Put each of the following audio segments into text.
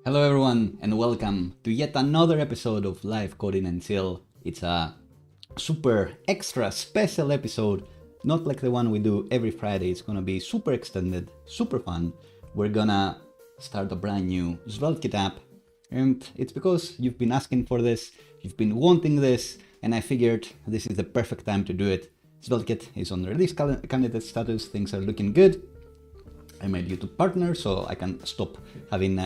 Hello everyone and welcome to yet another episode of Live Coding Until. It's a super extra special episode, not like the one we do every Friday. It's gonna be super extended, super fun. We're gonna start a brand new SvelteKit app, and it's because you've been asking for this, you've been wanting this, and I figured this is the perfect time to do it. SvelteKit is on release candidate status, things are looking good. I made YouTube partner so I can stop having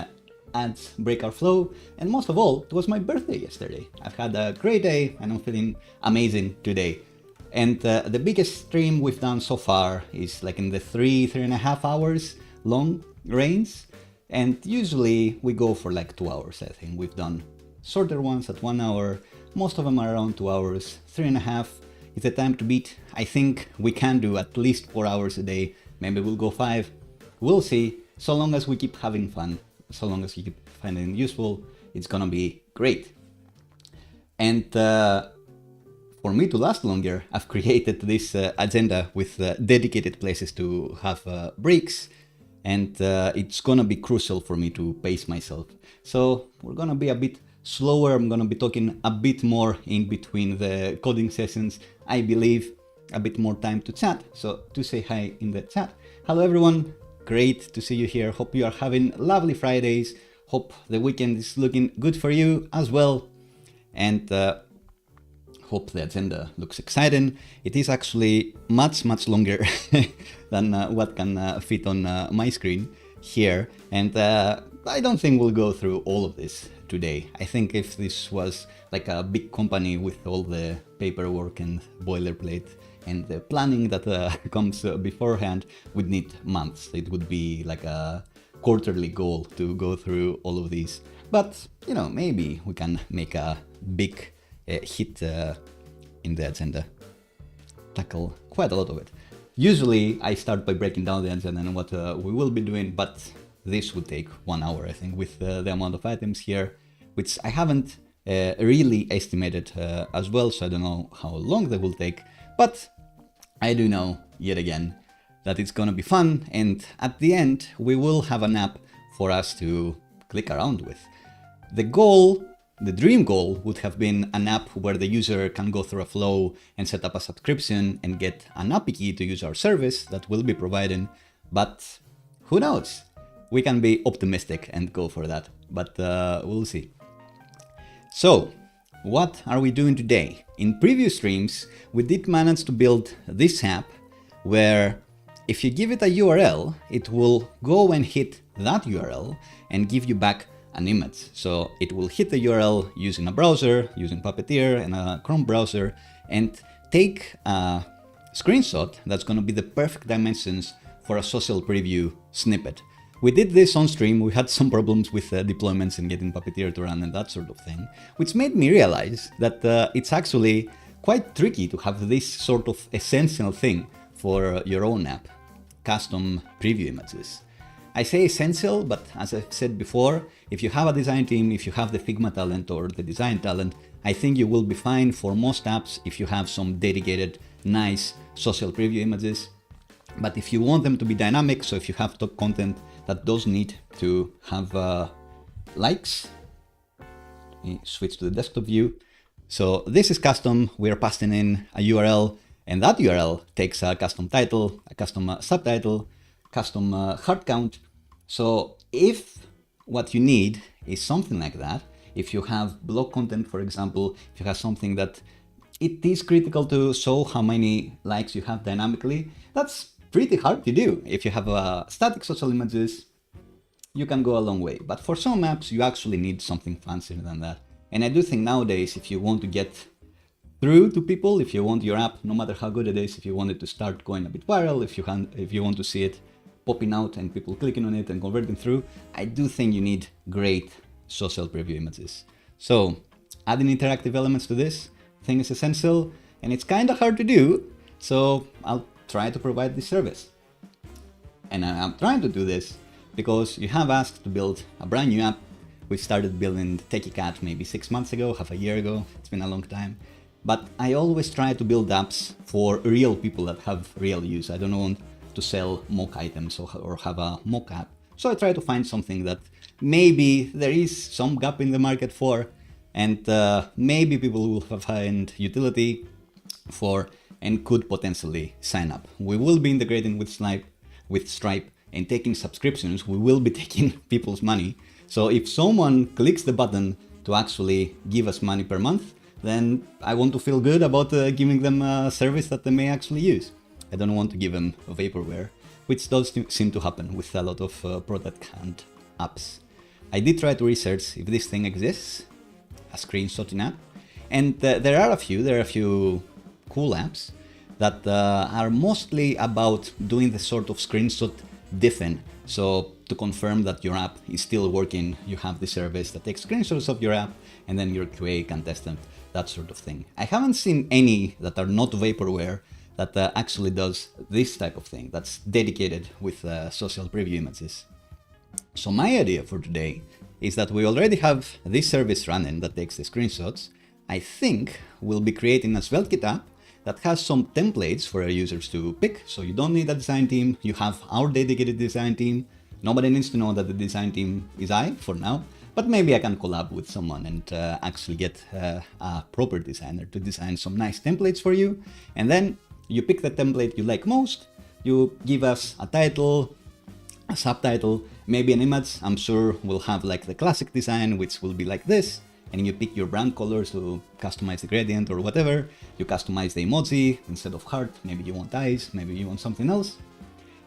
ads break our flow, and most of all, it was my birthday yesterday. I've had a great day and I'm feeling amazing today. And the biggest stream we've done so far is like in the 3.5 hours long range, and usually we go for like 2 hours. I think we've done shorter ones at 1 hour, most of them are around 2 hours. 3.5 is the time to beat. I think we can do at least 4 hours a day, maybe we'll go 5, we'll see. So long as we keep having fun, so long as you keep finding it useful, it's gonna be great. And for me to last longer, I've created this agenda with dedicated places to have breaks, and it's gonna be crucial for me to pace myself. So we're gonna be a bit slower. I'm gonna be talking a bit more in between the coding sessions. I believe a bit more time to chat. So to say hi in the chat. Hello everyone. Great to see you here. Hope you are having lovely Fridays. Hope the weekend is looking good for you as well. And hope the agenda looks exciting. It is actually much longer than what can fit on my screen here. And I don't think we'll go through all of this today. I think if this was like a big company with all the paperwork and boilerplate and the planning that comes beforehand, would need months. It would be like a quarterly goal to go through all of these. But, you know, maybe we can make a big hit in the agenda. Tackle quite a lot of it. Usually I start by breaking down the agenda and what we will be doing, but this would take 1 hour, I think, with the amount of items here, which I haven't really estimated as well, so I don't know how long they will take. But I do know, yet again, that it's gonna be fun, and at the end we will have an app for us to click around with. The goal, the dream goal, would have been an app where the user can go through a flow and set up a subscription and get an API key to use our service that we'll be providing, but who knows? We can be optimistic and go for that, but we'll see. So, what are we doing today? In previous streams, we did manage to build this app where if you give it a URL, it will go and hit that URL and give you back an image. So it will hit the URL using a browser, using Puppeteer and a Chrome browser, and take a screenshot that's going to be the perfect dimensions for a social preview snippet. We did this on stream. We had some problems with deployments and getting Puppeteer to run and that sort of thing, which made me realize that it's actually quite tricky to have this sort of essential thing for your own app, custom preview images. I say essential, but as I've said before, if you have a design team, if you have the Figma talent or the design talent, I think you will be fine for most apps if you have some dedicated, nice social preview images. But if you want them to be dynamic, so if you have top content that does need to have likes, let me switch to the desktop view. So this is custom, we're passing in a URL, and that URL takes a custom title, a custom subtitle, custom heart count. So if what you need is something like that, if you have blog content, for example, if you have something that it is critical to show how many likes you have dynamically, that's pretty hard to do. If you have static social images, you can go a long way. But for some apps, you actually need something fancier than that. And I do think nowadays, if you want to get through to people, if you want your app, no matter how good it is, if you want it to start going a bit viral, if you want to see it popping out and people clicking on it and converting through, I do think you need great social preview images. So adding interactive elements to this thing is essential, and it's kind of hard to do. So I'll try to provide this service. And I'm trying to do this because you have asked to build a brand new app. We started building Techy Cat maybe 6 months ago, half a year ago. It's been a long time. But I always try to build apps for real people that have real use. I don't want to sell mock items or have a mock app. So I try to find something that maybe there is some gap in the market for, and maybe people will find utility for and could potentially sign up. We will be integrating with Stripe and taking subscriptions. We will be taking people's money. So if someone clicks the button to actually give us money per month, then I want to feel good about giving them a service that they may actually use. I don't want to give them vaporware, which does seem to happen with a lot of product and apps. I did try to research if this thing exists, a screenshotting app, and there are a few cool apps that are mostly about doing the sort of screenshot diffing. So to confirm that your app is still working, you have the service that takes screenshots of your app, and then your QA can test them, that sort of thing. I haven't seen any that are not vaporware that actually does this type of thing, that's dedicated with social preview images. So my idea for today is that we already have this service running that takes the screenshots. I think we'll be creating a SvelteKit app that has some templates for our users to pick. So you don't need a design team, you have our dedicated design team. Nobody needs to know that the design team is I for now, but maybe I can collab with someone and actually get a proper designer to design some nice templates for you. And then you pick the template you like most, you give us a title, a subtitle, maybe an image. I'm sure we'll have like the classic design, which will be like this. And you pick your brand colors to customize the gradient or whatever. You customize the emoji instead of heart. Maybe you want eyes, maybe you want something else.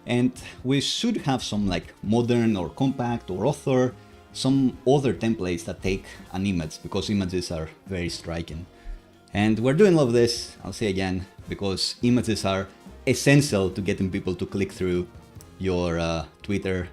And we should have some like modern or compact or author, some other templates that take an image, because images are very striking. And we're doing all of this, I'll say again, because images are essential to getting people to click through your Twitter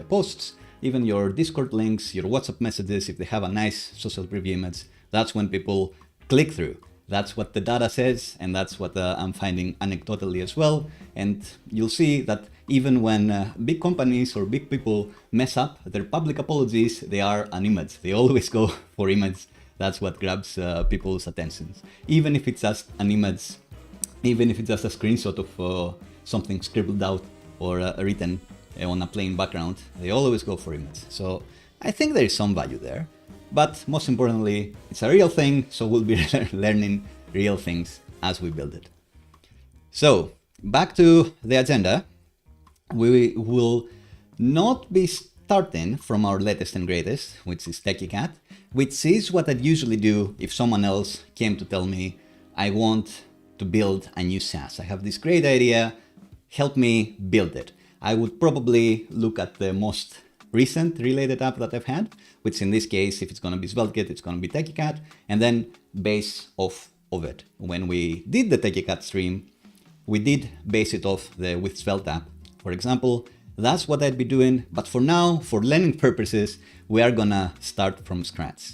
posts, even your Discord links, your WhatsApp messages. If they have a nice social preview image, that's when people click through. That's what the data says, and that's what I'm finding anecdotally as well. And you'll see that even when big companies or big people mess up, their public apologies, they are an image. They always go for image. That's what grabs people's attentions. Even if it's just an image, even if it's just a screenshot of something scribbled out or written on a plain background, they always go for image. So I think there is some value there, but most importantly, it's a real thing, so we'll be learning real things as we build it. So back to the agenda. We will not be starting from our latest and greatest, which is Techy Cat, which is what I'd usually do if someone else came to tell me, I want to build a new SaaS. I have this great idea, help me build it. I would probably look at the most recent related app that I've had, which in this case, if it's going to be SvelteKit, it's going to be Techy Cat, and then base off of it. When we did the Techy Cat stream, we did base it off with Svelte app. For example, that's what I'd be doing, but for now, for learning purposes, we are gonna start from scratch.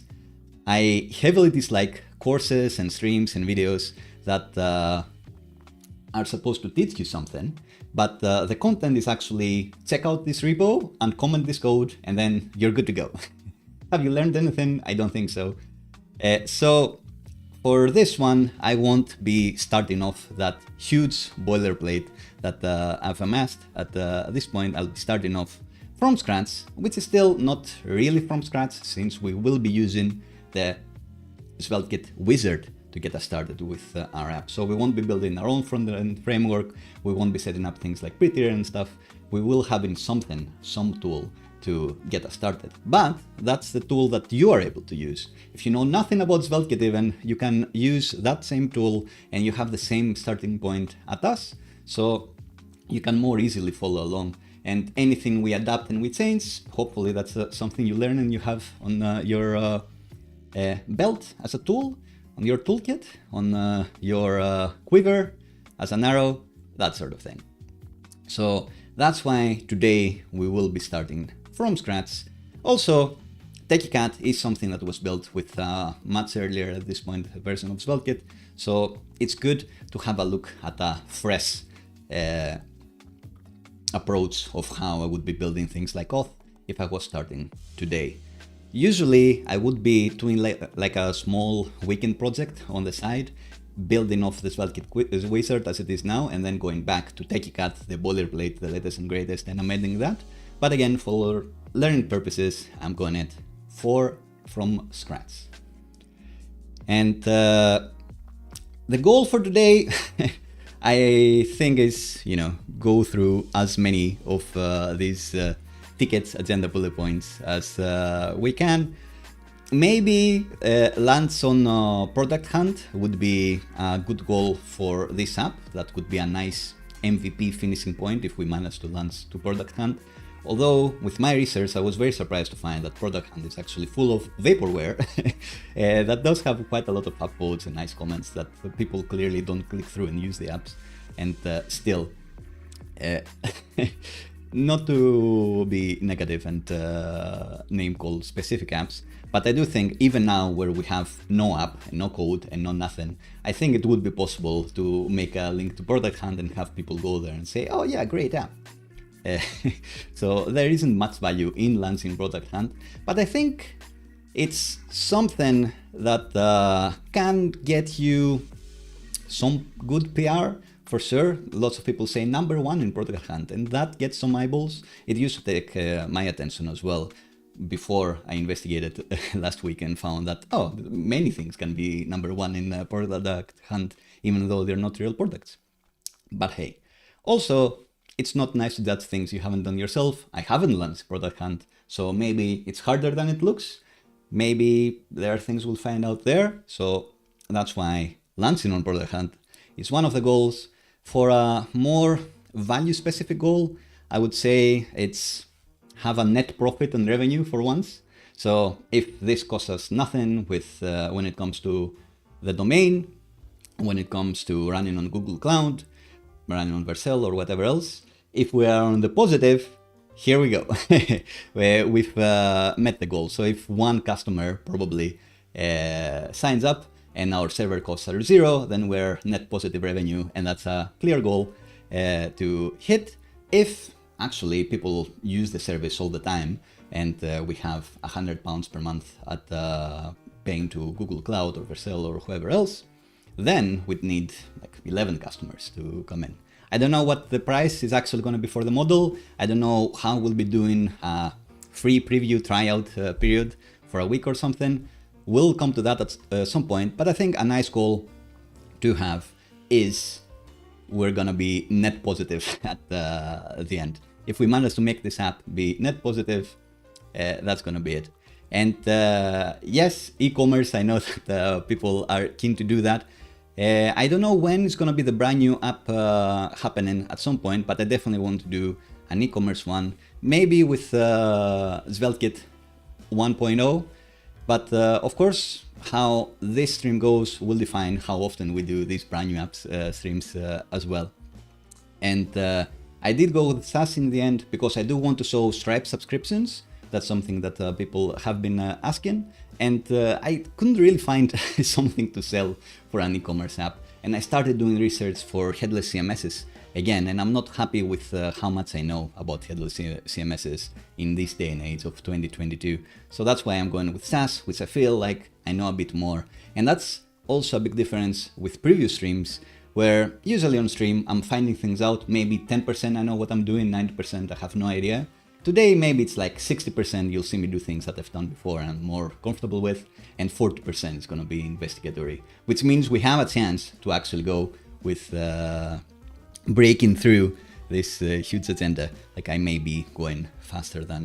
I heavily dislike courses and streams and videos that are supposed to teach you something, but the content is actually check out this repo and comment this code, and then you're good to go. Have you learned anything? I don't think so. So for this one, I won't be starting off that huge boilerplate that I've amassed. At this point, I'll be starting off from scratch, which is still not really from scratch, since we will be using the SvelteKit wizard to get us started with our app. So we won't be building our own front-end framework. We won't be setting up things like prettier and stuff. We will have in something, some tool to get us started. But that's the tool that you are able to use. If you know nothing about SvelteKit even, you can use that same tool and you have the same starting point at us. So you can more easily follow along. And anything we adapt and we change, hopefully that's something you learn and you have on your belt as a tool, on your toolkit, on your quiver as an arrow, that sort of thing. So that's why today we will be starting from scratch. Also, Techy Cat is something that was built with much earlier at this point version of SvelteKit. So it's good to have a look at a fresh approach of how I would be building things like auth if I was starting today. Usually I would be doing like a small weekend project on the side, building off the SvelteKit wizard as it is now, and then going back to Techy Cat, the boilerplate, the latest and greatest, and amending that. But again, for learning purposes, I'm going it from scratch. And the goal for today, I think, is, go through as many of these tickets, agenda bullet points as we can. Maybe lands on product hunt would be a good goal for this app. That could be a nice MVP finishing point if we manage to land to product hunt. Although with my research, I was very surprised to find that product hunt is actually full of vaporware. That does have quite a lot of upvotes and nice comments that people clearly don't click through and use the apps. And still, not to be negative and name call specific apps, but I do think even now where we have no app, and no code and no nothing, I think it would be possible to make a link to Product Hunt and have people go there and say, oh yeah, great app. So there isn't much value in launching Product Hunt, but I think it's something that can get you some good PR. For sure, lots of people say number one in Product Hunt, and that gets some eyeballs. It used to take my attention as well before I investigated last week and found that, oh, many things can be number one in Product Hunt, even though they're not real products. But hey, also, it's not nice to judge things you haven't done yourself. I haven't launched Product Hunt, so maybe it's harder than it looks. Maybe there are things we'll find out there. So that's why launching on Product Hunt is one of the goals. For a more value-specific goal, I would say it's have a net profit and revenue for once. So if this costs us nothing with when it comes to the domain, when it comes to running on Google Cloud, running on Vercel or whatever else, if we are on the positive, here we go. We've met the goal. So if one customer probably signs up, and our server costs are 0, then we're net positive revenue, and that's a clear goal to hit. If actually people use the service all the time, and we have £100 per month at paying to Google Cloud or Vercel or whoever else, then we'd need like 11 customers to come in. I don't know what the price is actually going to be for the model. I don't know how we'll be doing a free preview tryout period for a week or something. We'll come to that at some point, but I think a nice goal to have is we're gonna be net positive at the end. If we manage to make this app be net positive, that's gonna be it. And yes, e-commerce, I know that people are keen to do that. I don't know when it's gonna be the brand new app happening at some point, but I definitely want to do an e-commerce one, maybe with SvelteKit 1.0. But of course, how this stream goes will define how often we do these brand new apps streams as well. And I did go with SaaS in the end because I do want to show Stripe subscriptions. That's something that people have been asking. And I couldn't really find something to sell for an e-commerce app. And I started doing research for headless CMSs again, and I'm not happy with how much I know about headless CMSs in this day and age of 2022. So that's why I'm going with SaaS, which I feel like I know a bit more. And that's also a big difference with previous streams, where usually on stream I'm finding things out, maybe 10% I know what I'm doing, 90% I have no idea. Today maybe it's like 60% you'll see me do things that I've done before and I'm more comfortable with, and 40% is going to be investigatory, which means we have a chance to actually go with breaking through this huge agenda. Like I may be going faster than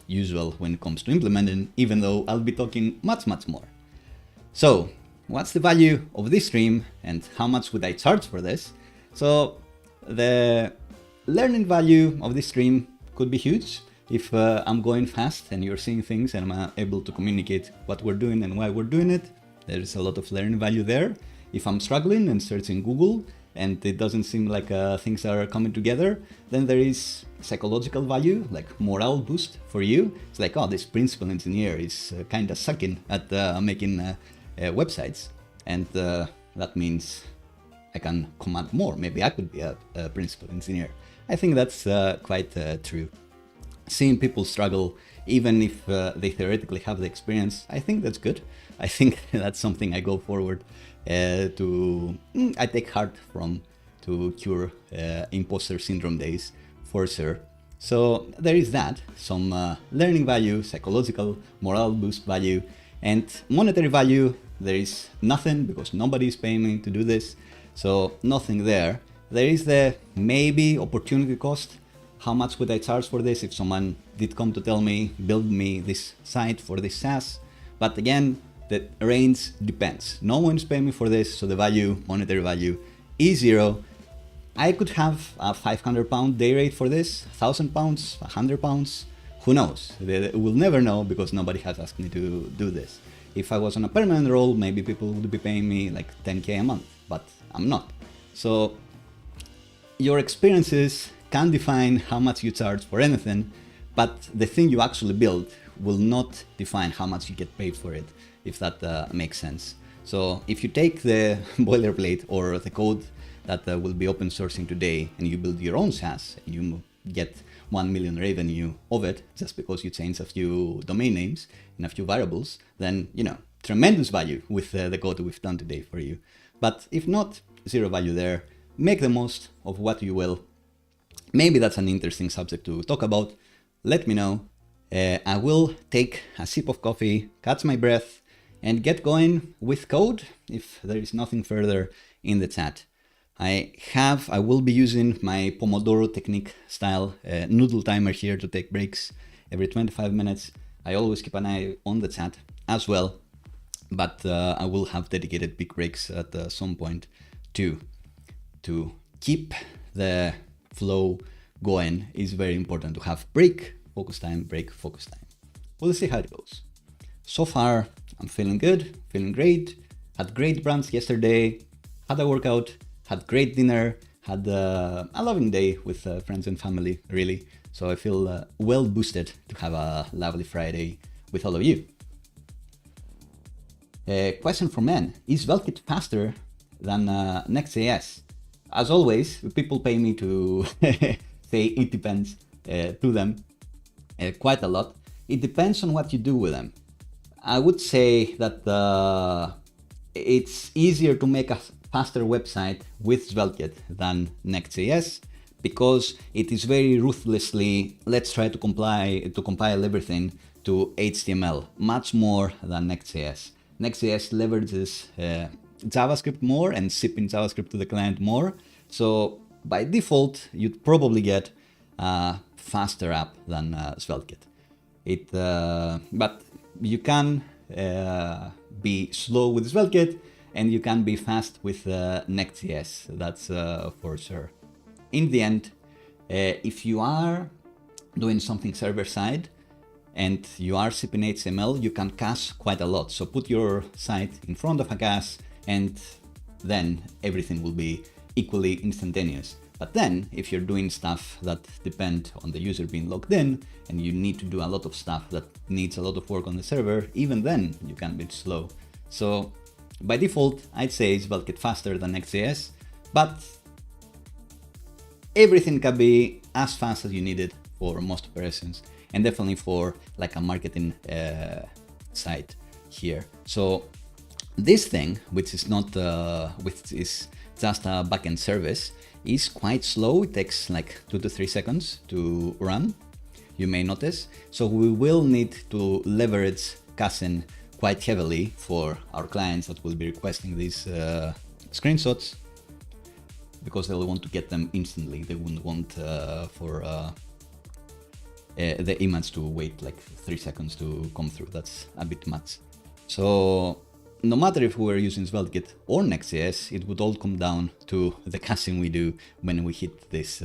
usual when it comes to implementing, even though I'll be talking much more. So what's the value of this stream and how much would I charge for this? So the learning value of this stream could be huge if I'm going fast and you're seeing things and I'm able to communicate what we're doing and why we're doing it. There's a lot of learning value there. If I'm struggling and searching Google and it doesn't seem like things are coming together, then there is psychological value, like morale boost for you. It's like, oh, this principal engineer is kind of sucking at making websites, and that means I can command more. Maybe I could be a principal engineer. I think that's quite true. Seeing people struggle, even if they theoretically have the experience, I think that's good. I think that's something I go forward I take heart from to cure imposter syndrome days, for sure. So there is that, some learning value, psychological, morale boost value, and monetary value. There is nothing because nobody is paying me to do this, so nothing there. There is the maybe opportunity cost. How much would I charge for this if someone did come to tell me, build me this site for this SaaS? But again, the range depends. No one's paying me for this, so the value, monetary value, is zero. I could have a £500 day rate for this, £1,000, £100, who knows? We'll never know because nobody has asked me to do this. If I was on a permanent role, maybe people would be paying me like 10k a month, but I'm not. So your experiences can define how much you charge for anything, but the thing you actually build will not define how much you get paid for it, if that makes sense. So if you take the boilerplate or the code that will be open sourcing today and you build your own SaaS, and you get 1 million revenue of it just because you change a few domain names and a few variables, then, you know, tremendous value with the code we've done today for you. But if not, zero value there. Make the most of what you will. Maybe that's an interesting subject to talk about. Let me know. I will take a sip of coffee, catch my breath, and get going with code if there is nothing further in the chat. I will be using my Pomodoro technique style noodle timer here to take breaks every 25 minutes. I always keep an eye on the chat as well, but I will have dedicated big breaks at some point too. To keep the flow going is very important to have break, focus time, break, focus time. We'll see how it goes. So far, I'm feeling good, feeling great. Had great brunch yesterday, had a workout, had great dinner, had a loving day with friends and family, really. So I feel well boosted to have a lovely Friday with all of you. Question from N. Is SvelteKit faster than Next.js? As always, people pay me to say it depends to them quite a lot. It depends on what you do with them. I would say that it's easier to make a faster website with SvelteKit than Next.js because it is very ruthlessly, let's try to compile everything to HTML, much more than Next.js. Next.js leverages JavaScript more and shipping JavaScript to the client more. So by default, you'd probably get a faster app than SvelteKit. But you can be slow with SvelteKit and you can be fast with Next.js, that's for sure. In the end, if you are doing something server-side and you are shipping HTML, you can cache quite a lot. So put your site in front of a cache and then everything will be equally instantaneous. But then if you're doing stuff that depend on the user being logged in and you need to do a lot of stuff that needs a lot of work on the server, even then you can be slow. So by default, I'd say SvelteKit faster than Next.js, but everything can be as fast as you need it for most operations, and definitely for like a marketing site here. So this thing, which is not, which is just a backend service, is quite slow. It takes like 2 to 3 seconds to run, you may notice. So we will need to leverage caching quite heavily for our clients that will be requesting these screenshots, because they'll want to get them instantly. They wouldn't want for the image to wait like 3 seconds to come through. That's a bit much. So no matter if we were using SvelteKit or Next.js, it would all come down to the caching we do when we hit this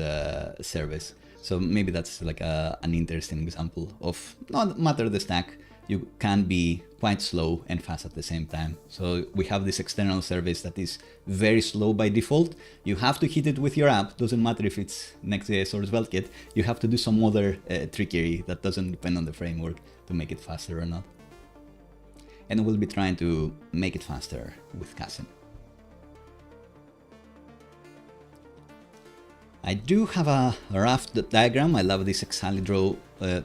service. So maybe that's like an interesting example of, no matter the stack, you can be quite slow and fast at the same time. So we have this external service that is very slow by default. You have to hit it with your app. Doesn't matter if it's Next.js or SvelteKit. You have to do some other trickery that doesn't depend on the framework to make it faster or not. And we'll be trying to make it faster with caching. I do have a rough diagram. I love this Exalidraw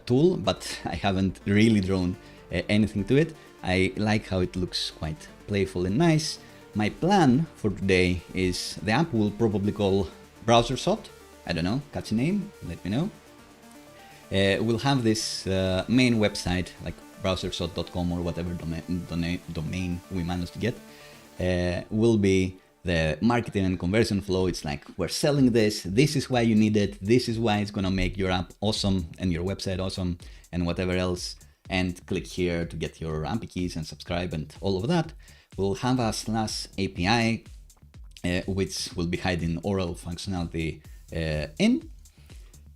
tool, but I haven't really drawn anything to it. I like how it looks quite playful and nice. My plan for today is the app will probably call BrowserSoft. I don't know, catchy name, let me know. we'll have this main website, like browsersot.com or whatever domain we managed to get, will be the marketing and conversion flow. It's like, we're selling this is why you need it, this is why it's gonna make your app awesome and your website awesome and whatever else, and click here to get your API keys and subscribe and all of that. We'll have a /API, which will be hiding oral functionality in,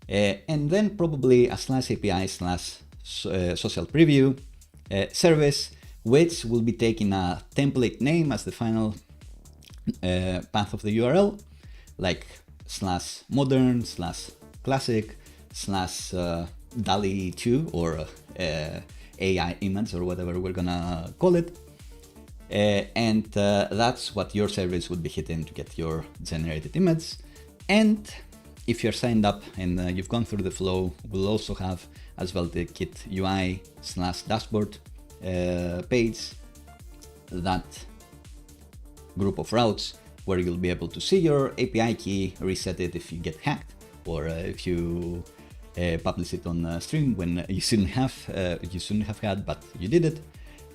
and then probably a /API social preview service, which will be taking a template name as the final path of the URL, like /modern/classic /DALI 2 or AI image or whatever we're gonna call it. And that's what your service would be hitting to get your generated image. And if you're signed up and you've gone through the flow, we'll also have a SvelteKit UI /dashboard page, that group of routes where you'll be able to see your API key, reset it if you get hacked, or if you publish it on stream when you shouldn't have had, but you did it,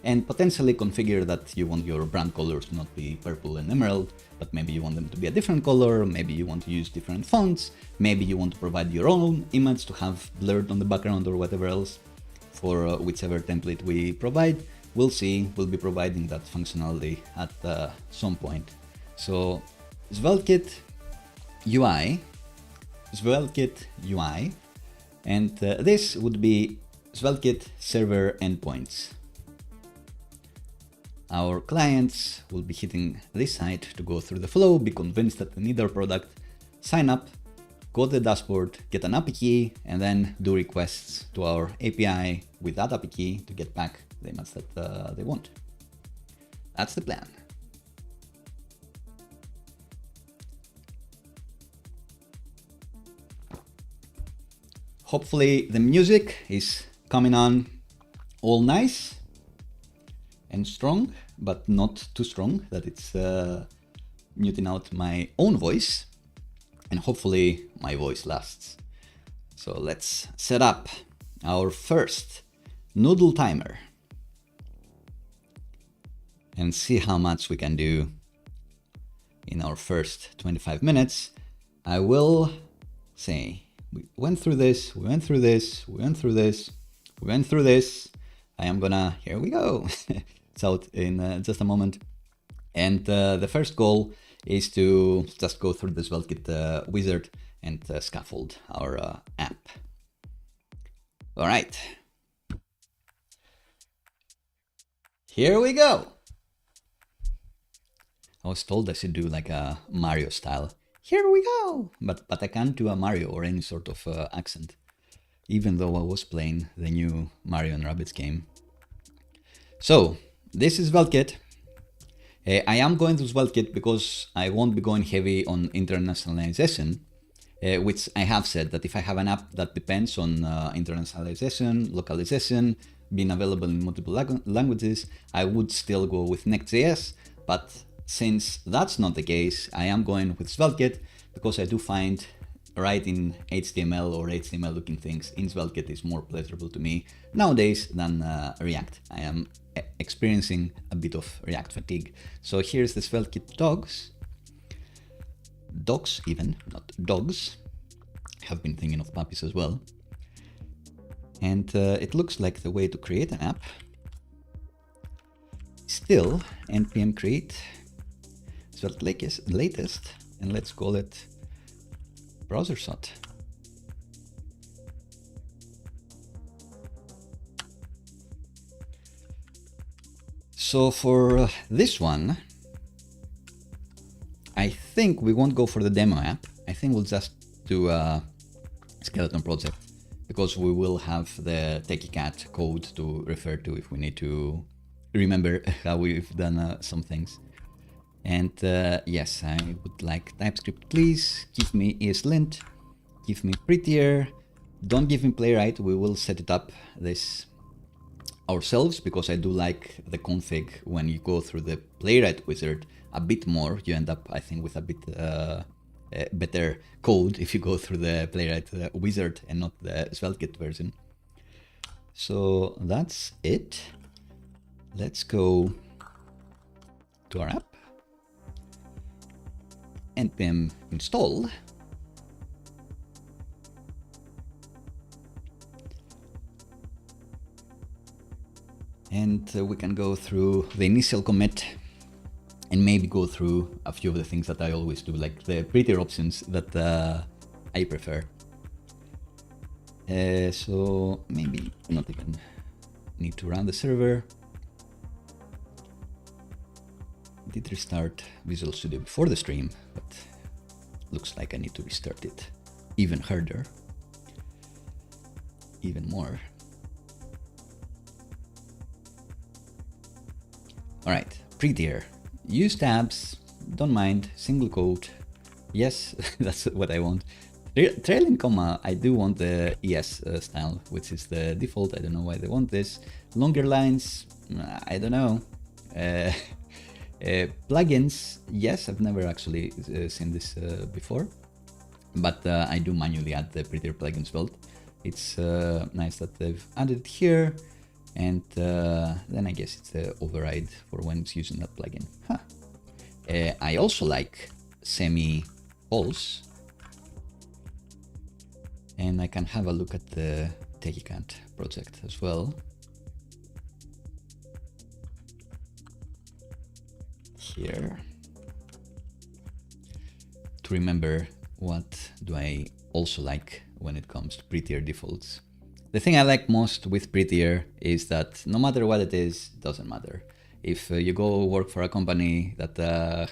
and potentially configure that you want your brand colors to not be purple and emerald, but maybe you want them to be a different color, maybe you want to use different fonts, maybe you want to provide your own image to have blurred on the background or whatever else for whichever template we provide. We'll see, we'll be providing that functionality at some point. So SvelteKit UI, and this would be SvelteKit server endpoints. Our clients will be hitting this site to go through the flow, be convinced that they need our product, sign up, go to the dashboard, get an API key, and then do requests to our API with that API key to get back the image that they want. That's the plan. Hopefully the music is coming on all nice and strong, but not too strong that it's muting out my own voice, and hopefully my voice lasts. So let's set up our first noodle timer and see how much we can do in our first 25 minutes. I will say, we went through this, we went through this, we went through this, we went through this. I am gonna, here we go. It's out in just a moment. And the first goal is to just go through the SvelteKit wizard and scaffold our app. All right. Here we go. I was told I should do like a Mario style. Here we go. But I can't do a Mario or any sort of accent, even though I was playing the new Mario and Rabbids game. So this is SvelteKit. I am going to SvelteKit because I won't be going heavy on internationalization, which I have said that if I have an app that depends on internationalization, localization, being available in multiple languages, I would still go with Next.js. But since that's not the case, I am going with SvelteKit because I do find writing HTML or HTML looking things in SvelteKit is more pleasurable to me nowadays than React. I am experiencing a bit of React fatigue. So here's the SvelteKit dogs even, not dogs. Have been thinking of puppies as well. And it looks like the way to create an app. Still npm create Svelte latest, and let's call it BrowserSot. So for this one, I think we won't go for the demo app. I think we'll just do a skeleton project because we will have the Techy Cat code to refer to if we need to remember how we've done some things. And yes, I would like TypeScript, please. Give me ESLint, give me prettier. Don't give me Playwright. We will set it up this ourselves because I do like the config when you go through the Playwright wizard a bit more. You end up, I think, with a bit better code if you go through the Playwright wizard and not the SvelteKit version. So that's it. Let's go to our app, npm install, and we can go through the initial commit and maybe go through a few of the things that I always do, like the prettier options that I prefer. So maybe not even need to run the server. Did restart Visual Studio before the stream, but looks like I need to restart it even harder, even more. All right, prettier. Use tabs, don't mind, single quote. Yes, that's what I want. Trailing comma, I do want the ES style, which is the default. I don't know why they want this. Longer lines, I don't know. Plugins, yes, I've never actually seen this before, but I do manually add the prettier plugins build. It's nice that they've added it here, and then I guess it's the override for when it's using that plugin. Huh. I also like semi-pols, and I can have a look at the Techy Cat project as well. Here to remember what do I also like when it comes to prettier defaults. The thing I like most with prettier is that no matter what it is, it doesn't matter. If you go work for a company that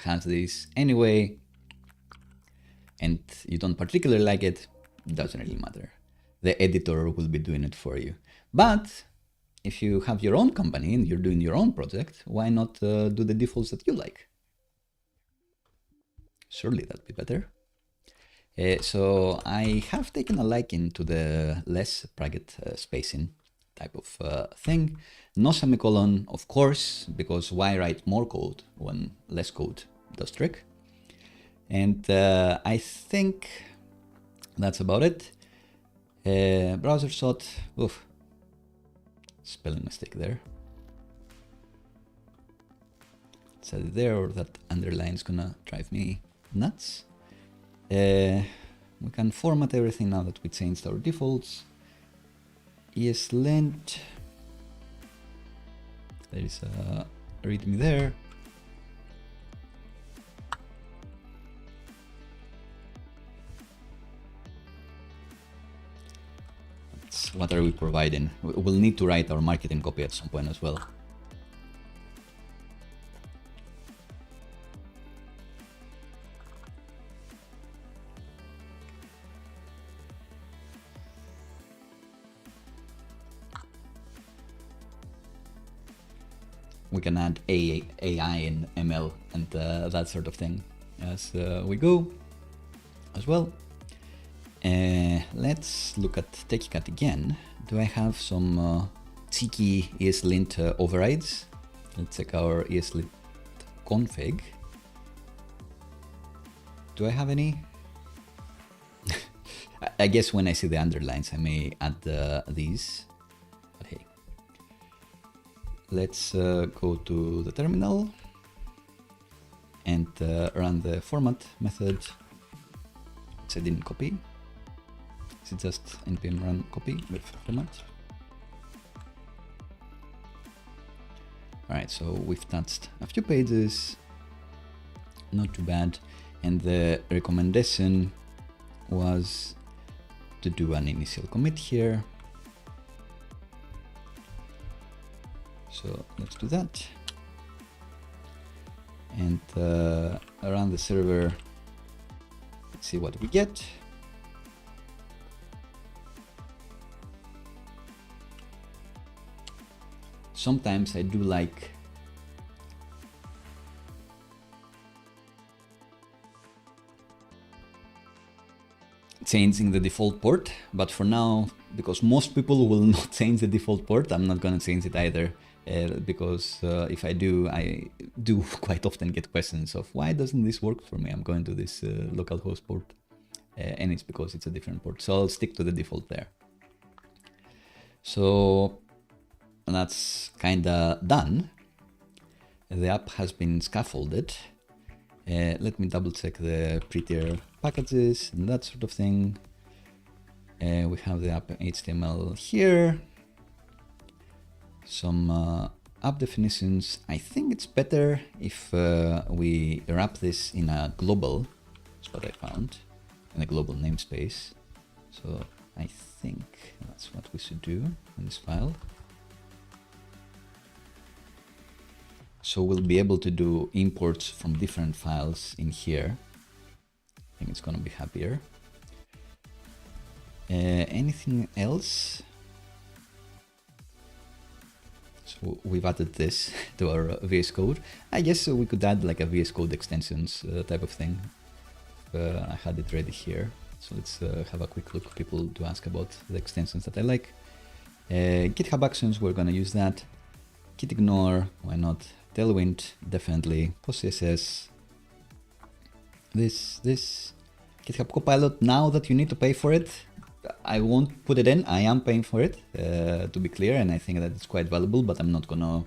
has this anyway and you don't particularly like it, it doesn't really matter. The editor will be doing it for you. But if you have your own company and you're doing your own project, why not do the defaults that you like? Surely that'd be better. So I have taken a liking to the less bracket spacing type of thing. No semicolon, of course, because why write more code when less code does trick? And I think that's about it. Browser shot, oof. Spelling mistake there. Set it there, or that underline's gonna drive me nuts. We can format everything now that we changed our defaults. ESLint. There is a readme there. What are we providing? We'll need to write our marketing copy at some point as well. We can add AI and ML and that sort of thing as we go as well. Let's look at Techy Cat again. Do I have some cheeky ESLint overrides? Let's check our ESLint config. Do I have any? I guess when I see the underlines, I may add these. But hey, let's go to the terminal and run the format method. I didn't copy. Is it just npm run copy with format? All right, so we've touched a few pages, not too bad. And the recommendation was to do an initial commit here. So let's do that. And run the server, let's see what we get. Sometimes I do like changing the default port, but for now, because most people will not change the default port, I'm not gonna change it either. because if I do quite often get questions of why doesn't this work for me? I'm going to this localhost port, and it's because it's a different port. So I'll stick to the default there. So that's kinda done. The app has been scaffolded. Let me double check the prettier packages and that sort of thing. We have the app HTML here. Some app definitions. I think it's better if we wrap this in a global. That's what I found, in a global namespace. So I think that's what we should do in this file. So we'll be able to do imports from different files in here. I think it's gonna be happier. Anything else? So we've added this to our VS Code. I guess we could add like a VS Code extensions type of thing. I had it ready here. So let's have a quick look. People do ask about the extensions that I like. GitHub Actions, we're gonna use that. Git ignore, why not? Tailwind, definitely. PostCSS. This GitHub Copilot. Now that you need to pay for it, I won't put it in. I am paying for it, to be clear, and I think that it's quite valuable, but I'm not gonna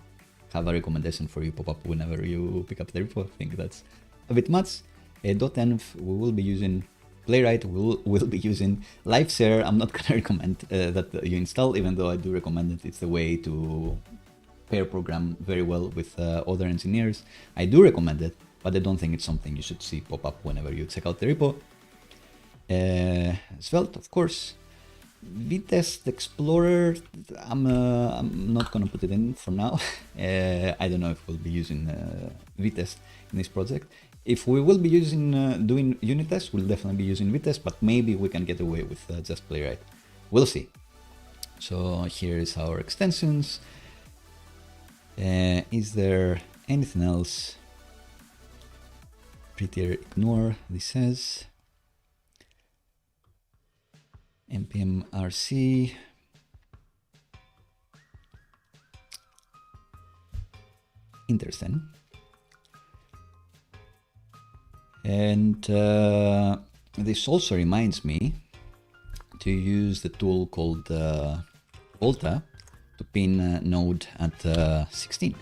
have a recommendation for you pop up whenever you pick up the repo. I think that's a bit much. .env, we will be using Playwright, we'll be using LiveShare. I'm not gonna recommend that you install, even though I do recommend it. It's the way to pair program very well with other engineers. I do recommend it, but I don't think it's something you should see pop up whenever you check out the repo. Svelte, of course. Vitest Explorer, I'm not gonna put it in for now. I don't know if we'll be using Vitest in this project. If we will be using doing unit tests, we'll definitely be using Vitest, but maybe we can get away with just Playwright. We'll see. So here is our extensions. Is there anything else? Prettier ignore, this says. npm rc. Interesting. And this also reminds me to use the tool called Volta to pin node at 16.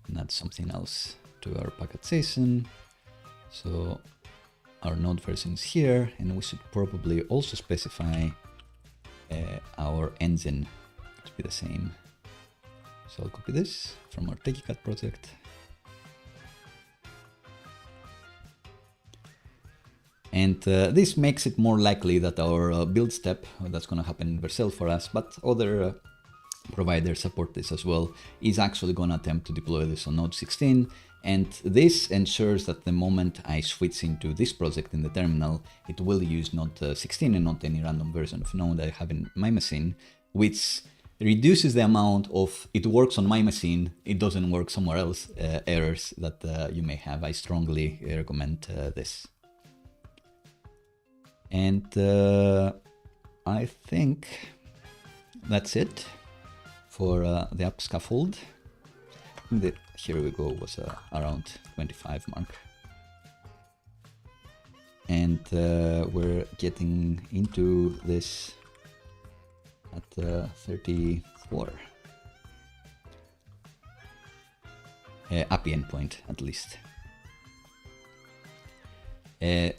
And that's something else to our package.json. So our node version is here, and we should probably also specify our engine to be the same. So I'll copy this from our Techy Cat project. And this makes it more likely that our build step, that's going to happen in Vercel for us, but other providers support this as well, is actually going to attempt to deploy this on node 16. And this ensures that the moment I switch into this project in the terminal, it will use node 16 and not any random version of node I have in my machine, which reduces the amount of it works on my machine, it doesn't work somewhere else errors that you may have. I strongly recommend this. And I think that's it for the app scaffold. Here we go, was around 25 mark. And we're getting into this at 34. API endpoint, at least.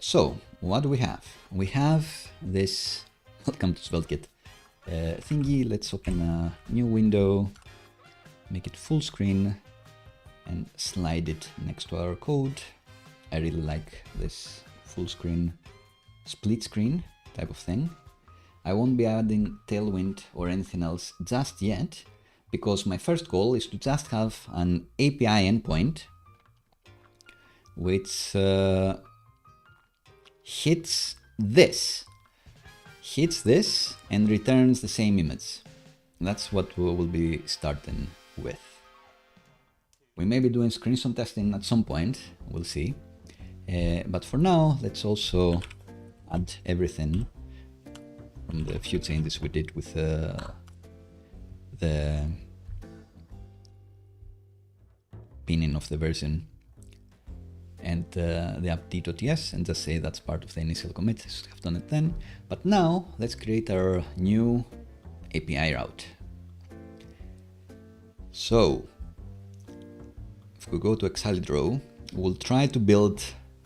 So, what do we have? We have this welcome to SvelteKit thingy. Let's open a new window, make it full screen, and slide it next to our code. I really like this full screen, split screen type of thing. I won't be adding Tailwind or anything else just yet, because my first goal is to just have an API endpoint which hits this and returns the same image. That's what we will be starting with. We may be doing screenshot testing at some point, we'll see. But for now, let's also add everything from the few changes we did with the pinning of the version and the app.ts and just say that's part of the initial commit. Should have done it then. But now let's create our new API route. So if we go to Exalidraw, we'll try to build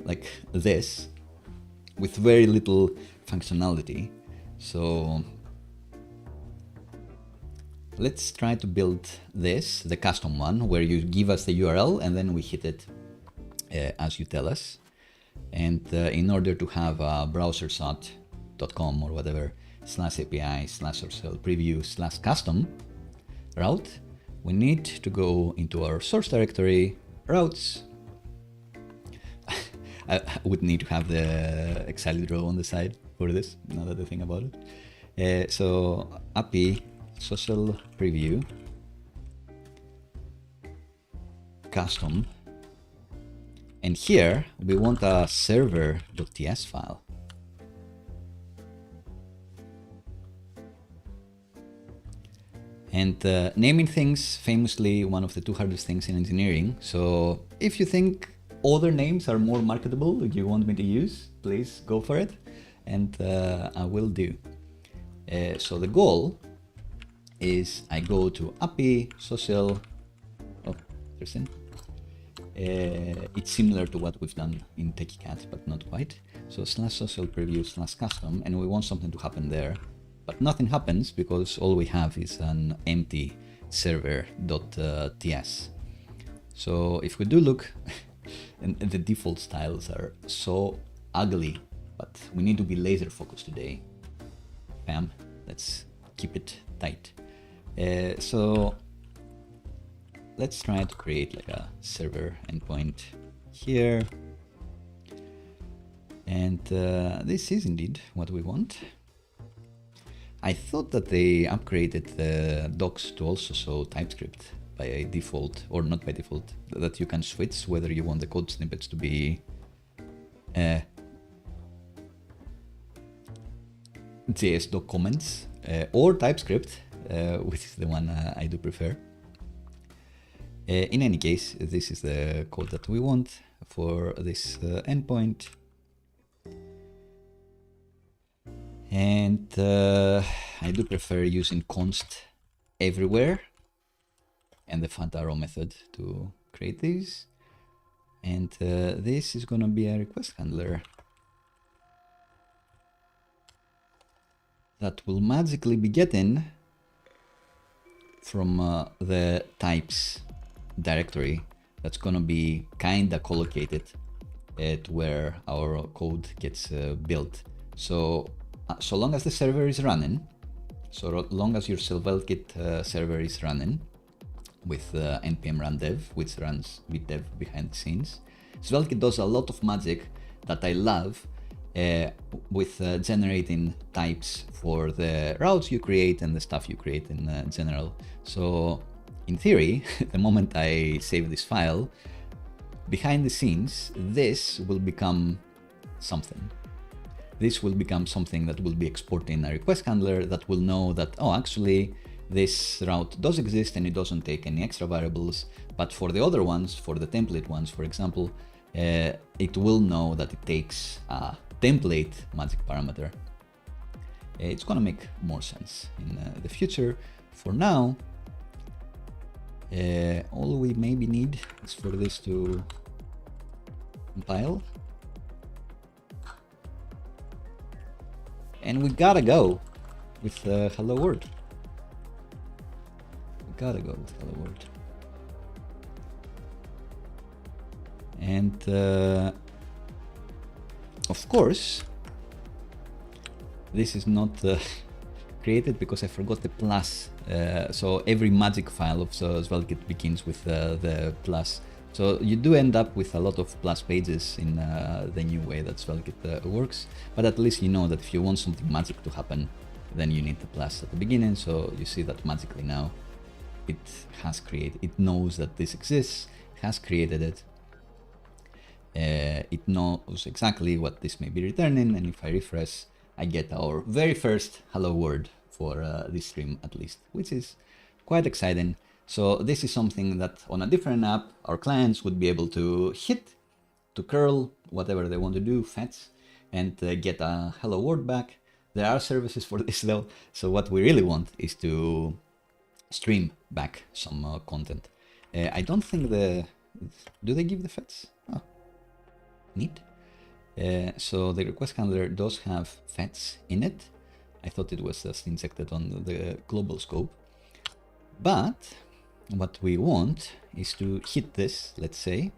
like this with very little functionality. So let's try to build this, the custom one, where you give us the URL and then we hit it as you tell us. And in order to have a browsersot.com or whatever /API/Vercel preview/custom route, we need to go into our source directory, routes. I would need to have the Exalidraw on the side for this, now that I think about it. So API social preview custom, and here we want a server.ts file. And naming things, famously one of the two hardest things in engineering. So if you think other names are more marketable that you want me to use, please go for it, and I will do. So the goal is I go to API social. Oh, there's in. It's similar to what we've done in Techy Cat, but not quite. So /social preview/custom, and we want something to happen there, but nothing happens because all we have is an empty server.ts. So if we do look, and the default styles are so ugly, but we need to be laser focused today. Bam, let's keep it tight. So let's try to create like a server endpoint here. And this is indeed what we want. I thought that they upgraded the docs to also show TypeScript by default, or not by default, that you can switch whether you want the code snippets to be JS doc comments or TypeScript, which is the one I do prefer. In any case, this is the code that we want for this endpoint. And I do prefer using const everywhere and the fat arrow method to create these. And this is gonna be a request handler that will magically be getting from the types directory that's gonna be kinda collocated at where our code gets built. So so long as the server is running, so long as your SvelteKit server is running with npm run dev, which runs with dev behind the scenes, SvelteKit does a lot of magic that I love with generating types for the routes you create and the stuff you create in general. So in theory, the moment I save this file, behind the scenes, this will become something. This will become something that will be exporting a request handler that will know that, oh, actually, this route does exist and it doesn't take any extra variables. But for the other ones, for the template ones, for example, it will know that it takes a template magic parameter. It's gonna make more sense in the future. For now, all we maybe need is for this to compile. And we gotta go with hello world. We gotta go with hello world. And of course, this is not created because I forgot the plus. So every magic file of SvelteKit begins with the plus. So you do end up with a lot of plus pages in the new way that SvelteKit works, but at least you know that if you want something magic to happen, then you need the plus at the beginning. So you see that magically now it has created, it knows that this exists, it has created it. It knows exactly what this may be returning, and if I refresh, I get our very first hello world for this stream at least, which is quite exciting. So this is something that on a different app, our clients would be able to hit, to curl, whatever they want to do, fetch, and get a hello world back. There are services for this though. So what we really want is to stream back some content. I don't think do they give the fetch? Oh, neat. So the request handler does have fetch in it. I thought it was just injected on the global scope. But what we want is to hit this, let's say.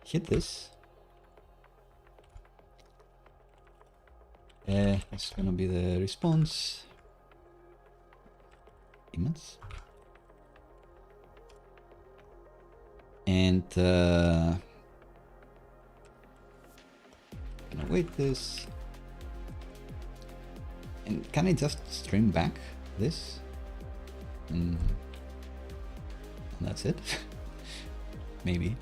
Hit this. It's gonna be the response image. And gonna wait this. And can I just stream back this? And that's it? Maybe.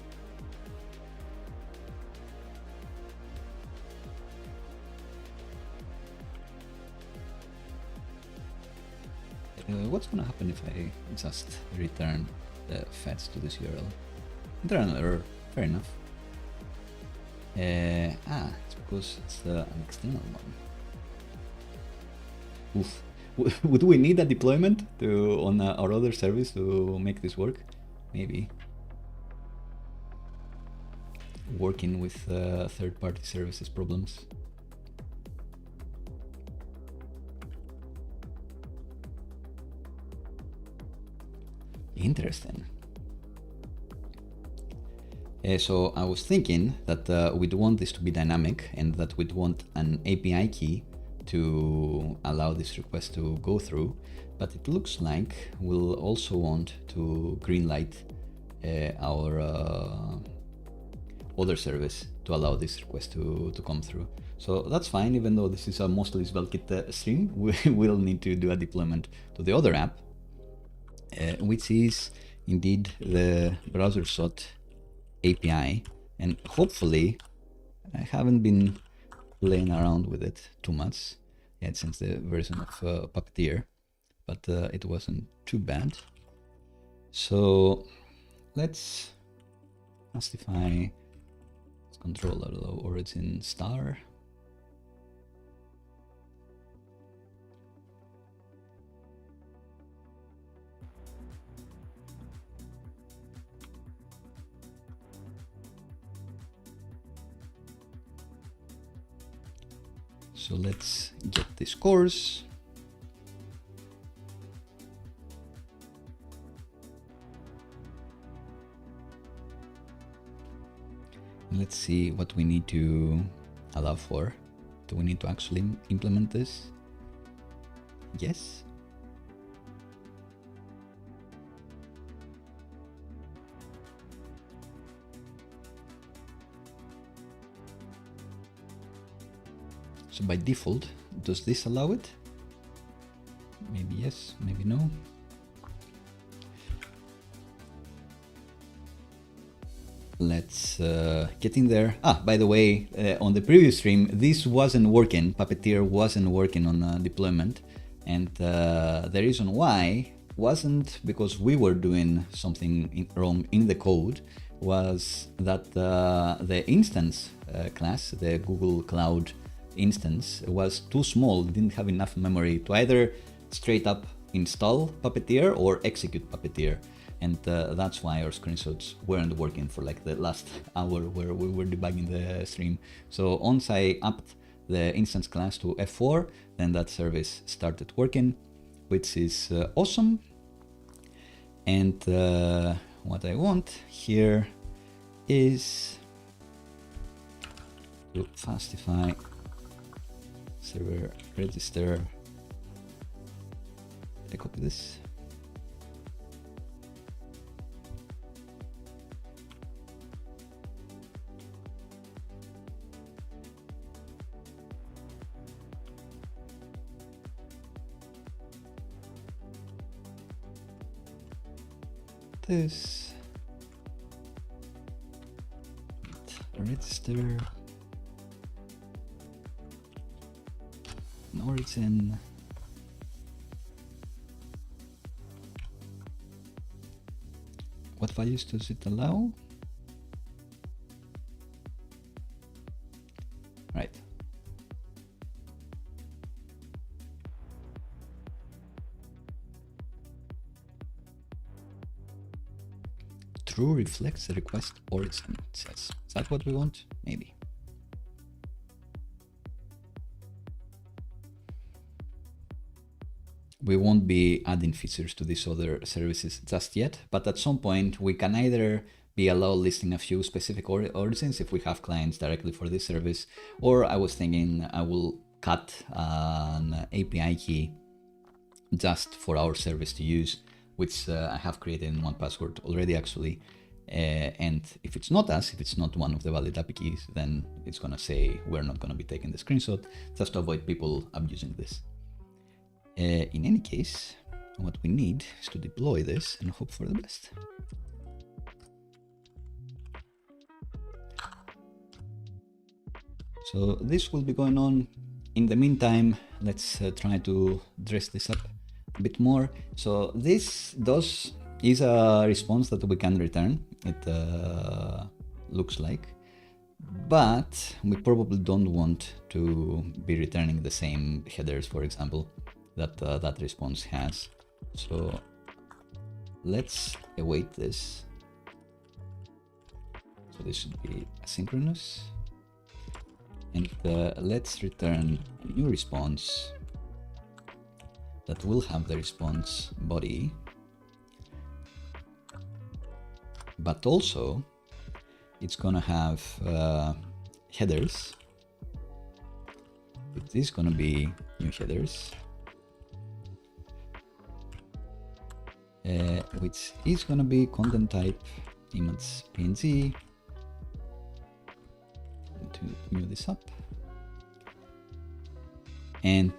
What's gonna happen if I just return the fetch to this URL? Internal error, fair enough. It's because it's an external one. Oof. Would we need a deployment on our other service to make this work? Maybe. Working with third-party services problems. Interesting. So I was thinking that we'd want this to be dynamic and that we'd want an API key to allow this request to go through, but it looks like we'll also want to greenlight our other service to allow this request to come through. So that's fine, even though this is a mostly SvelteKit stream, we will need to do a deployment to the other app, which is indeed the browser SOT API, and hopefully I haven't been playing around with it too much yet since the version of Puppeteer, but it wasn't too bad. So let's justify control allow origin star. So let's get this course. Let's see what we need to allow for. Do we need to actually implement this? Yes. So by default, does this allow it? Maybe yes, maybe no. Let's get in there. By the way, on the previous stream, this wasn't working. Puppeteer wasn't working on deployment. And the reason why wasn't because we were doing something wrong in the code, was that the instance class, the Google Cloud instance, was too small, didn't have enough memory to either straight up install Puppeteer or execute Puppeteer. And that's why our screenshots weren't working for like the last hour where we were debugging the stream. So once I upped the instance class to F4, then that service started working, which is awesome. And what I want here is to fastify server register. Did I copy this? This register an origin What values does it allow? Right. True reflects the request origin, it says. Is that what we want? Maybe. We won't be adding features to these other services just yet, but at some point we can either be allowed listing a few specific origins if we have clients directly for this service, or I was thinking I will cut an API key just for our service to use, which I have created in 1Password already actually. And if it's not us, if it's not one of the valid API keys, then it's gonna say we're not gonna be taking the screenshot, just to avoid people abusing this. In any case, what we need is to deploy this and hope for the best. So this will be going on. In the meantime, let's try to dress this up a bit more. So this is a response that we can return, it looks like, but we probably don't want to be returning the same headers, for example, that that response has. So let's await this. So this should be asynchronous. And let's return a new response that will have the response body, but also it's gonna have headers. It is gonna be new headers, which is gonna be content type image PNG. To move this up, and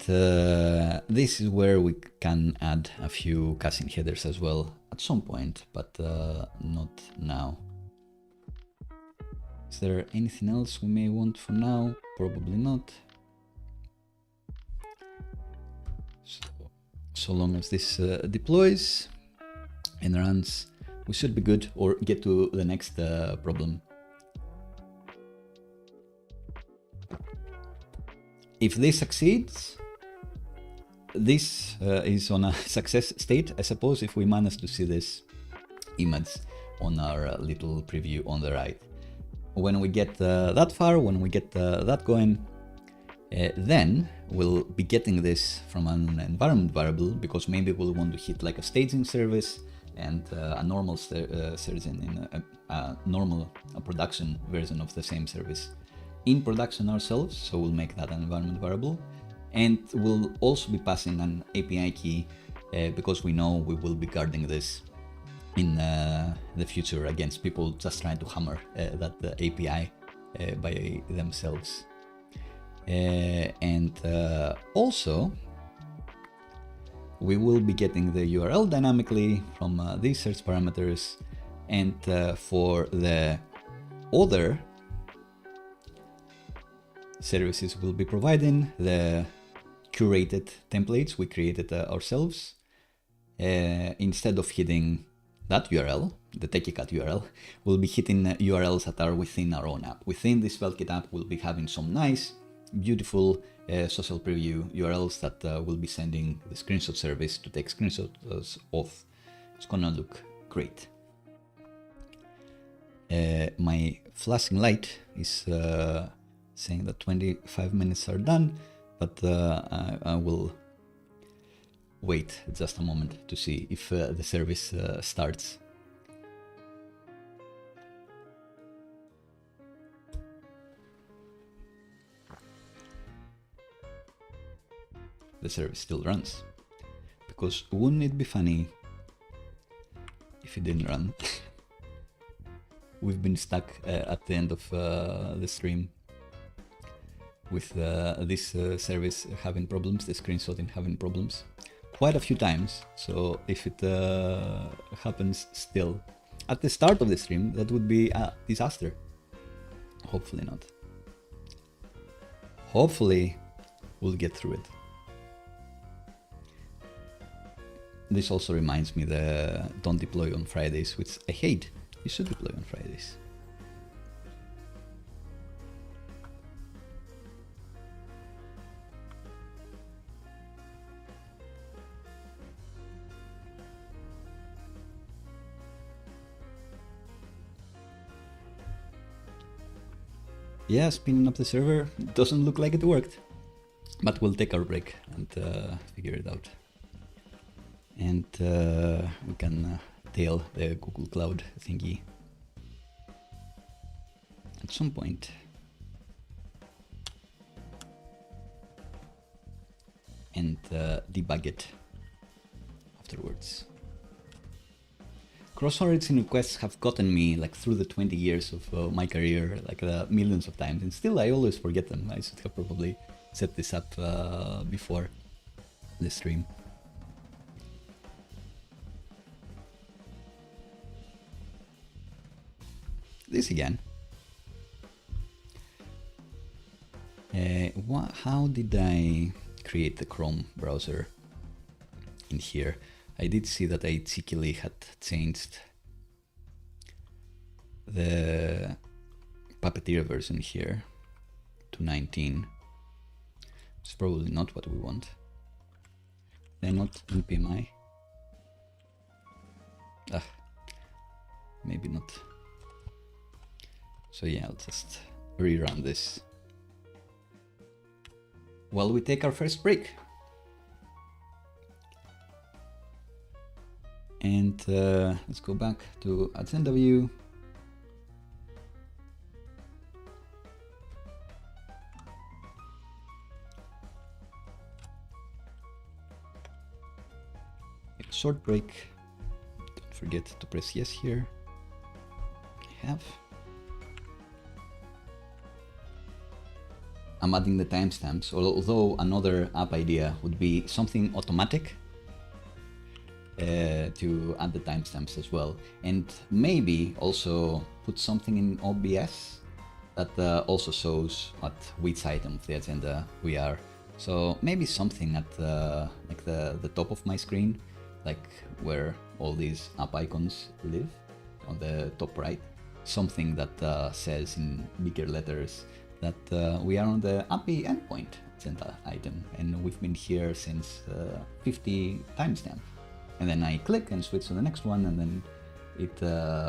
this is where we can add a few caching headers as well at some point, but not now. Is there anything else we may want for now? Probably not. So long as this deploys and runs, we should be good, or get to the next problem. If this succeeds, this is on a success state, I suppose, if we manage to see this image on our little preview on the right. When we get that far, when we get that going, then we'll be getting this from an environment variable, because maybe we'll want to hit like a staging service and a normal service in a normal production version of the same service in production ourselves. So we'll make that an environment variable, and we'll also be passing an API key because we know we will be guarding this in the future against people just trying to hammer that API by themselves. And also we will be getting the URL dynamically from these search parameters, and for the other services we'll be providing the curated templates we created ourselves. Instead of hitting that URL, the Techy Cat URL, we'll be hitting URLs that are within our own app. Within this SvelteKit app, we'll be having some nice, beautiful social preview URLs that will be sending the screenshot service to take screenshots of. It's gonna look great. My flashing light is saying that 25 minutes are done, but I will wait just a moment to see if the service starts. The service still runs, because wouldn't it be funny if it didn't run? We've been stuck at the end of the stream with this service having problems, the screenshotting having problems quite a few times. So if it happens still at the start of the stream, that would be a disaster. Hopefully not. Hopefully we'll get through it. This also reminds me the don't deploy on Fridays, which I hate. You should deploy on Fridays. Yeah, spinning up the server doesn't look like it worked, but we'll take our break and figure it out. And we can tail the Google Cloud thingy at some point. And debug it afterwards. Cross-origin requests have gotten me like through the 20 years of my career, like millions of times, and still I always forget them. I should have probably set this up before the stream. This again. How did I create the Chrome browser in here? I did see that I cheekily had changed the Puppeteer version here to 19. It's probably not what we want. They're not in PMI. Maybe not. So yeah, I'll just rerun this while we take our first break. And let's go back to agenda view. Take a short break. Don't forget to press yes here. I have. I'm adding the timestamps, although another app idea would be something automatic to add the timestamps as well, and maybe also put something in OBS that also shows at which item of the agenda we are. So maybe something at like the top of my screen, like where all these app icons live on the top right, something that says in bigger letters that we are on the API endpoint agenda item, and we've been here since 50 timestamp. And then I click and switch to the next one, and then it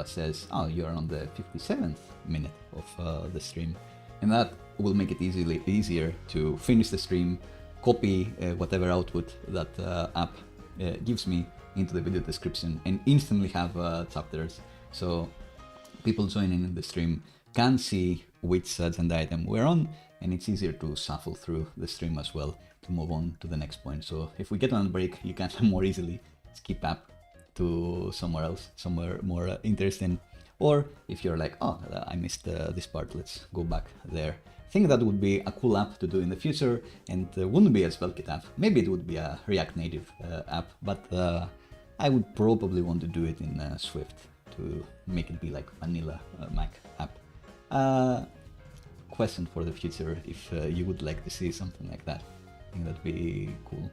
says, oh, you're on the 57th minute of the stream. And that will make it easier to finish the stream, copy whatever output that app gives me into the video description, and instantly have chapters. So people joining in the stream can see which agenda item we're on, and it's easier to shuffle through the stream as well to move on to the next point. So if we get on a break, you can more easily skip up to somewhere else, somewhere more interesting. Or if you're like, oh, I missed this part, let's go back there. I think that would be a cool app to do in the future, and wouldn't be a SvelteKit app. Maybe it would be a React Native app, but I would probably want to do it in Swift to make it be like vanilla Mac app. Question for the future, if you would like to see something like that. I think that'd be cool.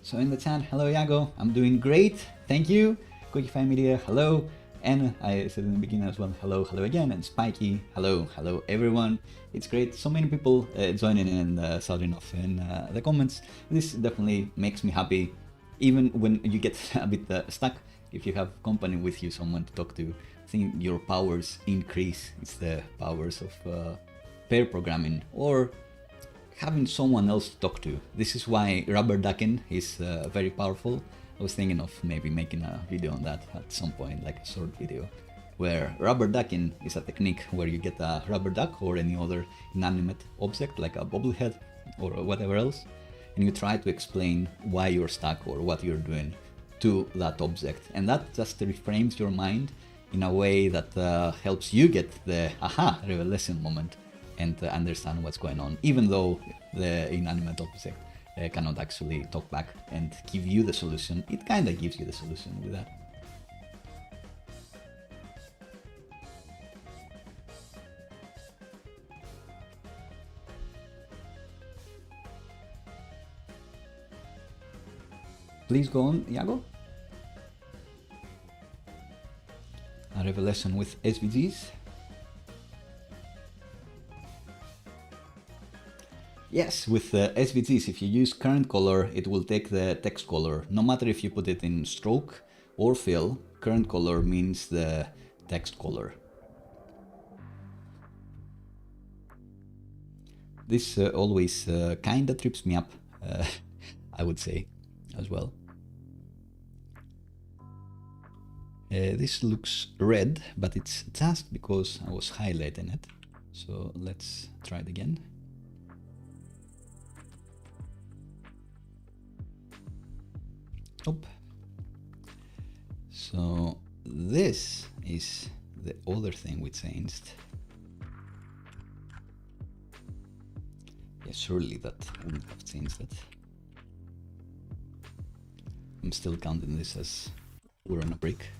So in the chat, hello Iago, I'm doing great, thank you. Cookify Media, hello. And I said in the beginning as well, hello, hello again. And Spiky, hello, hello everyone. It's great, so many people joining in and shouting off in the comments. This definitely makes me happy, even when you get a bit stuck. If you have company with you, someone to talk to, I think your powers increase. It's the powers of pair programming or having someone else to talk to. This is why rubber ducking is very powerful. I was thinking of maybe making a video on that at some point, like a short video, where rubber ducking is a technique where you get a rubber duck or any other inanimate object like a bobblehead or whatever else, and you try to explain why you're stuck or what you're doing to that object, and that just reframes your mind in a way that helps you get the aha revelation moment and understand what's going on, even though the inanimate object cannot actually talk back and give you the solution. It kind of gives you the solution with that. Please go on, Iago. A revelation with SVGs. Yes, with SVGs, if you use current color, it will take the text color. No matter if you put it in stroke or fill, current color means the text color. This always kinda trips me up, I would say, as well. This looks red, but it's just because I was highlighting it. So let's try it again. Nope. So this is the other thing we changed. Yeah, surely that wouldn't have changed it. I'm still counting this as we're on a break.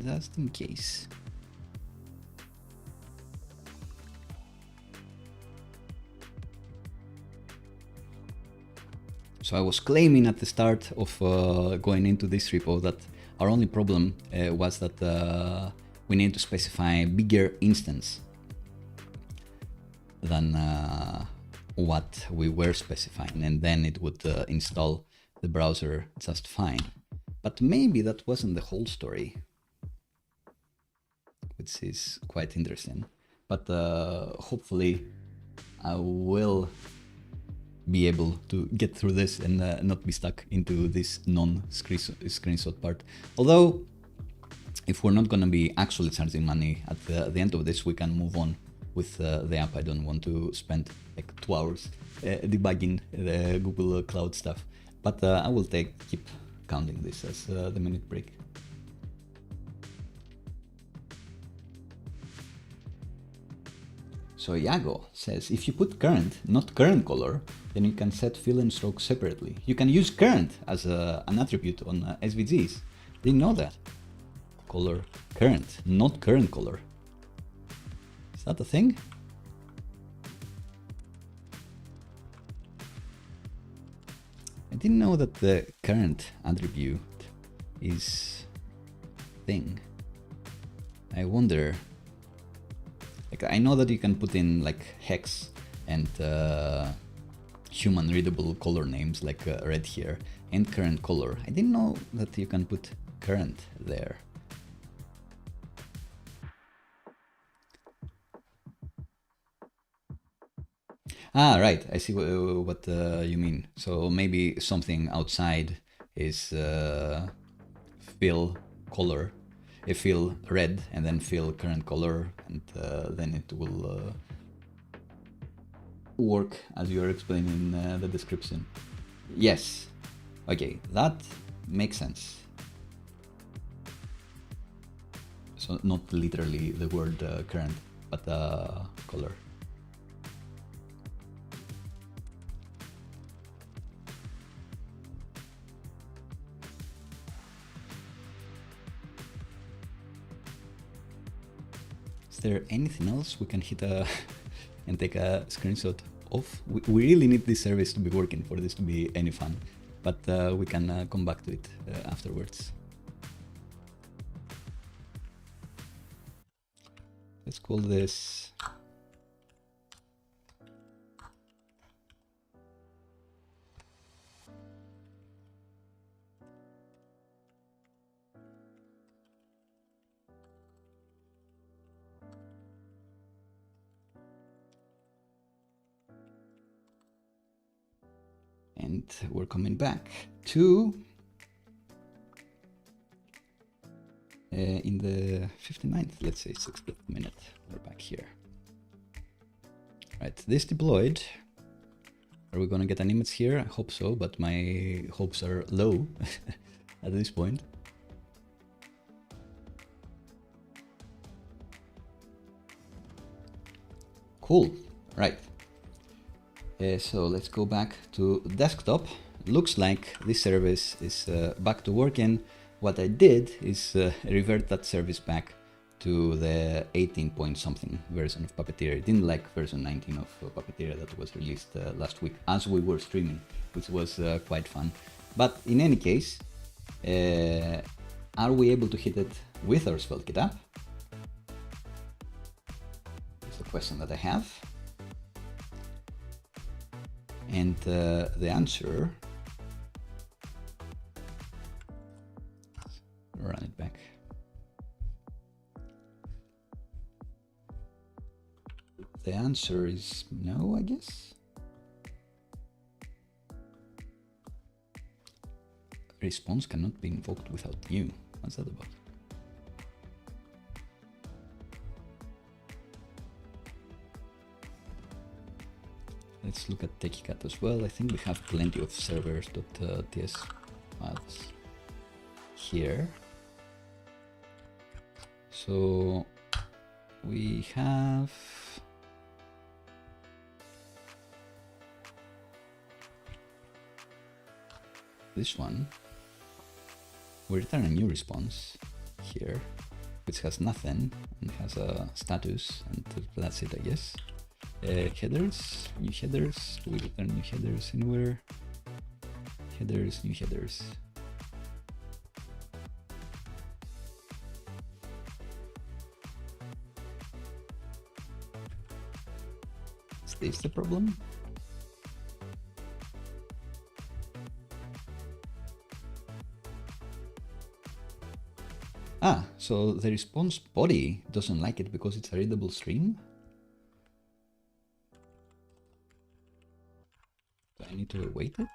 Just in case. So I was claiming at the start of going into this repo that our only problem was that we need to specify a bigger instance than what we were specifying, and then it would install the browser just fine. But maybe that wasn't the whole story, which is quite interesting. But hopefully I will be able to get through this and not be stuck into this non-screenshot part. Although, if we're not going to be actually charging money at the end of this, we can move on with the app. I don't want to spend like 2 hours debugging the Google Cloud stuff. But I will keep counting this as the minute break. So Iago says, if you put current, not current color, then you can set fill and stroke separately. You can use current as an attribute on SVGs. Didn't know that. Color current, not current color. Is that a thing? I didn't know that the current attribute is a thing. I wonder. Like, I know that you can put in like hex and human readable color names like red here and current color. I didn't know that you can put current there. Ah, right. I see what you mean. So maybe something outside is fill color. Fill red and then fill current color, and then it will work as you are explaining in the description. Yes. Okay, that makes sense. So not literally the word current, but color. Is there anything else we can hit and take a screenshot of? We really need this service to be working for this to be any fun, but we can come back to it afterwards. Let's call this and we're coming back to in the 59th, let's say 60th minute, we're back here. Right, this deployed. Are we gonna get an image here? I hope so, but my hopes are low at this point. Cool, right. So let's go back to desktop. looks like this service is back to working. What I did is revert that service back to the 18 point something version of Puppeteer. I didn't like version 19 of Puppeteer that was released last week as we were streaming, which was quite fun. But in any case, are we able to hit it with our SvelteKit app? It's a question that I have. And the answer, run it back. The answer is no, I guess. Response cannot be invoked without you. What's that about? Let's look at Techy Cat as well. I think we have plenty of servers.ts files here. So we have this one. We return a new response here, which has nothing and has a status, and that's it, I guess. Headers, new headers. Do we return new headers anywhere? Headers, new headers. Is this the problem? Ah, so the response body doesn't like it because it's a readable stream? Do I need to await it?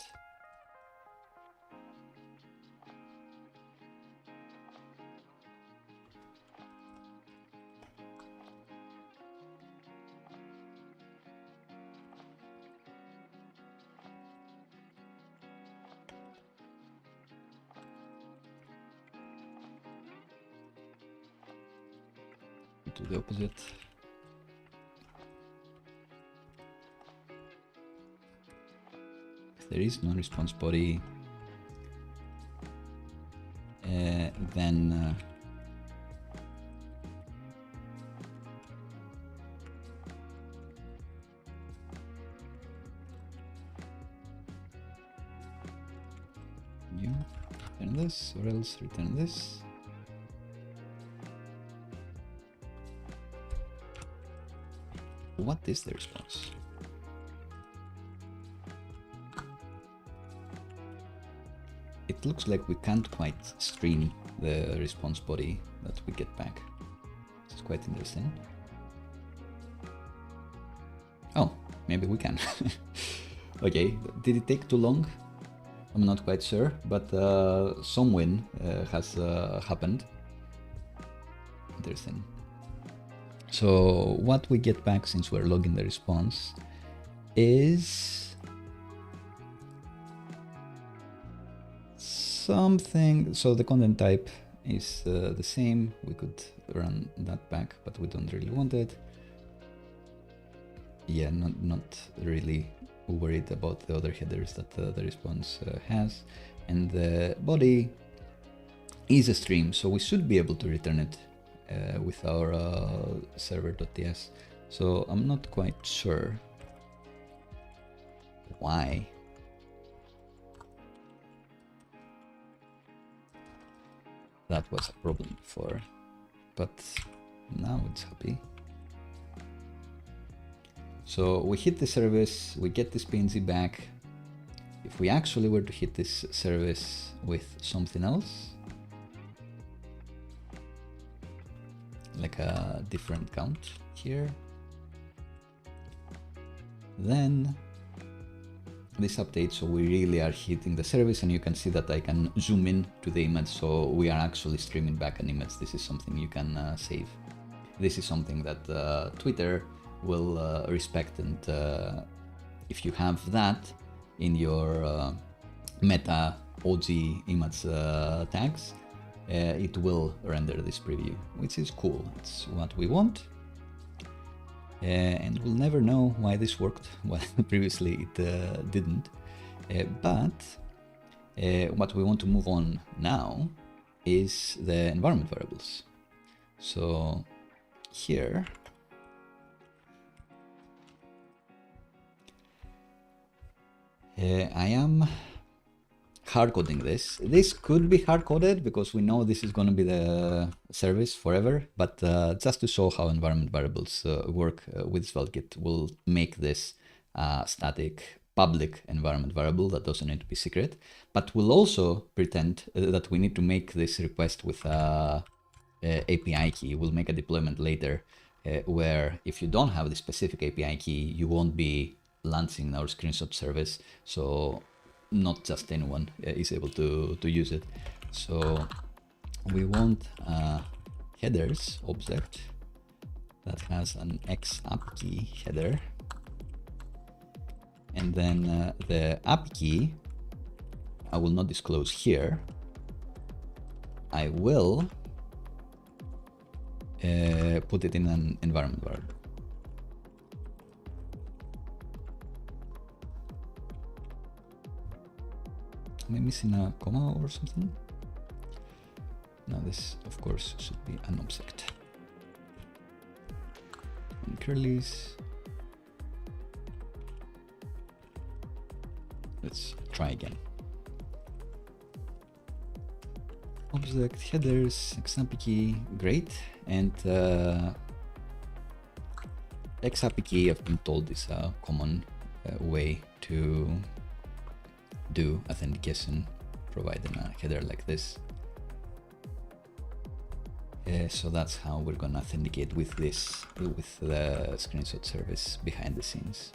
Do the opposite. If there is no response body, then you return this, or else return this. What is the response? It looks like we can't quite stream the response body that we get back. It's quite interesting. Oh, maybe we can. Okay, did it take too long? I'm not quite sure, but some win has happened. Interesting. So what we get back since we're logging the response is something. So the content type is the same. We could run that back, but we don't really want it. Yeah, not really worried about the other headers that the response has. And the body is a stream, so we should be able to return it with our server.ts. So I'm not quite sure why. That was a problem before, but now it's happy. So we hit the service, we get this PNG back. If we actually were to hit this service with something else, like a different count here, then this updates, so we really are hitting the service, and you can see that I can zoom in to the image, so we are actually streaming back an image. This is something you can save. This is something that Twitter will respect, and if you have that in your meta OG image tags, it will render this preview, which is cool. It's what we want, and we'll never know why this worked when previously it didn't. But What we want to move on now is the environment variables. So here, I am hard-coding this. This could be hard-coded because we know this is going to be the service forever, but just to show how environment variables work with SvelteKit, we'll make this static public environment variable that doesn't need to be secret, but we'll also pretend that we need to make this request with a API key. We'll make a deployment later where if you don't have the specific API key, you won't be launching our screenshot service. So not just anyone is able to use it. So we want a headers object that has an XApp key header. And then the app key, I will not disclose here. I will put it in an environment variable. Am I missing a comma or something? No, this of course should be an object. And curlies. Let's try again. Object headers, XAP key, great. And XAP key, I've been told, is a common way to do authentication, providing a header like this. So that's how we're gonna authenticate with this, with the screenshot service behind the scenes.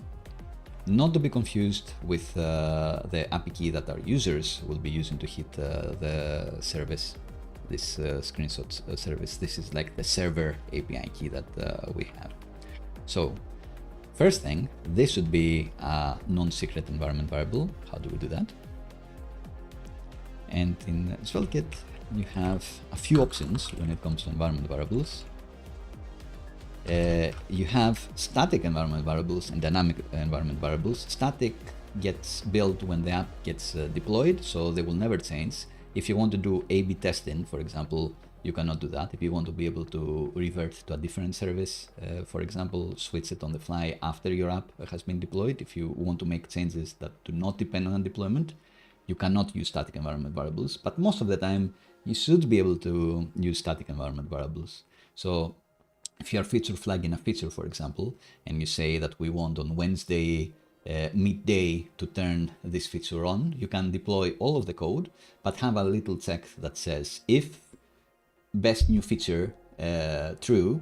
Not to be confused with the API key that our users will be using to hit the service, this screenshot service. This is like the server API key that we have. So first thing, this should be a non-secret environment variable. How do we do that? And in SvelteKit, you have a few options when it comes to environment variables. You have static environment variables and dynamic environment variables. Static gets built when the app gets deployed, so they will never change. If you want to do A/B testing, for example, you cannot do that. If you want to be able to revert to a different service, for example, switch it on the fly after your app has been deployed, if you want to make changes that do not depend on deployment, you cannot use static environment variables. But most of the time, you should be able to use static environment variables. So if you are feature flagging a feature, for example, and you say that we want on Wednesday midday to turn this feature on, you can deploy all of the code, but have a little check that says, if best new feature true,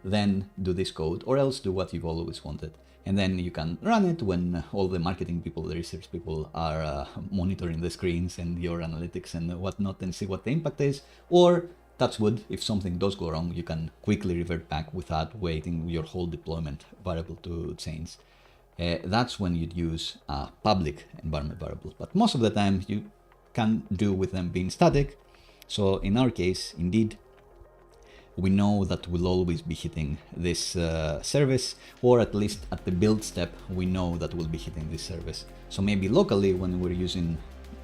then do this code, or else do what you've always wanted. And then you can run it when all the marketing people, the research people are monitoring the screens and your analytics and whatnot, and see what the impact is. Or touch wood, if something does go wrong, you can quickly revert back without waiting your whole deployment variable to change. That's when you'd use a public environment variable. But most of the time you can do with them being static. So in our case, indeed, we know that we'll always be hitting this service, or at least at the build step, we know that we'll be hitting this service. So maybe locally, when we're using,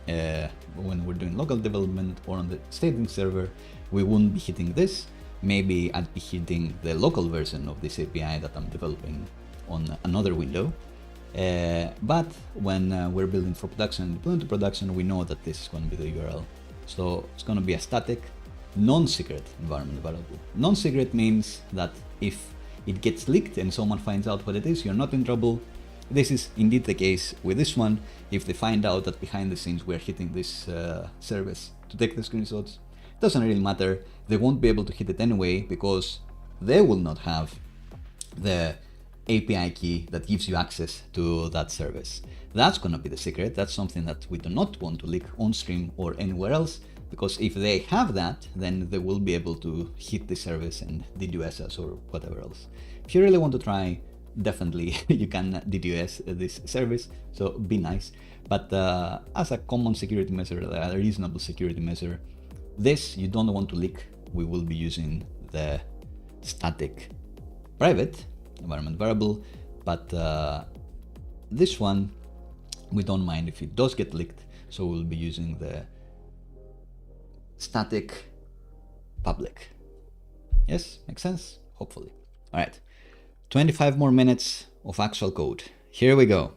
when we're doing local development or on the staging server, we wouldn't be hitting this. Maybe I'd be hitting the local version of this API that I'm developing on another window. But when we're building for production and deploying to production, we know that this is going to be the URL. So it's going to be a static, non-secret environment variable. Non-secret means that if it gets leaked and someone finds out what it is, you're not in trouble. This is indeed the case with this one. If they find out that behind the scenes we're hitting this service to take the screenshots, it doesn't really matter. They won't be able to hit it anyway because they will not have the API key that gives you access to that service. That's going to be the secret. That's something that we do not want to leak on stream or anywhere else, because if they have that, then they will be able to hit the service and DDoS us or whatever else. If you really want to try, definitely you can DDoS this service, so be nice. But as a common security measure, a reasonable security measure, this you don't want to leak. We will be using the static private environment variable, but this one, we don't mind if it does get leaked, So we'll be using the static public. Yes, makes sense? Hopefully. All right, 25 more minutes of actual code. Here we go.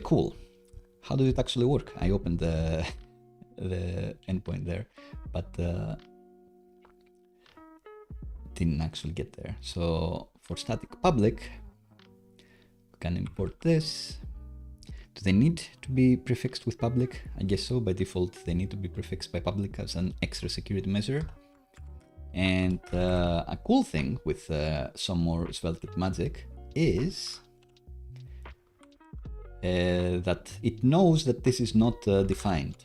Cool. How does it actually work? I opened the endpoint there, but didn't actually get there. So for static public, we can import this. Do they need to be prefixed with public? I guess so. By default, they need to be prefixed by public as an extra security measure. And a cool thing with some more SvelteKit magic is that it knows that this is not defined.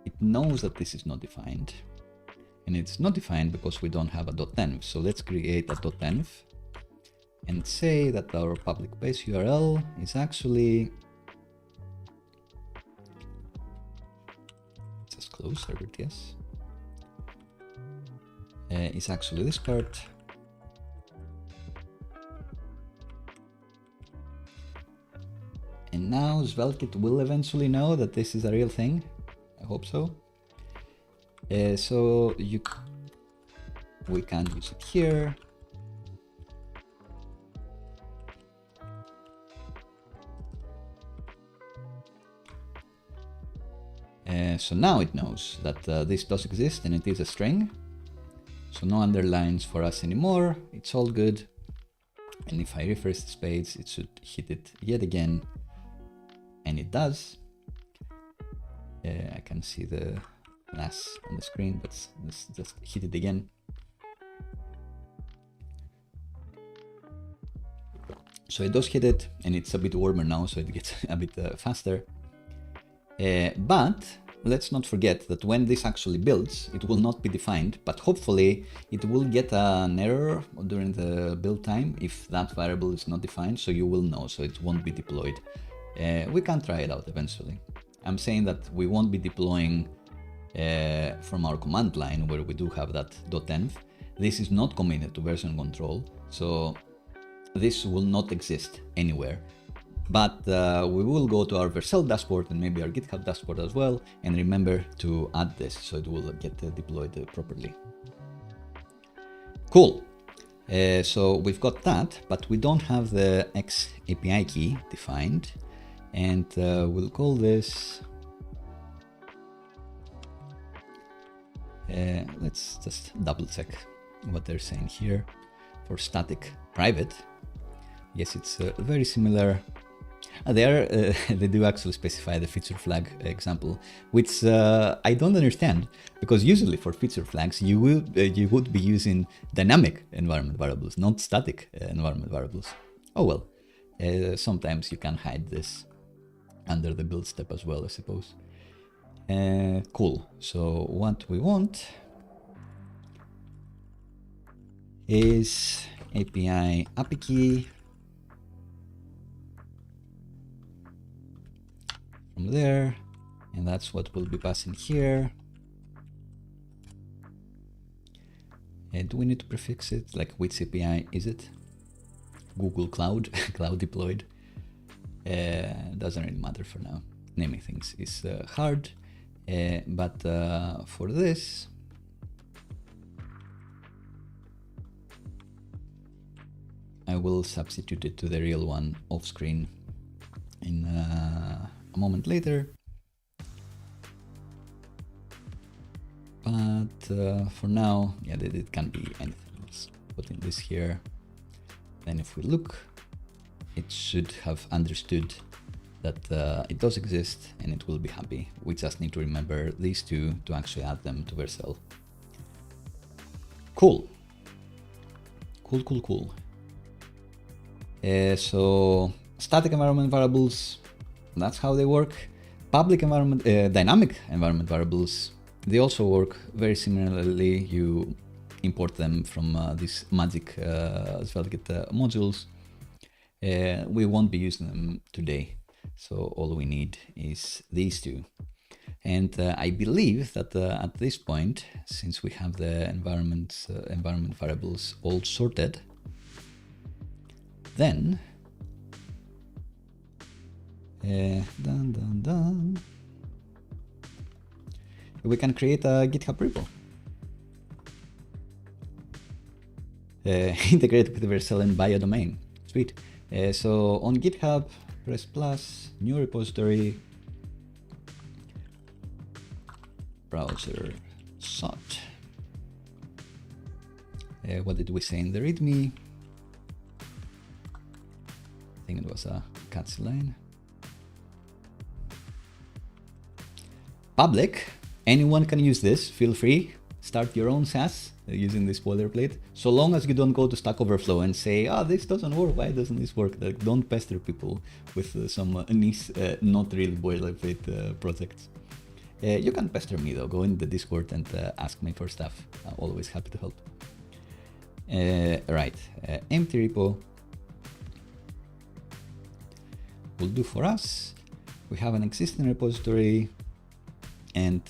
It knows that this is not defined, and it's not defined because we don't have a .env. So let's create a .env and say that our public base URL is actually close servlet, yes. Is actually this part. And now SvelteKit will eventually know that this is a real thing. I hope so. So we can use it here. So now it knows that this does exist and it is a string. So no underlines for us anymore. It's all good. And if I refresh this page, it should hit it yet again. And it does. I can see the NAS on the screen, but let's just hit it again. So it does hit it, and it's a bit warmer now, so it gets a bit faster. But let's not forget that when this actually builds, it will not be defined, but hopefully it will get an error during the build time if that variable is not defined, so you will know, so it won't be deployed. We can try it out eventually. I'm saying that we won't be deploying from our command line where we do have that .env. This is not committed to version control, so this will not exist anywhere. But we will go to our Vercel dashboard and maybe our GitHub dashboard as well, and remember to add this so it will get deployed properly. Cool. So we've got that, but we don't have the X API key defined, and we'll call this. Let's just double check what they're saying here for static private. Yes, it's very similar. They do actually specify the feature flag example, which I don't understand, because usually for feature flags you would be using dynamic environment variables, not static environment variables. Oh well, sometimes you can hide this under the build step as well, I suppose. Cool. So what we want is API API key. From there, and that's what we'll be passing here. And do we need to prefix it? Like, which API is it? Google Cloud, cloud deployed. Doesn't really matter for now. Naming things is hard, but for this, I will substitute it to the real one off screen in a moment later. But for now, yeah, it can be anything. Let's put in this here. Then if we look, it should have understood that it does exist and it will be happy. We just need to remember these two to actually add them to Vercel. Cool. Cool. So static environment variables, that's how they work. Public environment, dynamic environment variables, they also work very similarly. You import them from these magic SvelteKit modules. We won't be using them today. So all we need is these two. And I believe that at this point, since we have the environment variables all sorted, then we can create a GitHub repo. Integrate with Vercel and bio domain. Sweet. So on GitHub, press plus, new repository, browser sort. What did we say in the README? I think it was a cat's line. Public. Anyone can use this. Feel free. Start your own SaaS using this boilerplate. So long as you don't go to Stack Overflow and say, "Ah, this doesn't work. Why doesn't this work?" Like, don't pester people with some niche, not really boilerplate projects. You can pester me though. Go in the Discord and ask me for stuff. I'm always happy to help. Right, empty repo will do for us. We have an existing repository, and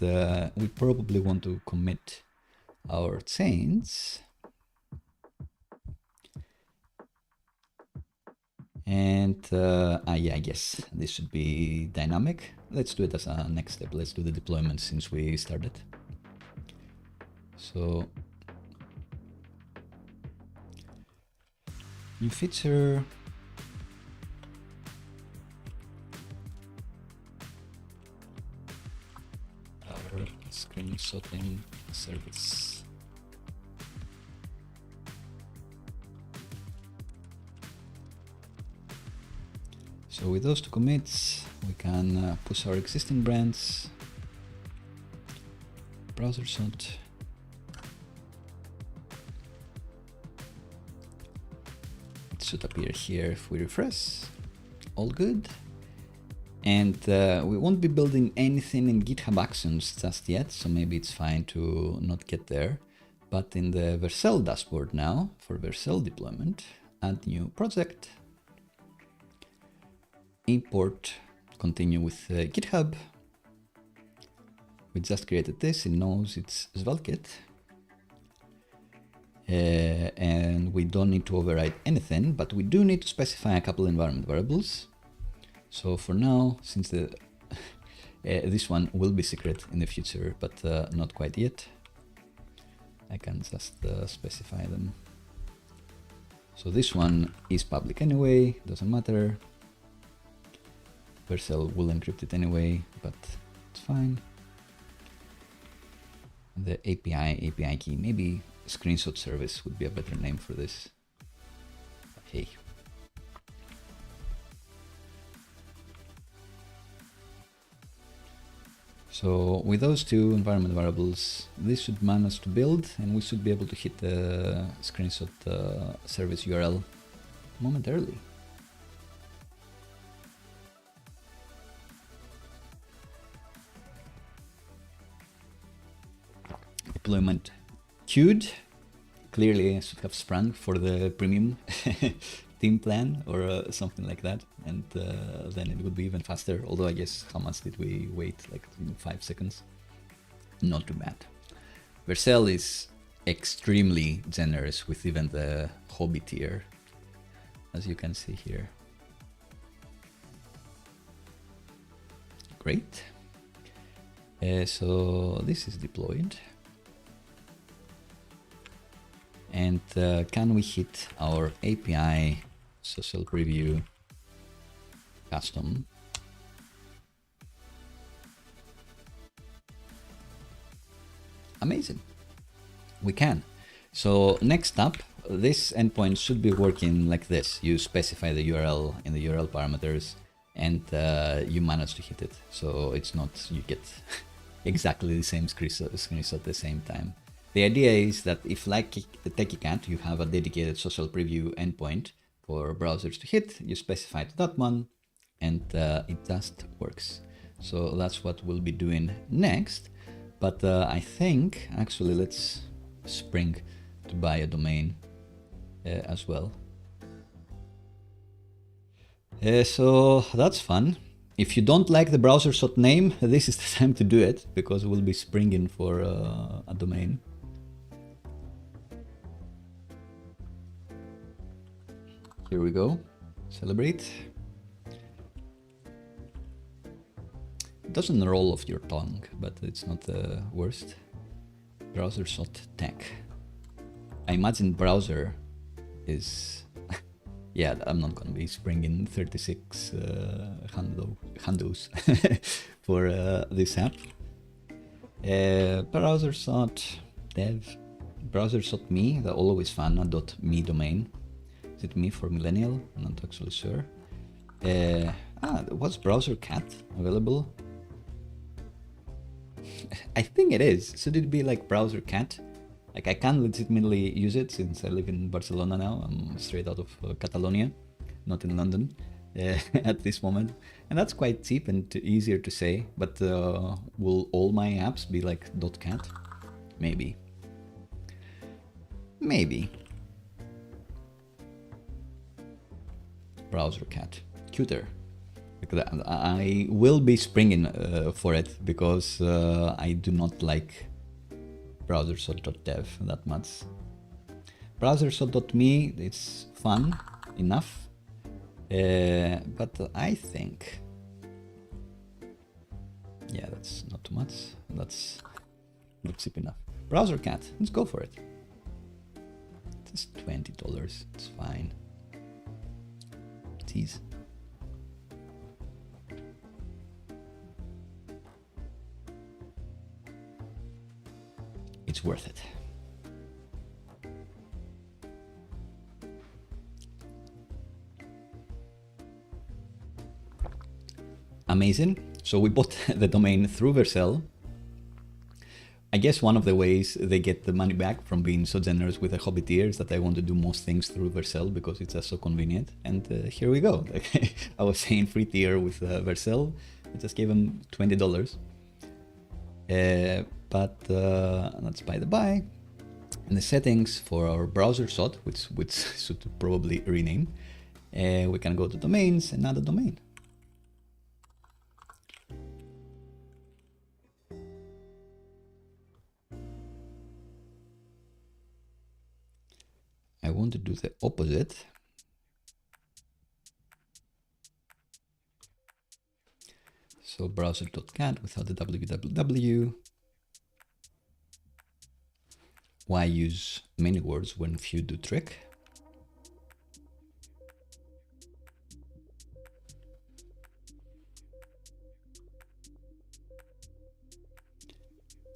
we probably want to commit our chains. And yeah, I guess this should be dynamic. Let's do it as a next step. Let's do the deployment since we started. So new feature. Our screenshotting service. So with those two commits, we can push our existing brands, browser sort. It should appear here if we refresh. All good. And we won't be building anything in GitHub Actions just yet, so maybe it's fine to not get there. But in the Vercel dashboard now, for Vercel deployment, add new project, import, continue with GitHub. We just created this, it knows it's SvelteKit. And we don't need to override anything, but we do need to specify a couple environment variables. So for now, since this one will be secret in the future, but not quite yet, I can just specify them. So this one is public anyway, doesn't matter. Vercel will encrypt it anyway, but it's fine. The API key, maybe screenshot service would be a better name for this. Hey. So with those two environment variables, this should manage to build, and we should be able to hit the screenshot service URL momentarily. Deployment queued. Clearly I should have sprung for the premium team plan or something like that, and then it would be even faster. Although I guess, how much did we wait? Like 5 seconds? Not too bad. Vercel is extremely generous with even the hobby tier, as you can see here. Great. So this is deployed. And can we hit our API social preview custom? Amazing. We can. So next up, this endpoint should be working like this. You specify the URL in the URL parameters, and you manage to hit it. So it's not you get exactly the same screenshot at the same time. The idea is that if, like the Techy Cat, you have a dedicated social preview endpoint for browsers to hit, you specify to that one, and it just works. So that's what we'll be doing next. But I think, actually, let's spring to buy a domain as well. So that's fun. If you don't like the browser shot name, this is the time to do it, because we'll be springing for a domain. Here we go. Celebrate. It doesn't roll off your tongue, but it's not the worst. Browser shot tech. I imagine browser is... yeah, I'm not gonna be springing 36 handles for this app. Browser shot dev. Browser shot me, the always fun, a .me domain. Is it me for millennial? I'm not actually sure. Was Browser Cat available? I think it is. Should it be like Browser Cat? Like, I can legitimately use it since I live in Barcelona now. I'm straight out of Catalonia, not in London at this moment. And that's quite cheap and easier to say. But will all my apps be like .cat? Maybe. Maybe. Browser Cat. Cuter. I will be springing for it, because I do not like browser.dev that much. Browser.me, it's fun enough, but I think, yeah, that's not too much. That's cheap enough. Browser Cat, let's go for it. It's $20. It's fine. Tease. It's worth it. Amazing. So we bought the domain through Vercel. I guess one of the ways they get the money back from being so generous with the hobby tier is that I want to do most things through Vercel because it's just so convenient. And here we go. I was saying free tier with Vercel. I just gave them $20. But that's by the by. In the settings for our browser shot, which should probably rename, we can go to domains and add a domain. I want to do the opposite. So browser.cat without the www. Why use many words when few do trick?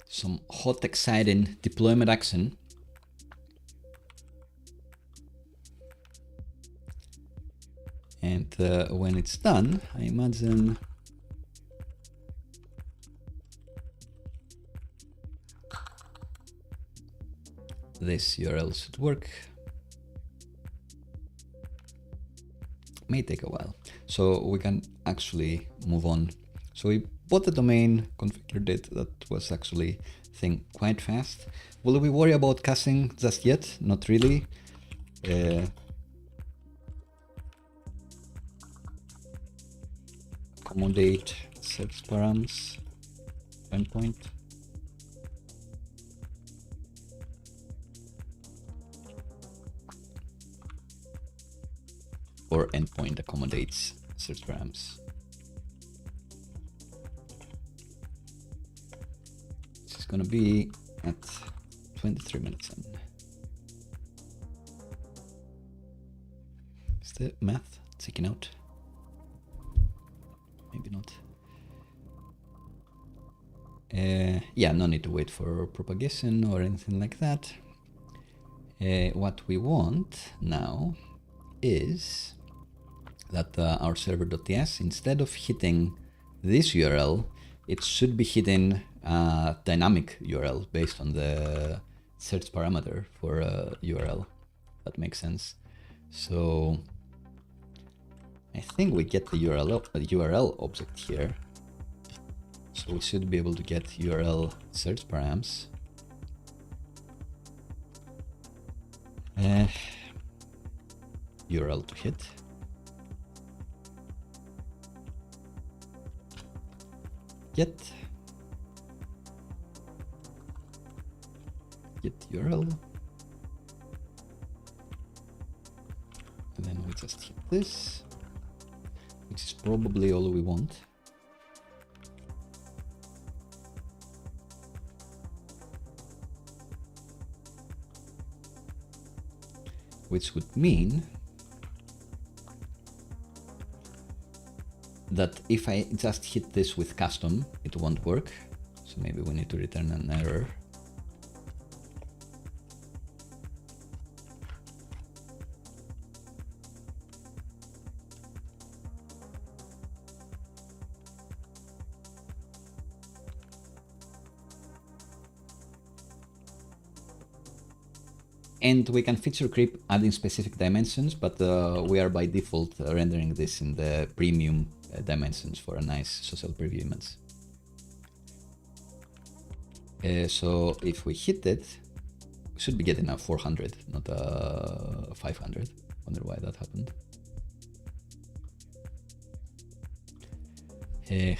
Some hot, exciting deployment action. And when it's done, I imagine this URL should work. May take a while. So we can actually move on. So we bought the domain, configured it. That was actually thing quite fast. Will we worry about caching just yet? Not really. Accommodate search params, endpoint. Or endpoint accommodates search params. This is going to be at 23 minutes in. Is the math checking out? Maybe not. Yeah, no need to wait for propagation or anything like that. What we want now is that our server.ts, instead of hitting this URL, it should be hitting a dynamic URL based on the search parameter for URL. That makes sense. So I think we get the URL object here. So we should be able to get URL search params. URL to hit. get URL, and then we just hit this, which is probably all we want. Which would mean that if I just hit this with custom, it won't work. So maybe we need to return an error. And we can feature creep adding specific dimensions, but we are by default rendering this in the premium dimensions for a nice social preview image. So if we hit it, we should be getting a 400, not a 500. Wonder why that happened.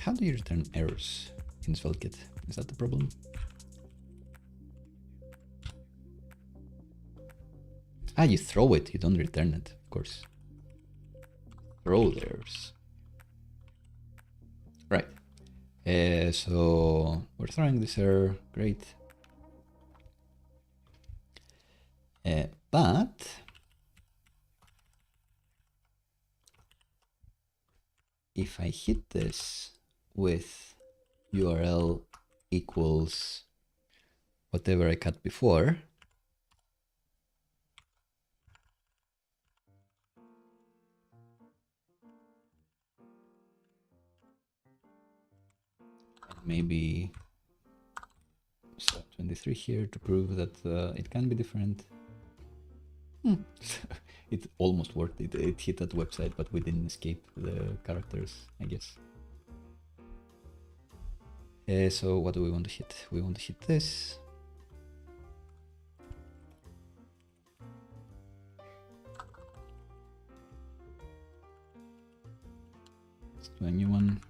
How do you return errors in SvelteKit? Is that the problem? Ah, you throw it, you don't return it, of course. Throw the errors. Right. So we're throwing this error, great. But if I hit this with URL equals whatever I cut before, maybe step 23 here to prove that it can be different. It almost worked. It hit that website, but we didn't escape the characters, I guess. So what do we want to hit? We want to hit this. Let's do a new one.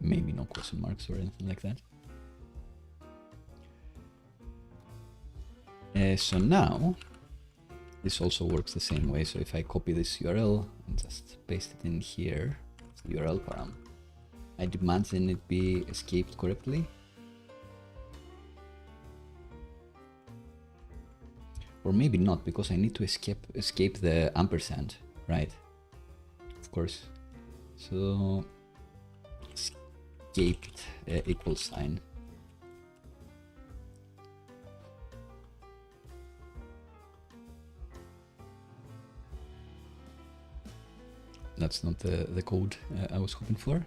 Maybe no question marks or anything like that. So now this also works the same way. So if I copy this URL and just paste it in here, it's the URL param, I'd imagine it be escaped correctly. Or maybe not, because I need to escape the ampersand, right? Of course. So escaped equals sign. That's not the code I was hoping for.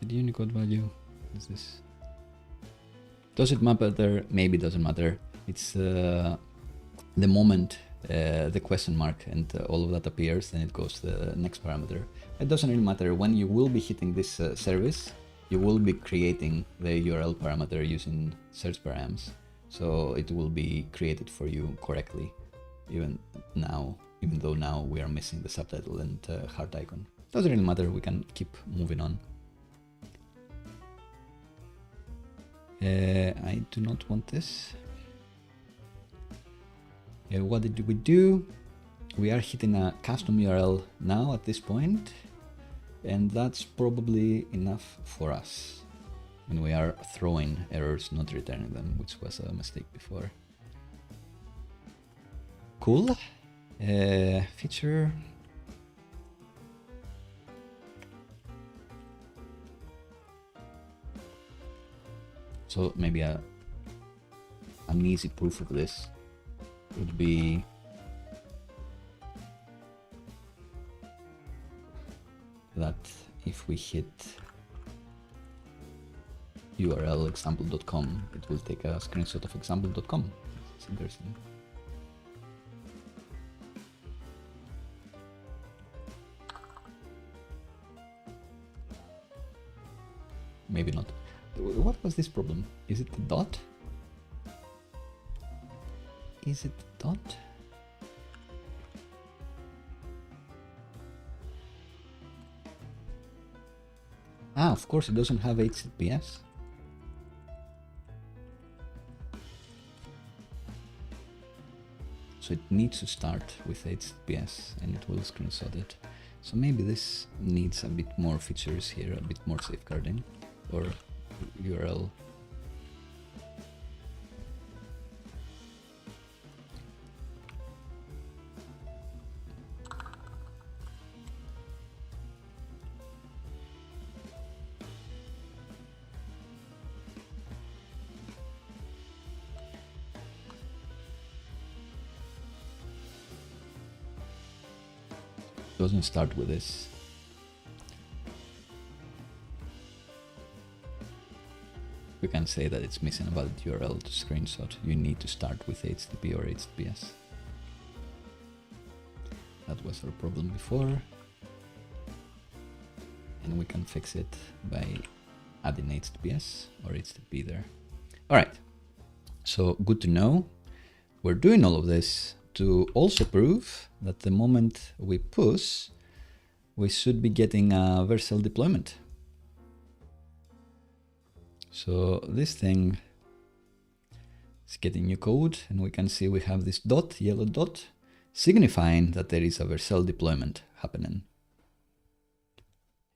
Is the Unicode value? What is this? Does it matter? Maybe it doesn't matter. It's the moment the question mark and all of that appears, then it goes to the next parameter. It doesn't really matter. When you will be hitting this service, you will be creating the URL parameter using search params. So it will be created for you correctly, even though now we are missing the subtitle and heart icon. Doesn't really matter, we can keep moving on. I do not want this. What did we do? We are hitting a custom URL now at this point, and that's probably enough for us. And we are throwing errors, not returning them, which was a mistake before. Cool. Feature. So maybe an easy proof of this would be that if we hit URL example.com, it will take a screenshot of example.com. It's interesting. maybe not. What was this problem? Is it the dot? Is it the dot? Ah, of course it doesn't have HTTPS. So it needs to start with HTTPS and it will screenshot it. So maybe this needs a bit more features here, a bit more safeguarding, or URL. Doesn't start with this. We can say that it's missing a valid URL to screenshot. You need to start with HTTP or HTTPS. That was our problem before. And we can fix it by adding HTTPS or HTTP there. All right, so good to know. We're doing all of this to also prove that the moment we push, we should be getting a Vercel deployment. So this thing is getting new code, and we can see we have this dot, yellow dot, signifying that there is a Vercel deployment happening,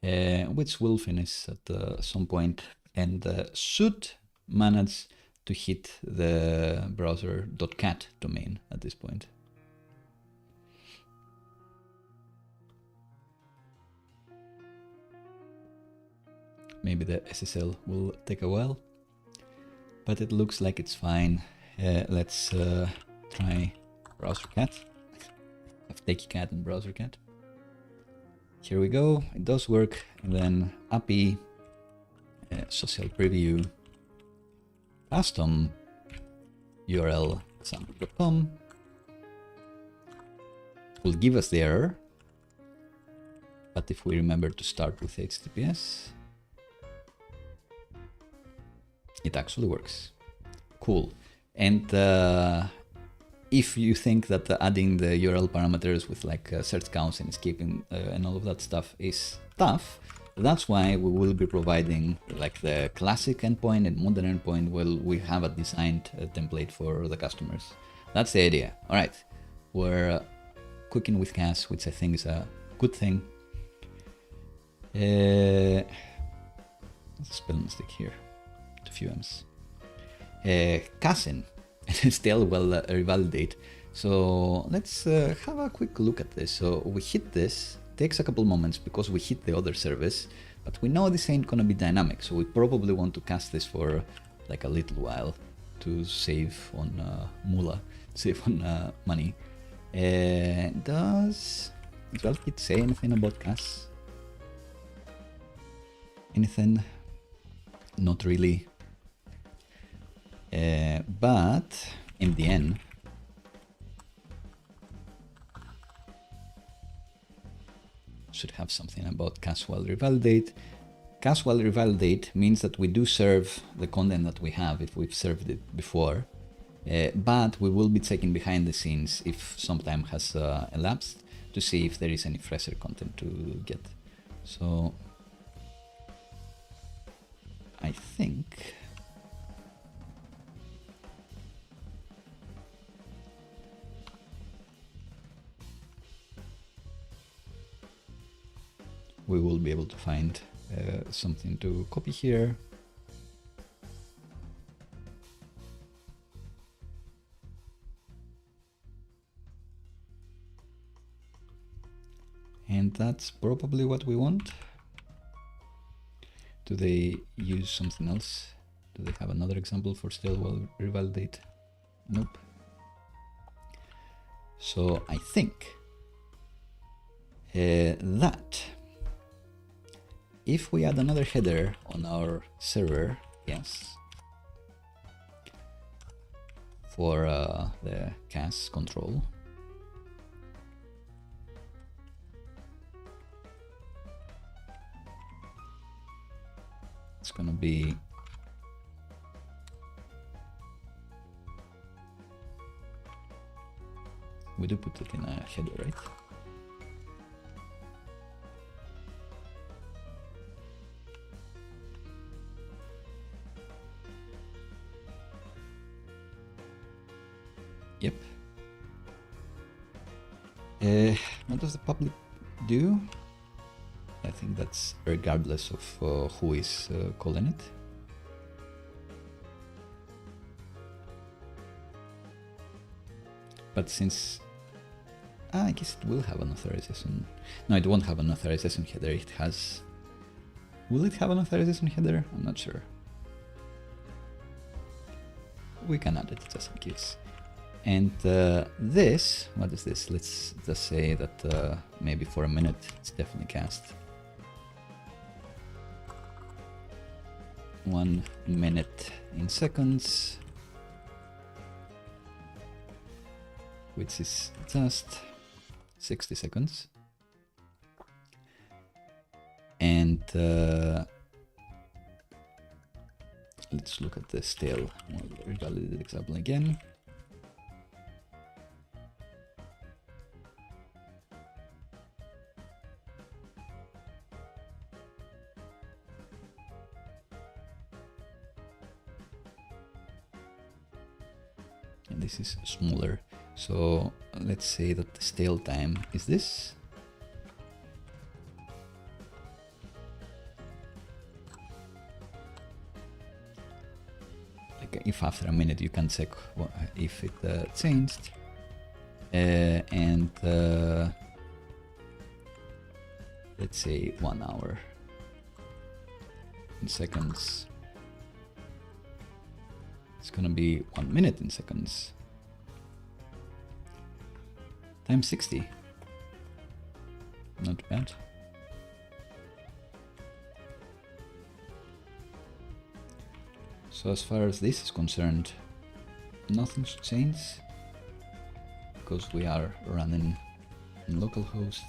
which will finish at some point and should manage to hit the browser.cat domain at this point. Maybe the SSL will take a while, but it looks like it's fine. Let's try BrowserCat. I have Techy Cat and BrowserCat. Here we go, it does work. And then API, social preview, custom URL sample.com will give us the error, but if we remember to start with HTTPS, it actually works. Cool. And if you think that adding the URL parameters with like search counts and escaping and all of that stuff is tough, that's why we will be providing like the classic endpoint and modern endpoint. Well, we have a designed template for the customers. That's the idea. All right, we're cooking with gas, which I think is a good thing. Spell mistake here, a few M's. Cousin, still well revalidate. So let's have a quick look at this. So we hit this. Takes a couple moments because we hit the other service, but we know this ain't gonna be dynamic, so we probably want to cast this for like a little while to save on moolah, save on money. Does SvelteKit say anything about casts? Anything? Not really. But in the end, should have something about cast while revalidate. Cast while revalidate means that we do serve the content that we have if we've served it before, but we will be checking behind the scenes if some time has elapsed to see if there is any fresher content to get. So I think we will be able to find something to copy here. And that's probably what we want. Do they use something else? Do they have another example for still while revalidate? Nope. So I think that if we add another header on our server, yes, for the cast control, It's gonna be we do put it in a header, right? Yep. What does the public do? I think that's regardless of who is calling it. But since I guess it will have an authorization. No, it won't have an authorization header. It has. Will it have an authorization header? I'm not sure. We can add it just in case. And this, what is this? Let's just say that maybe for a minute it's definitely cast. 1 minute in seconds, which is just 60 seconds. And let's look at the stale revalidated example again. And this is smaller. So let's say that the stale time is this. Like if after a minute you can check if it changed. And let's say 1 hour in seconds. It's gonna be 1 minute in seconds. Times 60. Not bad. So as far as this is concerned, nothing should change because we are running in localhost.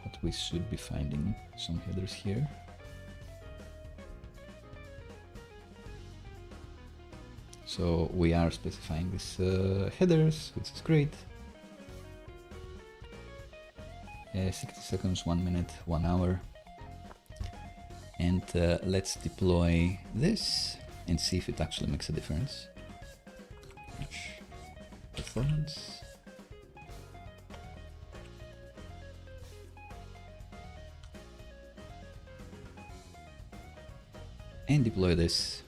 But we should be finding some headers here. So we are specifying these headers, which is great. 60 seconds, 1 minute, 1 hour. And let's deploy this and see if it actually makes a difference. Performance. And deploy this.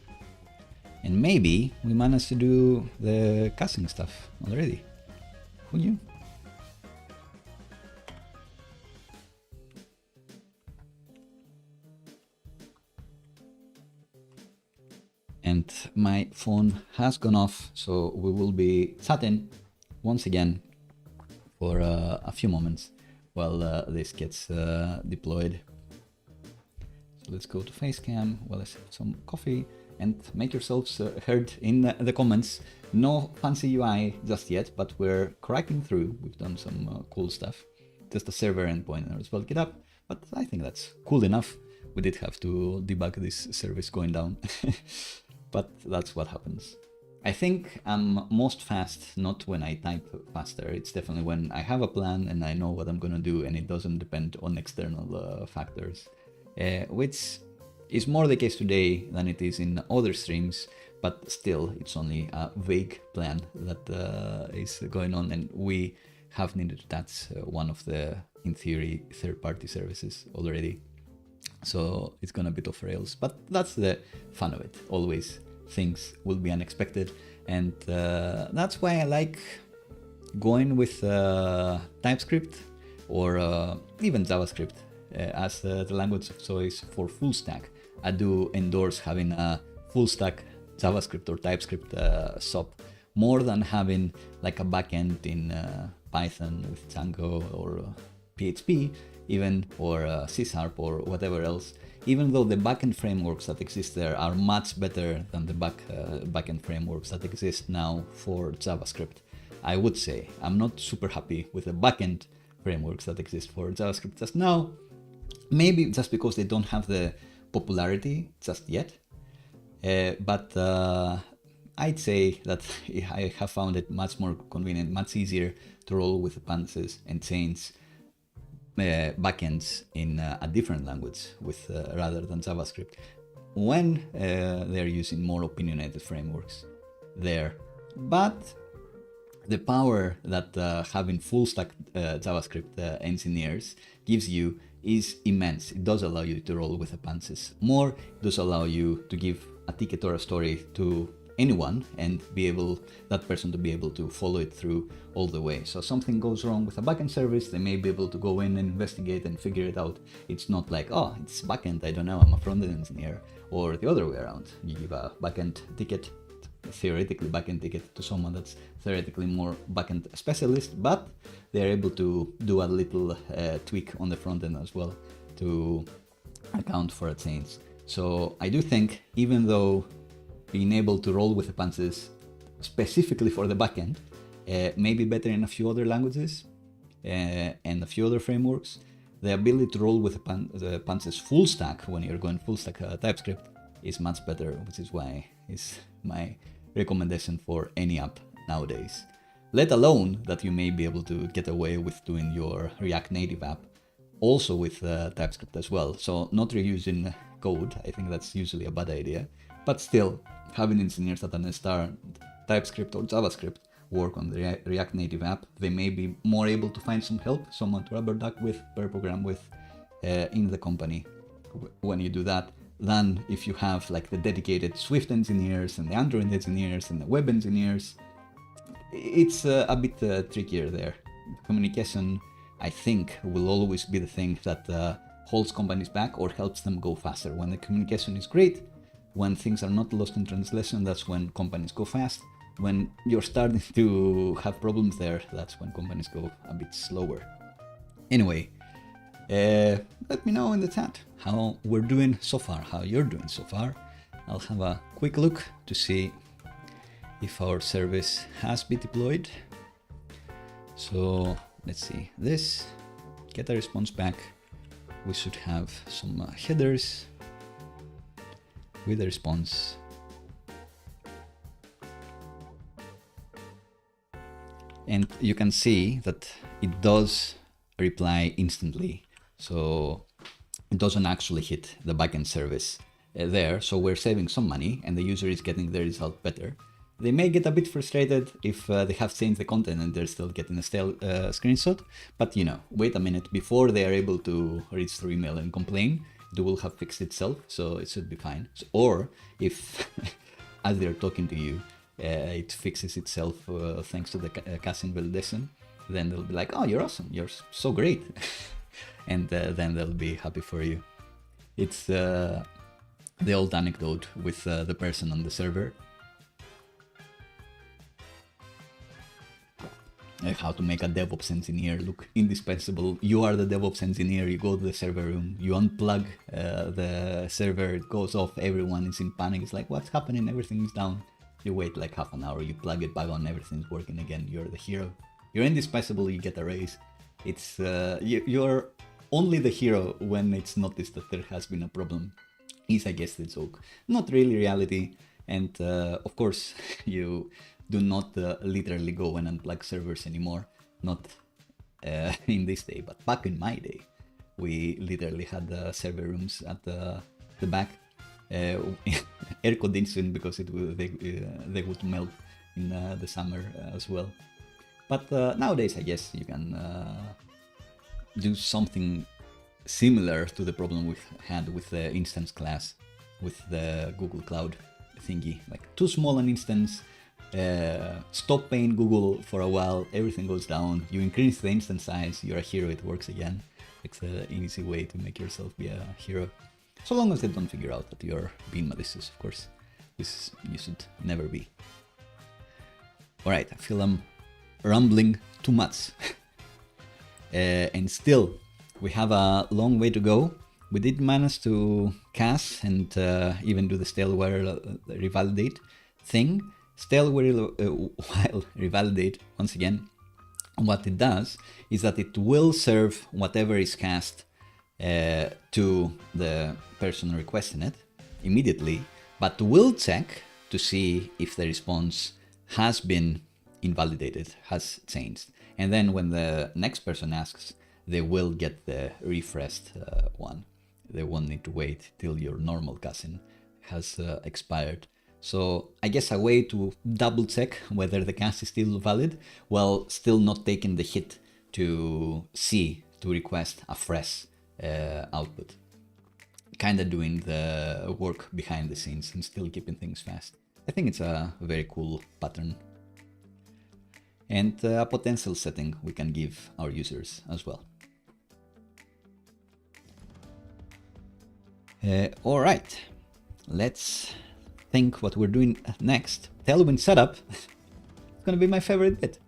And maybe we managed to do the casting stuff already. Who knew? And my phone has gone off, so we will be chatting once again for a few moments while this gets deployed. So let's go to Facecam while I sip some coffee. And make yourselves heard in the comments. No fancy UI just yet, but we're cracking through. We've done some cool stuff. Just a server endpoint in our SvelteKit app, but I think that's cool enough. We did have to debug this service going down, but that's what happens. I think I'm most fast not when I type faster. It's definitely when I have a plan and I know what I'm gonna do and it doesn't depend on external factors, which is more the case today than it is in other streams, but still it's only a vague plan that is going on, and we have needed to touch one of the, in theory, third-party services already. So it's gonna be off rails, but that's the fun of it. Always things will be unexpected, and that's why I like going with TypeScript or even JavaScript as the language of choice for full stack. I do endorse having a full stack JavaScript or TypeScript SOP more than having like a backend in Python with Django or PHP even, or C# or whatever else, even though the backend frameworks that exist there are much better than the backend frameworks that exist now for JavaScript. I would say I'm not super happy with the backend frameworks that exist for JavaScript just now. Maybe just because they don't have the popularity just yet. But I'd say that I have found it much more convenient, much easier to roll with dependencies and change backends in a different language with rather than JavaScript when they're using more opinionated frameworks there. But the power that having full stack JavaScript engineers gives you is immense. It does allow you to roll with dependencies more. It does allow you to give a ticket or a story to anyone and that person to be able to follow it through all the way. So something goes wrong with a backend service, they may be able to go in and investigate and figure it out. It's not like, oh, it's backend, I don't know, I'm a front-end engineer, or the other way around. You give a backend ticket, theoretically backend ticket, to someone that's theoretically more backend specialist, but they're able to do a little tweak on the front end as well to account for a change. So I do think, even though being able to roll with dependencies specifically for the backend may be better in a few other languages and a few other frameworks, the ability to roll with dependencies full stack when you're going full stack TypeScript is much better, which is why it's my recommendation for any app nowadays. Let alone that you may be able to get away with doing your React Native app also with TypeScript as well. So not reusing code, I think that's usually a bad idea, but still having engineers that understand TypeScript or JavaScript work on the React Native app, they may be more able to find some help, someone to rubber duck with, pair program with in the company when you do that, than if you have like the dedicated Swift engineers and the Android engineers and the web engineers. It's a bit trickier there. Communication, I think, will always be the thing that holds companies back or helps them go faster. When the communication is great, when things are not lost in translation, that's when companies go fast. When you're starting to have problems there, that's when companies go a bit slower. Anyway, let me know in the chat how we're doing so far, how you're doing so far. I'll have a quick look to see if our service has been deployed. So let's see this, get a response back. We should have some headers with a response. And you can see that it does reply instantly. So it doesn't actually hit the backend service there. So we're saving some money and the user is getting the result better. They may get a bit frustrated if they have changed the content and they're still getting a stale screenshot. But wait a minute, before they are able to reach through email and complain, it will have fixed itself, so it should be fine. Or if, as they're talking to you, it fixes itself thanks to the caching validation, then they'll be like, oh, you're awesome, you're so great. And then they'll be happy for you. It's the old anecdote with the person on the server. How to make a DevOps engineer look indispensable. You are the DevOps engineer, you go to the server room, you unplug the server, it goes off, everyone is in panic, it's like, what's happening, everything is down. You wait like half an hour, you plug it back on, everything's working again, you're the hero. You're indispensable, you get a raise. It's you're only the hero when it's noticed that there has been a problem, is I guess the joke. Not really reality, and of course you do not literally go and unplug servers anymore. Not in this day, but back in my day, we literally had server rooms at the back, air conditioned because they would melt in the summer as well. But nowadays, I guess you can do something similar to the problem we had with the instance class, with the Google Cloud thingy, like too small an instance. Stop paying Google for a while, everything goes down, you increase the instance size, you're a hero, it works again. It's an easy way to make yourself be a hero. So long as they don't figure out that you're being malicious, of course. This you should never be. Alright, I feel I'm rambling too much. And still, we have a long way to go. We did manage to cache and even do the Tailwind revalidate thing. While revalidate, once again, what it does is that it will serve whatever is cast to the person requesting it immediately, but will check to see if the response has been invalidated, has changed. And then when the next person asks, they will get the refreshed one. They won't need to wait till your normal casting has expired. So I guess a way to double check whether the cast is still valid while still not taking the hit to request a fresh output. Kind of doing the work behind the scenes and still keeping things fast. I think it's a very cool pattern. And a potential setting we can give our users as well. All right, let's think what we're doing next. Tailwind setup. It's gonna be my favorite bit.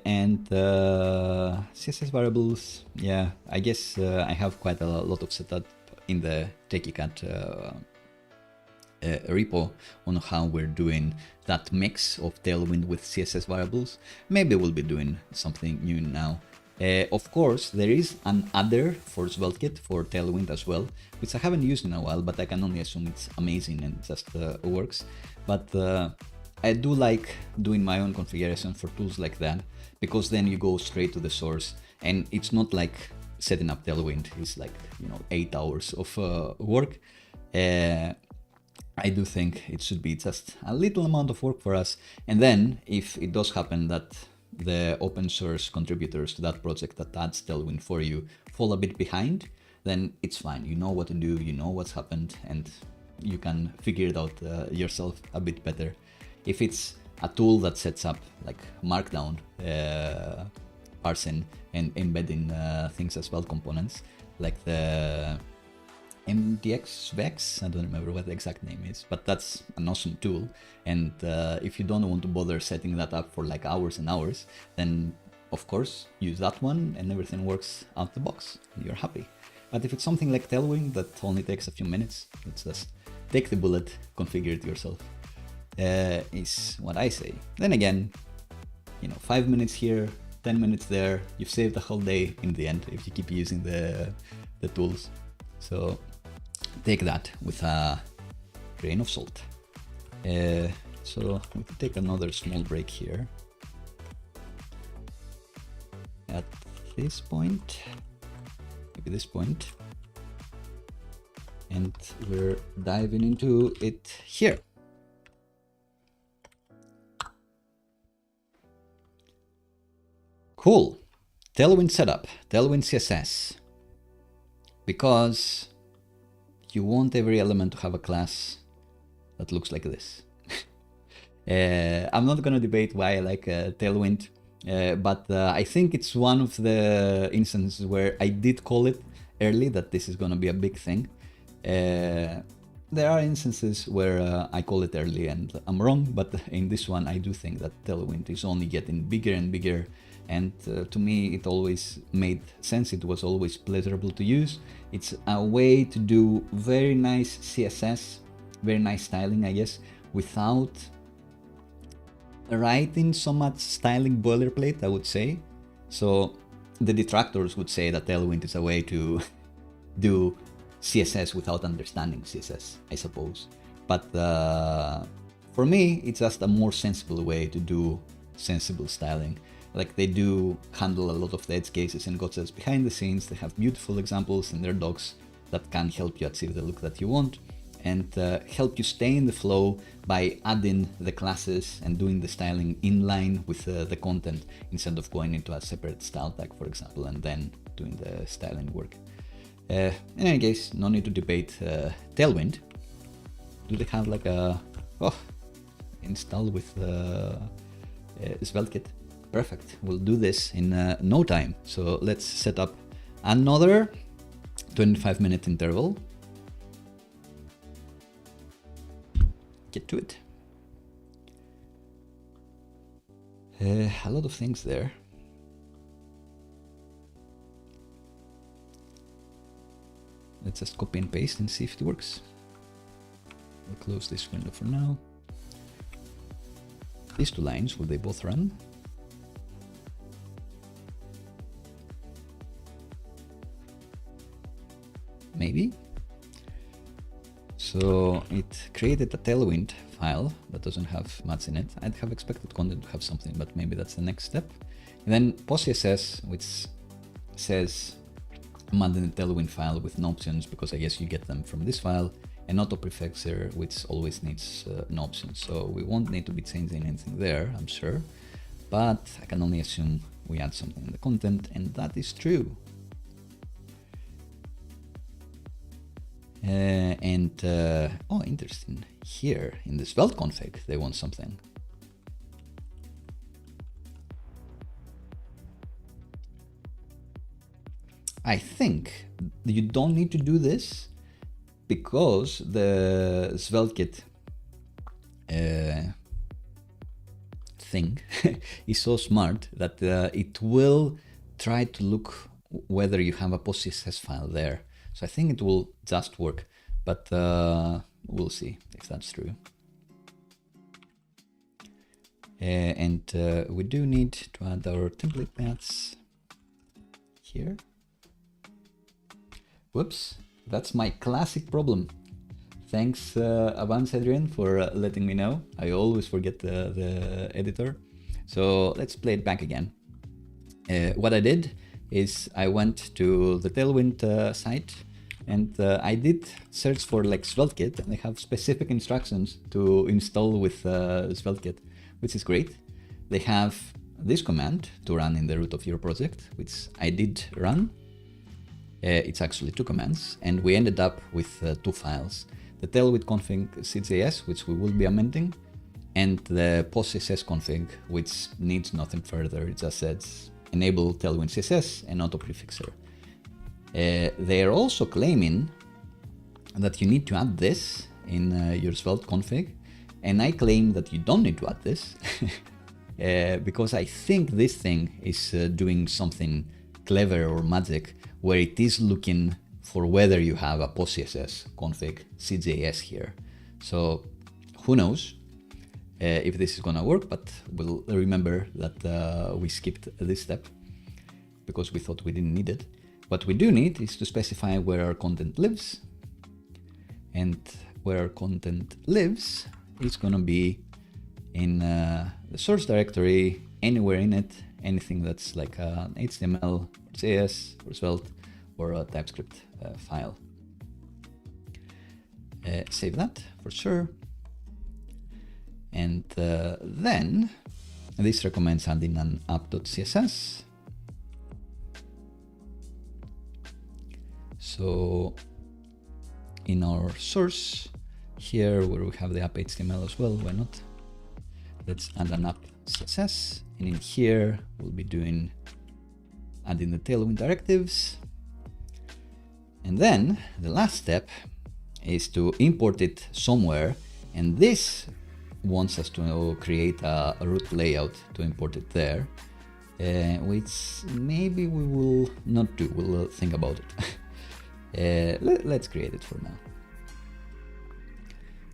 And CSS variables. Yeah, I guess I have quite a lot of setup in the Techy Cat repo on how we're doing that mix of Tailwind with CSS variables. Maybe we'll be doing something new now. Of course, there is an adder for SvelteKit for Tailwind as well, which I haven't used in a while, but I can only assume it's amazing and just works. But I do like doing my own configuration for tools like that, because then you go straight to the source, and it's not like setting up Tailwind is like 8 hours of work. I do think it should be just a little amount of work for us, and then if it does happen that the open source contributors to that project that adds Tailwind for you fall a bit behind, then it's fine. You know what to do, you know what's happened, and you can figure it out yourself a bit better. If it's a tool that sets up like Markdown parsing and embedding things as well, components, like the MDX Vex, I don't remember what the exact name is, but that's an awesome tool. And if you don't want to bother setting that up for like hours and hours, then of course use that one and everything works out the box. You're happy. But if it's something like Tailwind that only takes a few minutes, let's just take the bullet, configure it yourself, is what I say. Then again, 5 minutes here, 10 minutes there, you've saved the whole day in the end if you keep using the tools. So take that with a grain of salt. So we can take another small break here. At this point, maybe this point, and we're diving into it here. Cool. Tailwind setup, Tailwind CSS. Because you want every element to have a class that looks like this. I'm not going to debate why I like Tailwind, but I think it's one of the instances where I did call it early that this is going to be a big thing. There are instances where I call it early and I'm wrong, but in this one I do think that Tailwind is only getting bigger and bigger. And to me, it always made sense. It was always pleasurable to use. It's a way to do very nice CSS, very nice styling, I guess, without writing so much styling boilerplate, I would say. So the detractors would say that Tailwind is a way to do CSS without understanding CSS, I suppose. But for me, it's just a more sensible way to do sensible styling. Like, they do handle a lot of the edge cases and gotchas behind the scenes. They have beautiful examples in their docs that can help you achieve the look that you want, and help you stay in the flow by adding the classes and doing the styling in line with the content, instead of going into a separate style tag, for example, and then doing the styling work. In any case, no need to debate Tailwind. Do they have like a install with SvelteKit? Perfect. We'll do this in no time. So let's set up another 25-minute interval. Get to it. A lot of things there. Let's just copy and paste and see if it works. We'll close this window for now. These two lines, will they both run? maybe. So it created a Tailwind file that doesn't have much in it. I'd have expected content to have something, but maybe that's the next step. And then PostCSS, which says mud in the Tailwind file with no options, because I guess you get them from this file, and auto prefixer, which always needs no options. So we won't need to be changing anything there, I'm sure, but I can only assume we add something in the content, and that is true. Oh, interesting. Here in the Svelte config, they want something. I think you don't need to do this because the SvelteKit thing is so smart that it will try to look whether you have a PostCSS file there. So I think it will just work, but we'll see if that's true. We do need to add our template paths here. Whoops, that's my classic problem. Thanks, Avance Adrian, for letting me know. I always forget the editor. So let's play it back again. What I did is I went to the Tailwind site, and I did search for like SvelteKit, and they have specific instructions to install with SvelteKit, which is great. They have this command to run in the root of your project, which I did run. It's actually 2 commands, and we ended up with 2 files. The Tailwind config CJS, which we will be amending, and the PostCSS config, which needs nothing further. It just says enable Tailwind CSS and auto prefixer. They are also claiming that you need to add this in your Svelte config, and I claim that you don't need to add this because I think this thing is doing something clever or magic, where it is looking for whether you have a PostCSS config CJS here. So who knows if this is gonna work, but we'll remember that we skipped this step because we thought we didn't need it. What we do need is to specify where our content lives, and where our content lives is gonna be in the source directory, anywhere in it, anything that's like an HTML, JS, or Svelte, or a TypeScript file. Save that for sure. And then this recommends adding an app.css. So in our source here, where we have the app HTML as well, why not? Let's add an app CSS, and in here we'll be doing adding the Tailwind directives. And then the last step is to import it somewhere, and this wants us to create a root layout to import it there, which maybe we will not do. We'll think about it. Let's create it for now.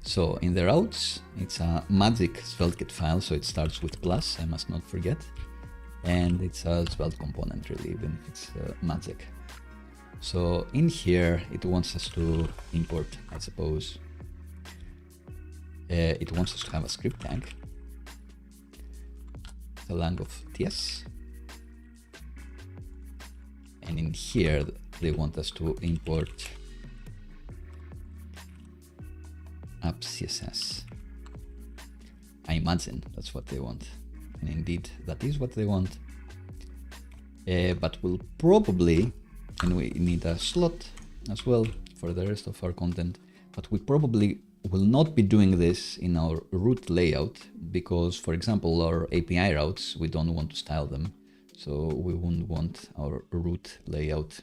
So in the routes, it's a magic SvelteKit file, so it starts with plus, I must not forget. And it's a Svelte component really, even if it's magic. So in here, it wants us to import, I suppose. It wants us to have a script tag, the lang of ts. And in here, they want us to import app CSS. I imagine that's what they want. And indeed, that is what they want. But we'll probably, and we need a slot as well for the rest of our content, but we probably will not be doing this in our root layout because, for example, our API routes, we don't want to style them. So we wouldn't want our root layout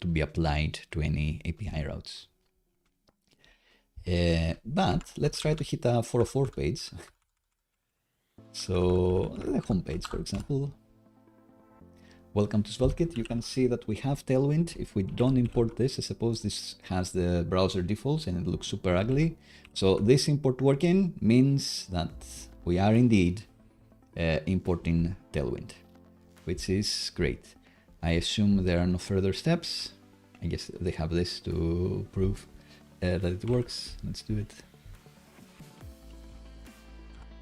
to be applied to any API routes. But let's try to hit a 404 page. So the home page, for example. Welcome to SvelteKit. You can see that we have Tailwind. If we don't import this, I suppose this has the browser defaults and it looks super ugly. So this import working means that we are indeed importing Tailwind, which is great. I assume there are no further steps. I guess they have this to prove that it works. Let's do it.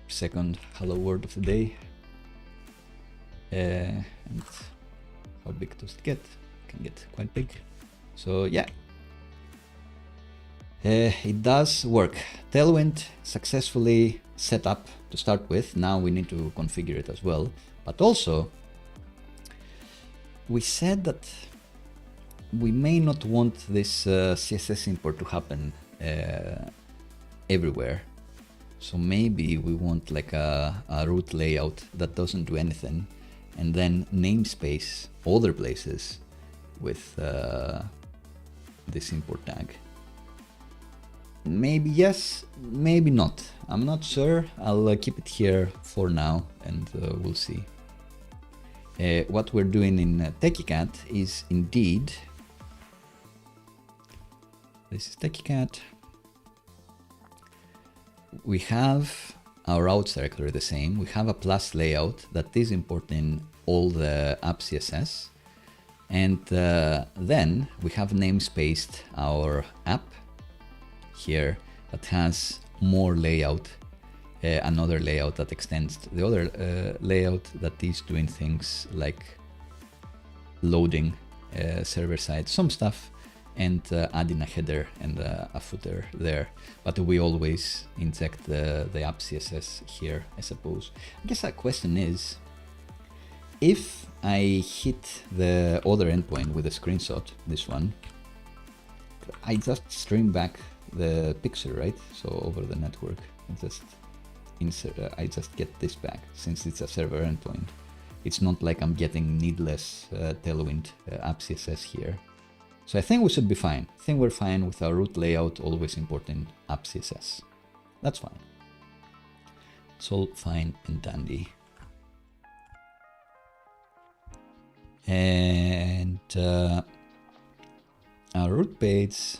Second hello world of the day. And how big does it get? It can get quite big. So yeah, it does work. Tailwind successfully set up to start with. Now we need to configure it as well. But also, we said that we may not want this CSS import to happen everywhere. So maybe we want like a root layout that doesn't do anything, and then namespace other places with this import tag. Maybe yes, maybe not. I'm not sure. I'll keep it here for now, and we'll see. What we're doing in Techy Cat is indeed, this is Techy Cat. We have our routes directory the same. We have a plus layout that is importing all the app CSS. And then we have namespaced our app here that has more layout, another layout that extends the other layout that is doing things like loading server side, some stuff, and adding a header and a footer there. But we always inject the app CSS here, I suppose. I guess a question is, if I hit the other endpoint with a screenshot, this one, I just stream back the picture, right? So over the network, I just get this back since it's a server endpoint. It's not like I'm getting needless Tailwind app CSS here. So I think we should be fine. I think we're fine with our root layout always importing app CSS. That's fine. It's all fine and dandy. And our root page,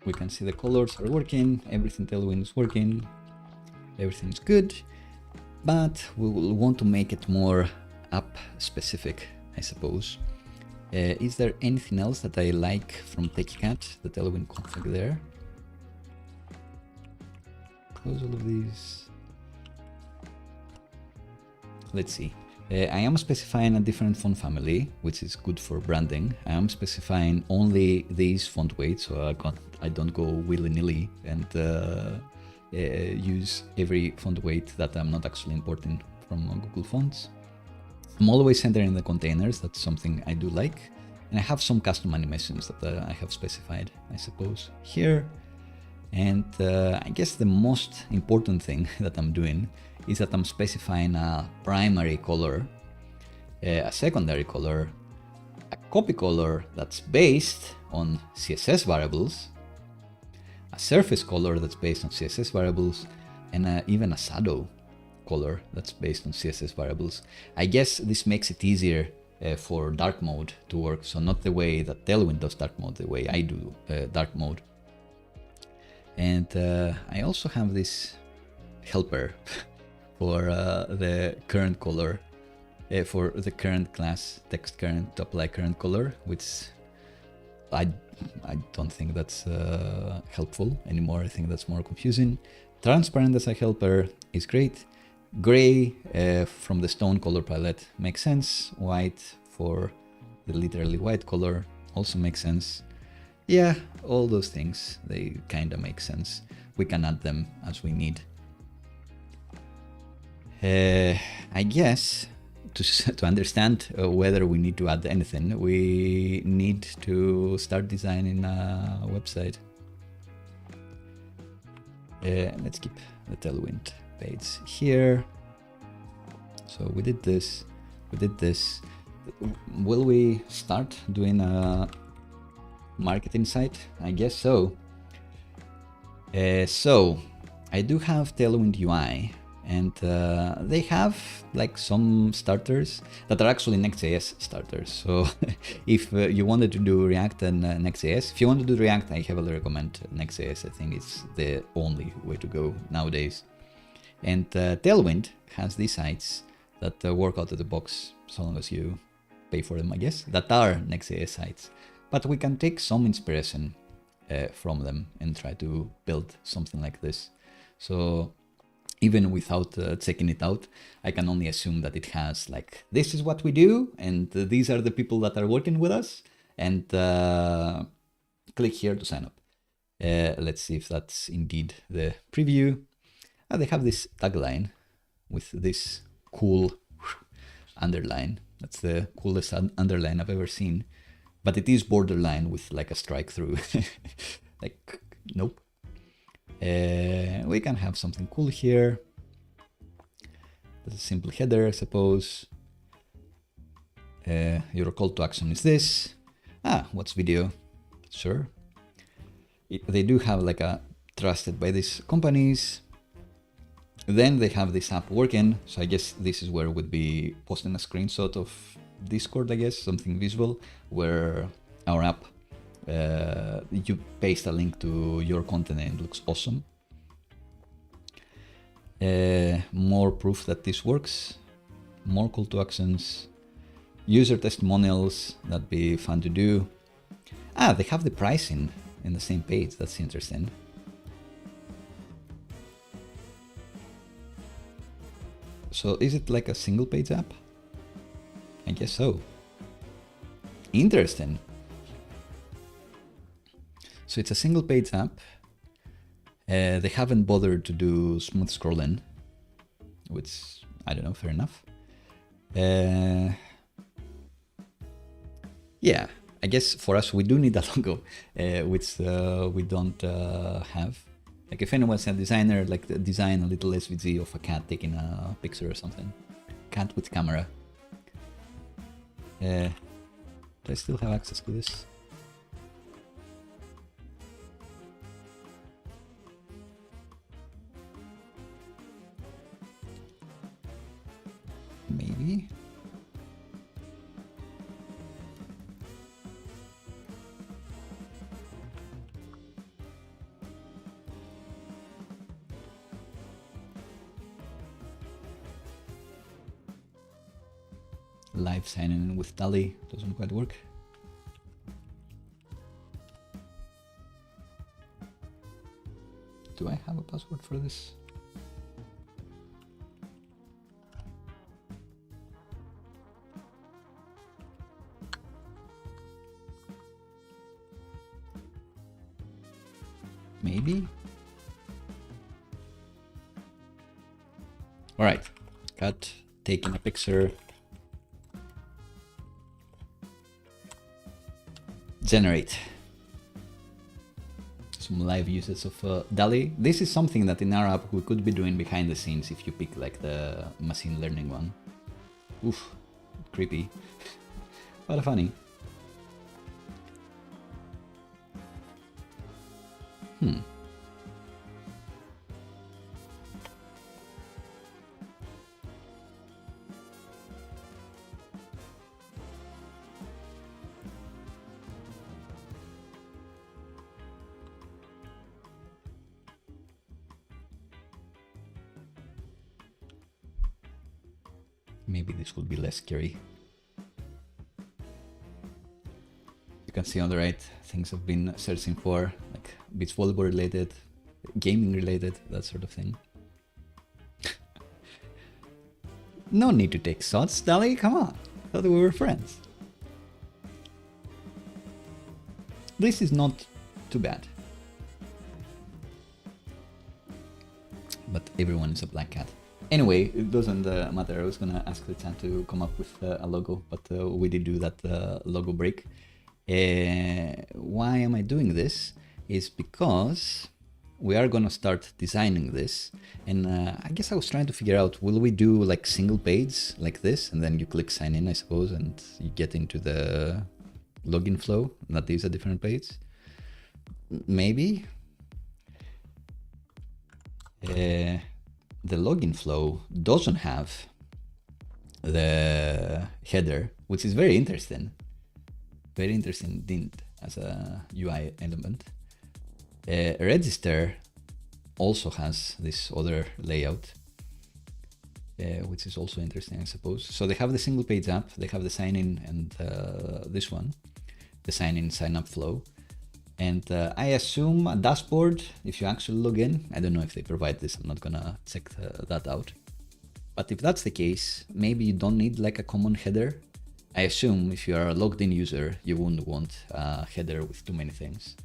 we can see the colors are working, everything Tailwind is working, everything's good, but we will want to make it more app specific, I suppose. Is there anything else that I like from Techy Cat, the Tailwind config there? Close all of these. Let's see. I am specifying a different font family, which is good for branding. I am specifying only these font weights, so I don't go willy-nilly and use every font weight that I'm not actually importing from Google Fonts. I'm always entering the containers. That's something I do like. And I have some custom animations that I have specified, I suppose, here. And I guess the most important thing that I'm doing is that I'm specifying a primary color, a secondary color, a copy color that's based on CSS variables, a surface color that's based on CSS variables, and even a shadow color that's based on CSS variables. I guess this makes it easier for dark mode to work. So not the way that Tailwind does dark mode, the way I do dark mode. And I also have this helper for the current color, for the current class text current to apply current color, which I don't think that's helpful anymore. I think that's more confusing. Transparent as a helper is great. Gray from the stone color palette makes sense. White for the literally white color also makes sense. Yeah, all those things, they kind of make sense. We can add them as we need. I guess to understand whether we need to add anything, we need to start designing a website. Let's keep the Tailwind page here. So we did this, we did this. Will we start doing a marketing site? I guess so. So I do have Tailwind UI And they have like some starters that are actually Next.js starters. So if you wanted to do React and Next.js, if you want to do React, I heavily recommend Next.js. I think it's the only way to go nowadays. And Tailwind has these sites that work out of the box, so long as you pay for them, I guess, that are Next.js sites. But we can take some inspiration from them and try to build something like this. So even without checking it out, I can only assume that it has like, this is what we do, and these are the people that are working with us, and click here to sign up. Let's see if that's indeed the preview. They have this tagline with this cool underline. That's the coolest underline I've ever seen. But it is borderline with like a strike through. Like, nope. We can have something cool here. There's a simple header, I suppose. Your call to action is this. What's video? Sure. They do have like a trusted by these companies. Then they have this app working. So I guess this is where we'd be posting a screenshot of Discord, I guess, something visual, where our app, you paste a link to your content and it looks awesome. More proof that this works, more call to actions, user testimonials, that'd be fun to do. They have the pricing in the same page, that's interesting. So is it like a single page app? I guess so. Interesting. So it's a single page app. They haven't bothered to do smooth scrolling, which, I don't know, fair enough. Yeah, I guess for us, we do need a logo, which we don't have. Like if anyone's a designer, like design a little SVG of a cat taking a picture or something. Cat with camera. Do I still have access to this? Maybe. Live signing in with DALL-E doesn't quite work. Do I have a password for this? Maybe. All right, cut, taking a picture. Generate some live uses of DALL-E. This is something that in our app we could be doing behind the scenes if you pick like the machine learning one. Oof, creepy, but funny. Maybe this will be less scary. You can see on the right things I've been searching for, like beach volleyball related, gaming related, that sort of thing. No need to take shots, DALL-E, come on. Thought we were friends. This is not too bad. But everyone is a black cat. Anyway, it doesn't matter. I was gonna ask the chat to come up with a logo, but we did do that logo break. Why am I doing this? Is because we are gonna start designing this, and I guess I was trying to figure out, will we do like single page like this, and then you click sign in, I suppose, and you get into the login flow, that is a different page? Maybe. the login flow doesn't have the header, which is very interesting. Very interesting indeed as a UI element. Register also has this other layout, which is also interesting, I suppose. So they have the single page app, they have the sign in, and this one, the sign in, sign up flow. And I assume a dashboard if you actually log in. I don't know if they provide this, I'm not gonna check that out. But if that's the case, maybe you don't need like a common header. I assume if you are a logged in user, you wouldn't want a header with too many things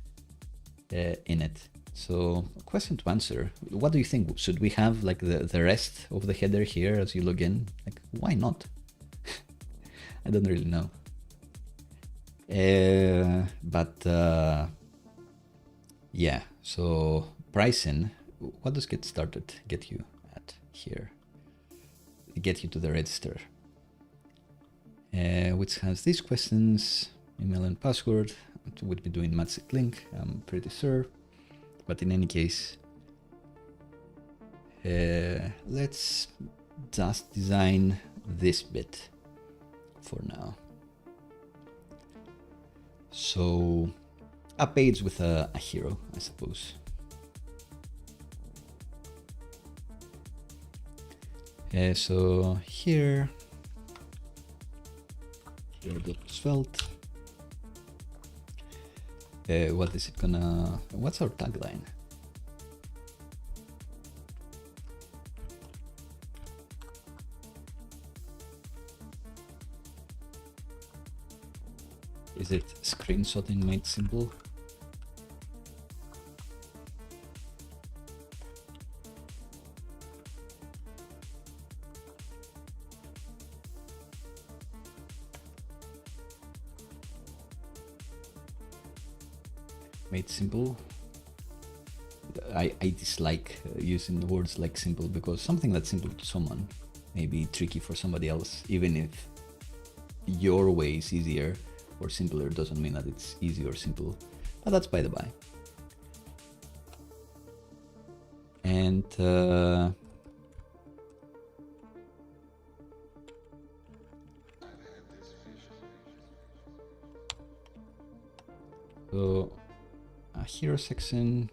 in it. So, question to answer, what do you think? Should we have like the rest of the header here as you log in? Like, why not? I don't really know. Yeah, so pricing, what does get started get you at here? Get you to the register, which has these questions, email and password. It would be doing magic link, I'm pretty sure. But in any case, let's just design this bit for now. So a page with a hero, I suppose. So here, Svelte. What is it gonna, what's our tagline? Is it screenshotting made simple? Made simple. I dislike using the words like simple, because something that's simple to someone may be tricky for somebody else. Even if your way is easier or simpler, doesn't mean that it's easy or simple. But that's by the by. And so a hero section.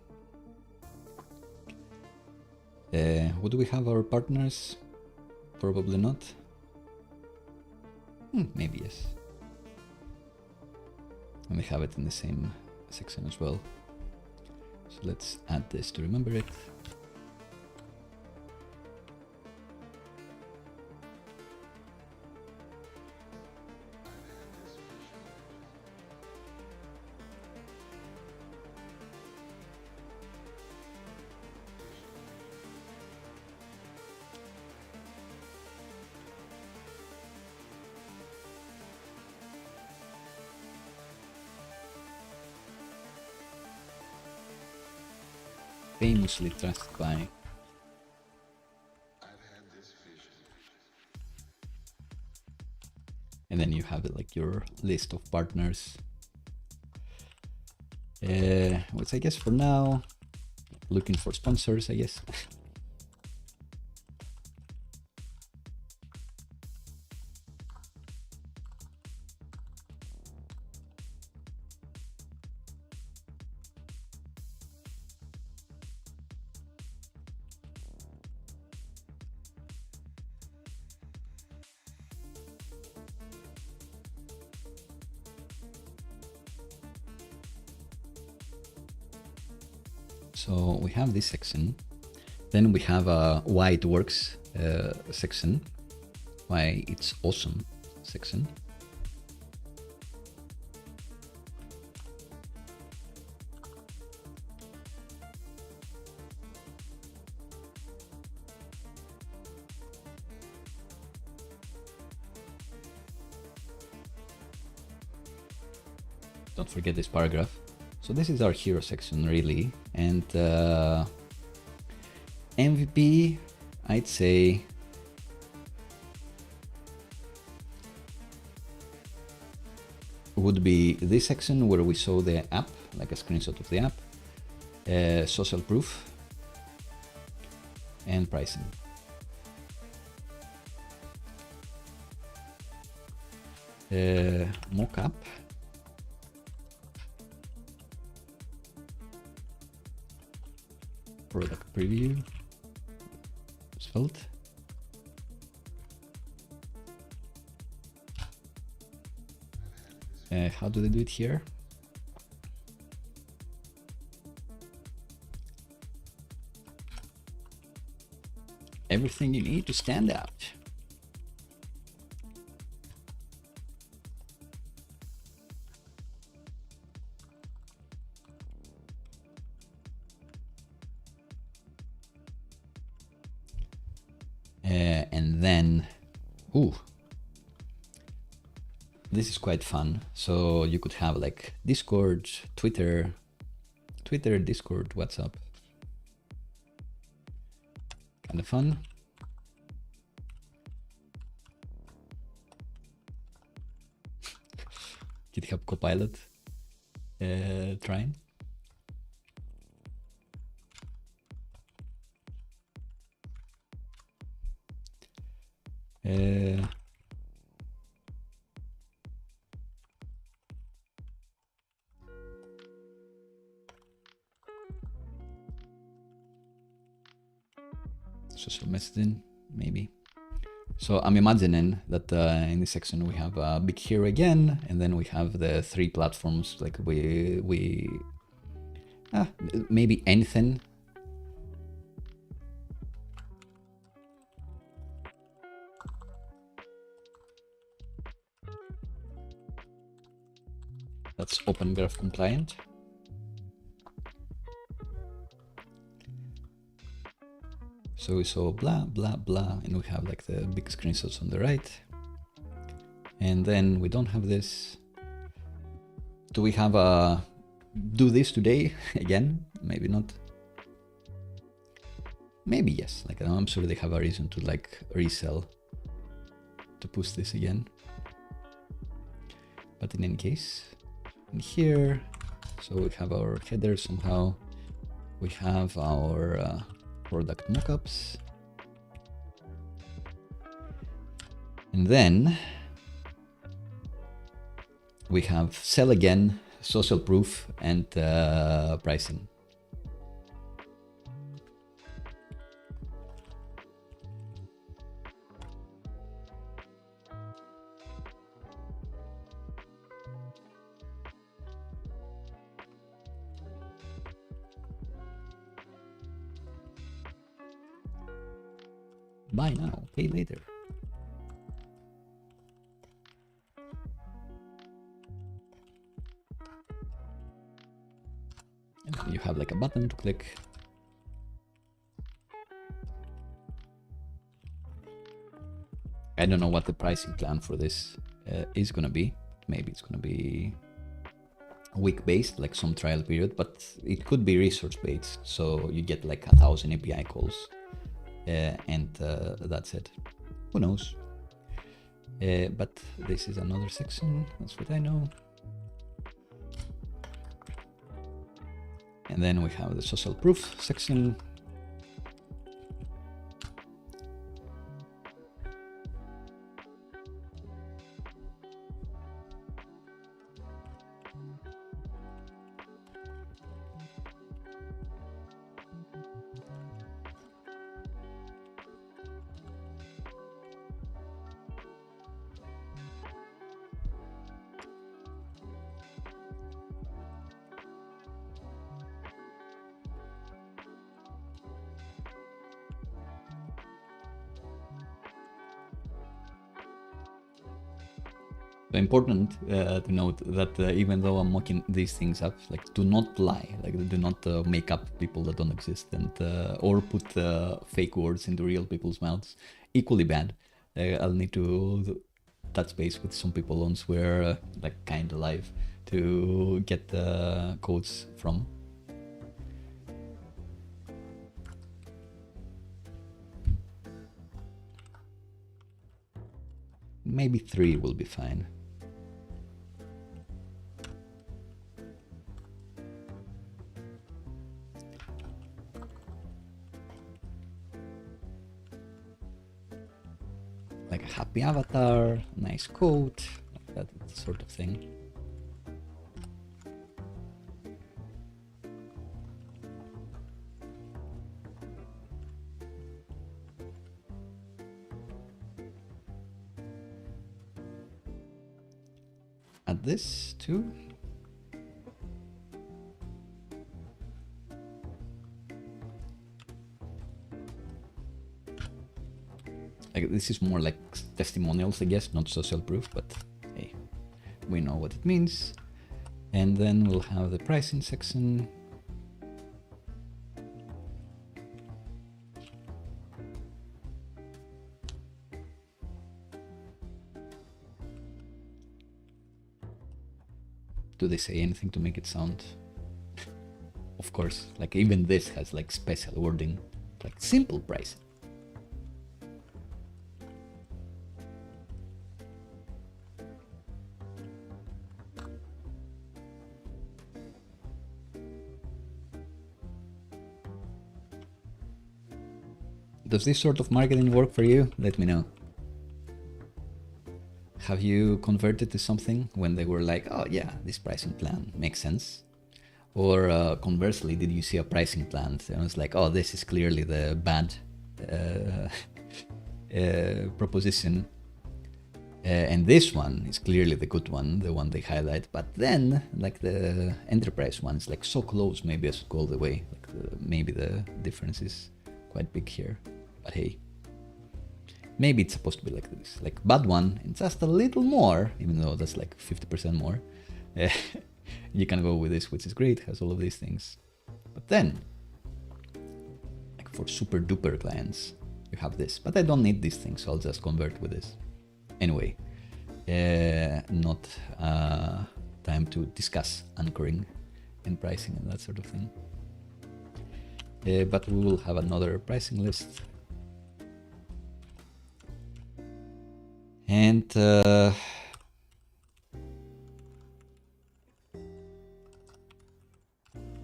Would we have our partners? Probably not. Maybe yes. And we have it in the same section as well. So let's add this to remember it. Famously trusted by. And then you have it like your list of partners, which I guess for now, looking for sponsors, I guess. So we have this section, then we have a why it works section, why it's awesome section. Don't forget this paragraph. So this is our hero section really, and MVP, I'd say would be this section where we show the app, like a screenshot of the app, social proof, and pricing. Mockup. Product preview. Svelte. How do they do it here? Everything you need to stand out. And then, ooh, this is quite fun. So you could have like Discord, Twitter, Discord, WhatsApp. Kind of fun. GitHub Copilot trying. Social messaging, maybe. So I'm imagining that in this section we have Big Hero again, and then we have the 3 platforms. Like maybe anything. That's Open Graph compliant. So we saw blah, blah, blah, and we have like the big screenshots on the right. And then we don't have this. Do we have do this today again? Maybe not. Maybe yes, like I'm sure they have a reason to like resell to push this again. But in any case, in here, so we have our header somehow. We have our product mockups. And then we have sell again, social proof, and pricing. Buy now, pay later. And then you have like a button to click. I don't know what the pricing plan for this is gonna be. Maybe it's gonna be week-based, like some trial period, but it could be resource-based. So you get like 1,000 API calls. And that's it. Who knows? But this is another section. That's what I know. And then we have the social proof section. Important to note that even though I'm mocking these things up, like do not lie, like do not make up people that don't exist, and or put fake words into real people's mouths. Equally bad. I'll need to touch base with some people on Swear, like kind of live, to get the codes from. Maybe 3 will be fine. happy avatar, nice quote, that sort of thing. Add this too. Like, this is more like testimonials, I guess, not social proof, but hey, we know what it means. And then we'll have the pricing section. Do they say anything to make it sound? Of course, like even this has like special wording, like simple pricing. Does this sort of marketing work for you? Let me know. Have you converted to something when they were like, oh yeah, this pricing plan makes sense? Or conversely, did you see a pricing plan and it's like, oh, this is clearly the bad proposition, and this one is clearly the good one, the one they highlight, but then like the enterprise one is like so close, maybe I should go all the way. Like maybe the difference is quite big here, but hey, maybe it's supposed to be like this, like bad one and just a little more, even though that's like 50% more. You can go with this, which is great, has all of these things. But then, like for super duper clients, you have this. But I don't need these things, so I'll just convert with this. Anyway, not time to discuss anchoring and pricing and that sort of thing. But we will have another pricing list. And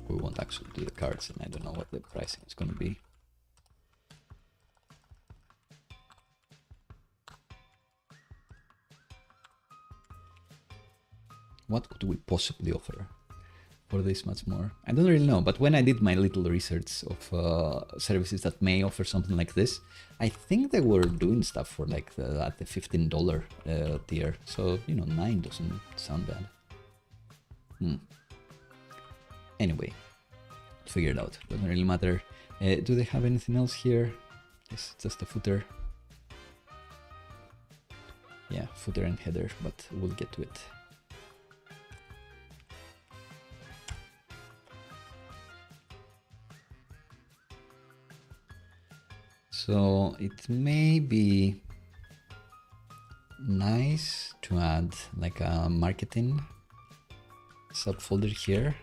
we won't actually do the cards, and I don't know what the pricing is going to be. What could we possibly offer for this much more? I don't really know, but when I did my little research of services that may offer something like this, I think they were doing stuff for like at the $15 tier. So, you know, 9 doesn't sound bad. Anyway, figure it out. Doesn't really matter. Do they have anything else here? Yes, just a footer. Yeah, footer and header, but we'll get to it. So it may be nice to add like a marketing subfolder here,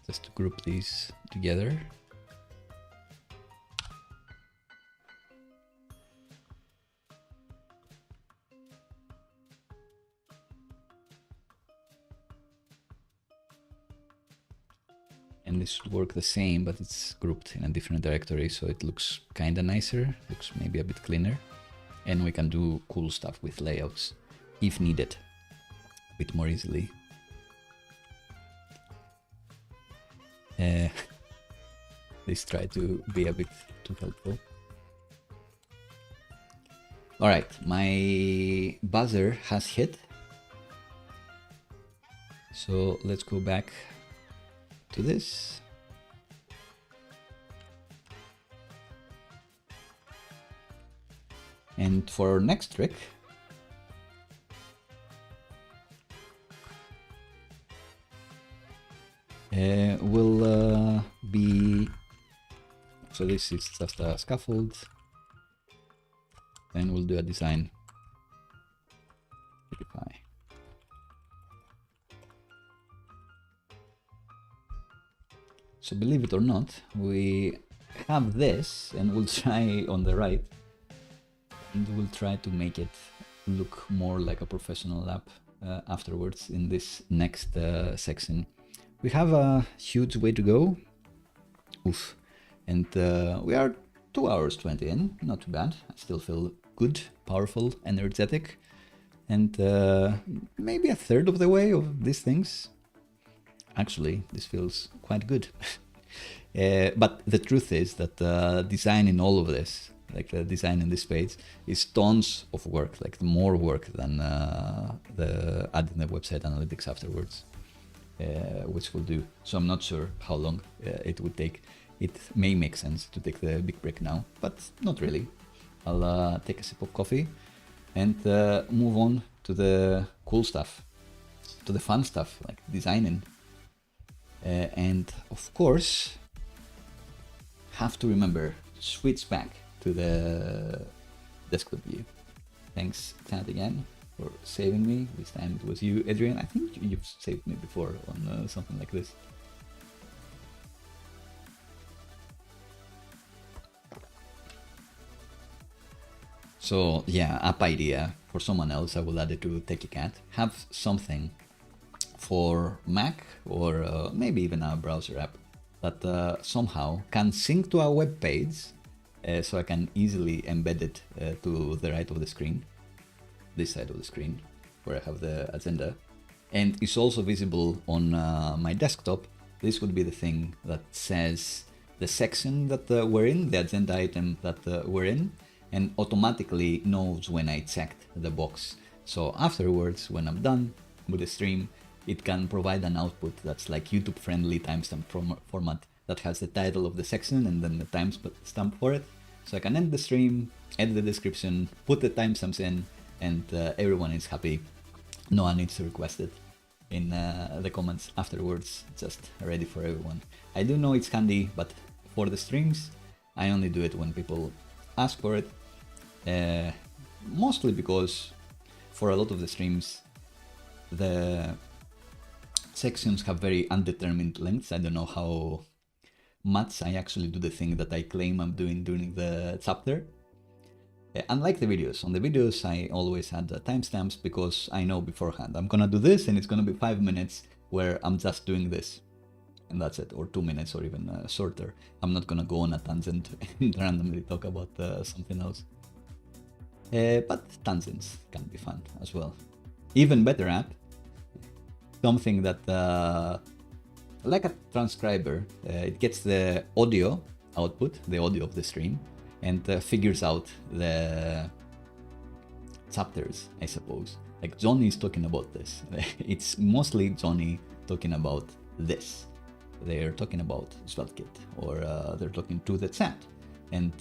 just to group these together. And this should work the same, but it's grouped in a different directory, so it looks kind of nicer, looks maybe a bit cleaner. And we can do cool stuff with layouts, if needed, a bit more easily. Let's try to be a bit too helpful. All right, my buzzer has hit. So let's go back to this. And for our next trick, will be, so this is just a scaffold, and we'll do a design verify. So believe it or not, we have this, and we'll try on the right, and we'll try to make it look more like a professional app afterwards in this next section. We have a huge way to go. Oof. And we are 2 hours 20 in, not too bad. I still feel good, powerful, energetic, and maybe a third of the way of these things. Actually, this feels quite good. But the truth is that designing all of this, like the design in this page, is tons of work, like more work than the adding the website analytics afterwards, which we'll do. So I'm not sure how long it would take. It may make sense to take the big break now, but not really. I'll take a sip of coffee and move on to the cool stuff, to the fun stuff, like designing. And of course, have to remember to switch back to the desktop view. Thanks, Cat, again for saving me. This time it was you, Adrian. I think you've saved me before on something like this. So yeah, app idea for someone else. I will add it to Techy Cat. Have something for Mac or maybe even a browser app that somehow can sync to our web page, so I can easily embed it to the right of the screen, this side of the screen where I have the agenda, and it's also visible on my desktop. This would be the thing that says the section that we're in, the agenda item that we're in, and automatically knows when I checked the box. So afterwards, when I'm done with the stream, it can provide an output that's like YouTube friendly timestamp format that has the title of the section and then the timestamp for it. So I can end the stream, edit the description, put the timestamps in, and everyone is happy. No one needs to request it in the comments afterwards, just ready for everyone. I do know it's handy, but for the streams, I only do it when people ask for it. Mostly because for a lot of the streams, the sections have very undetermined lengths. I don't know how much I actually do the thing that I claim I'm doing during the chapter. Unlike the videos, on the videos I always add the timestamps because I know beforehand I'm gonna do this and it's gonna be 5 minutes where I'm just doing this and that's it, or 2 minutes or even shorter. I'm not gonna go on a tangent and randomly talk about something else. But tangents can be fun as well. Even better app, something that like a transcriber, it gets the audio output, the audio of the stream, and figures out the chapters, I suppose. Like Johnny is talking about this. It's mostly Johnny talking about this. They're talking about SvelteKit, or they're talking to the chat. And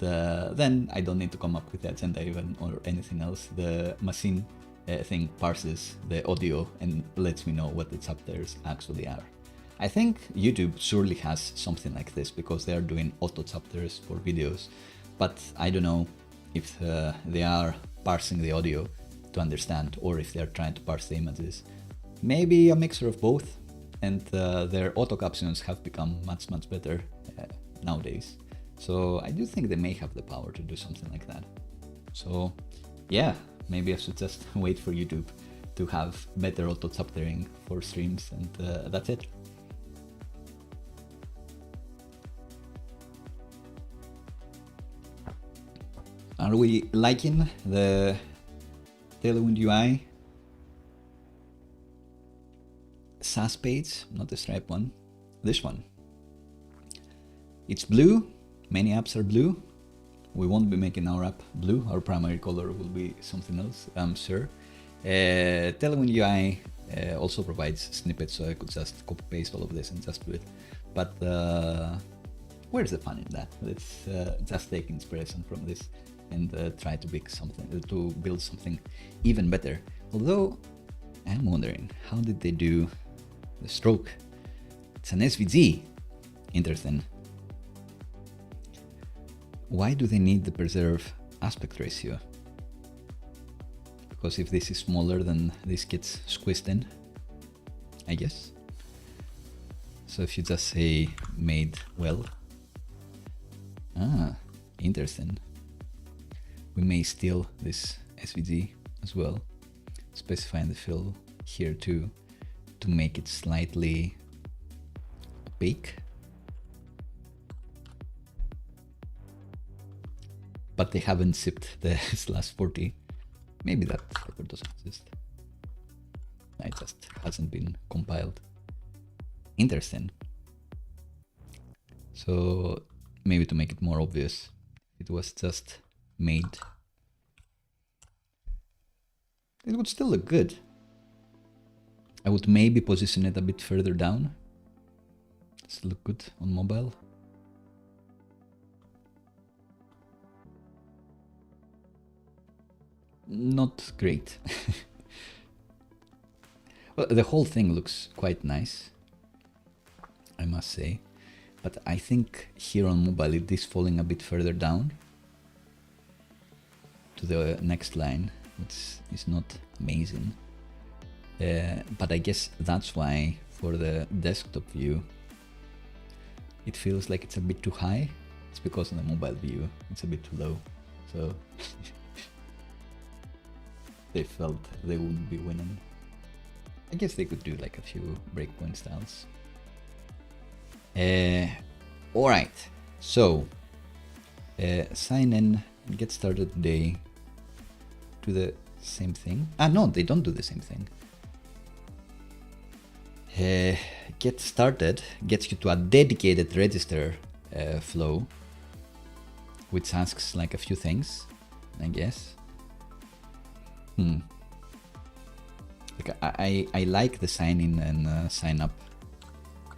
then I don't need to come up with the agenda even or anything else. The machine thing parses the audio and lets me know what the chapters actually are. I think YouTube surely has something like this because they are doing auto chapters for videos, but I don't know if they are parsing the audio to understand or if they are trying to parse the images. Maybe a mixture of both, and their auto captions have become much better nowadays. So I do think they may have the power to do something like that. So yeah, maybe I should just wait for YouTube to have better auto chaptering for streams, and that's it. Are we liking the Tailwind UI SAS page? Not the Stripe one, this one. It's blue, many apps are blue. We won't be making our app blue, our primary color will be something else, I'm sure. Tailwind UI also provides snippets, so I could just copy paste all of this and just do it. But where's the fun in that? Let's just take inspiration from this and try to build something even better. Although I'm wondering, how did they do the stroke? It's an SVG. Interesting. Why do they need the preserve aspect ratio? Because if this is smaller, then this gets squeezed in, I guess. So if you just say made well, interesting. We may steal this SVG as well, specifying the fill here too, to make it slightly opaque. but they haven't shipped the /40. Maybe that flavor doesn't exist. It just hasn't been compiled. Interesting. So maybe to make it more obvious, it was just made. It would still look good. I would maybe position it a bit further down. Does it look good on mobile? Not great. Well, the whole thing looks quite nice, I must say. But I think here on mobile it is falling a bit further down to the next line, which is not amazing. But I guess that's why for the desktop view it feels like it's a bit too high. It's because on the mobile view it's a bit too low. So they felt they wouldn't be winning. I guess they could do like a few breakpoint styles. Alright, so sign in and get started today. Do the same thing. No, they don't do the same thing. Get started gets you to a dedicated register flow, which asks like a few things, I guess. Like I like the sign in and sign up,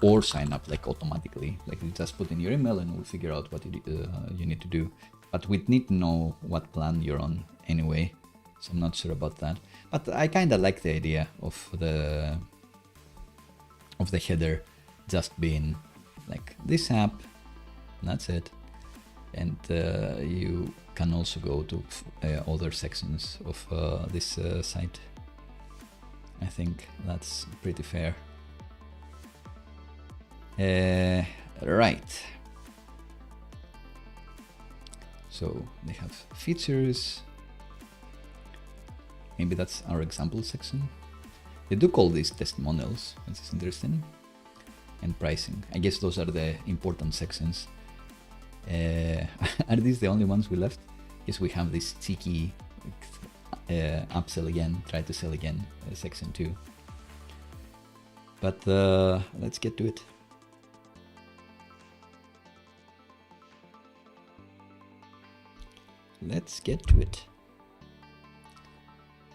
or sign up like automatically. Like you just put in your email and we'll figure out what you need to do. But we need to know what plan you're on anyway, so I'm not sure about that. But I kind of like the idea of the header just being like this app, that's it. And you can also go to other sections of this site. I think that's pretty fair. Right. So they have features. Maybe that's our example section. They do call these testimonials, which is interesting. And pricing. I guess those are the important sections. Are these the only ones we left? Yes, we have this cheeky upsell again, try to sell again, section 2. But let's get to it. Let's get to it.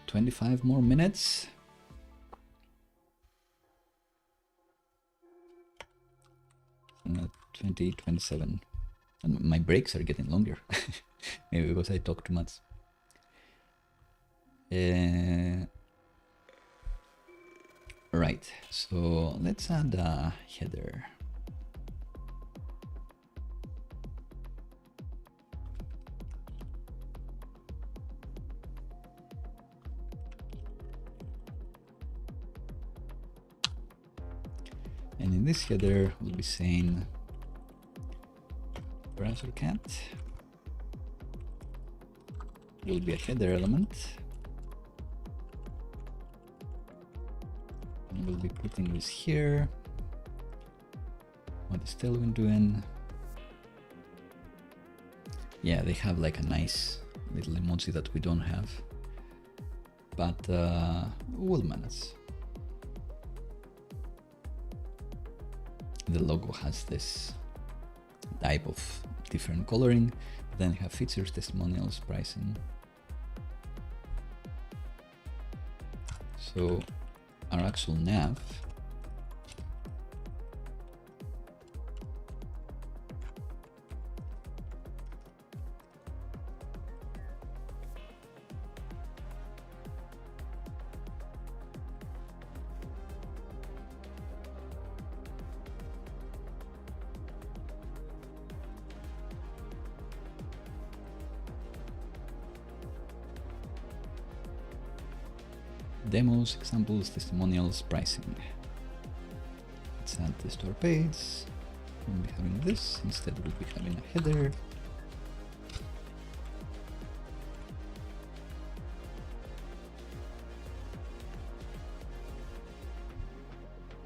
25 more minutes. Uh, 20, 27. And my breaks are getting longer. Maybe because I talk too much. Right, so let's add a header. And in this header, we'll be saying Vercel Cat will be a header element. And we'll be putting this here. What is Tailwind doing? Yeah, they have like a nice little emoji that we don't have, but we'll manage. The logo has this type of different coloring, but then you have features, testimonials, pricing. So our actual nav demos, examples, testimonials, pricing. Let's add this to our page. We'll be having this. Instead, we'll be having a header.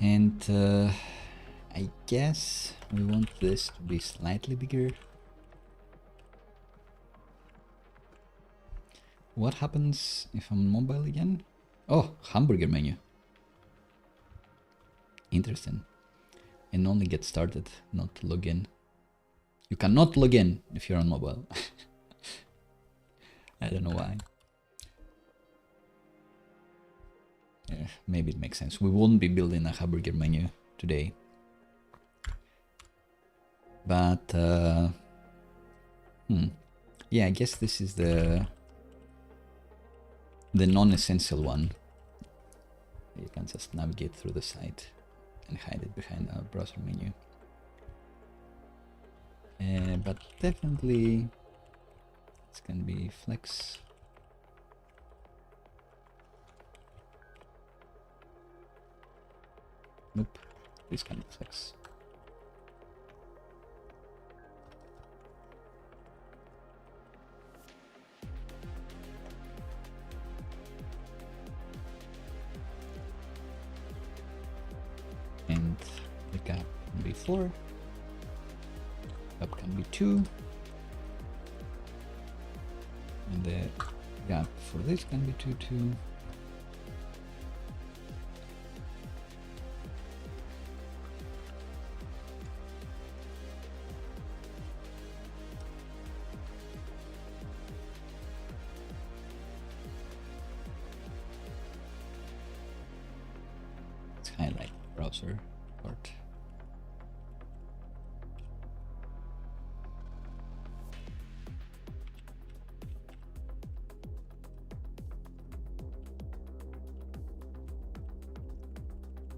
And I guess we want this to be slightly bigger. what happens if I'm mobile again? Oh, hamburger menu. Interesting. And only get started, not log in. You cannot log in if you're on mobile. I don't know why. Yeah, maybe it makes sense. We won't be building a hamburger menu today. But yeah, I guess this is the non-essential one. You can just navigate through the site and hide it behind a browser menu. But definitely this can be flex. Nope, this can be flex. And the gap can be 4, gap can be 2, and the gap for this can be 2 too. Let's highlight browser part.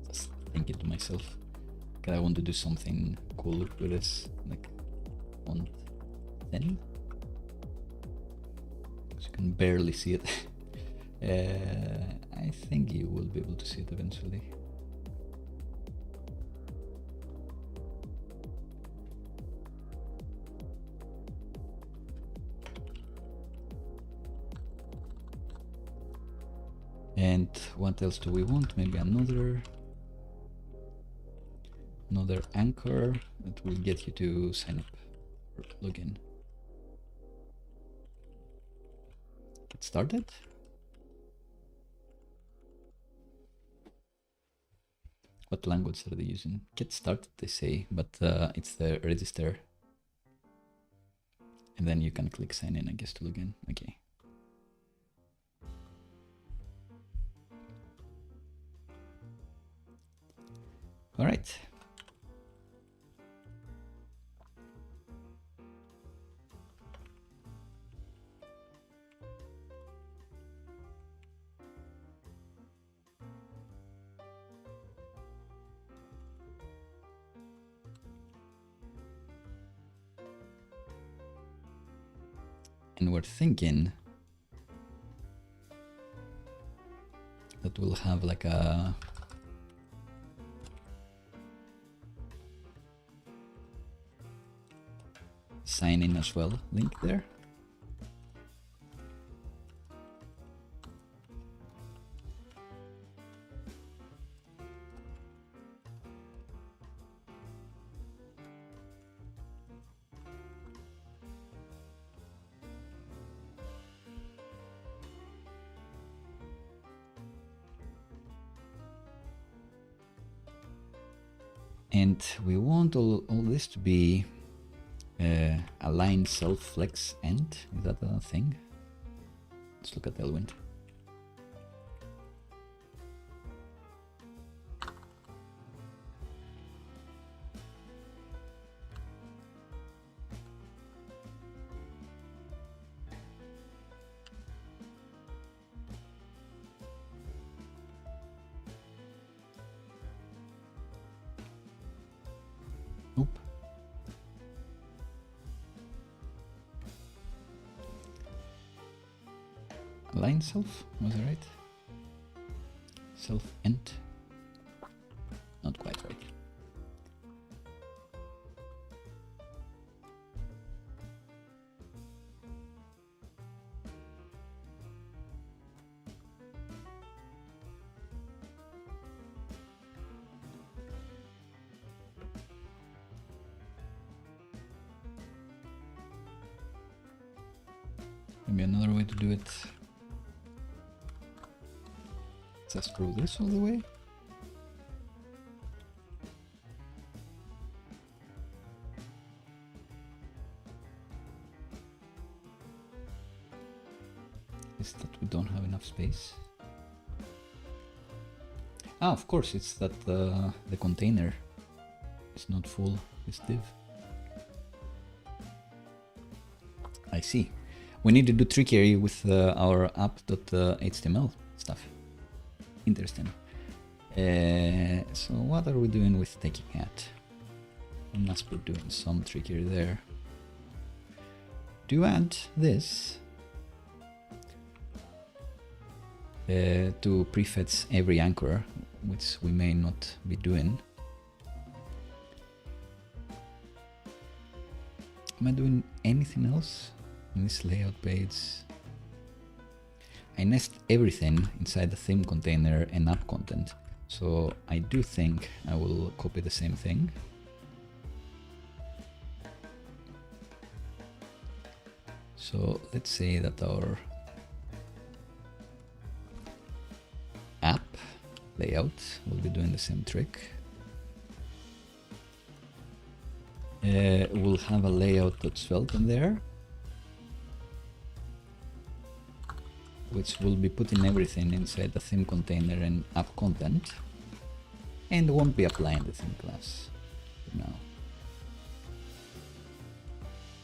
Just thinking to myself, okay, I want to do something cool with this, like font thin, so you can barely see it. I think you will be able to see it eventually. And what else do we want? Maybe another anchor that will get you to sign up or log in. Get started. What language are they using? Get started, they say, but it's the register. And then you can click sign in, I guess, to log in. Okay. All right. And we're thinking that we'll have like a sign in as well link there. And we want all this to be align self flex end. Is that a thing? Let's look at Tailwind. Nope. Align self, was it right? Self end. Not quite right. Maybe another way to do it Just screw this all the way. Is that we don't have enough space? Ah, of course, it's that the container is not full, this div. I see. We need to do trickery with our app.html stuff. Interesting. So what are we doing with Techy Cat? We must be doing some trickery there. Do add this to prefetch every anchor, which we may not be doing. Am I doing anything else in this layout page? I nest everything inside the theme container and app content. So I do think I will copy the same thing. So let's say that our app layout will be doing the same trick. We'll have a layout.svelte in there, which will be putting everything inside the theme container and app content, and won't be applying the theme class for now.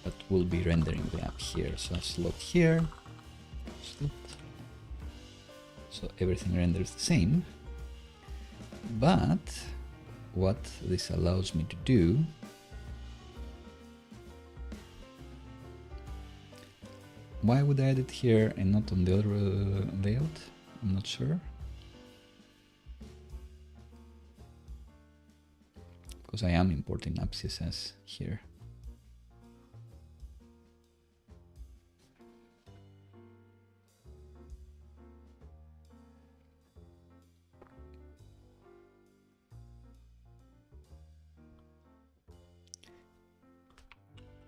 But we'll be rendering the app here. So I slot here, slot. So everything renders the same. But what this allows me to do why would I add it here and not on the other layout? I'm not sure. Because I am importing app CSS here.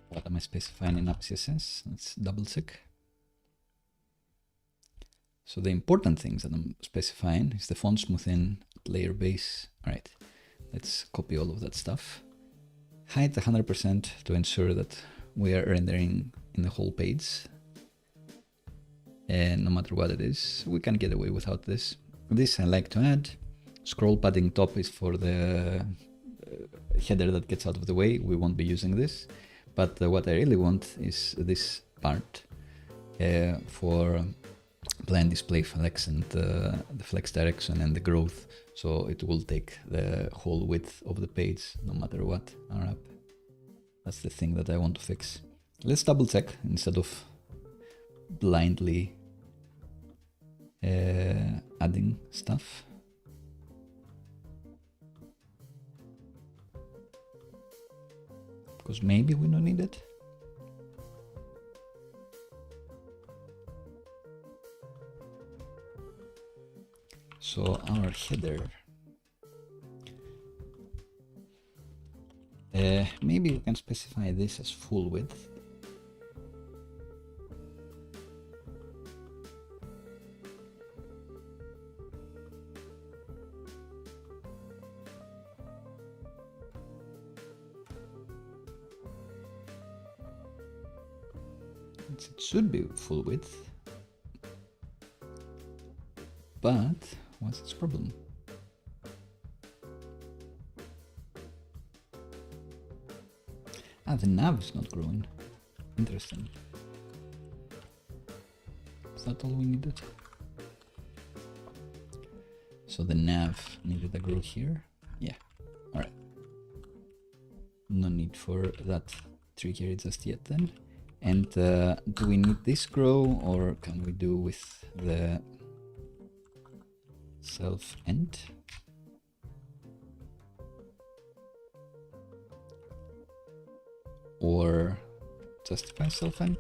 What am I specifying in app CSS? Let's double check. So the important things that I'm specifying is the font smoothing, layer base. All right, let's copy all of that stuff. Height 100% to ensure that we are rendering in the whole page. And no matter what it is, we can get away without this. This I like to add. Scroll padding top is for the header that gets out of the way. We won't be using this. But what I really want is this part for blind display flex and the flex direction and the growth. So it will take the whole width of the page no matter what our app. That's the thing that I want to fix. Let's double check instead of blindly adding stuff. Because maybe we don't need it. So our header, maybe we can specify this as full width. It should be full width, but what's its problem? Ah, the nav is not growing. Interesting. Is that all we needed? So the nav needed a growth here? Yeah, alright. No need for that trickery just yet then. And do we need this grow, or can we do with the self end? Or justify self end?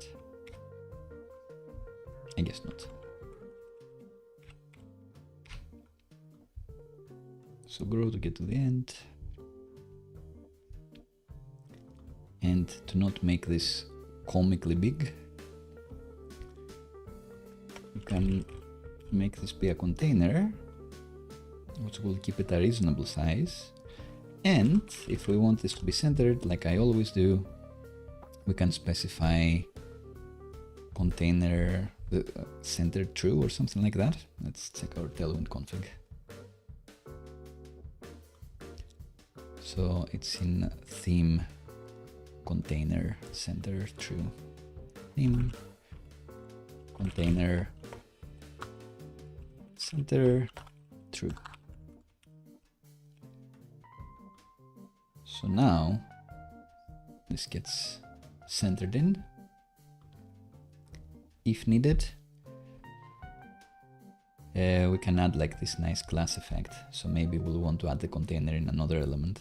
I guess not. So grow to get to the end. And to not make this comically big, you can make this be a container which will keep it a reasonable size. And if we want this to be centered, like I always do, we can specify container centered true or something like that. Let's check our Tailwind config. So it's in theme container center true. Theme container center true. So now this gets centered in. If needed, we can add like this nice class effect. So maybe we'll want to add the container in another element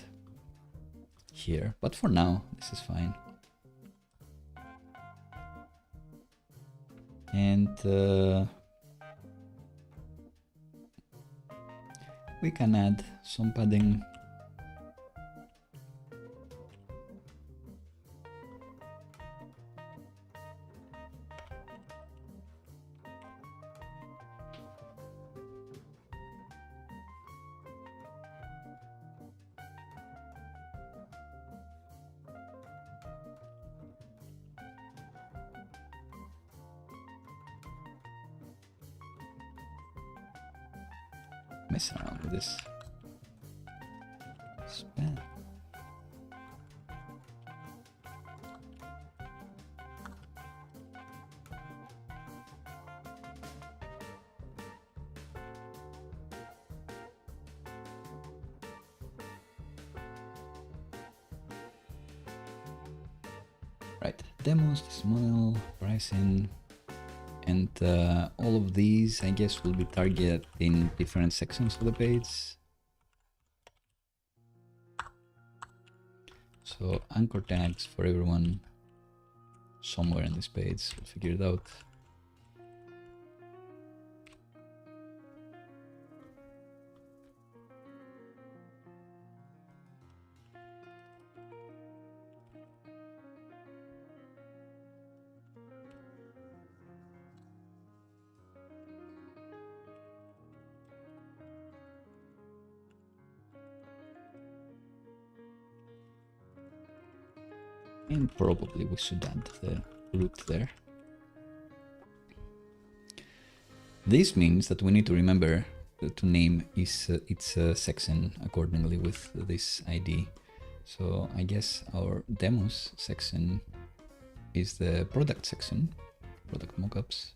here, but for now this is fine. And we can add some padding. Mess around with this. Span. Right, demos, this model, pricing. And all of these, I guess, will be targeted in different sections of the page. So anchor tags for everyone somewhere in this page. We'll figure it out. And probably we should add the root there. This means that we need to remember to name each section accordingly with this ID. So I guess our demos section is the product section, product mockups.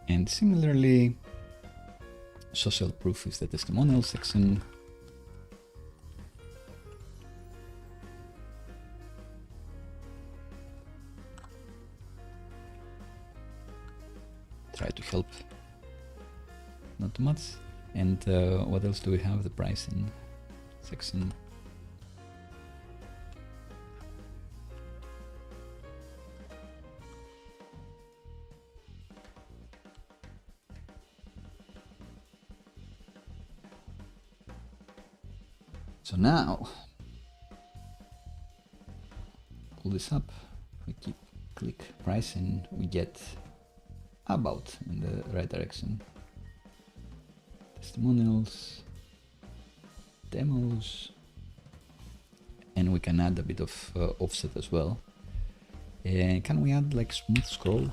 And similarly, social proof is the testimonial section. Try to help, not too much. And what else do we have? The pricing section. So now, pull this up, we click pricing, we get about in the right direction. Testimonials, demos, and we can add a bit of offset as well. Can we add like smooth scroll?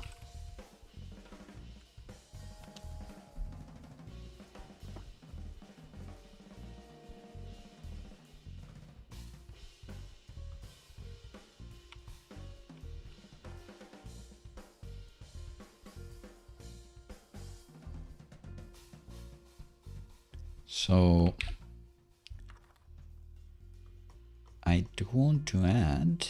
So I do want to add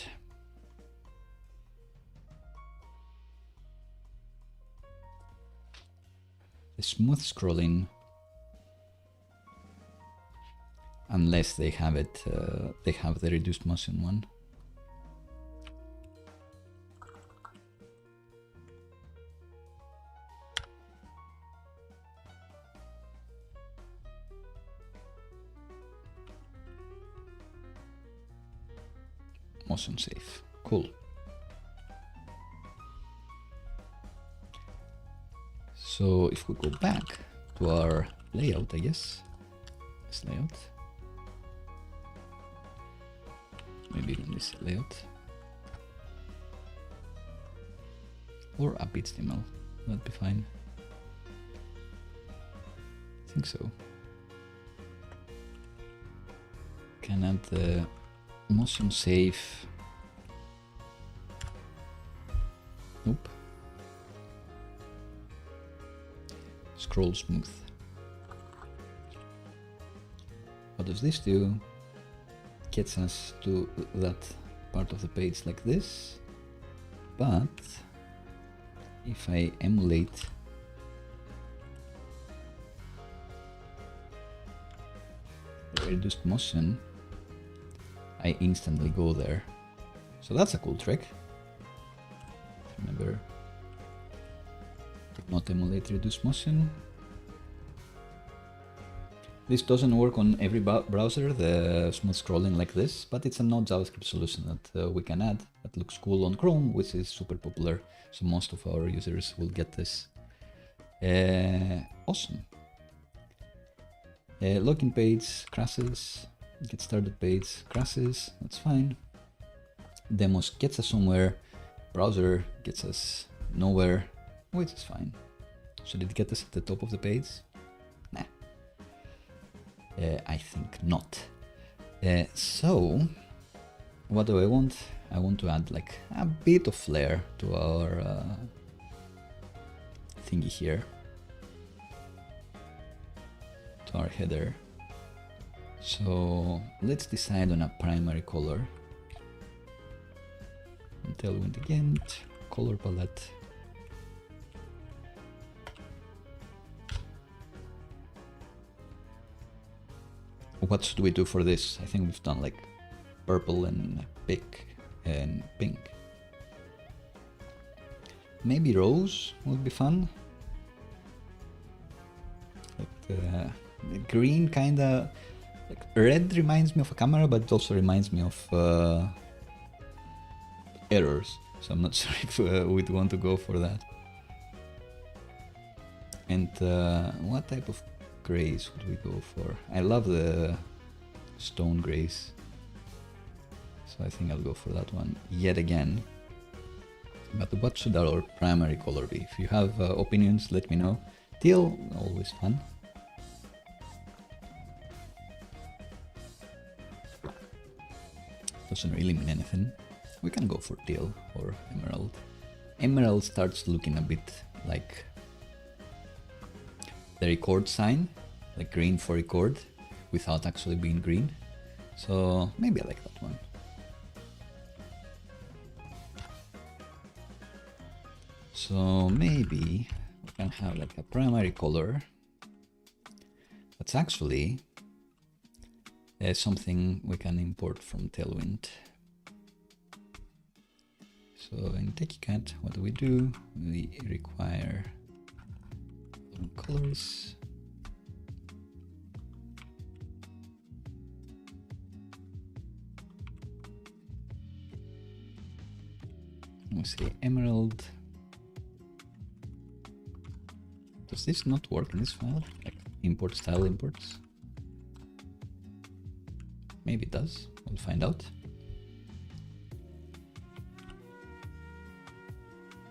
the smooth scrolling, unless they have it, they have the reduced motion one. motion safe. Cool. So if we go back to our layout, I guess, this layout, maybe even this layout, or app.html, that'd be fine. I think so. Can add the motion safe. Nope. Scroll smooth. What does this do? Gets us to that part of the page like this, but if I emulate the reduced motion, I instantly go there. So that's a cool trick. Remember, not emulate reduced motion. This doesn't work on every browser, the smooth scrolling like this, but it's a non-JavaScript solution that we can add that looks cool on Chrome, which is super popular. So most of our users will get this. Awesome. Login page crashes, get started page crashes, that's fine. Demos gets us somewhere, browser gets us nowhere, which is fine. Should it get us at the top of the page? Nah. I think not. So, what do I want? I want to add like a bit of flair to our thingy here, to our header. So let's decide on a primary color. And Tailwind again, color palette. What should we do for this? I think we've done like purple and pink. Maybe rose would be fun. Like the green kinda, like red reminds me of a camera, but it also reminds me of errors. So I'm not sure if we'd want to go for that. And what type of grays would we go for? I love the stone grays, so I think I'll go for that one yet again. But what should our primary color be? If you have opinions, let me know. Teal, always fun. Doesn't really mean anything. We can go for teal or emerald. Emerald starts looking a bit like the record sign, like green for record, without actually being green. So maybe I like that one. So maybe we can have like a primary color that's actually something we can import from Tailwind. So in Techy Cat, what do? We require colors. We say emerald. Does this not work in this file? Like import style imports? Maybe it does. We'll find out.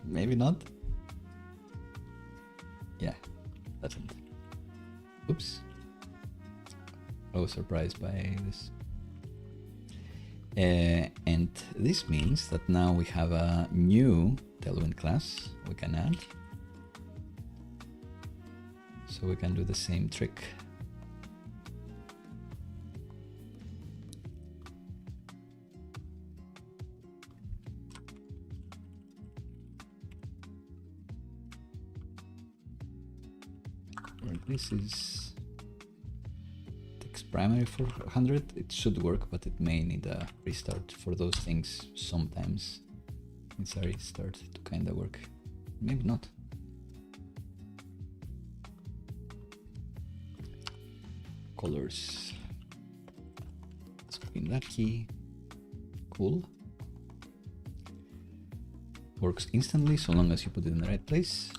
Maybe not. Yeah, doesn't. Oops. I was surprised by this. And this means that now we have a new Tailwind class we can add. So we can do the same trick. This is text primary 400. It should work, but it may need a restart for those things. Sometimes it's a restart to kind of work. Maybe not. Colors. Let's copy that key. Cool. Works instantly so long as you put it in the right place.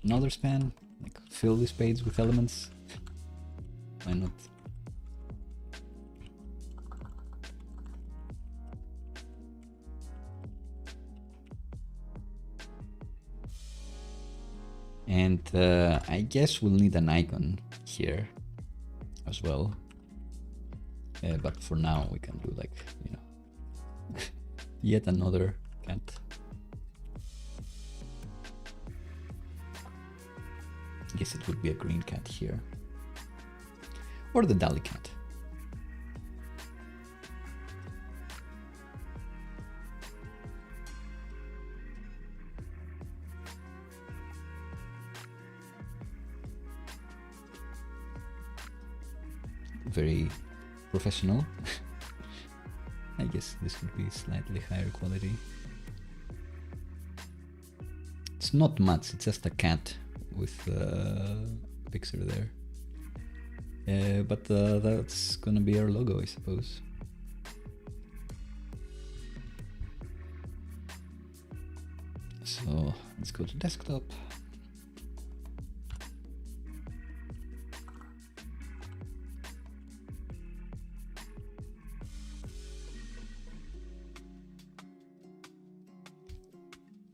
Another span, like fill this page with elements. Why not? And I guess we'll need an icon here as well. But for now we can do like, you know, yet another cat. I guess it would be a green cat here. Or the Dali cat. Very professional. I guess this would be slightly higher quality. It's not much, it's just a cat with a picture there. But that's gonna be our logo, I suppose. So let's go to desktop.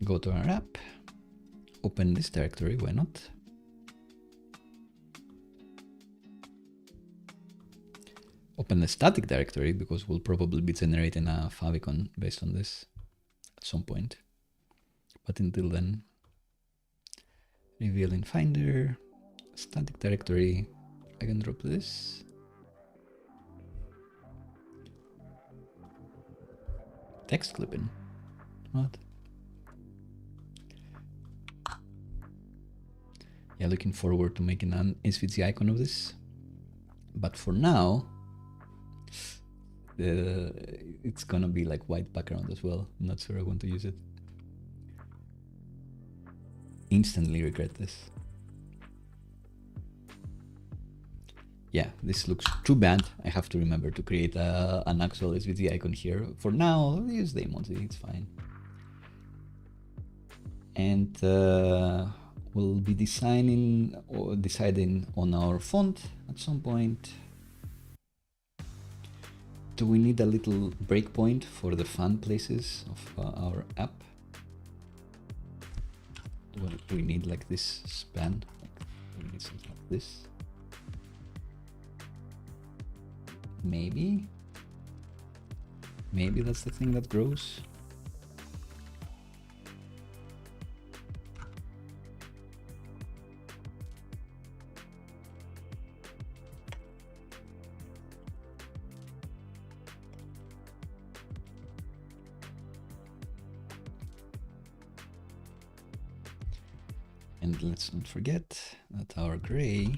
Go to our app, open this directory, why not? Open the static directory because we'll probably be generating a favicon based on this at some point. But until then, reveal in Finder, static directory, I can drop this. Text clipping, what? Yeah, looking forward to making an SVG icon of this. But for now, it's gonna be like white background as well. I'm not sure I want to use it. Instantly regret this. Yeah, this looks too bad. I have to remember to create an actual SVG icon here. For now, use the emoji, it's fine. And we'll be designing or deciding on our font at some point. Do we need a little breakpoint for the fun places of our app? Well, do we need like this span? We need something like this. Maybe that's the thing that grows. And let's not forget that our gray,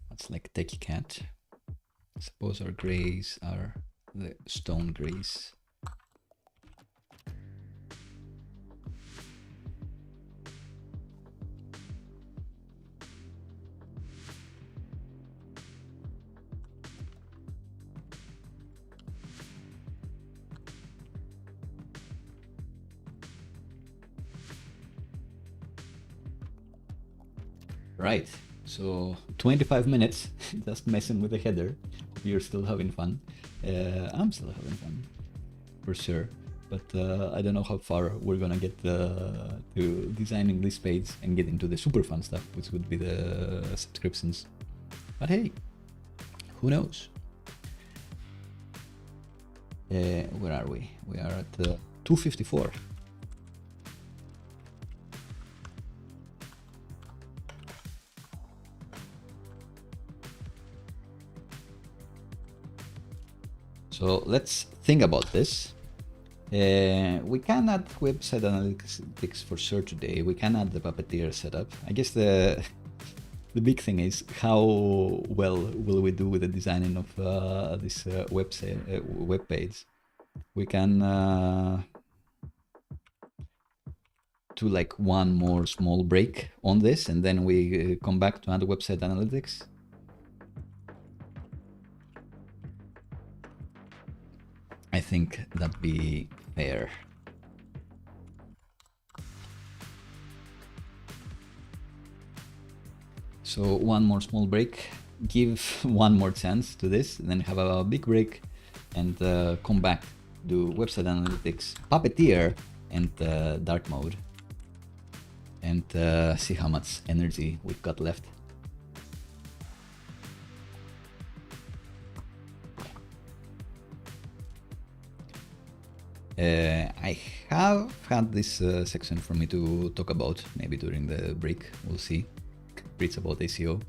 that's like Techy Cat. I suppose our grays are the stone grays. Right, so 25 minutes just messing with the header. You're still having fun. I'm still having fun, for sure. But I don't know how far we're gonna get to designing this page and get into the super fun stuff, which would be the subscriptions. But hey, who knows? Where are we? We are at 254. So let's think about this. We can add website analytics for sure today. We can add the Puppeteer setup. I guess the big thing is how well will we do with the designing of this website web page. We can do like one more small break on this, and then we come back to add website analytics. I think that'd be fair. So one more small break, give one more chance to this, then have a big break and come back, do website analytics, Puppeteer and dark mode, and see how much energy we've got left. I have had this section for me to talk about, maybe during the break, we'll see. It's about ACO,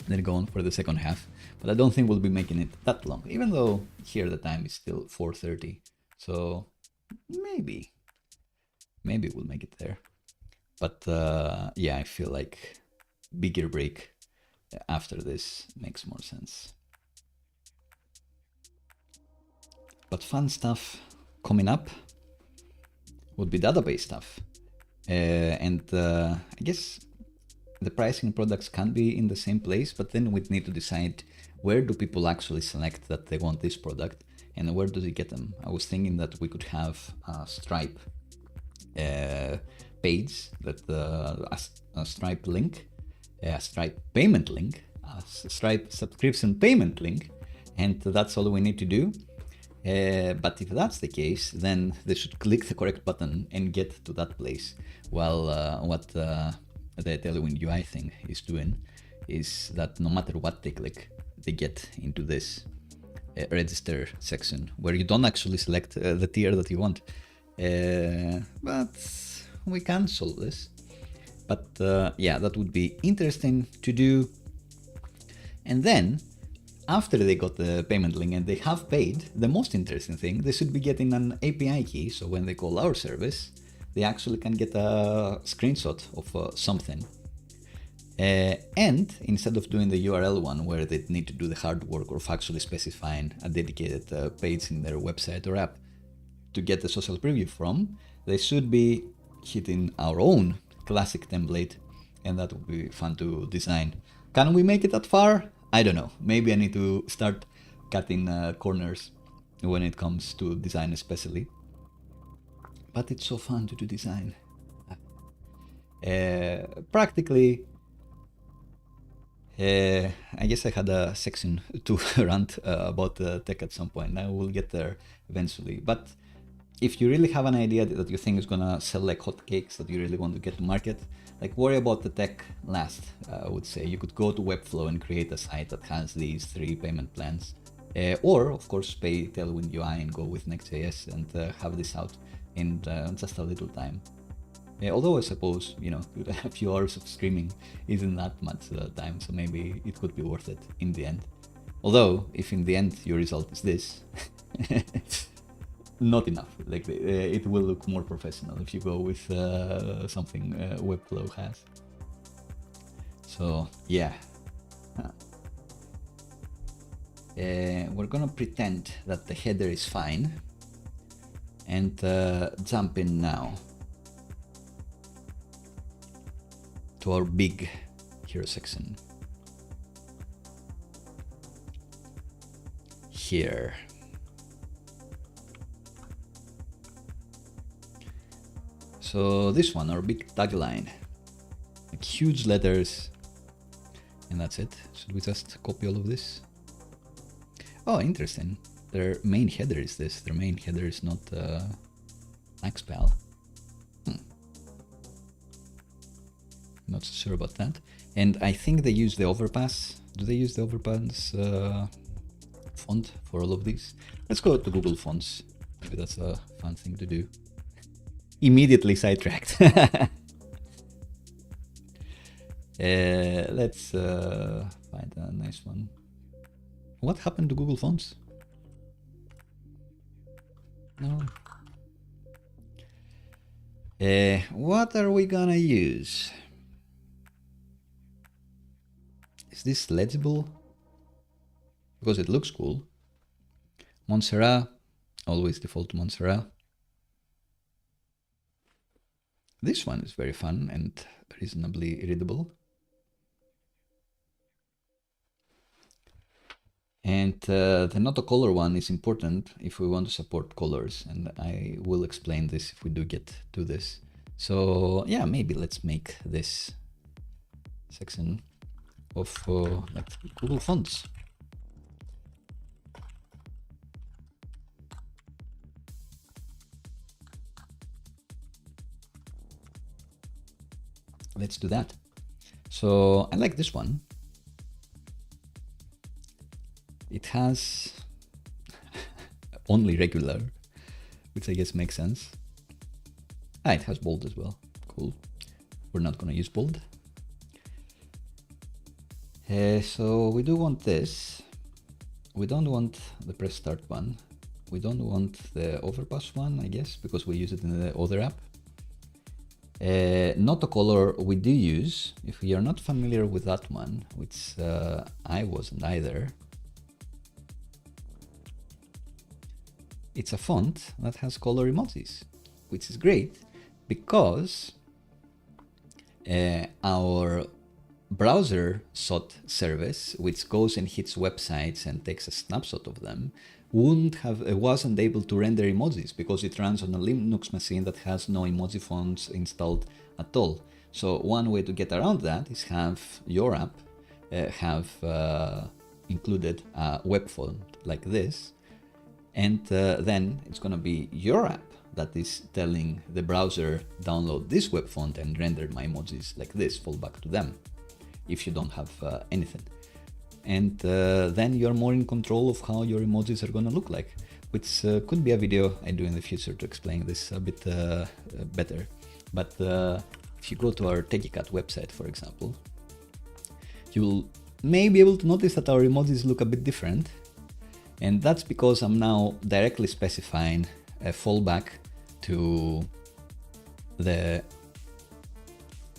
then go on for the second half, but I don't think we'll be making it that long, even though here the time is still 4:30, so maybe we'll make it there. But yeah, I feel like bigger break after this makes more sense. But fun stuff coming up would be database stuff, and I guess the pricing products can be in the same place, but then we'd need to decide where do people actually select that they want this product and where do they get them. I was thinking that we could have a Stripe page, that a Stripe link, a Stripe payment link, a Stripe subscription payment link, and that's all we need to do. But if that's the case, then they should click the correct button and get to that place. While what the Tailwind UI thing is doing is that no matter what they click, they get into this register section where you don't actually select the tier that you want. But we can solve this. But yeah, that would be interesting to do. And then after they got the payment link and they have paid, the most interesting thing, they should be getting an API key. So when they call our service, they actually can get a screenshot of something. And instead of doing the URL one where they need to do the hard work of actually specifying a dedicated page in their website or app to get the social preview from, they should be hitting our own classic template, and that would be fun to design. Can we make it that far? I don't know. Maybe I need to start cutting corners when it comes to design especially. But it's so fun to do design. Practically, I guess I had a section to rant about tech at some point. I will get there eventually. But if you really have an idea that you think is gonna sell like hotcakes, that you really want to get to market, like worry about the tech last, I would say. You could go to Webflow and create a site that has these 3 payment plans. Or, of course, pay Tailwind UI and go with Next.js and have this out in just a little time. Although I suppose, you know, a few hours of streaming isn't that much time, so maybe it could be worth it in the end. Although, if in the end your result is this, not enough. Like it will look more professional if you go with something Webflow has. So yeah, we're gonna pretend that the header is fine and jump in now to our big hero section here. So this one, our big tagline, like huge letters, and that's it. Should we just copy all of this? Oh, interesting. Their main header is this. Their main header is not Maxpal. Not so sure about that. And I think they use the overpass. Do they use the overpass font for all of these? Let's go to Google Fonts. Maybe that's a fun thing to do. Immediately sidetracked. Let's find a nice one. What happened to Google Fonts? No. What are we gonna use? Is this legible? Because it looks cool. Montserrat, always default to Montserrat. This one is very fun and reasonably readable. And the not a color one is important if we want to support colors, and I will explain this if we do get to this. So yeah, maybe let's make this section of like Google Fonts. Let's do that. So I like this one. It has only regular, which I guess makes sense. Ah, it has bold as well. Cool. We're not going to use bold. So we do want this. We don't want the press start one. We don't want the overpass one, I guess, because we use it in the other app. Not a color we do use. If you are not familiar with that one, which I wasn't either, it's a font that has color emojis, which is great because our browser SOT service, which goes and hits websites and takes a snapshot of them, wasn't able to render emojis because it runs on a Linux machine that has no emoji fonts installed at all. So one way to get around that is have your app have included a web font like this, and then it's going to be your app that is telling the browser, download this web font and render my emojis like this, fall back to them if you don't have anything. And then you're more in control of how your emojis are going to look like, which could be a video I do in the future to explain this a bit better. But if you go to our Techy Cat website, for example, you'll may be able to notice that our emojis look a bit different. And that's because I'm now directly specifying a fallback to the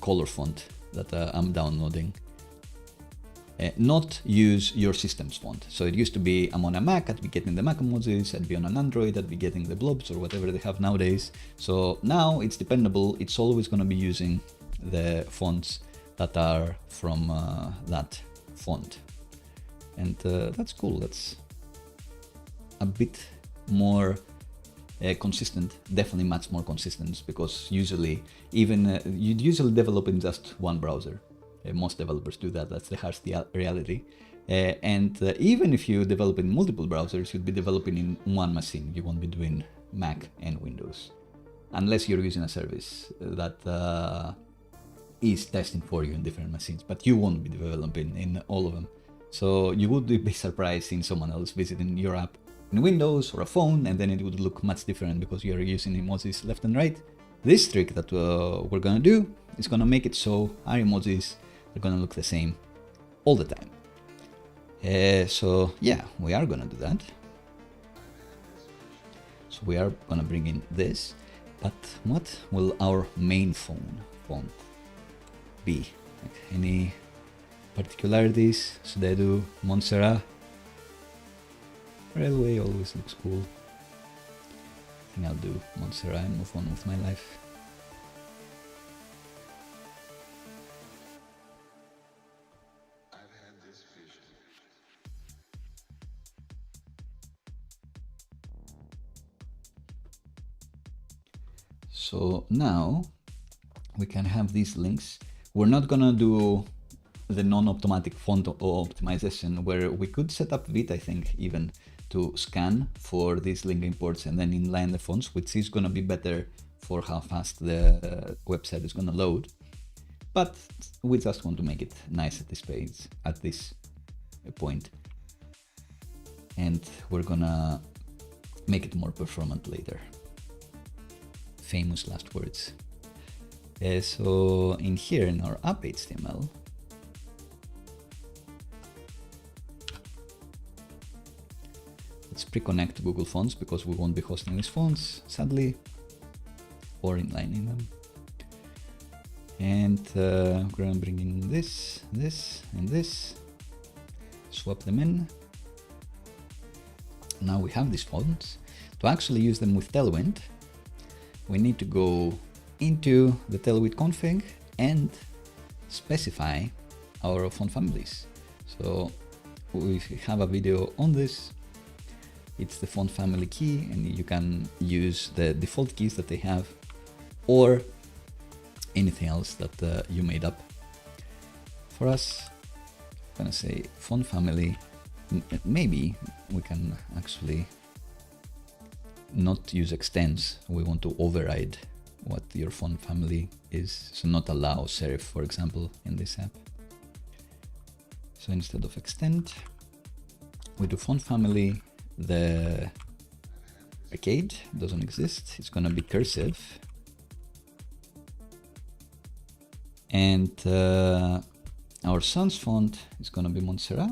color font that I'm downloading. Not use your system's font. So it used to be I'm on a Mac, I'd be getting the Mac emojis, I'd be on an Android, I'd be getting the blobs or whatever they have nowadays. So now it's dependable, it's always going to be using the fonts that are from that font. And that's cool, that's a bit more consistent, definitely much more consistent, because usually you'd usually develop in just one browser. Most developers do that, that's the harsh reality. And even if you develop in multiple browsers, you'd be developing in one machine. You won't be doing Mac and Windows. Unless you're using a service that is testing for you in different machines, but you won't be developing in all of them. So you would be surprised seeing someone else visiting your app in Windows or a phone, and then it would look much different because you're using emojis left and right. This trick that we're gonna do is gonna make it so our emojis are gonna look the same all the time. So yeah, we are gonna do that. So we are gonna bring in this, but what will our main font be? Like any particularities? Should I do Montserrat? Railway always looks cool. I think I'll do Montserrat and move on with my life. So now we can have these links. We're not gonna do the non-automatic font optimization, where we could set up Vite, I think, even to scan for these link imports and then inline the fonts, which is gonna be better for how fast the website is gonna load. But we just want to make it nice at this page, at this point. And we're gonna make it more performant later. Famous last words. So in here in our app HTML, let's pre-connect Google Fonts because we won't be hosting these fonts, sadly, or inlining them. And we're gonna bring in this, and this, swap them in. Now we have these fonts. To actually use them with Tailwind, we need to go into the Tailwind config and specify our font families. So we have a video on this. It's the font family key, and you can use the default keys that they have or anything else that you made up. For us, I'm gonna say font family. Maybe we can actually not use extends. We want to override what your font family is, so not allow serif, for example, in this app. So instead of extend, we do font family. The arcade doesn't exist. It's gonna be cursive, and our sans font is gonna be Montserrat.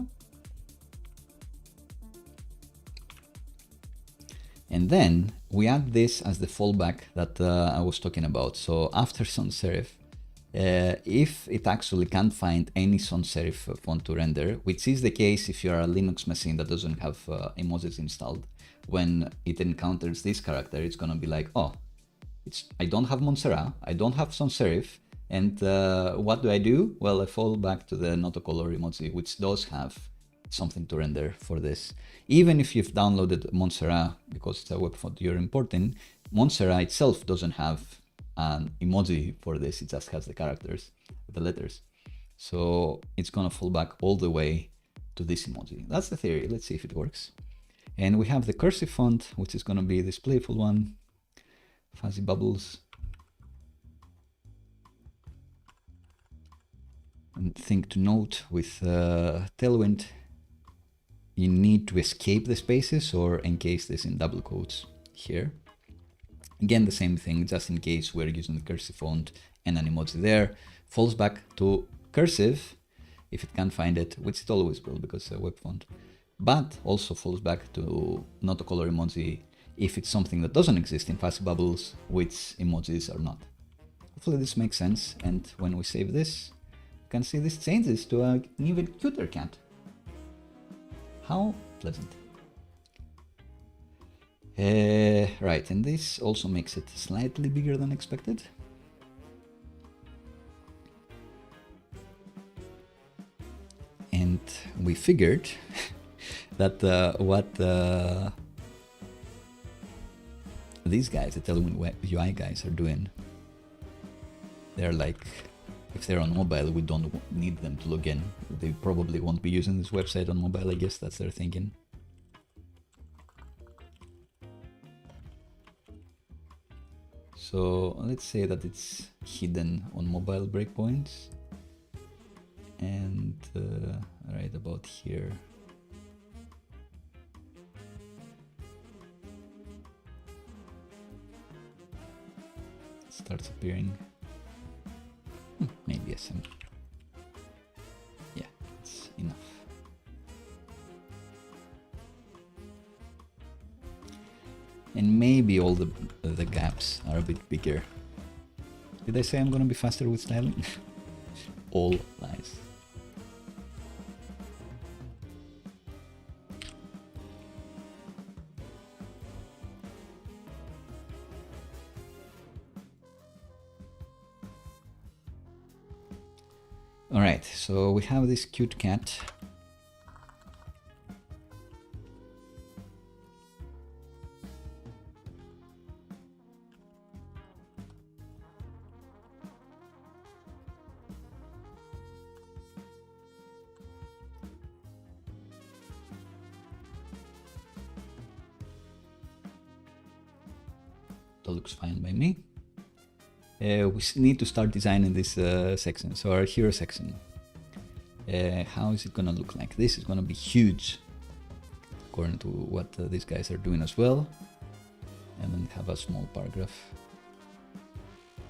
And then we add this as the fallback that I was talking about. So after sans serif, if it actually can't find any sans serif font to render, which is the case if you're a Linux machine that doesn't have emojis installed, when it encounters this character, it's gonna be like, oh, I don't have Montserrat, I don't have sans serif, and what do? Well, I fall back to the notocolor emoji, which does have something to render for this. Even if you've downloaded Montserrat, because it's a web font you're importing, Montserrat itself doesn't have an emoji for this, it just has the characters, the letters. So it's gonna fall back all the way to this emoji. That's the theory. Let's see if it works. And we have the cursive font, which is gonna be this playful one, fuzzy bubbles. And thing to note with Tailwind, you need to escape the spaces or encase this in double quotes here. Again, the same thing, just in case we're using the cursive font and an emoji there, falls back to cursive if it can't find it, which it always will because it's a web font, but also falls back to not a color emoji if it's something that doesn't exist in fuzzy bubbles, which emojis are not. Hopefully this makes sense, and when we save this, you can see this changes to an even cuter cat. How pleasant. Right, and this also makes it slightly bigger than expected. And we figured that what these guys, the Tailwind UI guys, are doing, they're like, if they're on mobile, we don't need them to log in. They probably won't be using this website on mobile, I guess that's their thinking. So let's say that it's hidden on mobile breakpoints, and right about here. It starts appearing. Maybe SM. Yeah, it's enough. And maybe all the gaps are a bit bigger. Did I say I'm gonna be faster with styling? All lies. Alright, so we have this cute cat. That looks fine by me. We need to start designing this section. So our hero section, how is it gonna look like? This is gonna be huge, according to what these guys are doing as well. And then have a small paragraph.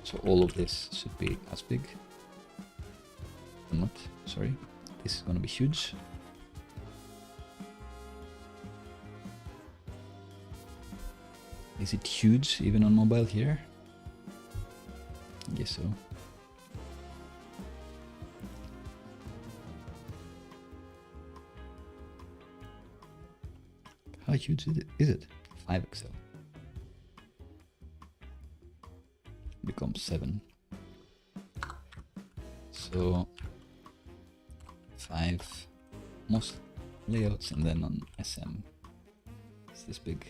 So all of this should be as big. Not, sorry. This is gonna be huge. Is it huge even on mobile here? I guess so. How huge is it? 5 XL. Becomes 7. So 5, layouts, and then on SM, it's this big.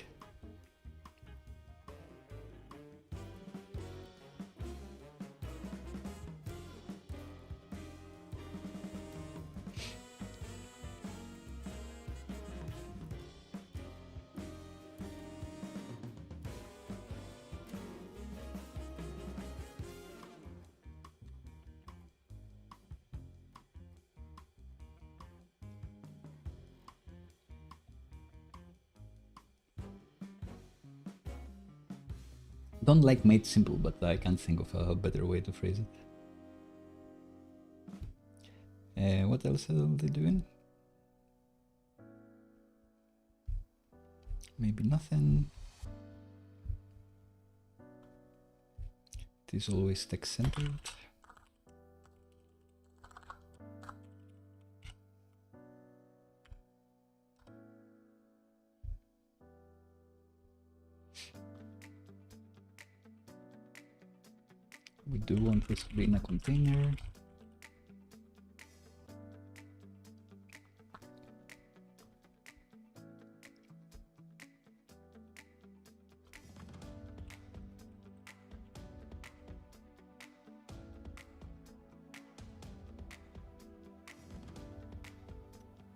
Don't like made simple, but I can't think of a better way to phrase it. What else are they doing? Maybe nothing. It is always text-centered. We do want this to be in a container.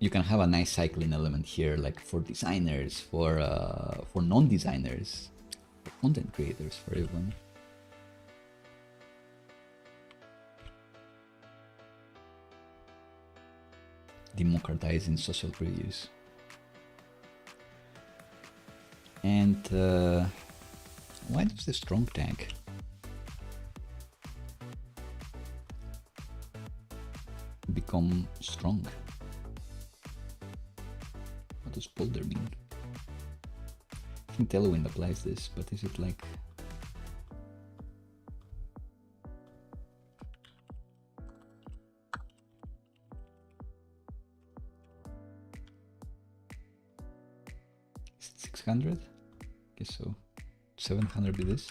You can have a nice cycling element here, like for designers, for non-designers, for content creators, for everyone. Democratizing social previews. And why does the strong tag become strong? What does boulder mean? I think Tailwind applies this, but is it like... Is it 600? Guess so. 700 be this?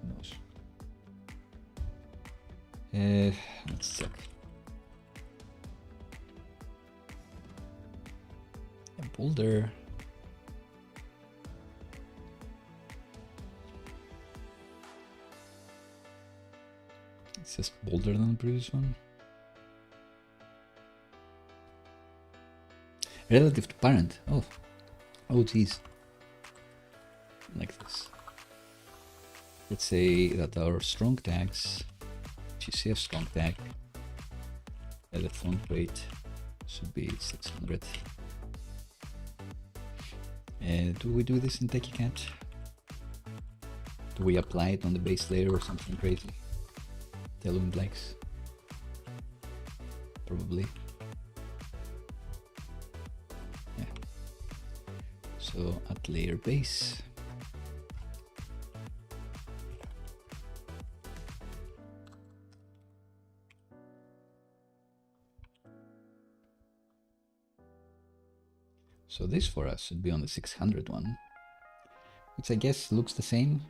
Who knows? Let's check. Boulder. It's just bolder than the previous one. Relative to parent. Oh geez. Like this. Let's say that our strong tags, GCF strong tag, edit font weight should be 600. Do we do this in Techy Cat? Do we apply it on the base layer or something crazy? Tailwind likes? Probably. Yeah. So at layer base. So this for us should be on the 600 one, which I guess looks the same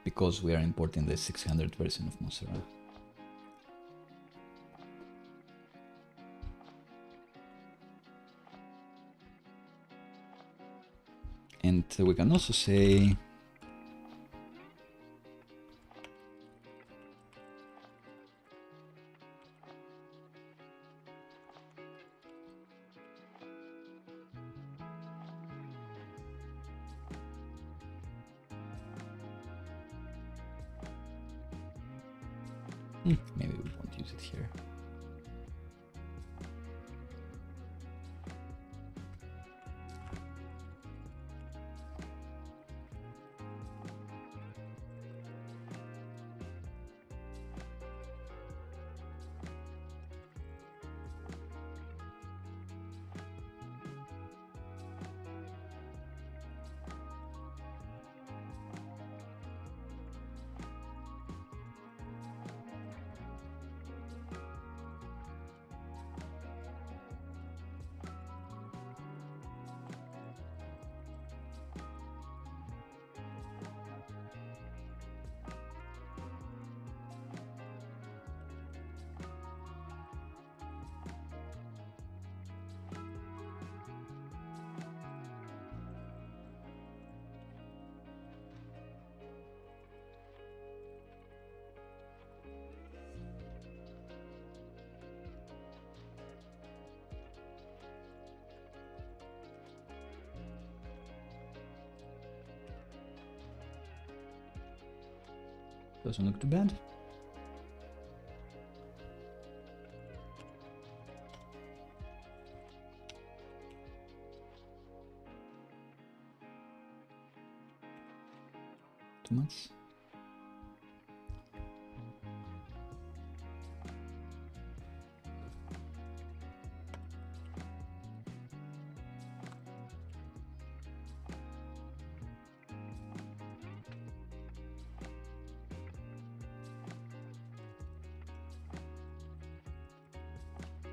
because we are importing the 600 version of Mozzarella. And we can also say maybe we won't use it here. Doesn't look too bad. Too much.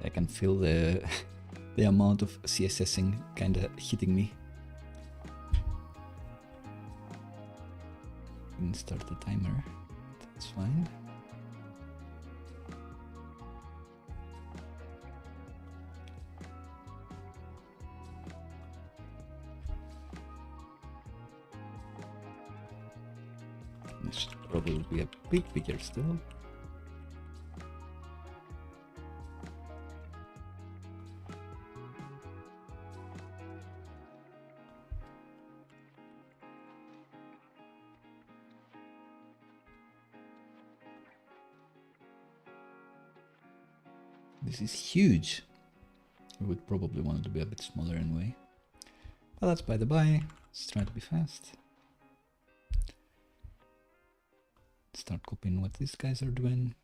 I can feel the the amount of CSSing kind of hitting me. Didn't start the timer. That's fine. This should probably be a bit bigger still. This is huge. I would probably want it to be a bit smaller anyway. But that's by the by. Let's try to be fast. Start copying what these guys are doing.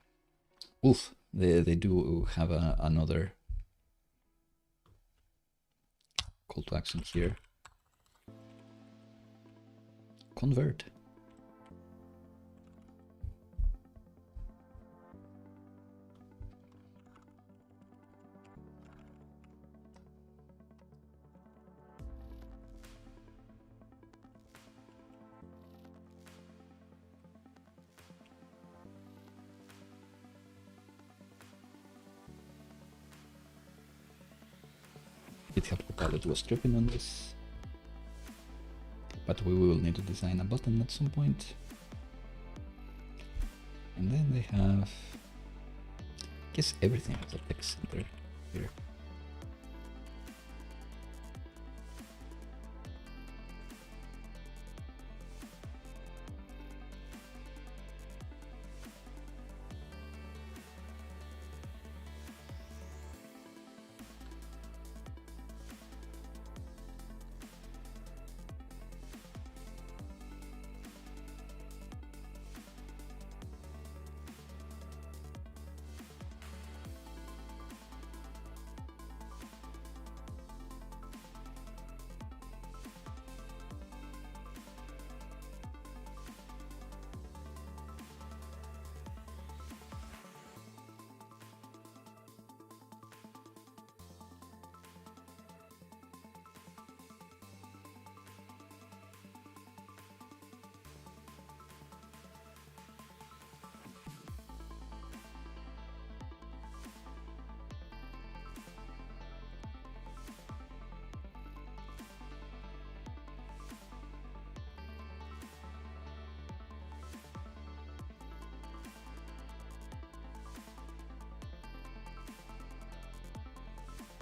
Oof, they do have another call to action here. Convert. GitHub Repo was tripping on this, but we will need to design a button at some point. And then they have, I guess everything has a text center here.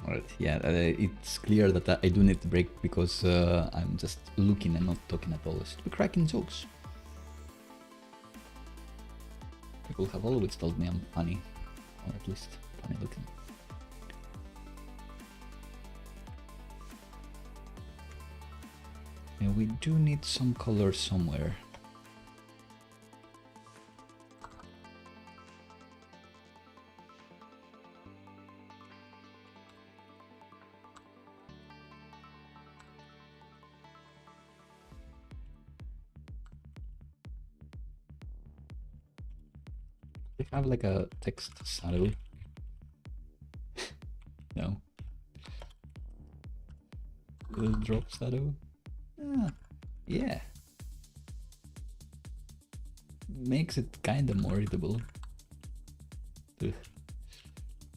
Alright, yeah, it's clear that I do need to break because I'm just looking and not talking at all. I should be cracking jokes. People have always told me I'm funny, or at least funny looking. Yeah, we do need some color somewhere. They have like a text shadow. No. The drop shadow. Ah, yeah. Makes it kind of more readable. Ugh.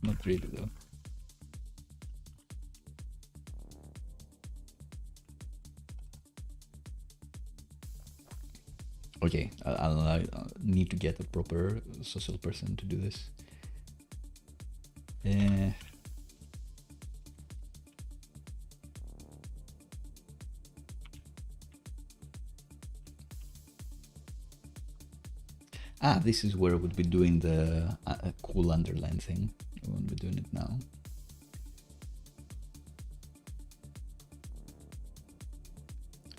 Not really though. Okay, I'll need to get a proper social person to do this. Ah, this is where we'd be doing the cool underline thing. We won't be doing it now.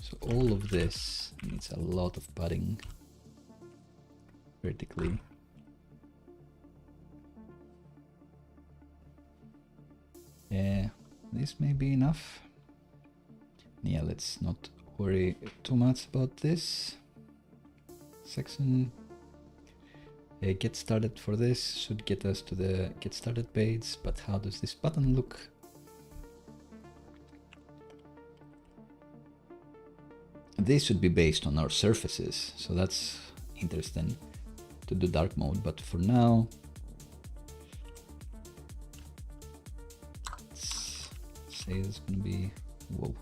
So all of this needs a lot of padding vertically. This may be enough. Yeah, let's not worry too much about this section. Get started for this should get us to the get started page, but how does this button look? This should be based on our surfaces, so that's interesting to do dark mode, but for now let's say it's gonna be whoa.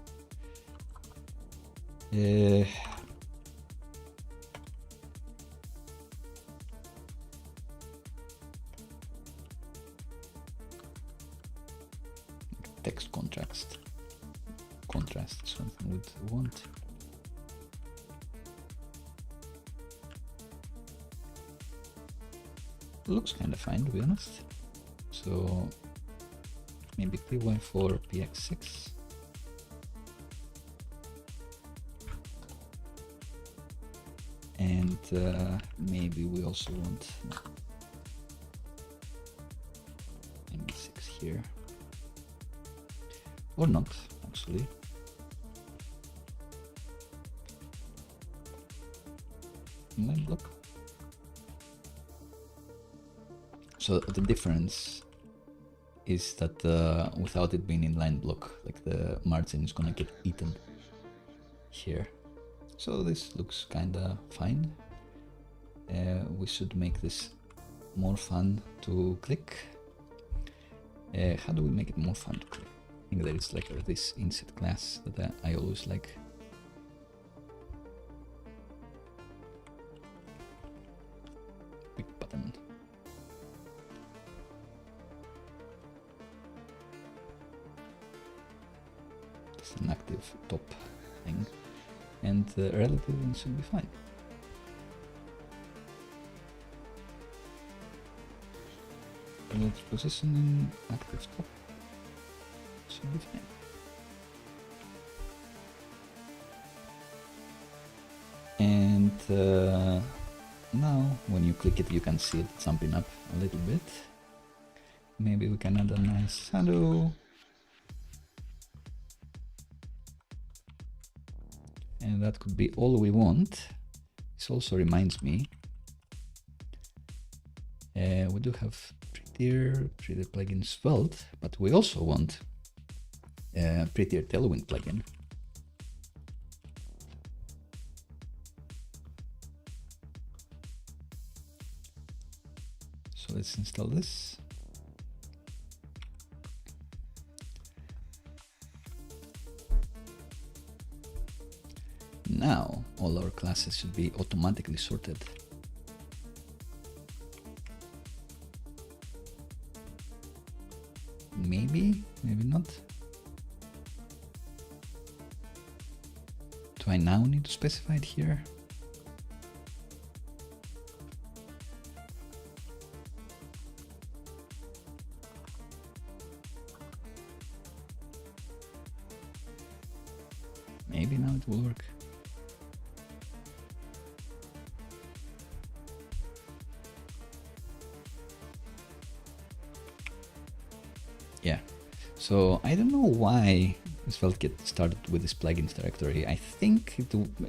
Text contrast is something we'd want. Looks kind of fine, to be honest. So maybe PY4 PX6. And maybe we also want MB6 here. Or not, actually. Line block. So the difference is that without it being in line block, like the margin is gonna get eaten here. So this looks kinda fine. We should make this more fun to click. How do we make it more fun to click? I think there is like this inset class that I always like. Big button. It's an active top thing, and the relative should be fine. Relative positioning, active top. Should be fine. And now when you click it, you can see it jumping up a little bit. Maybe we can add a nice shadow. And that could be all we want. This also reminds me, we do have prettier plugin Svelte, but we also want prettier Tailwind plugin. So let's install this. Now all our classes should be automatically sorted. Maybe, maybe not. Do I now need to specify it here? Maybe now it will work. Yeah, so I don't know why SvelteKit started with this plugins directory. I think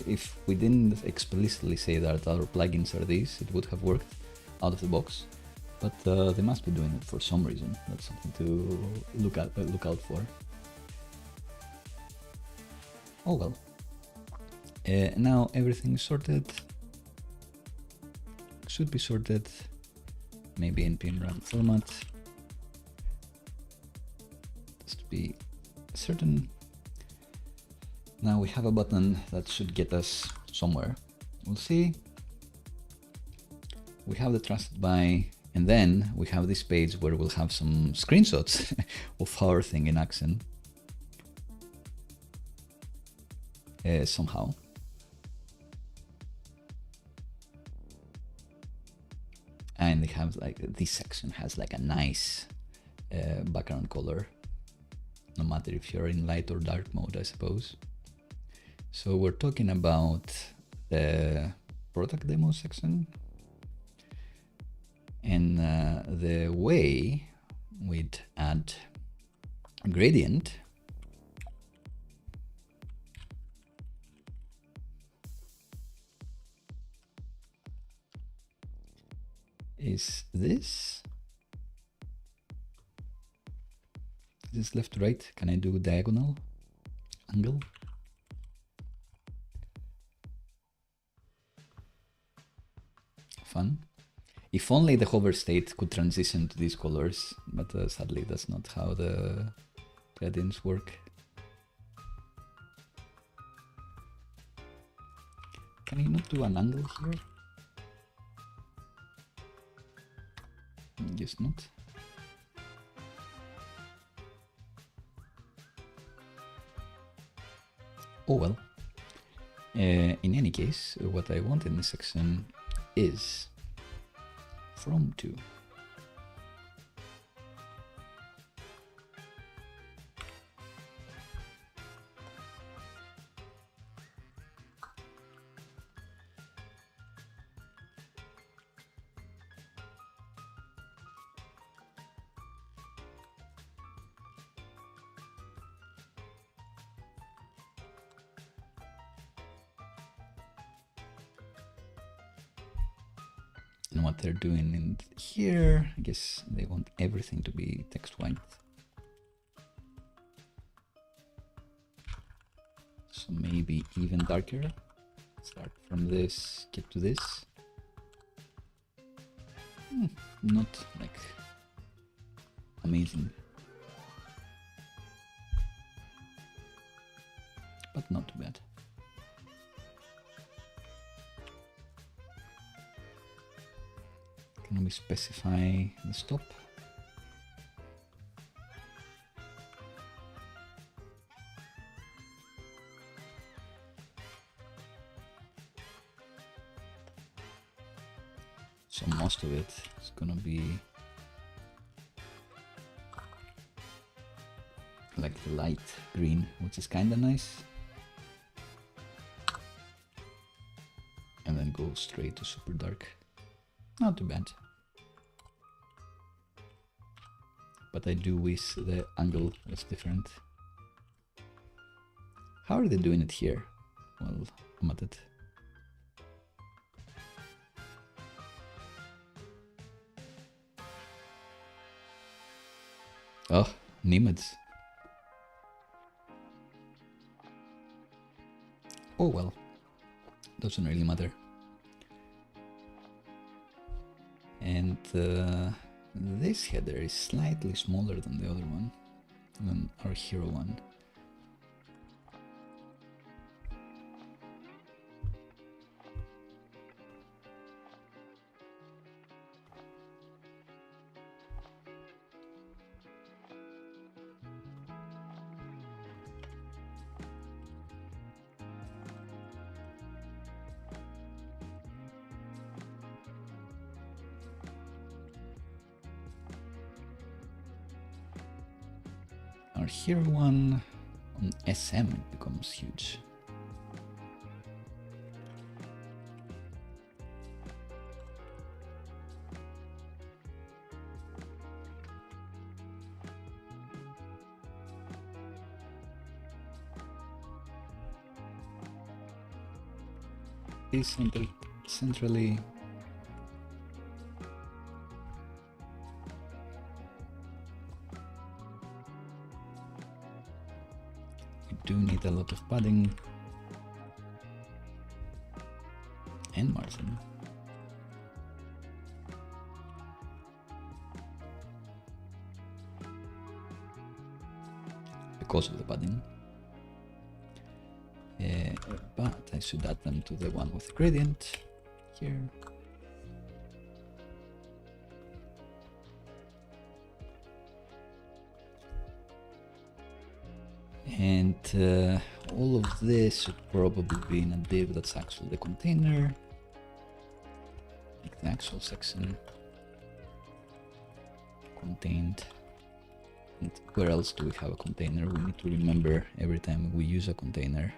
if we didn't explicitly say that our plugins are these, it would have worked out of the box. But they must be doing it for some reason. That's something to look out for. Oh well. Now everything is sorted. Should be sorted. Maybe npm run format. Just to be certain. Now we have a button that should get us somewhere. We'll see. We have the trusted by, and then we have this page where we'll have some screenshots of our thing in action. Somehow. have like, this section has like a nice background color, no matter if you're in light or dark mode, I suppose. So we're talking about the product demo section, and the way we'd add a gradient is this. Is this left to right? Can I do diagonal angle? Fun. If only the hover state could transition to these colors, but sadly that's not how the gradients work. Can you not do an angle here? Guess not. Oh well. In any case, what I want in this section is from to. And what they're doing in here, I guess they want everything to be text white. So maybe even darker. Start from this, get to this. Not like amazing, but not too bad. Can we specify the stop? So most of it is gonna be like the light green, which is kinda nice. And then go straight to super dark. Not too bad. But I do wish the angle was different. How are they doing it here? Well, I'm at it. Oh, Nimads. Oh well, doesn't really matter. And this header is slightly smaller than the other one, than our hero one. Our hero one on SM, it becomes huge. Is centrally. Do need a lot of padding and margin. Because of the padding. But I should add them to the one with gradient here. And all of this should probably be in a div that's actually the container, like the actual section. contained. And where else do we have a container? We need to remember every time we use a container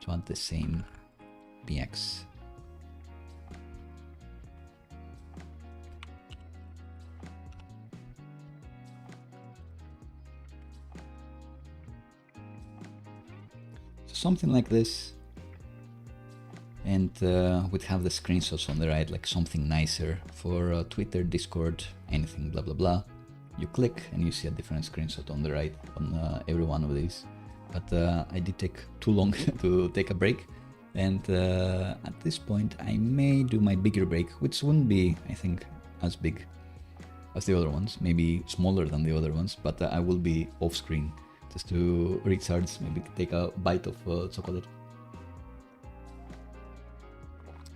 to add the same bx. Something like this, and we'd have the screenshots on the right, like something nicer for Twitter, Discord, anything, blah blah blah. You click and you see a different screenshot on the right on every one of these. But I did take too long to take a break, and at this point I may do my bigger break, which wouldn't be, I think, as big as the other ones, maybe smaller than the other ones, but I will be off screen just to recharge, maybe take a bite of chocolate.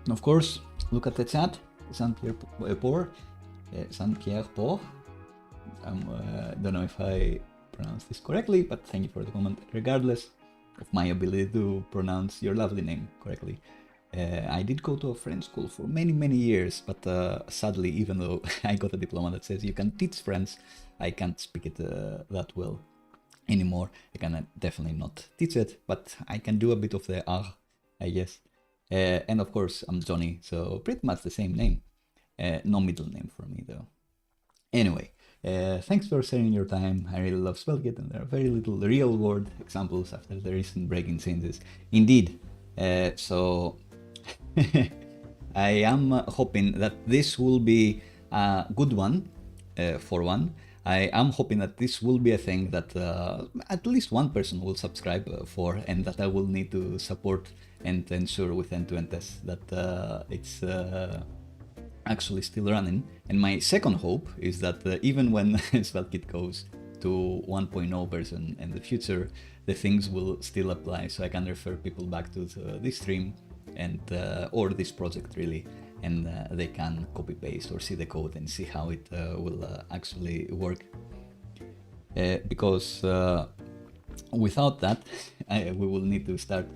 And of course, look at the chat. Saint-Pierre Por. Don't know if I pronounced this correctly, but thank you for the comment, regardless of my ability to pronounce your lovely name correctly. I did go to a French school for many years, but sadly, even though I got a diploma that says you can teach French, I can't speak it that well anymore. I can definitely not teach it, but I can do a bit of the I guess. And of course, I'm Johnny, so pretty much the same name. No middle name for me though. Anyway, thanks for sharing your time. I really love SvelteKit, and there are very little real world examples after the recent breaking changes. Indeed. So I am hoping that this will be a good one, for one. I am hoping that this will be a thing that at least one person will subscribe for, and that I will need to support and ensure with end-to-end tests that it's actually still running. And my second hope is that even when SvelteKit goes to 1.0 version in the future, the things will still apply, so I can refer people back to this stream and or this project really, and they can copy paste or see the code and see how it will actually work. Because without that, we will need to start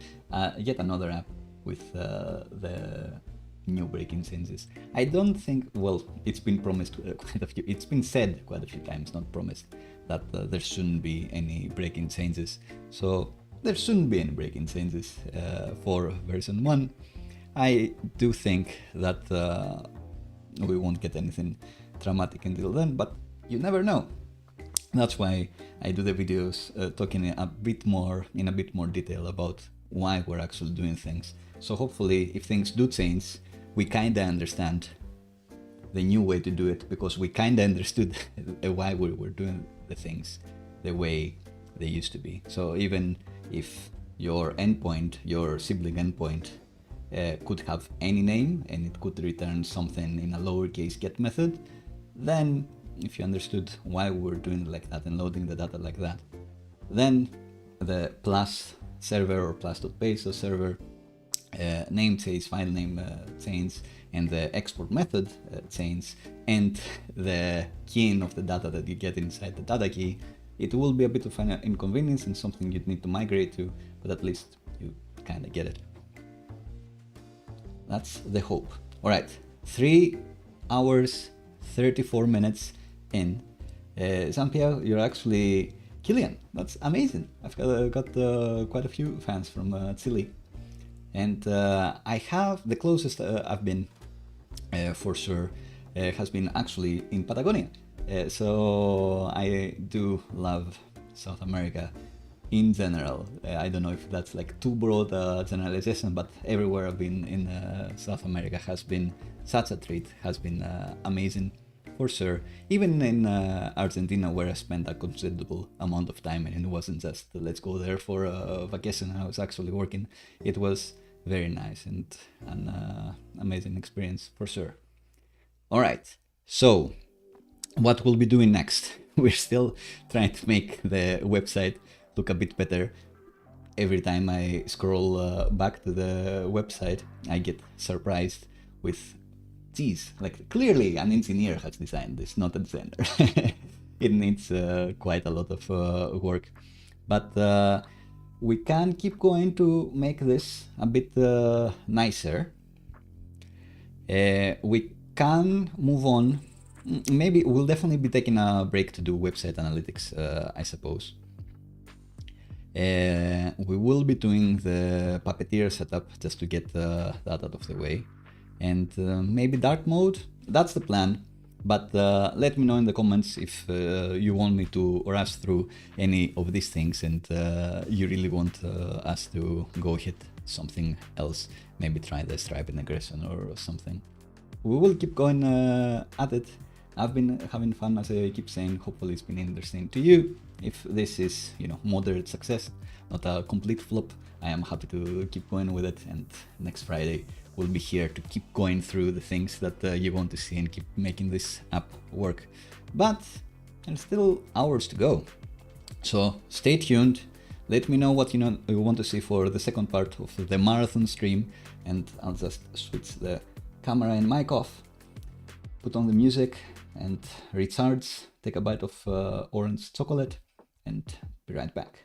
yet another app with the new breaking changes. I don't think, well, it's been promised quite a few, it's been said quite a few times, not promised, that there shouldn't be any breaking changes. So there shouldn't be any breaking changes for version 1. I do think that we won't get anything dramatic until then, but you never know. That's why I do the videos talking in a bit more detail about why we're actually doing things. So hopefully, if things do change, we kinda understand the new way to do it, because we kinda understood why we were doing the things the way they used to be. So even if your endpoint, your sibling endpoint, could have any name and it could return something in a lowercase get method, then if you understood why we were doing it like that and loading the data like that, then the plus server or plus.base server name change, file name change, and the export method change, and the keying of the data that you get inside the data key, it will be a bit of an inconvenience and something you'd need to migrate to, but at least you kind of get it. That's the hope. All right, 3 hours, 34 minutes in. Jean-Pierre, you're actually Killian. That's amazing. I've got quite a few fans from Chile. And I have, the closest I've been for sure has been actually in Patagonia. So I do love South America in general. I don't know if that's like too broad a generalization, but everywhere I've been in South America has been such a treat, has been amazing for sure. Even in Argentina, where I spent a considerable amount of time, and it wasn't just let's go there for a vacation, I was actually working. It was very nice and an amazing experience for sure. All right, so what we'll be doing next? We're still trying to make the website look a bit better. Every time I scroll back to the website, I get surprised with, geez, like clearly an engineer has designed this, not a designer. It needs quite a lot of work, but we can keep going to make this a bit nicer. We can move on maybe we'll definitely be taking a break to do website analytics, I suppose. We will be doing the Puppeteer setup just to get that out of the way. And maybe dark mode, that's the plan. But let me know in the comments if you want me to rush through any of these things and you really want us to go hit something else. Maybe try the Stripe integration or something. We will keep going at it. I've been having fun, as I keep saying. Hopefully it's been interesting to you. If this is, moderate success, not a complete flop, I am happy to keep going with it. And next Friday we'll be here to keep going through the things that you want to see and keep making this app work. But there's still hours to go. So stay tuned. Let me know what you want to see for the second part of the marathon stream, and I'll just switch the camera and mic off, put on the music and recharge, take a bite of orange chocolate, and be right back.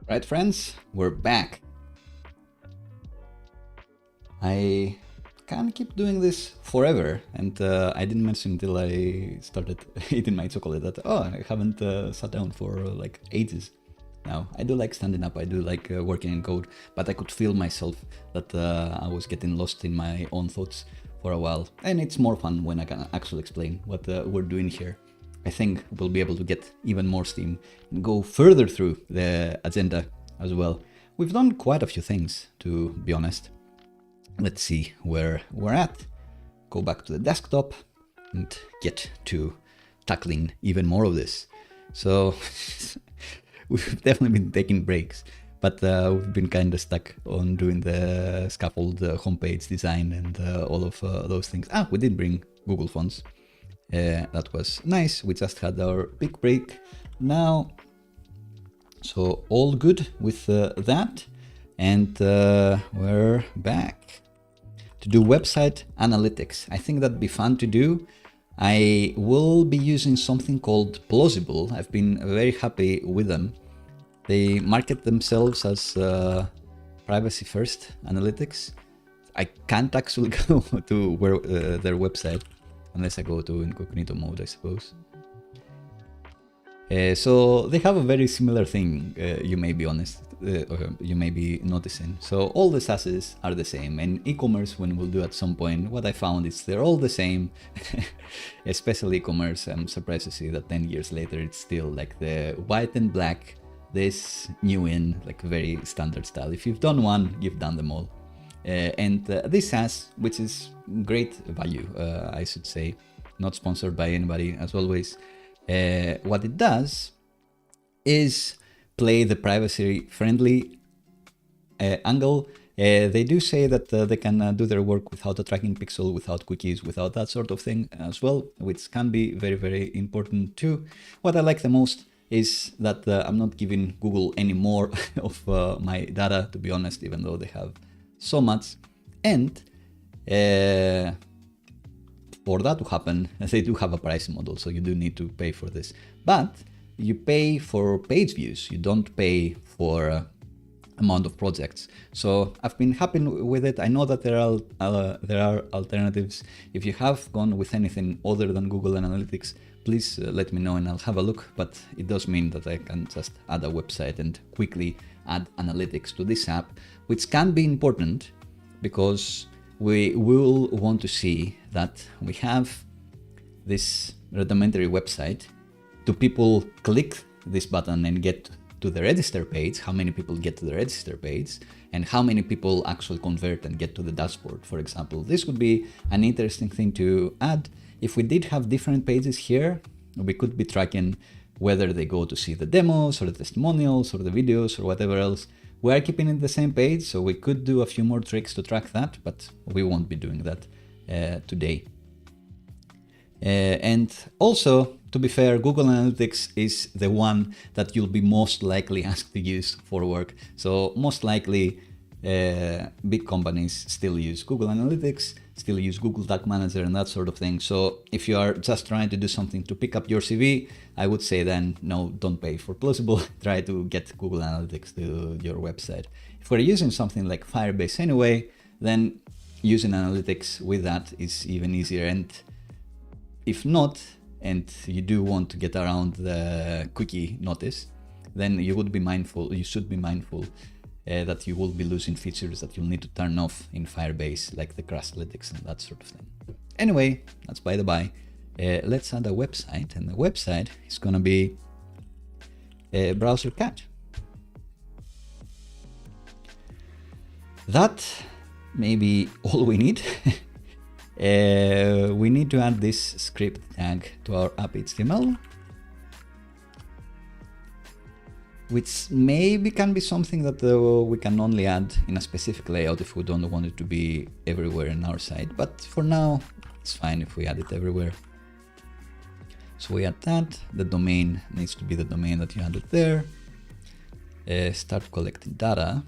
Right, friends, we're back. I can't keep doing this forever, and I didn't mention until I started eating my chocolate that, I haven't sat down for like ages now. I do like standing up, I do like working in code, but I could feel myself that I was getting lost in my own thoughts for a while, and it's more fun when I can actually explain what we're doing here. I think we'll be able to get even more steam and go further through the agenda as well. We've done quite a few things, to be honest. Let's see where we're at. Go back to the desktop and get to tackling even more of this. So we've definitely been taking breaks, but we've been kind of stuck on doing the scaffold homepage design and all of those things. We did bring Google Fonts. That was nice. We just had our big break now. So all good with that. And we're back to do website analytics. I think that'd be fun to do. I will be using something called Plausible. I've been very happy with them. They market themselves as privacy first analytics. I can't actually go to their website unless I go to incognito mode, I suppose. So they have a very similar thing, you may be honest, you may be noticing. So all the SaaSes are the same, and e-commerce, when we'll do at some point, what I found is they're all the same, especially e-commerce. I'm surprised to see that 10 years later, it's still like the white and black, this new in, like very standard style. If you've done one, you've done them all. And this SaaS, which is great value, I should say, not sponsored by anybody as always. What it does is play the privacy-friendly angle. They do say that they can do their work without a tracking pixel, without cookies, without that sort of thing as well, which can be very, very important too. What I like the most is that I'm not giving Google any more of my data, to be honest, even though they have so much. And for that to happen, they do have a pricing model, so you do need to pay for this. But you pay for page views, you don't pay for amount of projects. So I've been happy with it. I know that there are alternatives. If you have gone with anything other than Google Analytics, please let me know and I'll have a look. But it does mean that I can just add a website and quickly add analytics to this app, which can be important because we will want to see that we have this rudimentary website. Do people click this button and get to the register page? How many people get to the register page? And how many people actually convert and get to the dashboard, for example? This would be an interesting thing to add. If we did have different pages here, we could be tracking whether they go to see the demos or the testimonials or the videos or whatever else. We are keeping it the same page, so we could do a few more tricks to track that, but we won't be doing that today. And also, to be fair, Google Analytics is the one that you'll be most likely asked to use for work. So most likely, big companies still use Google Analytics, still use Google Tag Manager and that sort of thing. So if you are just trying to do something to pick up your CV, I would say then, no, don't pay for Plausible. Try to get Google Analytics to your website. If we're using something like Firebase anyway, then using analytics with that is even easier. And if not, and you do want to get around the cookie notice, then you should be mindful that you will be losing features that you'll need to turn off in Firebase, like the Crashlytics and that sort of thing. Anyway, that's by the by. Let's add a website, and the website is going to be Browser Cat. That may be all we need. We need to add this script tag to our app.html, which maybe can be something that we can only add in a specific layout if we don't want it to be everywhere in our site. But for now, it's fine if we add it everywhere. So we add that. The domain needs to be the domain that you added there. Start collecting data.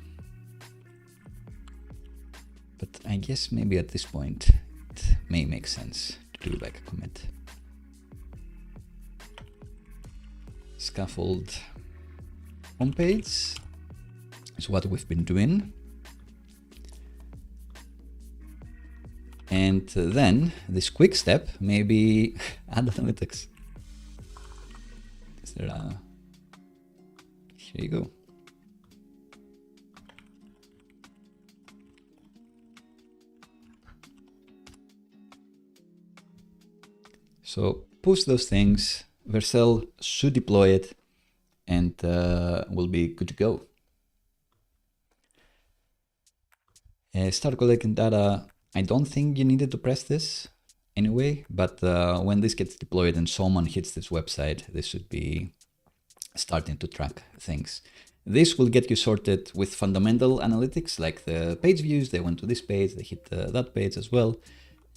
But I guess maybe at this point, it may make sense to do like a commit. Scaffold homepage is what we've been doing. And then this quick step, maybe add analytics. Is there a... Here you go. So push those things Vercel should deploy it and we'll be good to go. Start collecting data. I don't think you needed to press this anyway, but when this gets deployed and someone hits this website, this should be starting to track things. This will get you sorted with fundamental analytics like the page views. They went to this page, they hit that page as well.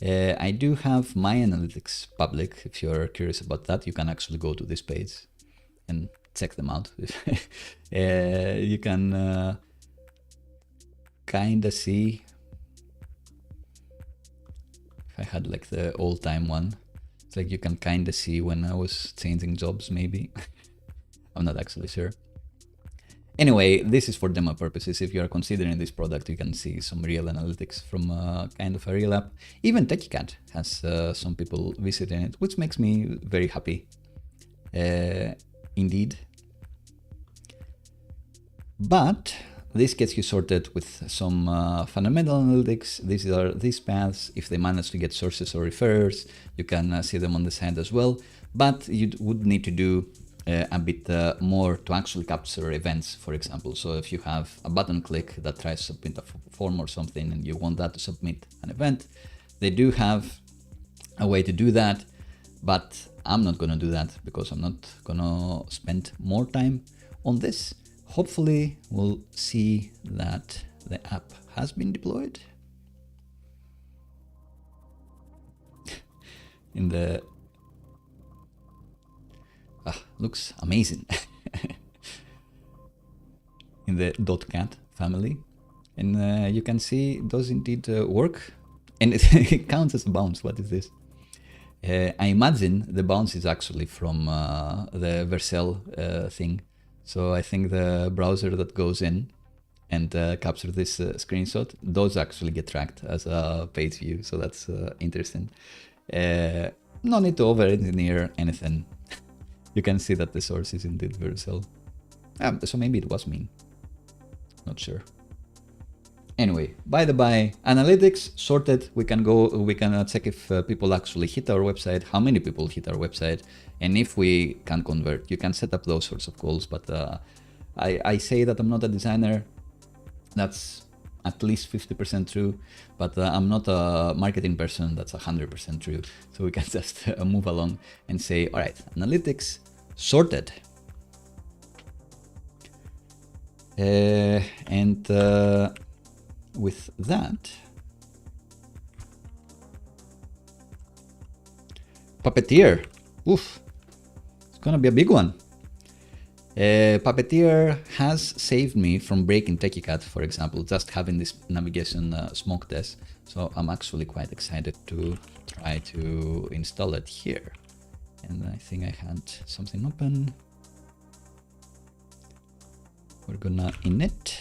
I do have my analytics public. If you're curious about that, you can actually go to this page and check them out. You can kind of see, if I had like the all-time one, it's like you can kind of see when I was changing jobs maybe. I'm not actually sure. Anyway, this is for demo purposes. If you are considering this product, you can see some real analytics from kind of a real app. Even Techy Cat has some people visiting it, which makes me very happy. Indeed. But this gets you sorted with some fundamental analytics. These are these paths. If they manage to get sources or referrers, you can see them on the side as well. But you would need to do a bit more to actually capture events, for example. So if you have a button click that tries to submit a form or something and you want that to submit an event, they do have a way to do that, but I'm not going to do that because I'm not going to spend more time on this. Hopefully we'll see that the app has been deployed in the looks amazing in the .cat family, and you can see it does indeed work, and it counts as a bounce. What is this? I imagine the bounce is actually from the Vercel thing. So I think the browser that goes in and captures this screenshot, those actually get tracked as a page view. So that's interesting. No need to over-engineer anything. You can see that the source is indeed Vercel. So maybe it was me. Not sure. Anyway, by the by, analytics sorted. We can go. We can check if people actually hit our website, how many people hit our website, and if we can convert. You can set up those sorts of goals. But I say that I'm not a designer. That's at least 50% true. But I'm not a marketing person. That's 100% true. So we can just move along and say, all right, analytics sorted. And with that, Puppeteer. Oof, it's gonna be a big one. Puppeteer has saved me from breaking Techy Cat, for example, just having this navigation smoke test. So I'm actually quite excited to try to install it here. And I think I had something open. We're gonna init.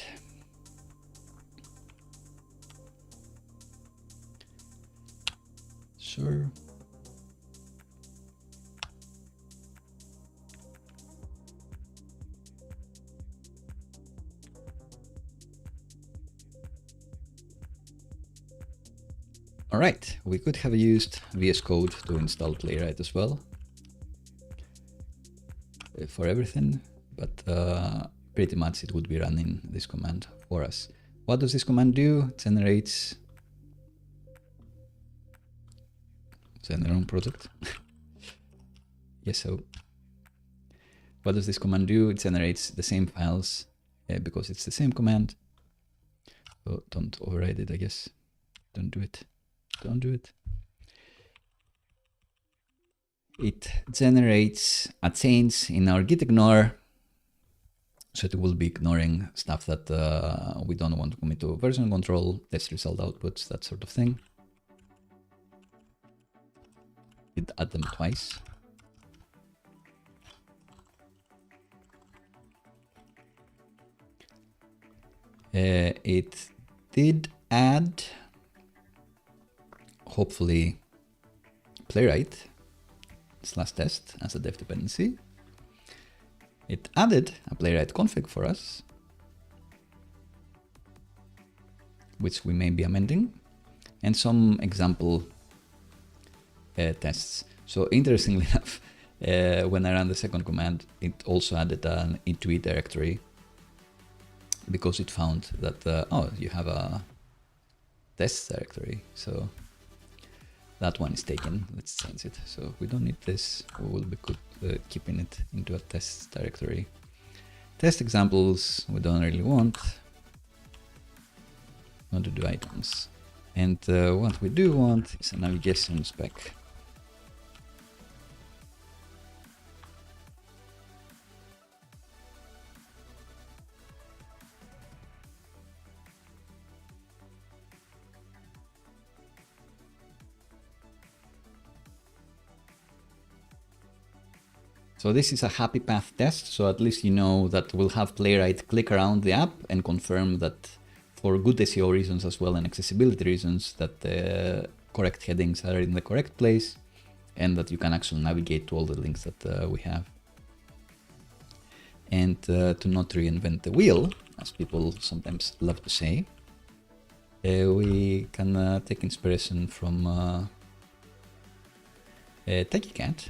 Sure. All right, we could have used VS Code to install Playwright as well for everything, but pretty much it would be running this command for us. What does this command do? It generates their own project. Yes, so what does this command do? It generates the same files because it's the same command. So don't override it, I guess. Don't do it. Don't do it. It generates a change in our git ignore. So it will be ignoring stuff that we don't want to commit to version control, test result outputs, that sort of thing. It add them twice. It did add, hopefully, Playwright /test as a dev dependency. It added a Playwright config for us, which we may be amending, and some example tests. So interestingly enough, when I ran the second command, it also added an into directory because it found that, oh, you have a test directory. So that one is taken. Let's change it. So we don't need this. We will be keeping it into a test directory. Test examples we don't really want. Not to do items. And what we do want is a navigation spec. So this is a happy path test, so at least you know that we'll have Playwright click around the app and confirm that for good SEO reasons as well and accessibility reasons that the correct headings are in the correct place and that you can actually navigate to all the links that we have. And to not reinvent the wheel, as people sometimes love to say, we can take inspiration from Techy Cat,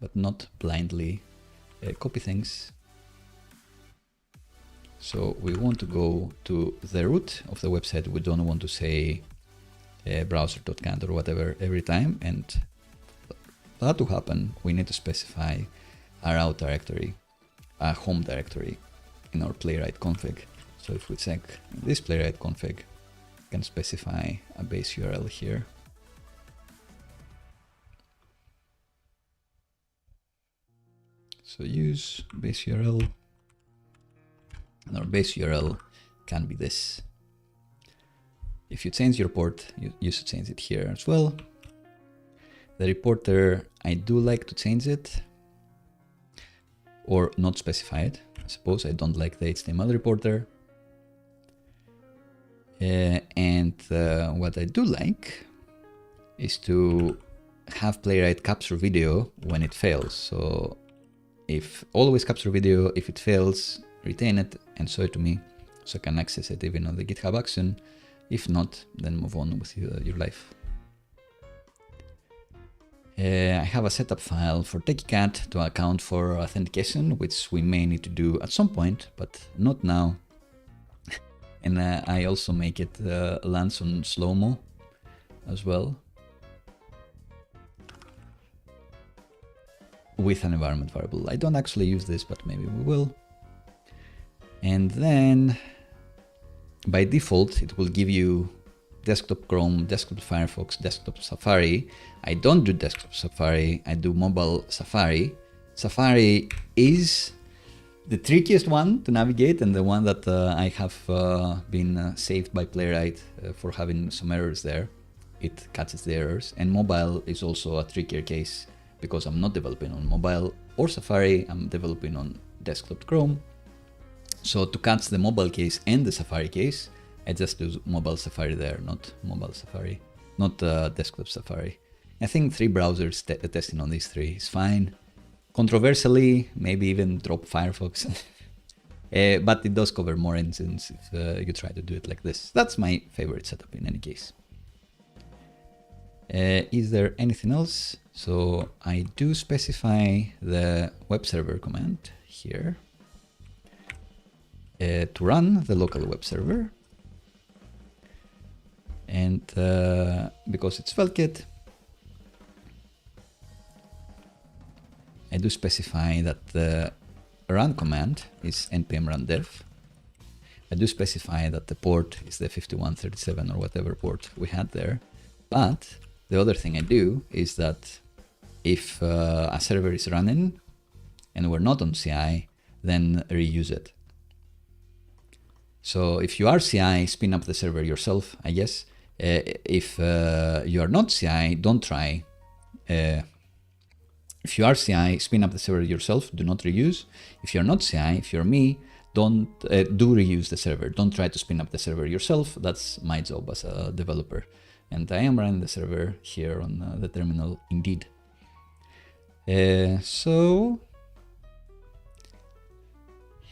but not blindly copy things. So we want to go to the root of the website. We don't want to say browser.cat or whatever every time. And for that to happen, we need to specify a route directory, a home directory in our Playwright config. So if we check this Playwright config, we can specify a base URL here. So use base URL, and our base URL can be this. If you change your port, you should change it here as well. The reporter, I do like to change it or not specify it. I suppose I don't like the HTML reporter. And what I do like is to have Playwright capture video when it fails. So if always capture video, if it fails, retain it and show it to me so I can access it even on the GitHub action. If not, then move on with your life. I have a setup file for Techy Cat to account for authentication, which we may need to do at some point, but not now. And I also make it lands on slow-mo as well, with an environment variable. I don't actually use this, but maybe we will. And then by default, it will give you desktop Chrome, desktop Firefox, desktop Safari. I don't do desktop Safari, I do mobile Safari. Safari is the trickiest one to navigate and the one that I have been saved by Playwright for having some errors there. It catches the errors. And mobile is also a trickier case because I'm not developing on mobile or Safari, I'm developing on desktop Chrome. So to catch the mobile case and the Safari case, I just do mobile Safari there, not mobile Safari, not desktop Safari. I think 3 browsers testing on these 3 is fine. Controversially, maybe even drop Firefox, but it does cover more engines if you try to do it like this. That's my favorite setup in any case. Is there anything else? So I do specify the web server command here to run the local web server. And because it's SvelteKit, I do specify that the run command is npm run dev. I do specify that the port is the 5137 or whatever port we had there. But the other thing I do is that if a server is running and we're not on CI, then reuse it. So if you are CI, spin up the server yourself, I guess. If you are not CI, don't try. If you are CI, spin up the server yourself, do not reuse. If you're not CI, if you're me, don't do reuse the server. Don't try to spin up the server yourself. That's my job as a developer. And I am running the server here on the terminal indeed. So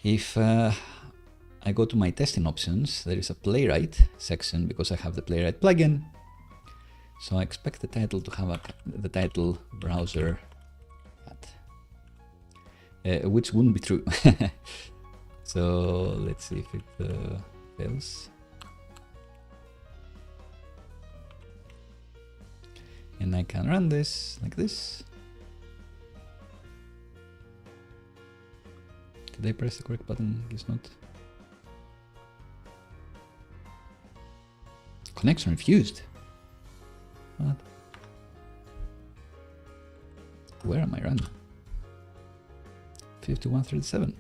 if I go to my testing options, there is a Playwright section because I have the Playwright plugin. So I expect the title to have the title browser. which wouldn't be true. So let's see if it fails. And I can run this like this. Did I press the correct button? Guess not. Connection refused. What? Where am I running? 5137.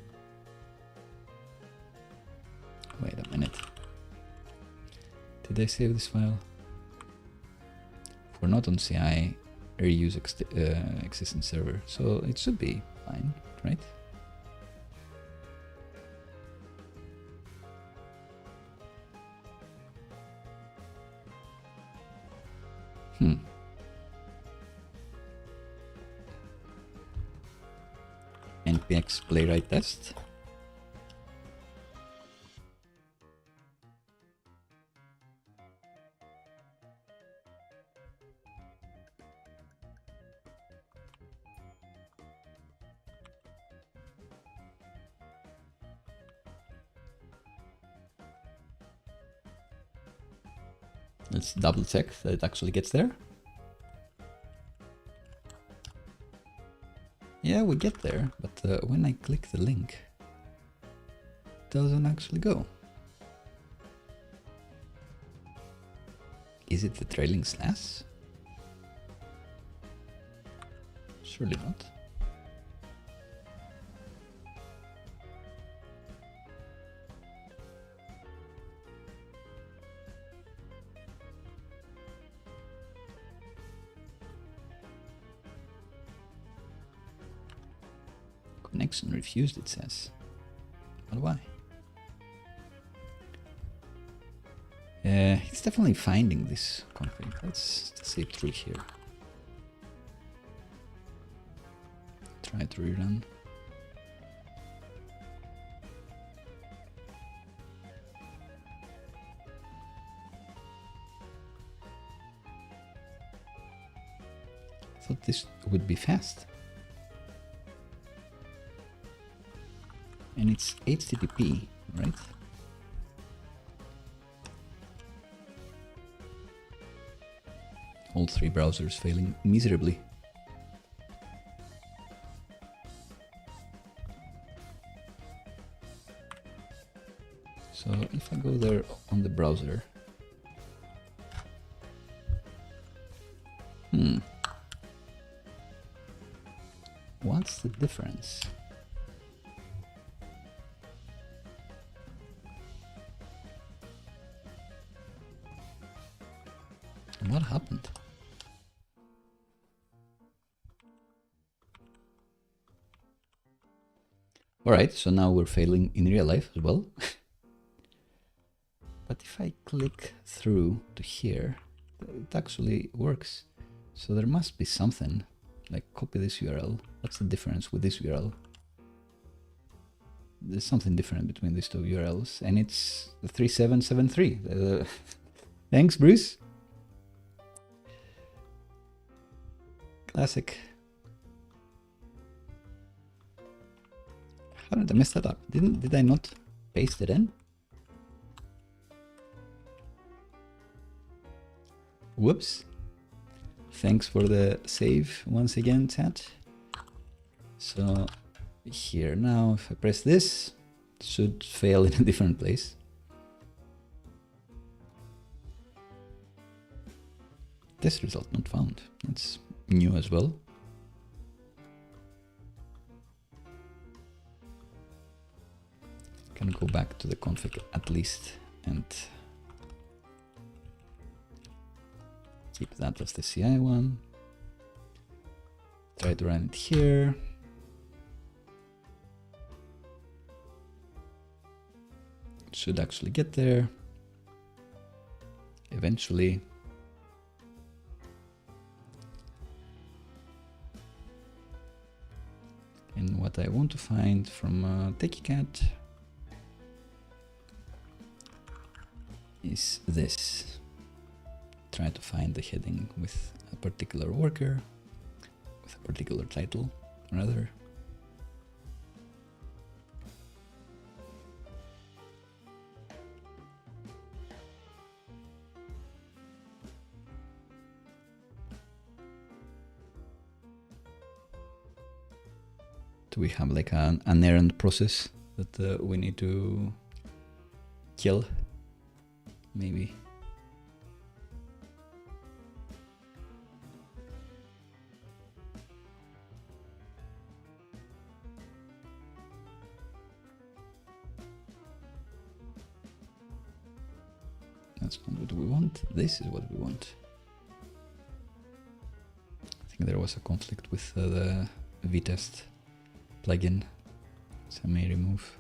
Wait a minute. Did I save this file? If we're not on CI, reuse existing server, so it should be fine, right? npx Playwright test. Let's double check that it actually gets there. Yeah, we get there, but when I click the link, it doesn't actually go. Is it the trailing slash? Surely not. Connection refused, it says. But why? It's definitely finding this config. Let's see it through here. Try to rerun. I thought this would be fast. And it's HTTP, right? All three browsers failing miserably. So if I go there on the browser, what's the difference? What happened? Alright, so now we're failing in real life as well. But if I click through to here, it actually works. So there must be something, like copy this URL. What's the difference with this URL? There's something different between these two URLs, and it's the 3773. Thanks, Bruce. Classic. How did I mess that up? Did I not paste it in? Whoops. Thanks for the save once again, chat. So here now, if I press this, it should fail in a different place. Test result not found. That's new as well. Can go back to the config at least and keep that as the CI one. Try to run it here. Should actually get there eventually. And what I want to find from Techy Cat is this. Try to find the heading with a particular worker, with a particular title, rather. Do we have like an errand process that we need to kill? Maybe. That's not what we want. This is what we want. I think there was a conflict with the vtest plugin, so I may remove.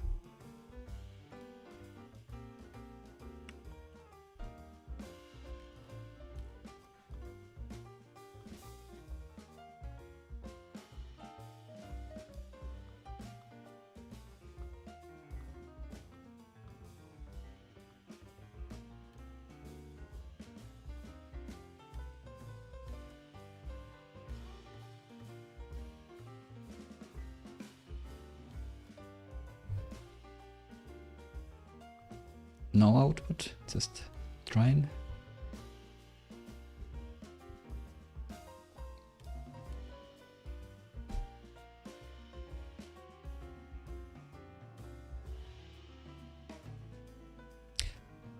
No output, just trying.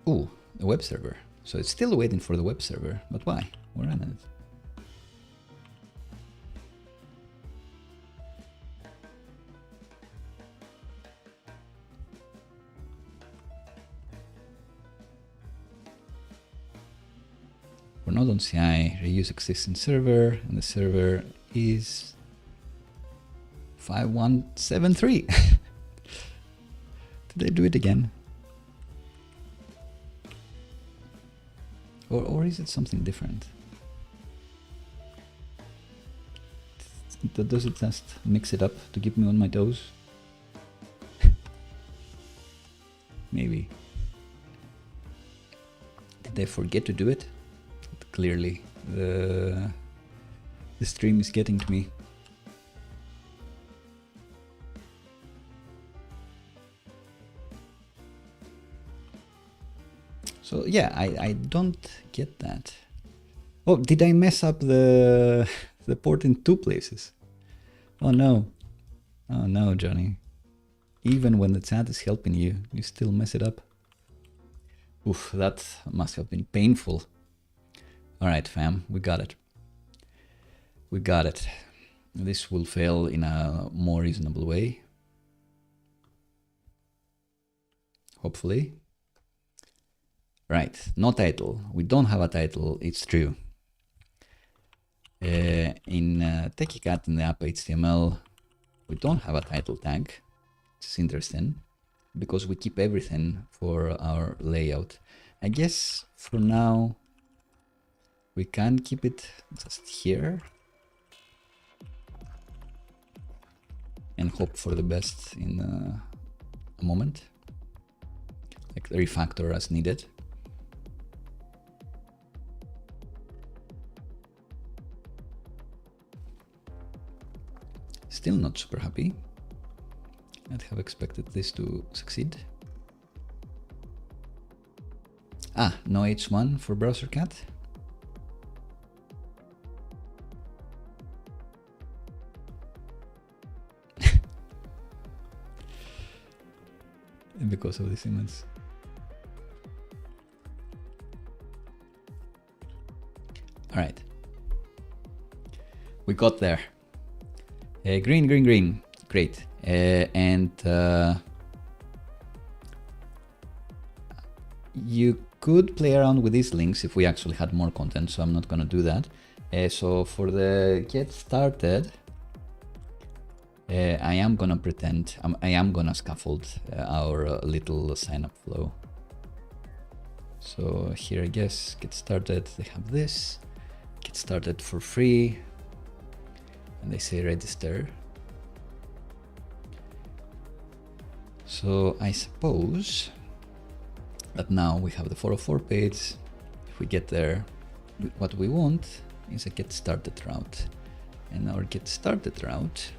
Ooh, a web server. So it's still waiting for the web server, but why? We're on it. We're not on CI, reuse existing server, and the server is 5173. Did I do it again? Or is it something different? Does it just mix it up to keep me on my toes? Maybe. Did I forget to do it? Clearly, the stream is getting to me. So yeah, I don't get that. Oh, did I mess up the port in 2 places? Oh no. Oh no, Johnny. Even when the chat is helping you, you still mess it up. Oof, that must have been painful. Alright fam, we got it. We got it. This will fail in a more reasonable way. Hopefully. Right, no title. We don't have a title, it's true. In Techy Cat in the app HTML, we don't have a title tag. It's interesting because we keep everything for our layout. I guess for now we can keep it just here and hope for the best in a moment, like refactor as needed. Still not super happy. I'd have expected this to succeed. Ah, no H1 for browser cat. Because of this image. All right. We got there. Green, green, green. Great. And you could play around with these links if we actually had more content, so I'm not going to do that. So for the get started, I am going to pretend, I am going to scaffold our little sign up flow. So here, I guess, get started, they have this, get started for free, and they say register. So I suppose that now we have the 404 page. If we get there, what we want is a get started route. And our get started route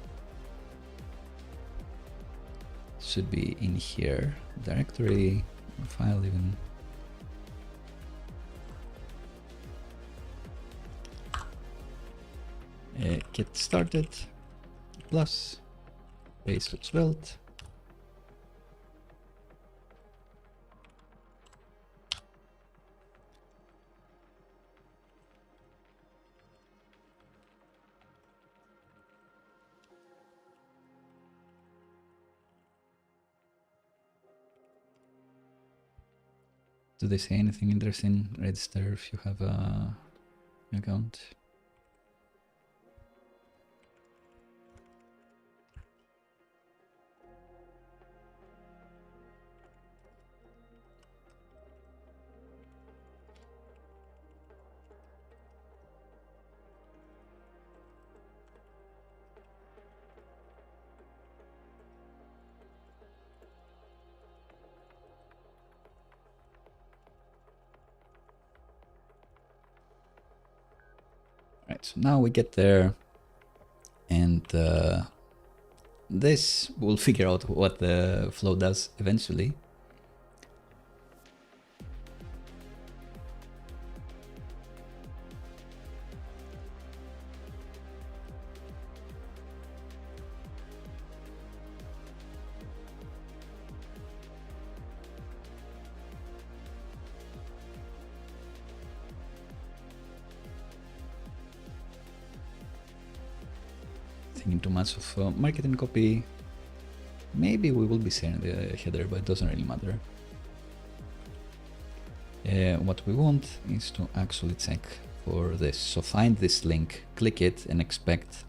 should be in here, directory, or file even. Get started plus base.svelte. Do they say anything interesting? Register if you have a account. Right, so now we get there, and this will figure out what the flow does eventually. Thinking too much of marketing copy. Maybe we will be saying the header, but it doesn't really matter. What we want is to actually check for this. So find this link, click it, and expect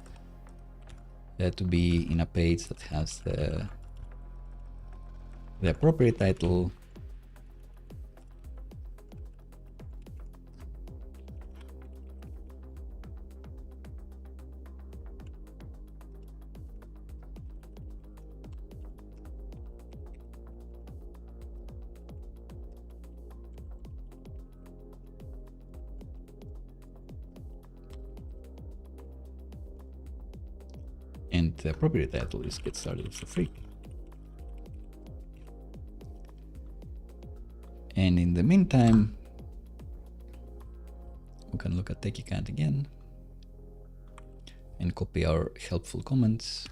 to be in a page that has the appropriate title, and the appropriate title is Get Started for Free. And in the meantime, we can look at Techy Cat again and copy our helpful comments.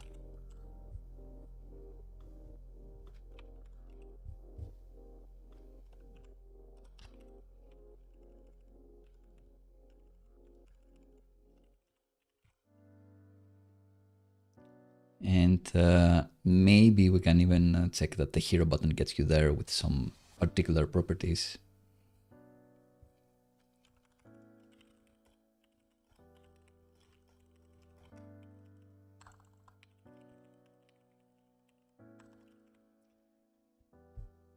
And maybe we can even check that the hero button gets you there with some particular properties.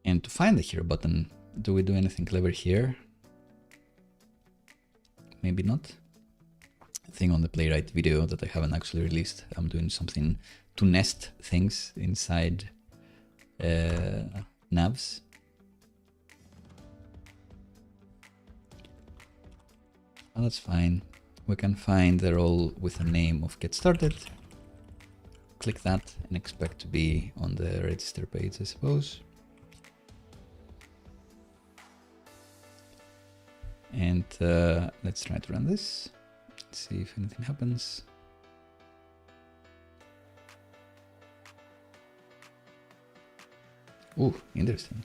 And to find the hero button, do we do anything clever here? Maybe not. Thing on the Playwright video that I haven't actually released. I'm doing something to nest things inside navs. Oh, that's fine. We can find the role with a name of Get Started. Click that and expect to be on the register page, I suppose. And let's try to run this. See if anything happens. Ooh, interesting.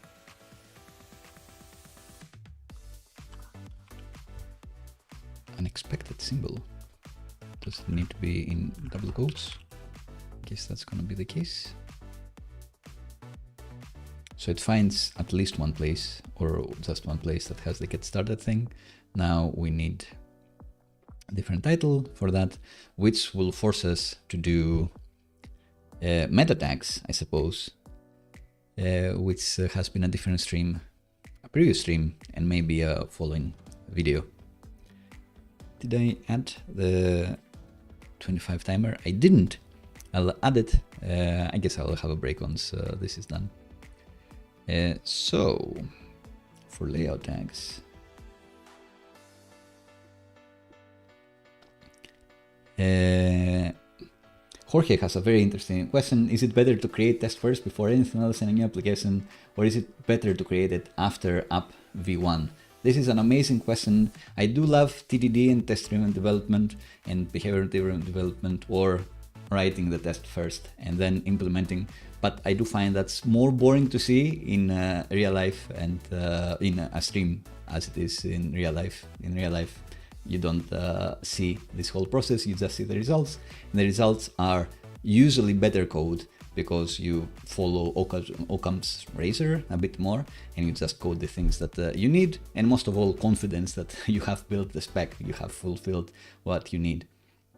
Unexpected symbol. Does it need to be in double quotes? Guess that's gonna be the case. So it finds at least one place, or just one place that has the Get Started thing. Now we need different title for that, which will force us to do meta tags, I suppose, which has been a different stream, a previous stream, and maybe a following video. Did I add the 25 timer? I didn't. I'll add it. I guess I'll have a break once this is done. So for layout tags, Jorge has a very interesting question. Is it better to create test first before anything else in a new application, or is it better to create it after app v1? This is an amazing question. I do love TDD and test-driven development and behavior-driven development, or writing the test first and then implementing. But I do find that's more boring to see in real life and in a stream as it is in real life. In real life, you don't see this whole process, you just see the results. And the results are usually better code because you follow Occam's razor a bit more and you just code the things that you need, and most of all, confidence that you have built the spec, you have fulfilled what you need.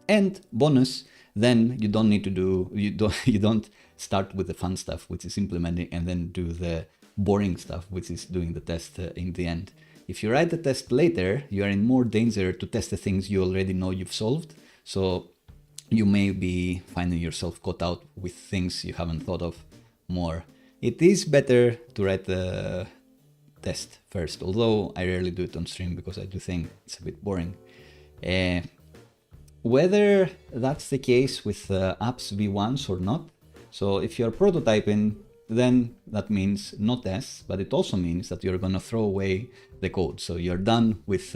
And bonus, then you don't need to do, you don't start with the fun stuff, which is implementing, and then do the boring stuff, which is doing the test in the end. If you write the test later, you are in more danger to test the things you already know you've solved. So you may be finding yourself caught out with things you haven't thought of more. It is better to write the test first, although I rarely do it on stream because I do think it's a bit boring. Whether that's the case with apps v1s or not. So if you're prototyping, then that means no tests, but it also means that you're going to throw away the code. So you're done with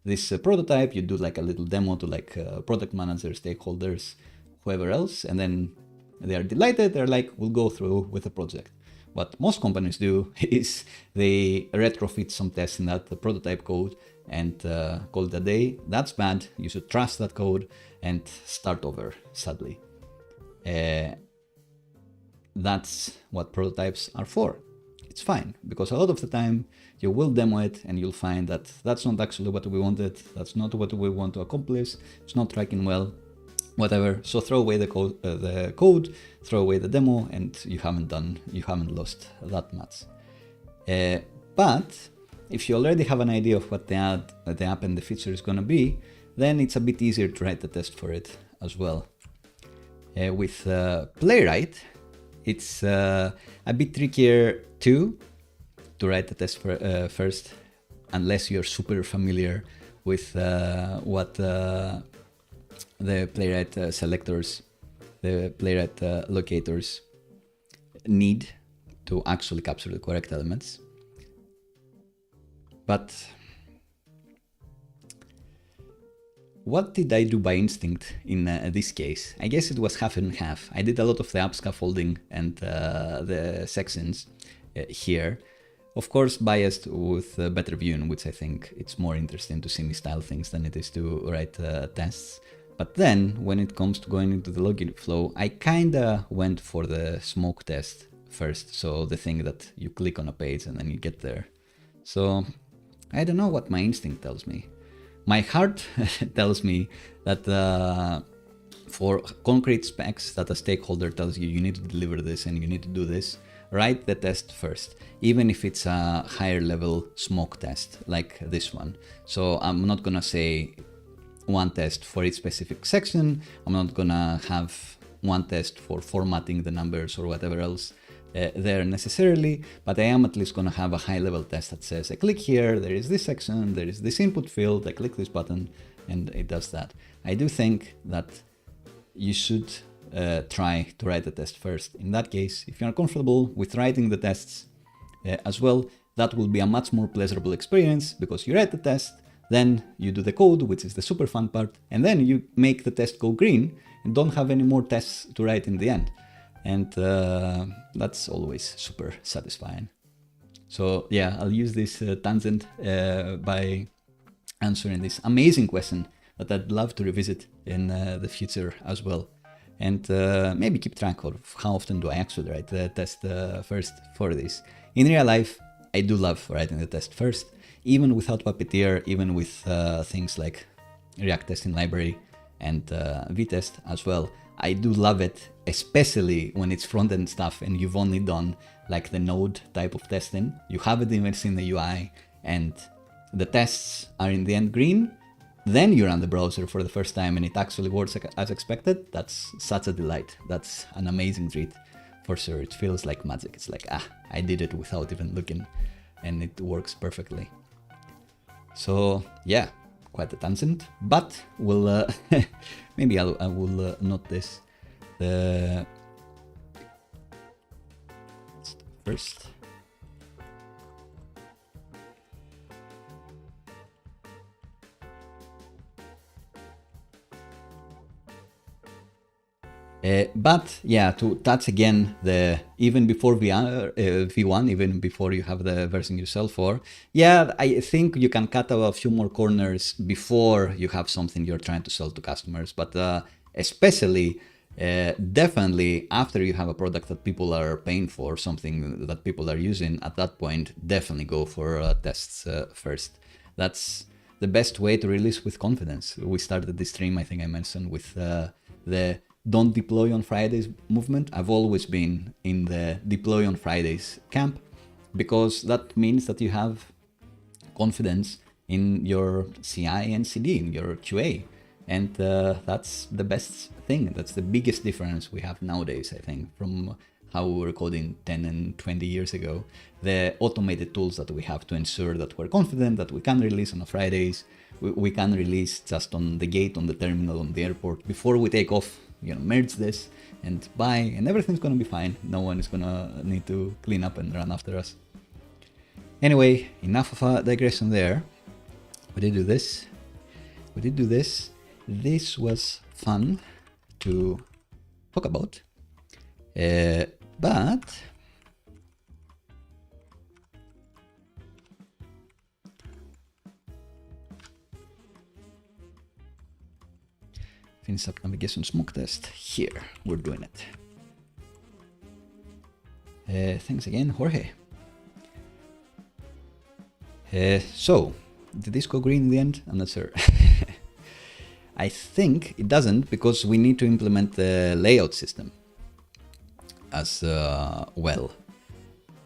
this prototype, you do like a little demo to like product managers, stakeholders, whoever else, and then they are delighted. They're like, we'll go through with the project. What most companies do is they retrofit some tests in that prototype code and call it a day. That's bad. You should trust that code and start over, sadly. That's what prototypes are for. It's fine, because a lot of the time you will demo it and you'll find that that's not actually what we wanted, that's not what we want to accomplish, it's not tracking well, whatever. So throw away the code, throw away the demo, and you haven't lost that much. But if you already have an idea of what the app and the feature is going to be, then it's a bit easier to write the test for it as well. With Playwright, it's a bit trickier too to write the test first, unless you're super familiar with what the Playwright selectors, the Playwright locators need to actually capture the correct elements. But what did I do by instinct in this case? I guess it was half and half. I did a lot of the app scaffolding and the sections here. Of course, biased with a better view, in which I think it's more interesting to see me style things than it is to write tests. But then, when it comes to going into the login flow, I kinda went for the smoke test first. So the thing that you click on a page and then you get there. So I don't know what my instinct tells me. My heart tells me that for concrete specs that a stakeholder tells you, you need to deliver this and you need to do this, write the test first, even if it's a higher level smoke test like this one. So I'm not gonna say one test for each specific section. I'm not gonna have one test for formatting the numbers or whatever else there necessarily, but I am at least going to have a high level test that says I click here, there is this section, there is this input field, I click this button, and it does that. I do think that you should try to write the test first. In that case, if you're comfortable with writing the tests as well, that will be a much more pleasurable experience, because you write the test, then you do the code, which is the super fun part, and then you make the test go green and don't have any more tests to write in the end. And that's always super satisfying. So yeah, I'll use this tangent by answering this amazing question that I'd love to revisit in the future as well. And maybe keep track of how often do I actually write the test first for this. In real life, I do love writing the test first, even without Puppeteer, even with things like React Testing Library and vtest as well. I do love it, especially when it's front-end stuff and you've only done like the node type of testing. You haven't even seen the UI and the tests are in the end green. Then you run the browser for the first time and it actually works as expected. That's such a delight. That's an amazing treat for sure. It feels like magic. It's like, I did it without even looking, and it works perfectly. So yeah, quite a tangent, but we'll maybe I will note this. The first. But yeah, to touch again the even before V1, even before you have the version you sell for, yeah, I think you can cut a few more corners before you have something you're trying to sell to customers. But especially, definitely after you have a product that people are paying for, something that people are using, at that point, definitely go for tests first. That's the best way to release with confidence. We started this stream, I think I mentioned, with the don't deploy on Fridays movement. I've always been in the deploy on Fridays camp because that means that you have confidence in your CI and CD, in your QA. And that's the best thing. That's the biggest difference we have nowadays, I think, from how we were coding 10 and 20 years ago. The automated tools that we have to ensure that we're confident that we can release on Fridays. We can release just on the gate, on the terminal, on the airport before we take off. Merge this and buy, and everything's gonna be fine. No one is gonna need to clean up and run after us. Anyway, enough of a digression there. We did do this. This was fun to talk about, but finish up navigation smoke test. Here, we're doing it. Thanks again, Jorge. So, did this go green in the end? I'm not sure. I think it doesn't because we need to implement the layout system as well.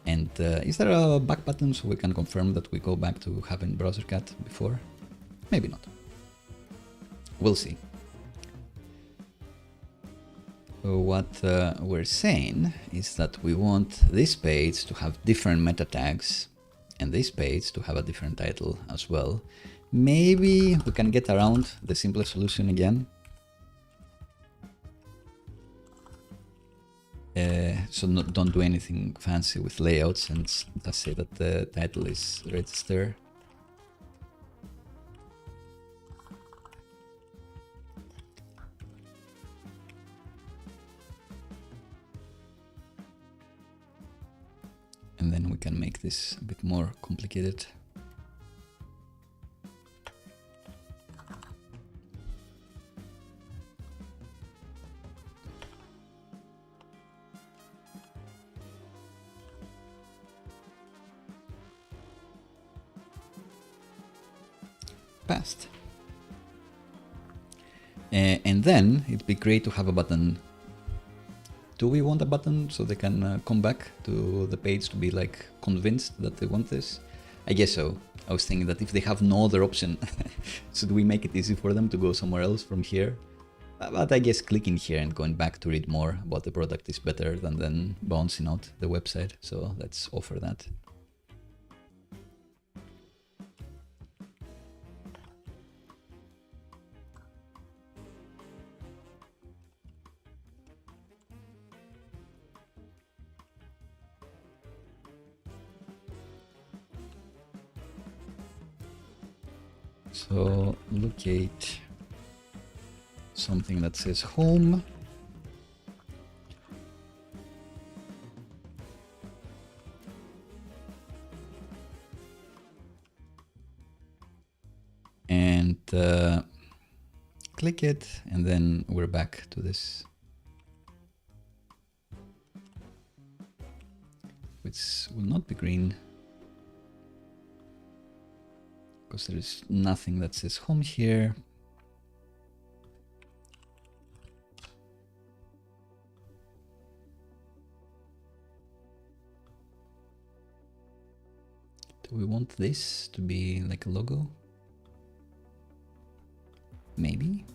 And is there a back button so we can confirm that we go back to having browser cat before? Maybe not. We'll see. What we're saying is that we want this page to have different meta tags and this page to have a different title as well. Maybe we can get around the simplest solution again. So don't do anything fancy with layouts and just say that the title is register. And then we can make this a bit more complicated. Passed. And then it'd be great to have a button. Do we want a button so they can come back to the page to be like convinced that they want this? I guess so. I was thinking that if they have no other option, should we make it easy for them to go somewhere else from here? But I guess clicking here and going back to read more about the product is better than then bouncing out the website. So let's offer that. So locate something that says home. And click it, and then we're back to this, which will not be green. Because there is nothing that says home here. Do we want this to be like a logo? Maybe.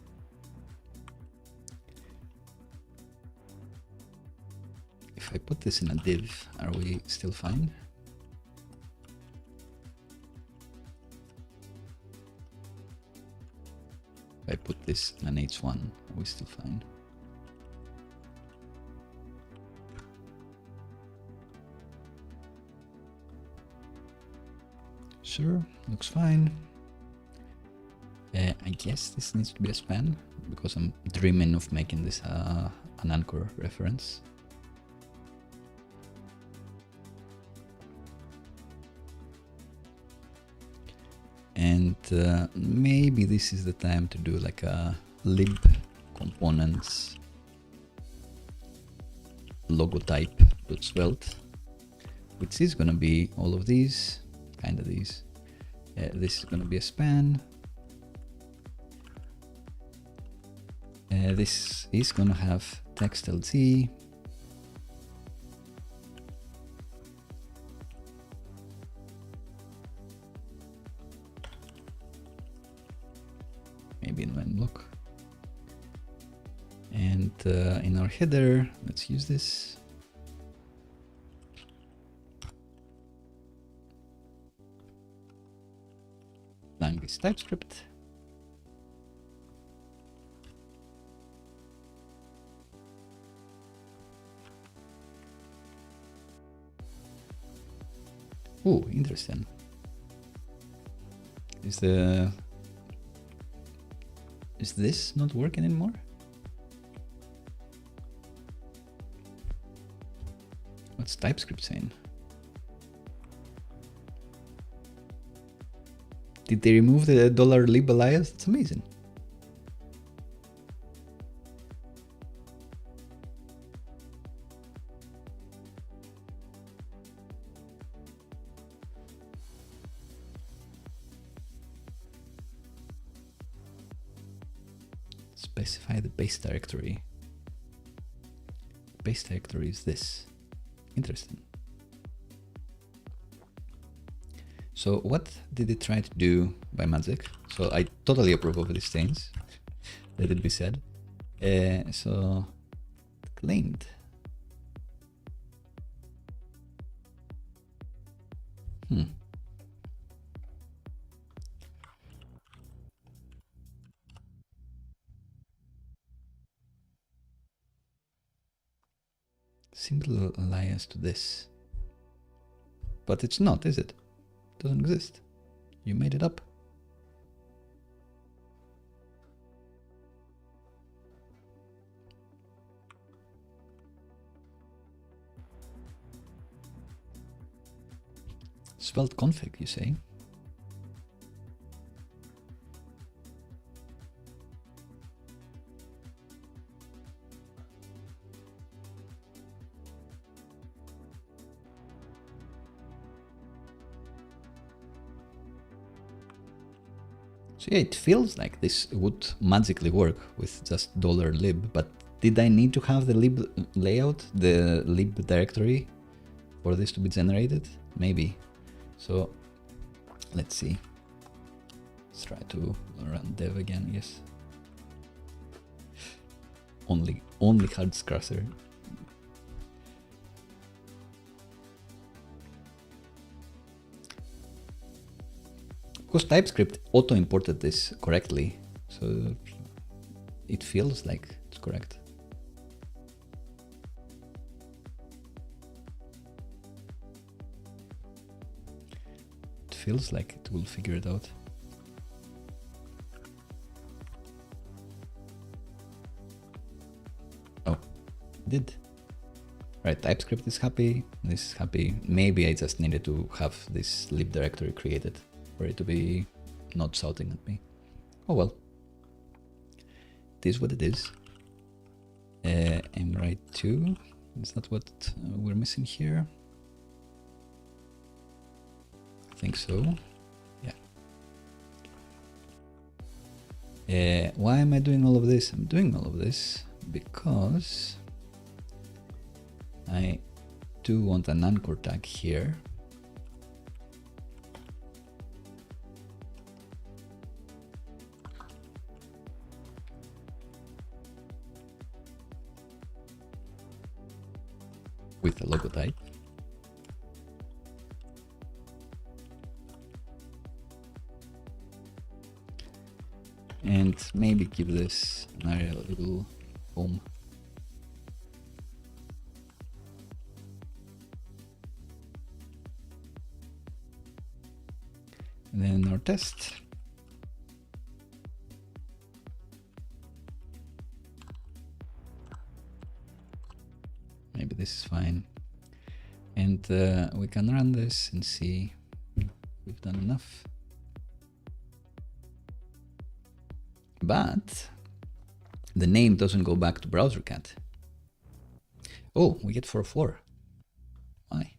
If I put this in a div, are we still fine? If I put this in an H1, are we still fine? Sure, looks fine. I guess this needs to be a span because I'm dreaming of making this a an anchor reference. And maybe this is the time to do like a lib components logo type.svelte, which is going to be all of these, kind of these. This is going to be a span. This is going to have text LT. Maybe in one block. And in our header, let's use this. Language TypeScript. Oh, interesting. Is this not working anymore? What's TypeScript saying? Did they remove the $lib alias? That's amazing. Specify the base directory. Base directory is this. Interesting. So what did it try to do by magic? So I totally approve of these things, let it be said. So claimed. Simple alias to this. But it's not, is it? It doesn't exist. You made it up. Svelte config, you say? So yeah, it feels like this would magically work with just $lib, but did I need to have the lib layout, the lib directory for this to be generated? Maybe. So let's see. Let's try to run dev again, yes. Only hard scrusher. Because TypeScript auto-imported this correctly, so it feels like it's correct. It feels like it will figure it out. Oh, it did. Right, TypeScript is happy, this is happy. Maybe I just needed to have this lib directory created for it to be not shouting at me. Oh well. It is what it is. I'm right too. Is that what we're missing here? I think so. Yeah. Why am I doing all of this? I'm doing all of this because I do want an anchor tag here. With a logo type. And maybe give this an area a little home. And then our test. maybe this is fine. And we can run this and see we've done enough. But the name doesn't go back to BrowserCat. Oh, we get 404. Why?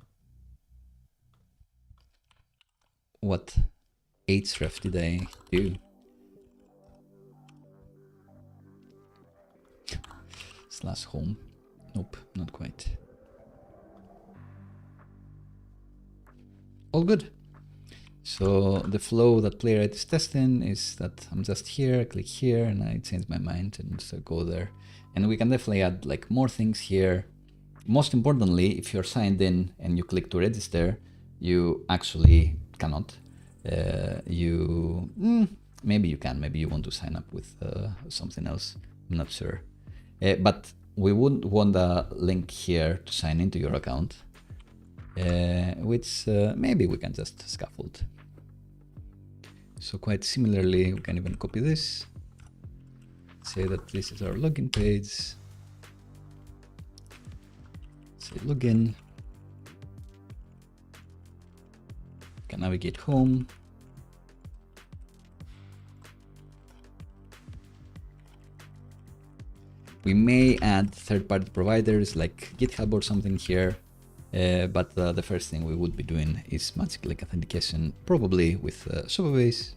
What href did I do? Slash home. Nope, not quite. All good. So the flow that Playwright is testing is that I'm just here, click here, and I change my mind and so go there. And we can definitely add like more things here. Most importantly, if you're signed in and you click to register, you actually cannot. Maybe you can, maybe you want to sign up with something else. I'm not sure. But we wouldn't want a link here to sign into your account. Which maybe we can just scaffold. So quite similarly, we can even copy this, say that this is our login page, say login, can navigate home, we may add third-party providers like GitHub or something here. But the first thing we would be doing is magic link authentication, probably with Supabase.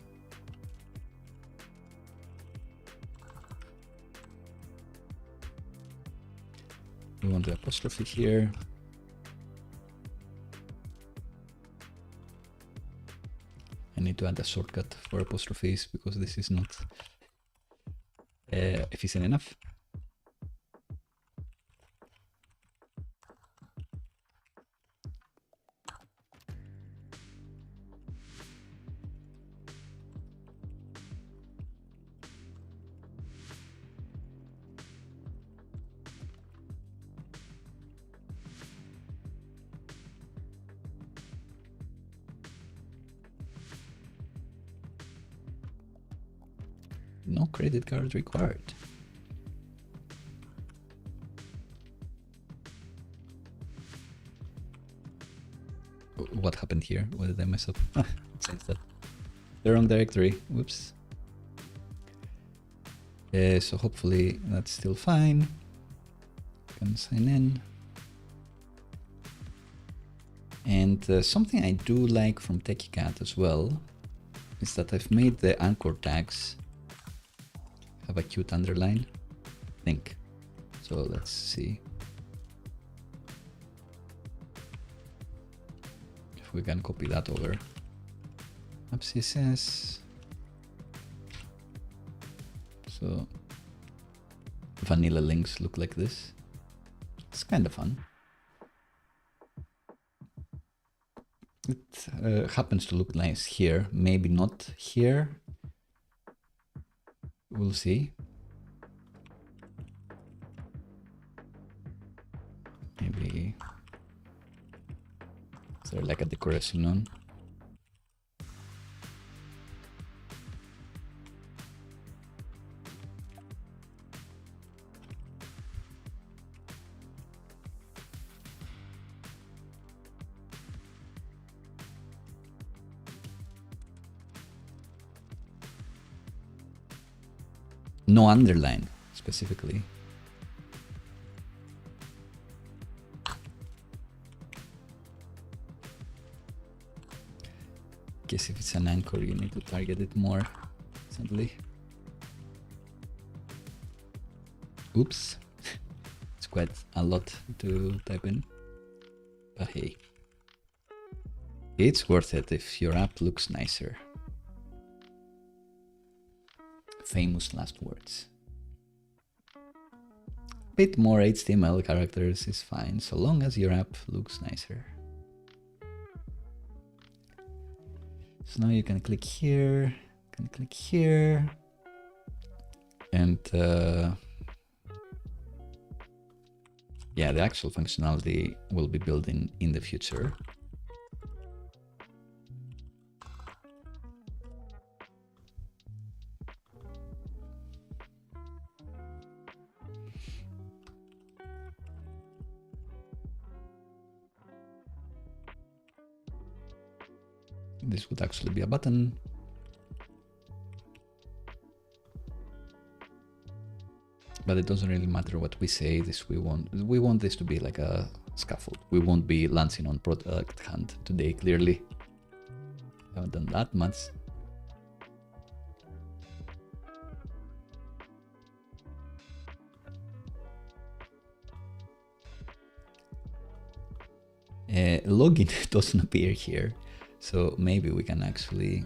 We want the apostrophe here. I need to add a shortcut for apostrophes because this is not efficient enough. No credit card required. What happened here? What did I mess up? Change that. The wrong directory. Whoops. So hopefully that's still fine. Can sign in. And something I do like from Techy Cat as well is that I've made the anchor tags have a cute underline, I think. So let's see if we can copy that over. App CSS. So vanilla links look like this. It's kind of fun. It happens to look nice here, maybe not here. We'll see. Maybe is there like a decoration on? No underline specifically. Guess if it's an anchor, you need to target it more simply. Oops, it's quite a lot to type in, but hey, it's worth it if your app looks nicer. Famous last words. Bit more HTML characters is fine, so long as your app looks nicer. So now you can click here, and yeah, the actual functionality will be built in the future. This would actually be a button. But it doesn't really matter what we say. We want this to be like a scaffold. We won't be launching on product hunt today, clearly. Haven't done that much. Login doesn't appear here, so maybe we can actually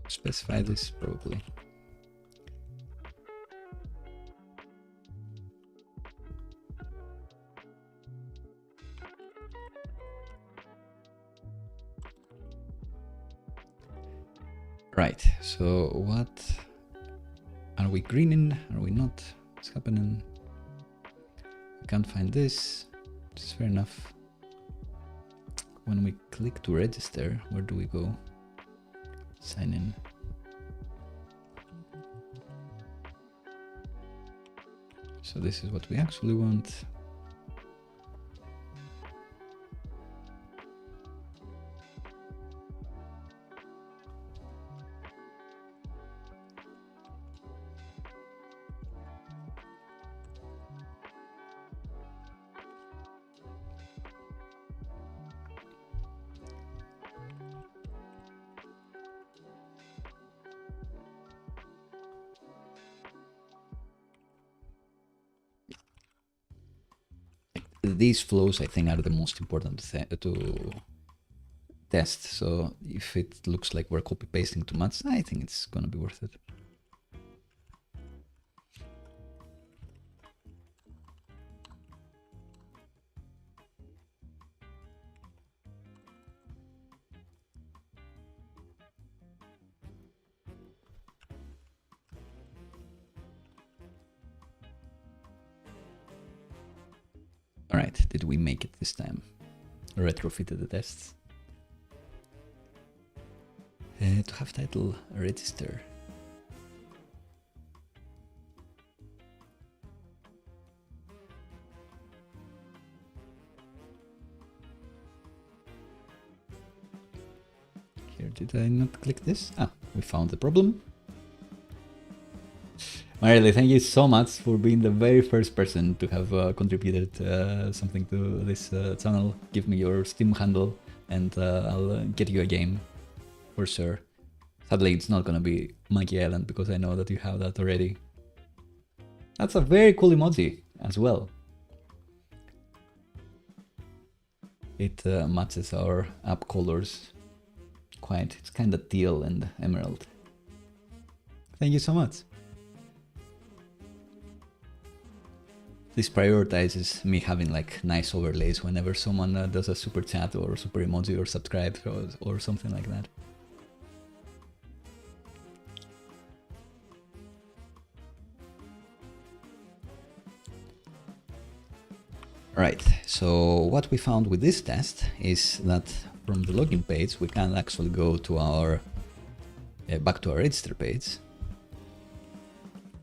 specify this probably. Right, so what are we greening? Are we not? What's happening? Can't find this. It's fair enough. When we click to register, where do we go? Sign in. So this is what we actually want. These flows, I think, are the most important to test. So if it looks like we're copy pasting too much, I think it's gonna be worth it. All right, did we make it this time? Retrofitted the tests. To have title register. Here, did I not click this? Ah, we found the problem. Marile, thank you so much for being the very first person to have contributed something to this channel. Give me your Steam handle and I'll get you a game for sure. Sadly, it's not gonna be Monkey Island because I know that you have that already. That's a very cool emoji as well. It matches our app colors quite. It's kind of teal and emerald. Thank you so much. This prioritizes me having like nice overlays whenever someone does a super chat or super emoji or subscribe or something like that. Right, so what we found with this test is that from the login page we can actually go to our back to our register page,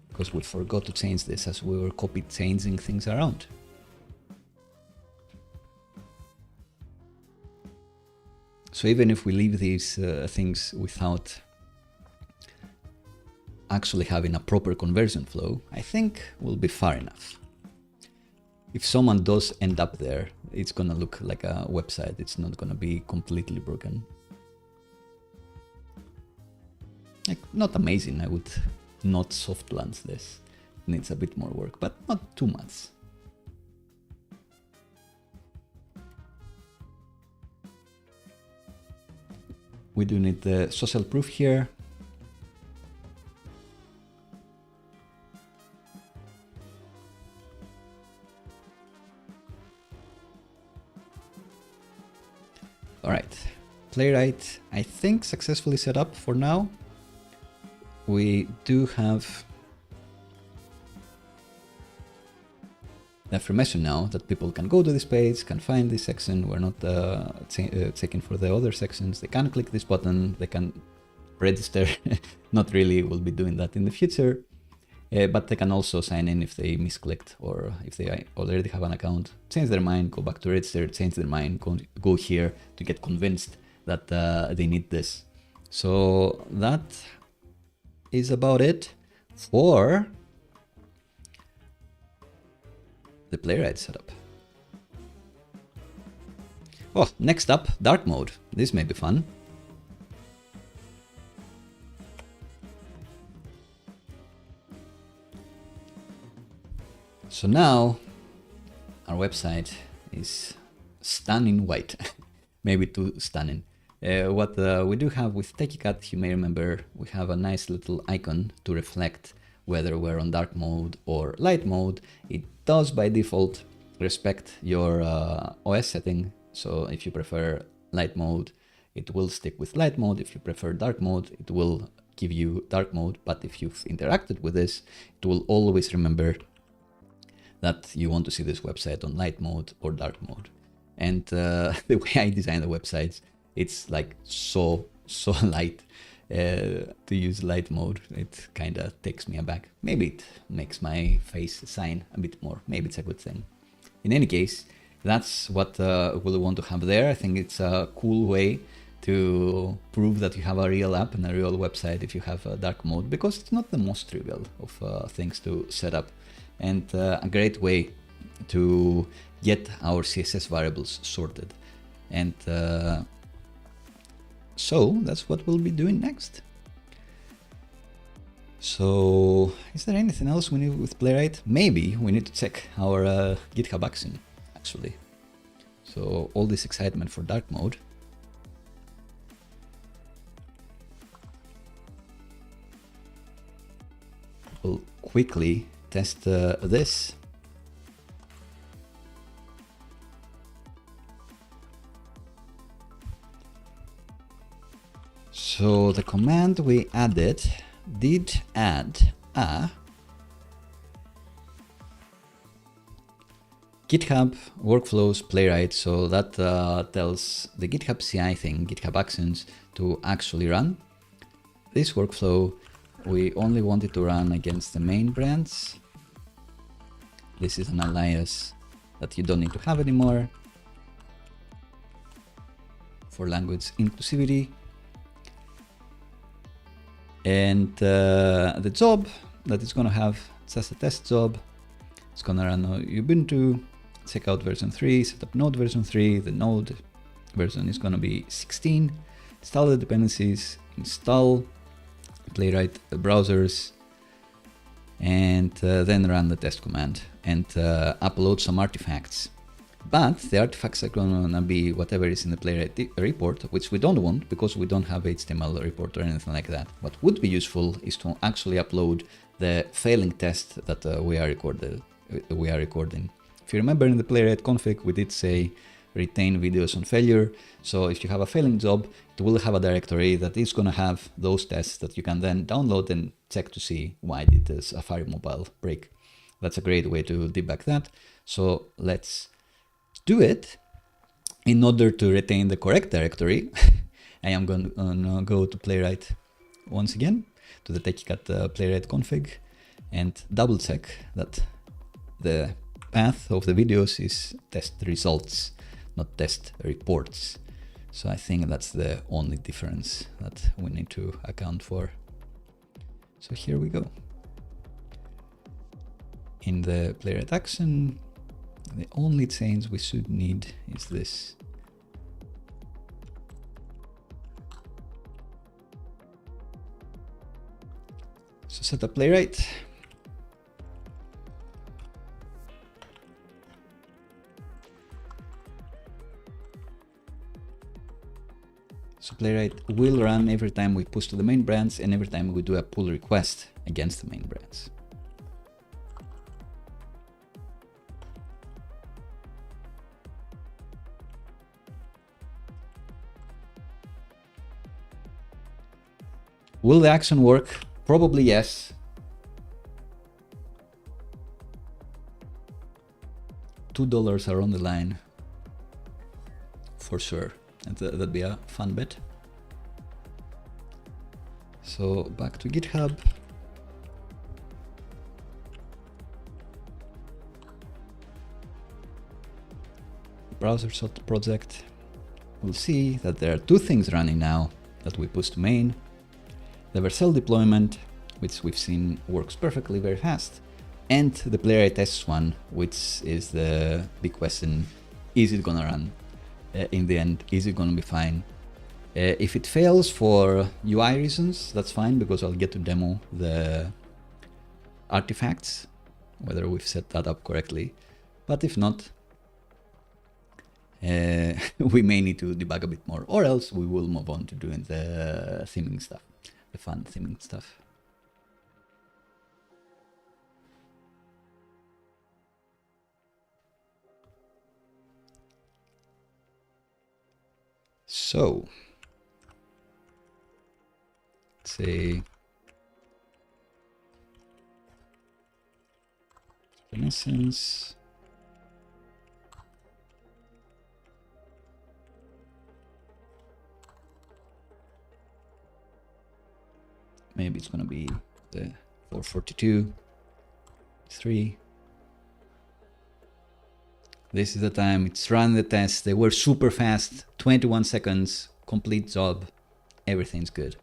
because we forgot to change this as we were changing things around. So even if we leave these things without actually having a proper conversion flow, I think we'll be far enough. If someone does end up there, it's gonna look like a website. It's not gonna be completely broken. Like, not amazing. I would not soft launch this. It needs a bit more work, but not too much. We do need the social proof here. All right, Playwright, I think successfully set up for now. We do have the affirmation now that people can go to this page, can find this section. We're not checking for the other sections. They can click this button, they can register. Not really, we'll be doing that in the future. But they can also sign in if they misclicked or if they already have an account, change their mind, go back to register, change their mind, go here to get convinced that they need this. So that is about it for the Playwright setup. Oh, next up, dark mode. This may be fun. So now our website is stunning white, maybe too stunning. What we do have with Techy Cat, you may remember, we have a nice little icon to reflect whether we're on dark mode or light mode. It does by default respect your OS setting. So if you prefer light mode, it will stick with light mode. If you prefer dark mode, it will give you dark mode. But if you've interacted with this, it will always remember that you want to see this website on light mode or dark mode. And the way I design the websites, it's like so light. To use light mode, it kind of takes me aback. Maybe it makes my face shine a bit more. Maybe it's a good thing. In any case, that's what we'll want to have there. I think it's a cool way to prove that you have a real app and a real website if you have a dark mode, because it's not the most trivial of things to set up. And a great way to get our CSS variables sorted. And so that's what we'll be doing next. So is there anything else we need with Playwright? Maybe we need to check our GitHub action, actually. So all this excitement for dark mode. We'll quickly test this. So the command we added did add a GitHub workflows Playwright. So that tells the GitHub CI thing, GitHub Actions, to actually run. This workflow, we only want it to run against the main branch. This is an alias that you don't need to have anymore for language inclusivity. And the job that it's going to have, it's just a test job. It's going to run Ubuntu, check out version 3, set up node version 3. The node version is going to be 16. Install the dependencies, install Playwright browsers, and then run the test command and upload some artifacts. But the artifacts are going to be whatever is in the Playwright report, which we don't want because we don't have HTML report or anything like that. What would be useful is to actually upload the failing test that we are recording. If you remember in the Playwright config, we did say retain videos on failure. So if you have a failing job, it will have a directory that is going to have those tests that you can then download and check to see why did the Safari mobile break. That's a great way to debug that. So let's do it. In order to retain the correct directory, I am going to go to Playwright once again, to the Techy Cat Playwright config, and double check that the path of the videos is test results, not test reports. So I think that's the only difference that we need to account for. So here we go. In the Playwright action, the only change we should need is this. So set up Playwright. So Playwright will run every time we push to the main branch and every time we do a pull request against the main branch. Will the action work? Probably yes. $2 are on the line. For sure. That'd be a fun bet. So back to GitHub. Browser sort project. We'll see that there are two things running now that we push to main. The Vercel deployment, which we've seen works perfectly very fast, and the Playwright tests one, which is the big question: is it gonna run in the end? Is it gonna be fine? If it fails for UI reasons, that's fine, because I'll get to demo the artifacts, whether we've set that up correctly. But if not, we may need to debug a bit more, or else we will move on to doing the theming stuff, the fun theming stuff. So, let's say Renaissance. Maybe it's gonna be the 442, 3. This is the time. It's run the test. They were super fast, 21 seconds, complete job. Everything's good.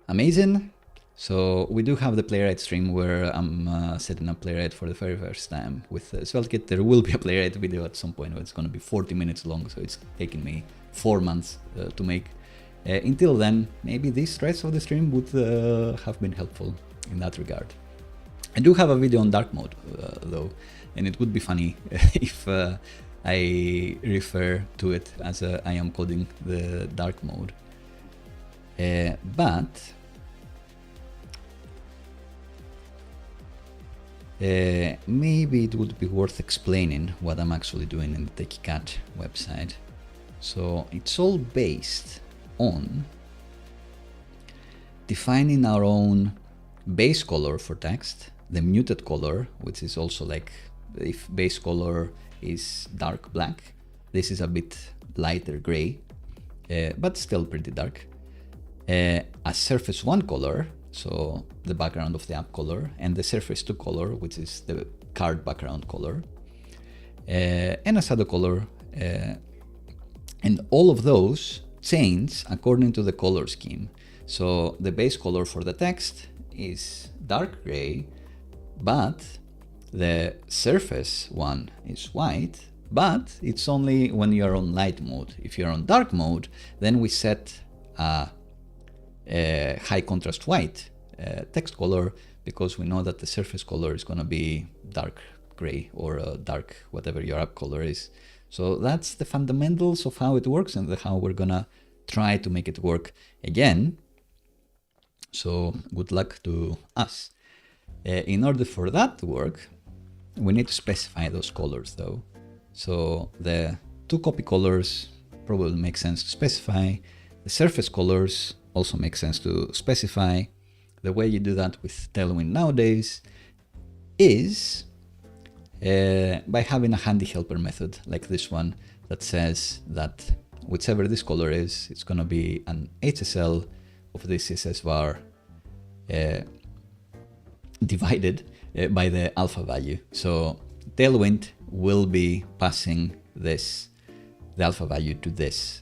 Amazing. So we do have the Playwright stream where I'm setting up Playwright for the very first time with SvelteKit. There will be a Playwright video at some point. It's going to be 40 minutes long, so it's taking me 4 months to make. Until then, maybe this stretch of the stream would have been helpful in that regard. I do have a video on dark mode though, and it would be funny if I refer to it as I am coding the dark mode. But maybe it would be worth explaining what I'm actually doing in the Techy Cat website. So it's all based on defining our own base color for text, the muted color, which is also like if base color is dark black, this is a bit lighter gray, but still pretty dark. A surface 1 color, so the background of the app color, and the surface 2 color, which is the card background color, and a shadow color, and all of those change according to the color scheme. So the base color for the text is dark gray, but the surface one is white, but it's only when you're on light mode. If you're on dark mode, then we set a high contrast white text color, because we know that the surface color is going to be dark gray or dark whatever your app color is. So that's the fundamentals of how it works and how we're gonna try to make it work again. So good luck to us. In order for that to work, we need to specify those colors though. So the 2 copy colors probably make sense to specify. The surface colors also make sense to specify. The way you do that with Tailwind nowadays is by having a handy helper method like this one that says that whichever this color is, it's going to be an HSL of this CSS var divided by the alpha value. So Tailwind will be passing this, the alpha value to this.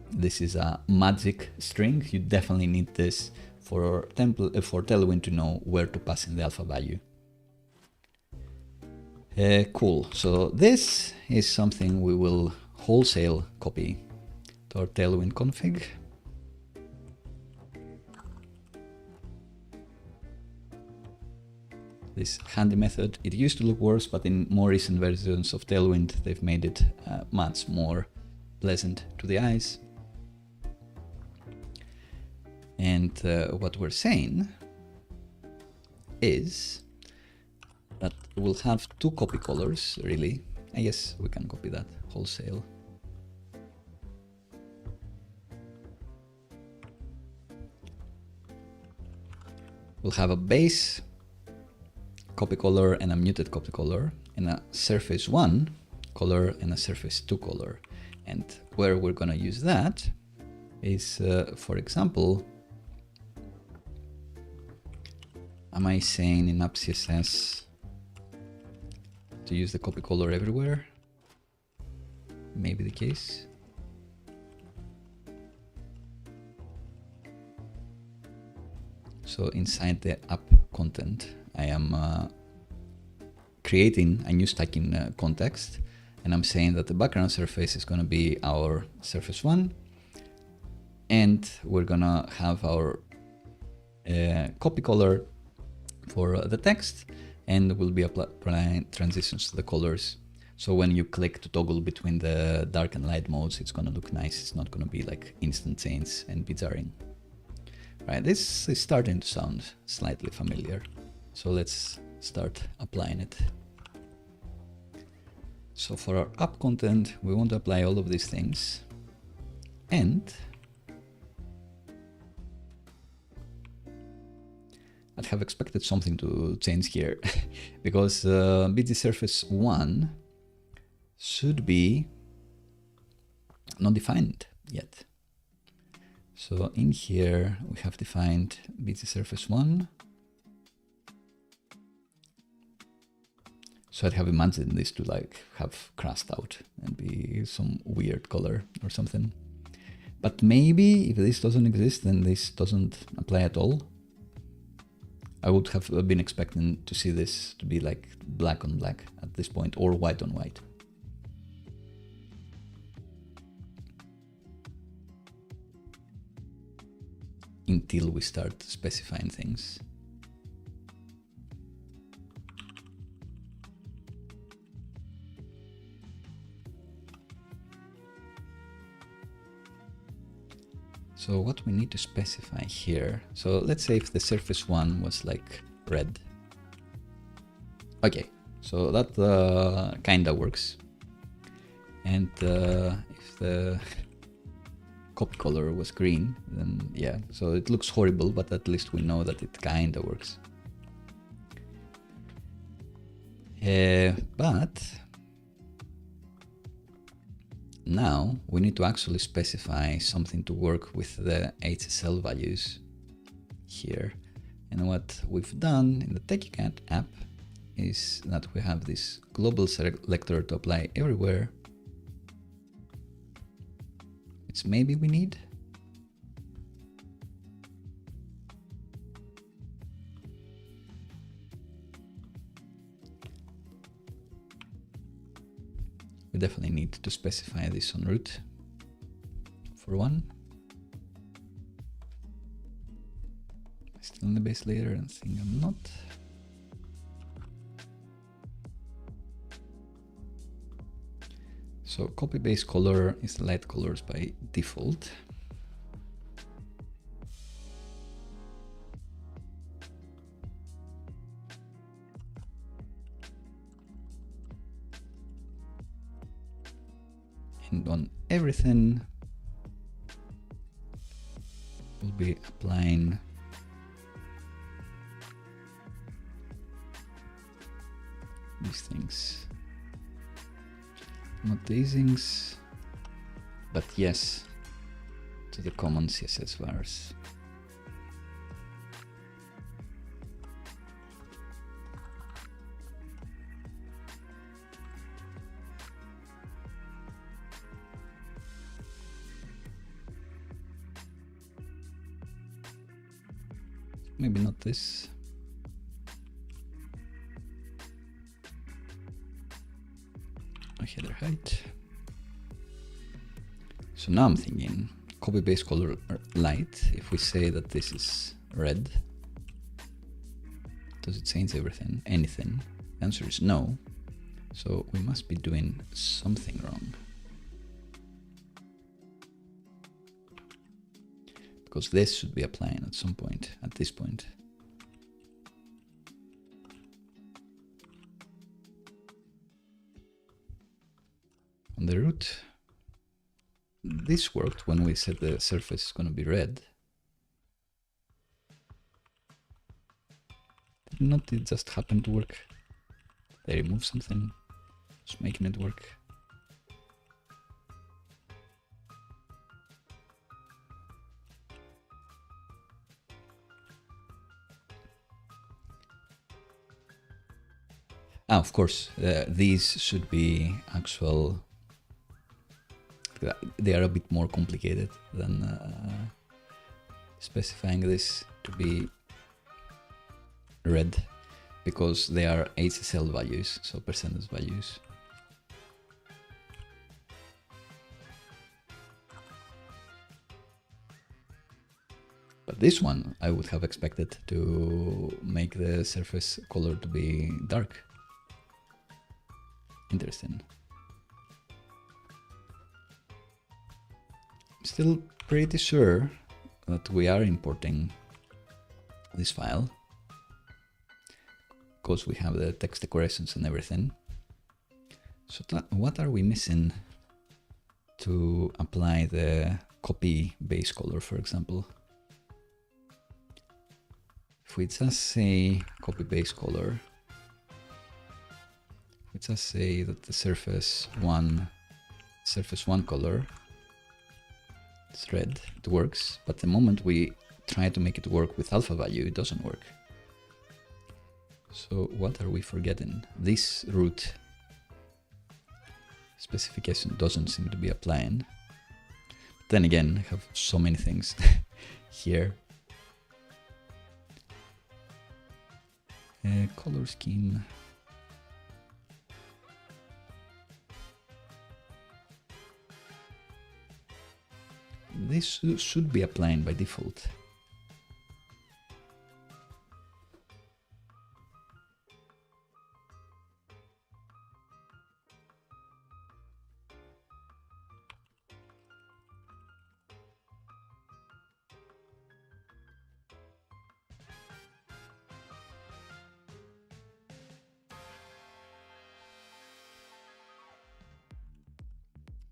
This is a magic string. You definitely need this for Tailwind to know where to pass in the alpha value. Cool. So this is something we will wholesale copy to our Tailwind config. This handy method, it used to look worse, but in more recent versions of Tailwind, they've made it much more pleasant to the eyes. And what we're saying is that we'll have 2 copy colors, really. I guess we can copy that wholesale. we'll have a base copy color and a muted copy color, and a surface 1 color and a surface 2 color. And where we're gonna use that is, for example, am I saying in app CSS to use the copy color everywhere? Maybe the case. So inside the app content, I am creating a new stacking context, and I'm saying that the background surface is going to be our surface 1, and we're going to have our copy color for the text, and we'll be applying transitions to the colors. So when you click to toggle between the dark and light modes, it's going to look nice. It's not going to be like instant change and be jarring. Right, this is starting to sound slightly familiar. So let's start applying it. So for our app content, we want to apply all of these things. And I'd have expected something to change here because BG surface 1 should be not defined yet. So in here we have defined BG surface 1. So I'd have imagined this to like have crashed out and be some weird color or something. But maybe if this doesn't exist, then this doesn't apply at all. I would have been expecting to see this to be like black on black at this point, or white on white. Until we start specifying things. So what we need to specify here, so let's say if the surface 1 was like red. Okay, so that kinda works. And if the copy color was green, then yeah, so it looks horrible, but at least we know that it kinda works. But now we need to actually specify something to work with the HSL values here. And what we've done in the Techy Cat app is that we have this global selector to apply everywhere. It's maybe we need. We definitely need to specify this on root for one. Still in the base layer and think I'm not. So copy base color is light colors by default. And on everything, we'll be applying these things. Not the easings, but yes to the common CSS vars. Maybe not this. A header height. So now I'm thinking copy base color light. If we say that this is red, does it change everything? Anything? The answer is no. So we must be doing something wrong. Because this should be applying at some point, at this point. On the root, this worked when we said the surface is going to be red. not it just happened to work? They removed something, just making it work. Ah, of course, these should be actual. They are a bit more complicated than specifying this to be red, because they are HSL values, so percentage values. But this one I would have expected to make the surface color to be dark. Interesting. I'm still pretty sure that we are importing this file because we have the text decorations and everything. So what are we missing to apply the copy base color, for example? If we just say copy base color, we just say that the surface one color is red, it works, but the moment we try to make it work with alpha value, it doesn't work. So what are we forgetting? This root specification doesn't seem to be applying. Then again, I have so many things here. Color scheme. This should be applying by default.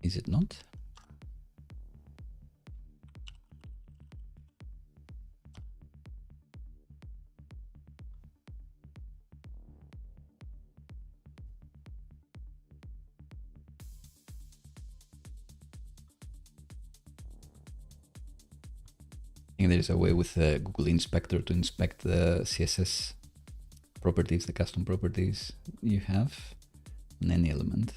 Is it not? I think there is a way with the Google Inspector to inspect the CSS properties, the custom properties you have on any element.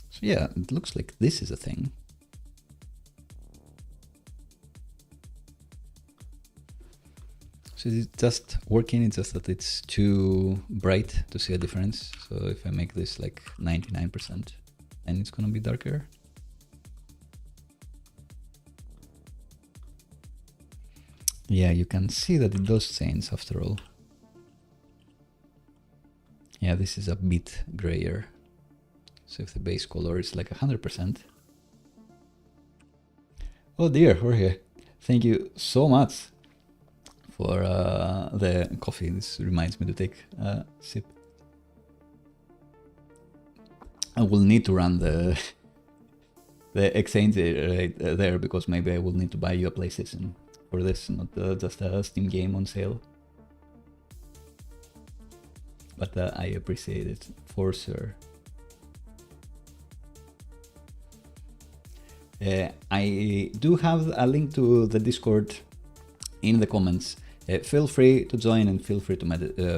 So yeah, it looks like this is a thing. So it's just working, it's just that it's too bright to see a difference. So if I make this like 99%, and it's gonna be darker. Yeah, you can see that it does change after all. Yeah, this is a bit grayer. So if the base color is like 100%. Oh dear, Jorge, thank you so much for the coffee. This reminds me to take a sip. I will need to run the exchange right there, because maybe I will need to buy you a PlayStation for this, not just a Steam game on sale. But I appreciate it for sure. I do have a link to the Discord in the comments. Feel free to join and feel free to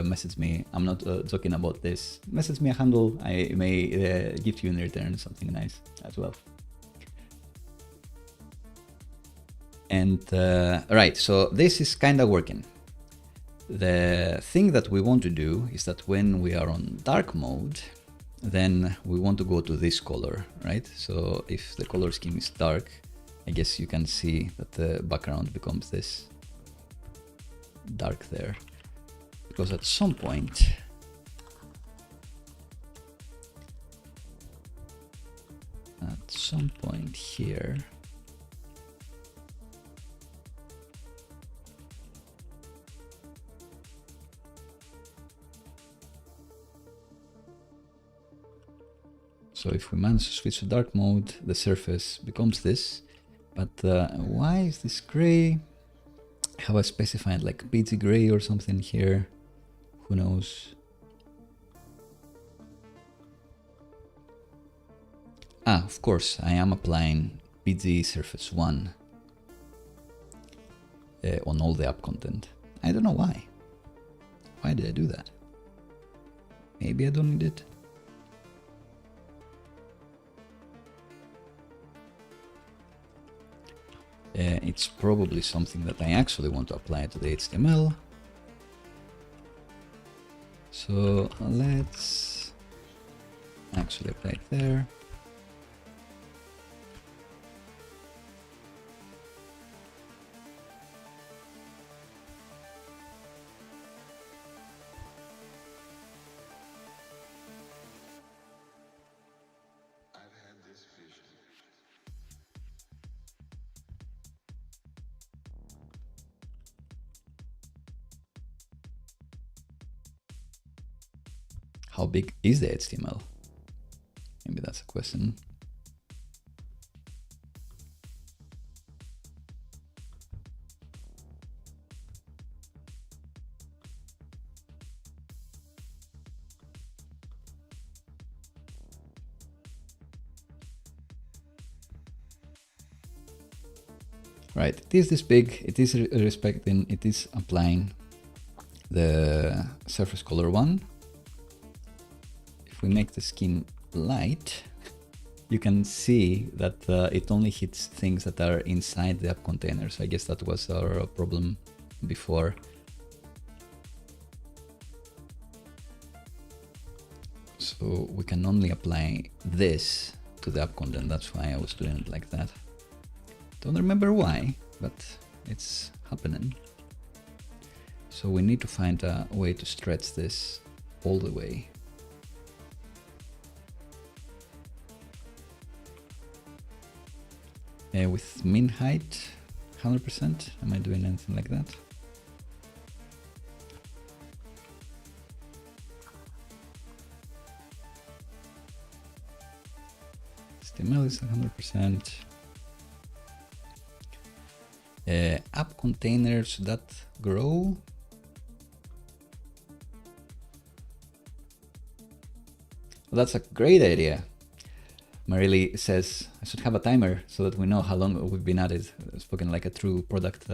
message me. I'm not joking about this. Message me a handle. I may give you in return something nice as well. And right, so this is kind of working. The thing that we want to do is that when we are on dark mode, then we want to go to this color, right? So if the color scheme is dark, I guess you can see that the background becomes this dark there. Because at some point, here, So if we manage to switch to dark mode, the surface becomes this. But why is this gray? Have I specified like PG gray or something here? Who knows? Ah, of course, I am applying PG surface 1 on all the app content. I don't know why. Why did I do that? Maybe I don't need it. It's probably something that I actually want to apply to the HTML. So let's actually apply it there. How big is the HTML? Maybe that's a question. Right, it is this big, it is respecting, it is applying the surface color 1. If we make the skin light, you can see that it only hits things that are inside the app container. So I guess that was our problem before. So we can only apply this to the app content. That's why I was doing it like that. Don't remember why, but it's happening. So we need to find a way to stretch this all the way. With min height 100%. Am I doing anything like that? HTML is 100%. App containers, should that grow? Well, that's a great idea. Marily says I should have a timer so that we know how long we've been at it. Spoken like a true product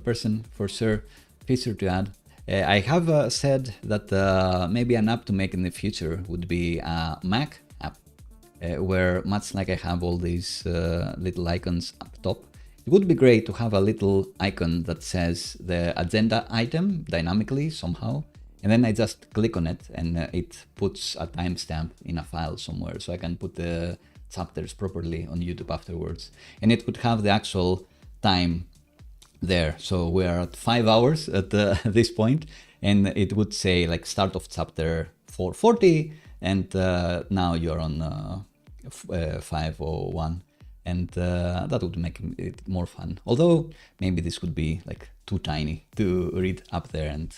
person, for sure. Feature to add. I have said that maybe an app to make in the future would be a Mac app, where much like I have all these little icons up top, it would be great to have a little icon that says the agenda item dynamically somehow. And then I just click on it and it puts a timestamp in a file somewhere, so I can put the chapters properly on YouTube afterwards. And it would have the actual time there. So we are at 5 hours at this point, and it would say like start of chapter 440, and now you're on 501. And that would make it more fun. Although maybe this would be like too tiny to read up there, and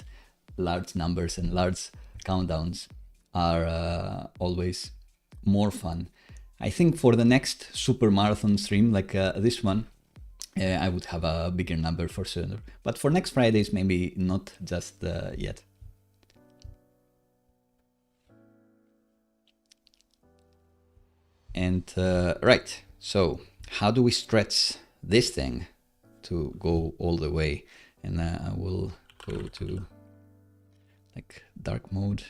large numbers and large countdowns are always more fun. I think for the next super marathon stream like this one, I would have a bigger number for sure. But for next Fridays, maybe not just yet. And right, so how do we stretch this thing to go all the way? And I will go to like dark mode.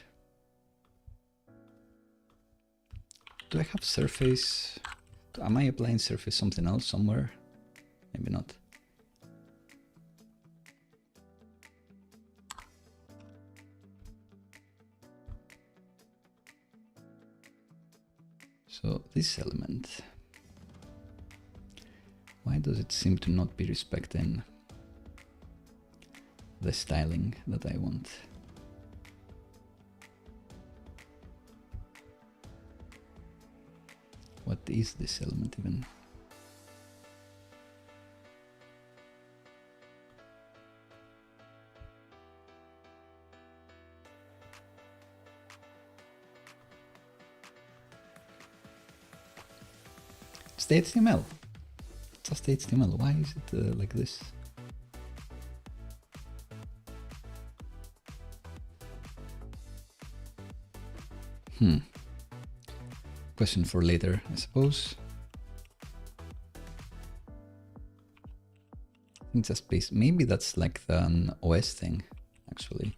Do I have surface? Am I applying surface something else somewhere? Maybe not. So this element, why does it seem to not be respecting the styling that I want? What is this element even? just HTML. Just HTML. Why is it like this? Question for later, I suppose. Just base. Maybe that's like an OS thing, actually.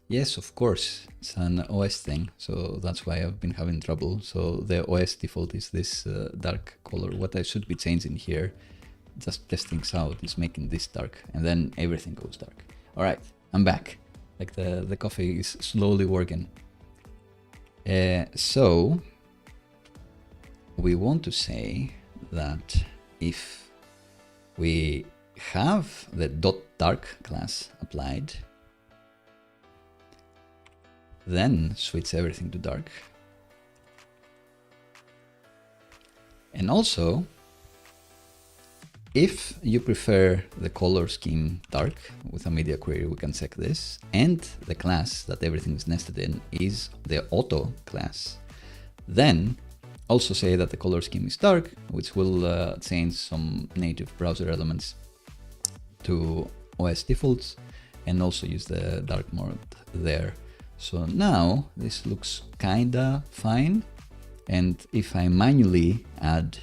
Yes, of course, it's an OS thing, so that's why I've been having trouble. So the OS default is this dark color. What I should be changing here, just test things out, is making this dark, and then everything goes dark. All right, I'm back. Like the coffee is slowly working. So we want to say that if we have the .dark class applied, then switch everything to dark. And also, if you prefer the color scheme dark with a media query, we can check this. And the class that everything is nested in is the auto class. Then also say that the color scheme is dark, which will change some native browser elements to OS defaults, and also use the dark mode there. So now this looks kinda fine. And if I manually add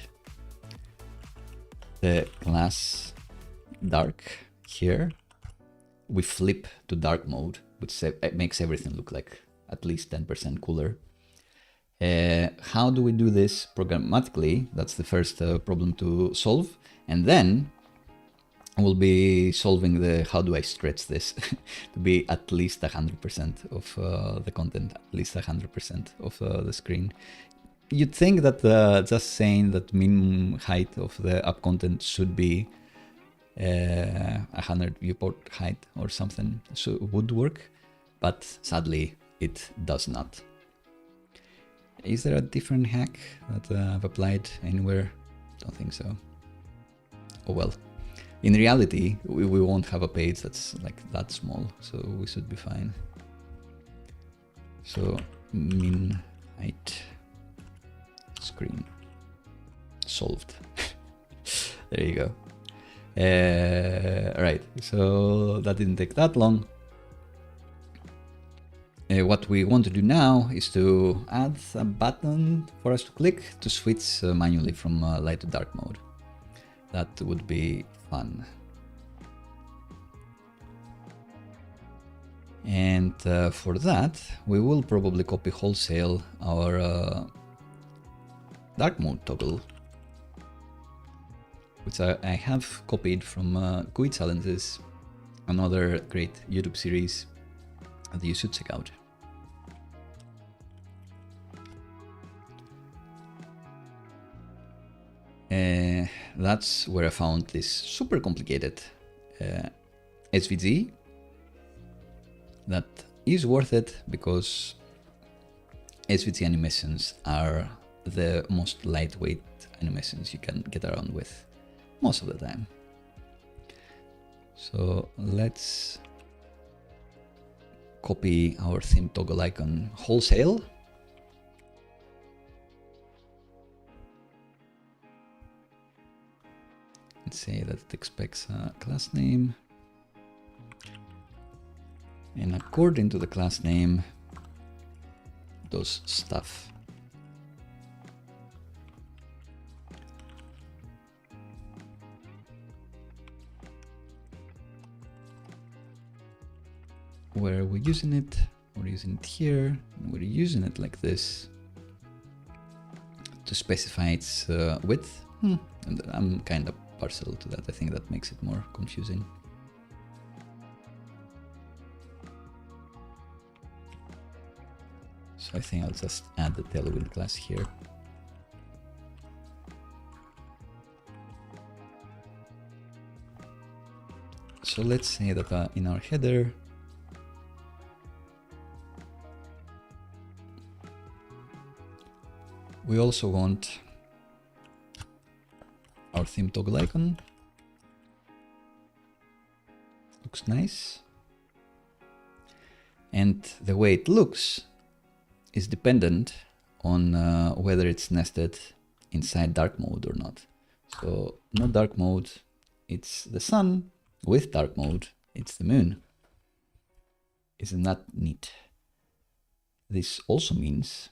the class dark here, we flip to dark mode, which makes everything look like at least 10% cooler. How do we do this programmatically? That's the first problem to solve. And then we'll be solving the how do I stretch this to be at least 100% of the content, at least 100% of the screen. You'd think that just saying that minimum height of the app content should be 100 viewport height or something, so it would work, but sadly it does not. Is there a different hack that I've applied anywhere? Don't think so. Oh well. In reality, we won't have a page that's like that small, so we should be fine. So min height screen solved. There you go. Right, so that didn't take that long. What we want to do now is to add a button for us to click to switch manually from light to dark mode. That would be fun. And for that, we will probably copy wholesale our dark mode toggle, which I have copied from GUI Challenges, another great YouTube series that you should check out. That's where I found this super complicated SVG that is worth it because SVG animations are the most lightweight animations you can get around with most of the time. So let's copy our theme toggle icon wholesale. And say that it expects a class name. And according to the class name, does stuff. Where are we using it? We're using it here. We're using it like this to specify its width. And I'm kind of partial to that. I think that makes it more confusing. So I think I'll just add the Tailwind class here. So let's say that in our header, we also want our theme toggle icon. Looks nice. And the way it looks is dependent on whether it's nested inside dark mode or not. So not dark mode, it's the sun. With dark mode, it's the moon. Isn't that neat? This also means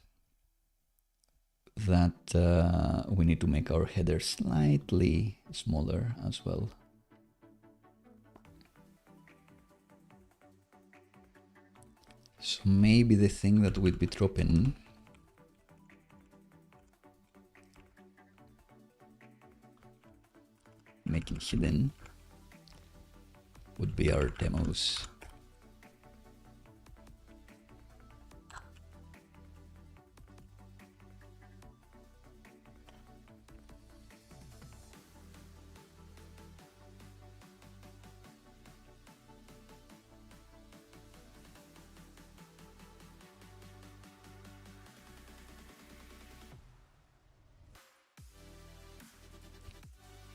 that we need to make our header slightly smaller as well. So maybe the thing that we'd be dropping making hidden would be our demos.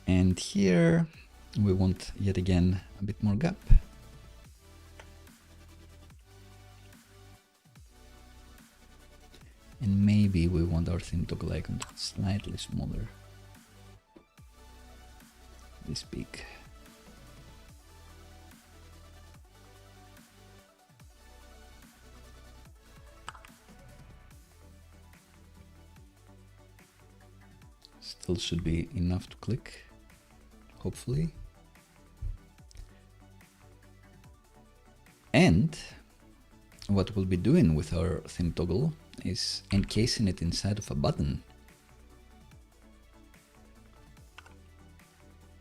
And here we want yet again a bit more gap. And maybe we want our theme toggle icon to be slightly smaller. This big. Still should be enough to click. Hopefully. And what we'll be doing with our theme toggle is encasing it inside of a button.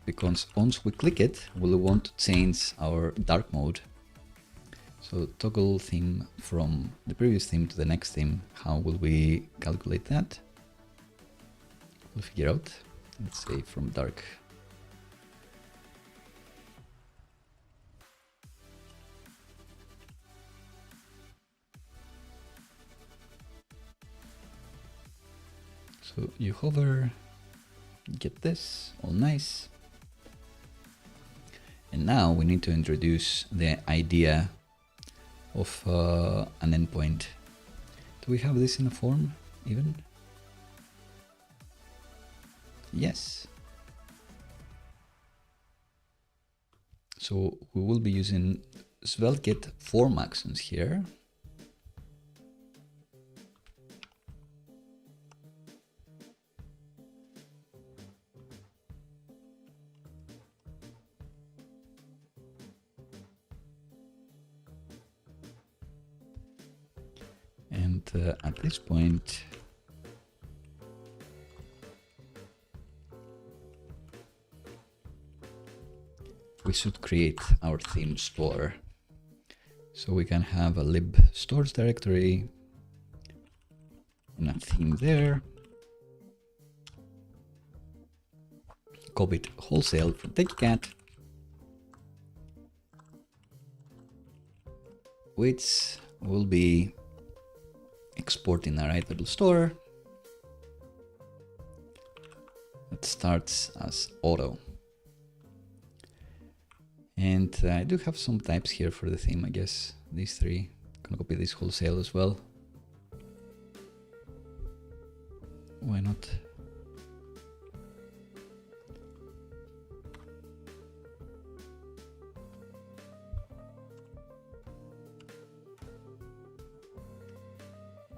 Because once we click it, we'll want to change our dark mode. So toggle theme from the previous theme to the next theme. How will we calculate that? We'll figure out. Let's say from dark. So you hover, get this, all nice. And now we need to introduce the idea of an endpoint. Do we have this in a form even? Yes. So we will be using SvelteKit form actions here. And at this point, we should create our theme store. So we can have a lib stores directory and a theme there. Copy it wholesale from Techy Cat, which will be exporting a writable store that starts as auto. And I do have some types here for the theme, I guess. These three. I'm gonna copy this wholesale as well. Why not?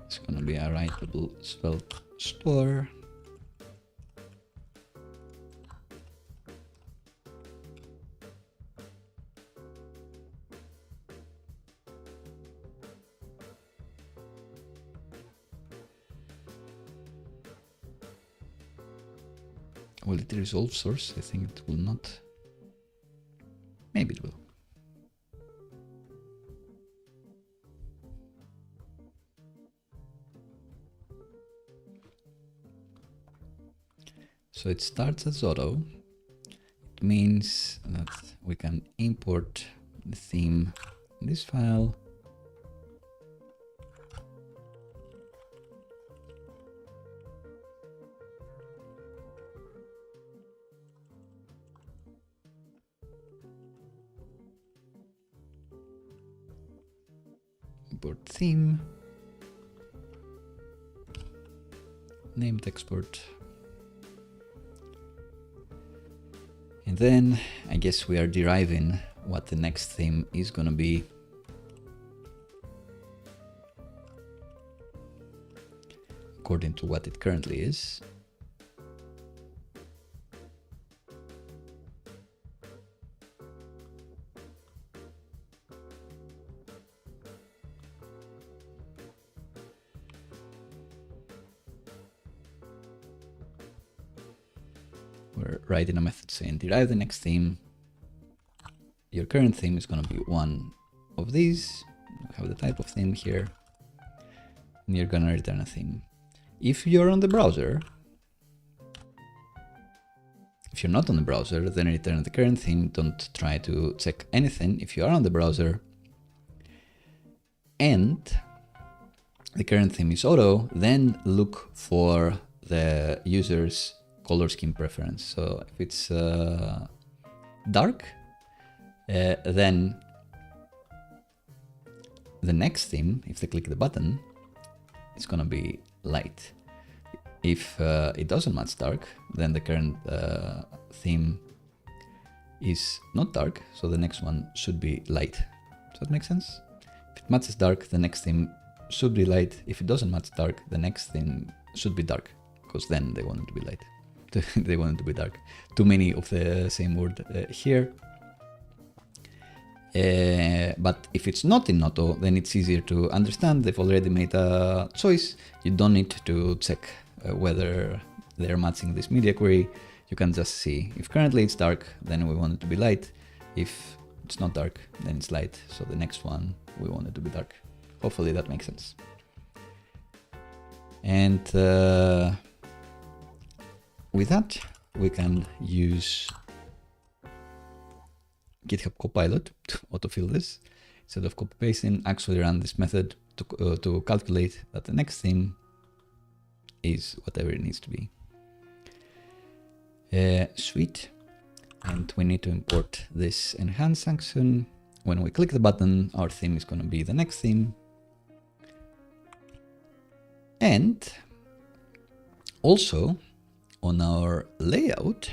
It's gonna be a writable Svelte store. Will it resolve source? I think it will not. Maybe it will. So it starts as auto. It means that we can import the theme in this file. Import theme, named export. And then I guess we are deriving what the next theme is gonna be. According to what it currently is. We're writing a method saying derive the next theme. Your current theme is going to be one of these. We have the type of theme here. And you're going to return a theme. If you're on the browser, if you're not on the browser, then return the current theme. Don't try to check anything. If you are on the browser and the current theme is auto, then look for the user's color scheme preference. So if it's dark, then the next theme, if they click the button, it's gonna be light. If it doesn't match dark, then the current theme is not dark, so the next one should be light. Does that make sense? If it matches dark, the next theme should be light. If it doesn't match dark, the next theme should be dark, because then they want it to be light. They want it to be dark. Too many of the same word here. But if it's not in auto, then it's easier to understand. They've already made a choice. You don't need to check whether they're matching this media query. You can just see if currently it's dark, then we want it to be light. If it's not dark, then it's light. So the next one, we want it to be dark. Hopefully that makes sense. And with that, we can use GitHub Copilot to autofill this. Instead of copy pasting, actually run this method to calculate that the next theme is whatever it needs to be. Sweet. And we need to import this enhance action. When we click the button, our theme is going to be the next theme. And also on our layout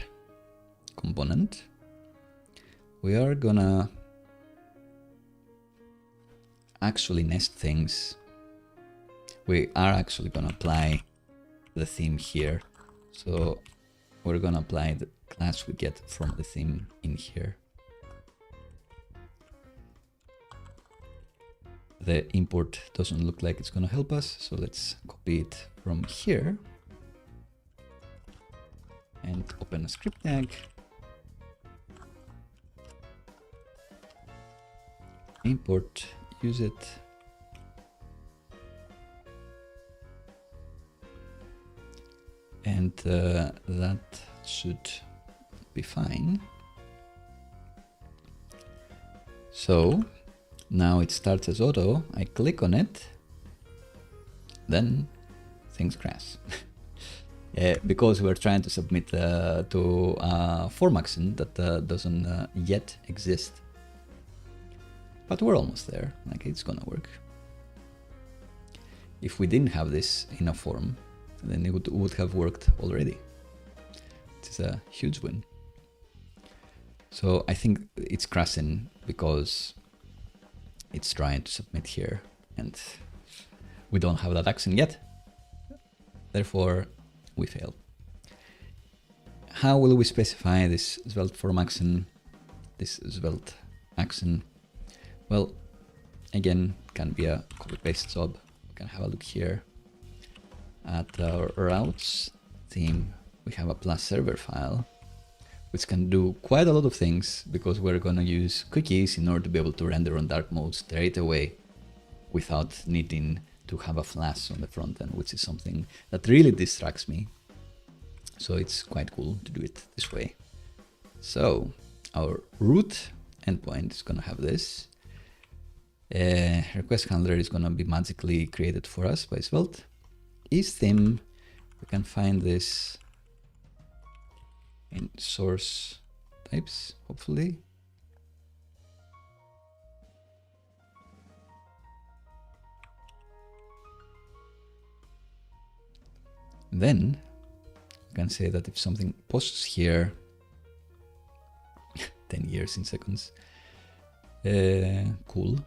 component, we are gonna actually nest things. We are actually gonna apply the theme here. So we're gonna apply the class we get from the theme in here. The import doesn't look like it's gonna help us, so let's copy it from here and open a script tag. Import, use it. And that should be fine. So now it starts as auto. I click on it, then things crash. Because we're trying to submit to a form action that doesn't yet exist. But we're almost there, like it's gonna work. If we didn't have this in a form, then it would have worked already. It's a huge win. So I think it's crashing because it's trying to submit here and we don't have that action yet. Therefore, we fail. How will we specify this Svelte form action, this Svelte action? Well, again, can be a copy-paste job. We can have a look here at our routes theme. We have a plus server file, which can do quite a lot of things because we're going to use cookies in order to be able to render on dark mode straight away without needing to have a flash on the front end, which is something that really distracts me. So it's quite cool to do it this way. So our root endpoint is going to have this. Request handler is going to be magically created for us by Svelte. Theme, we can find this in source types, hopefully. Then you can say that if something posts here, 10 years in seconds. Cool.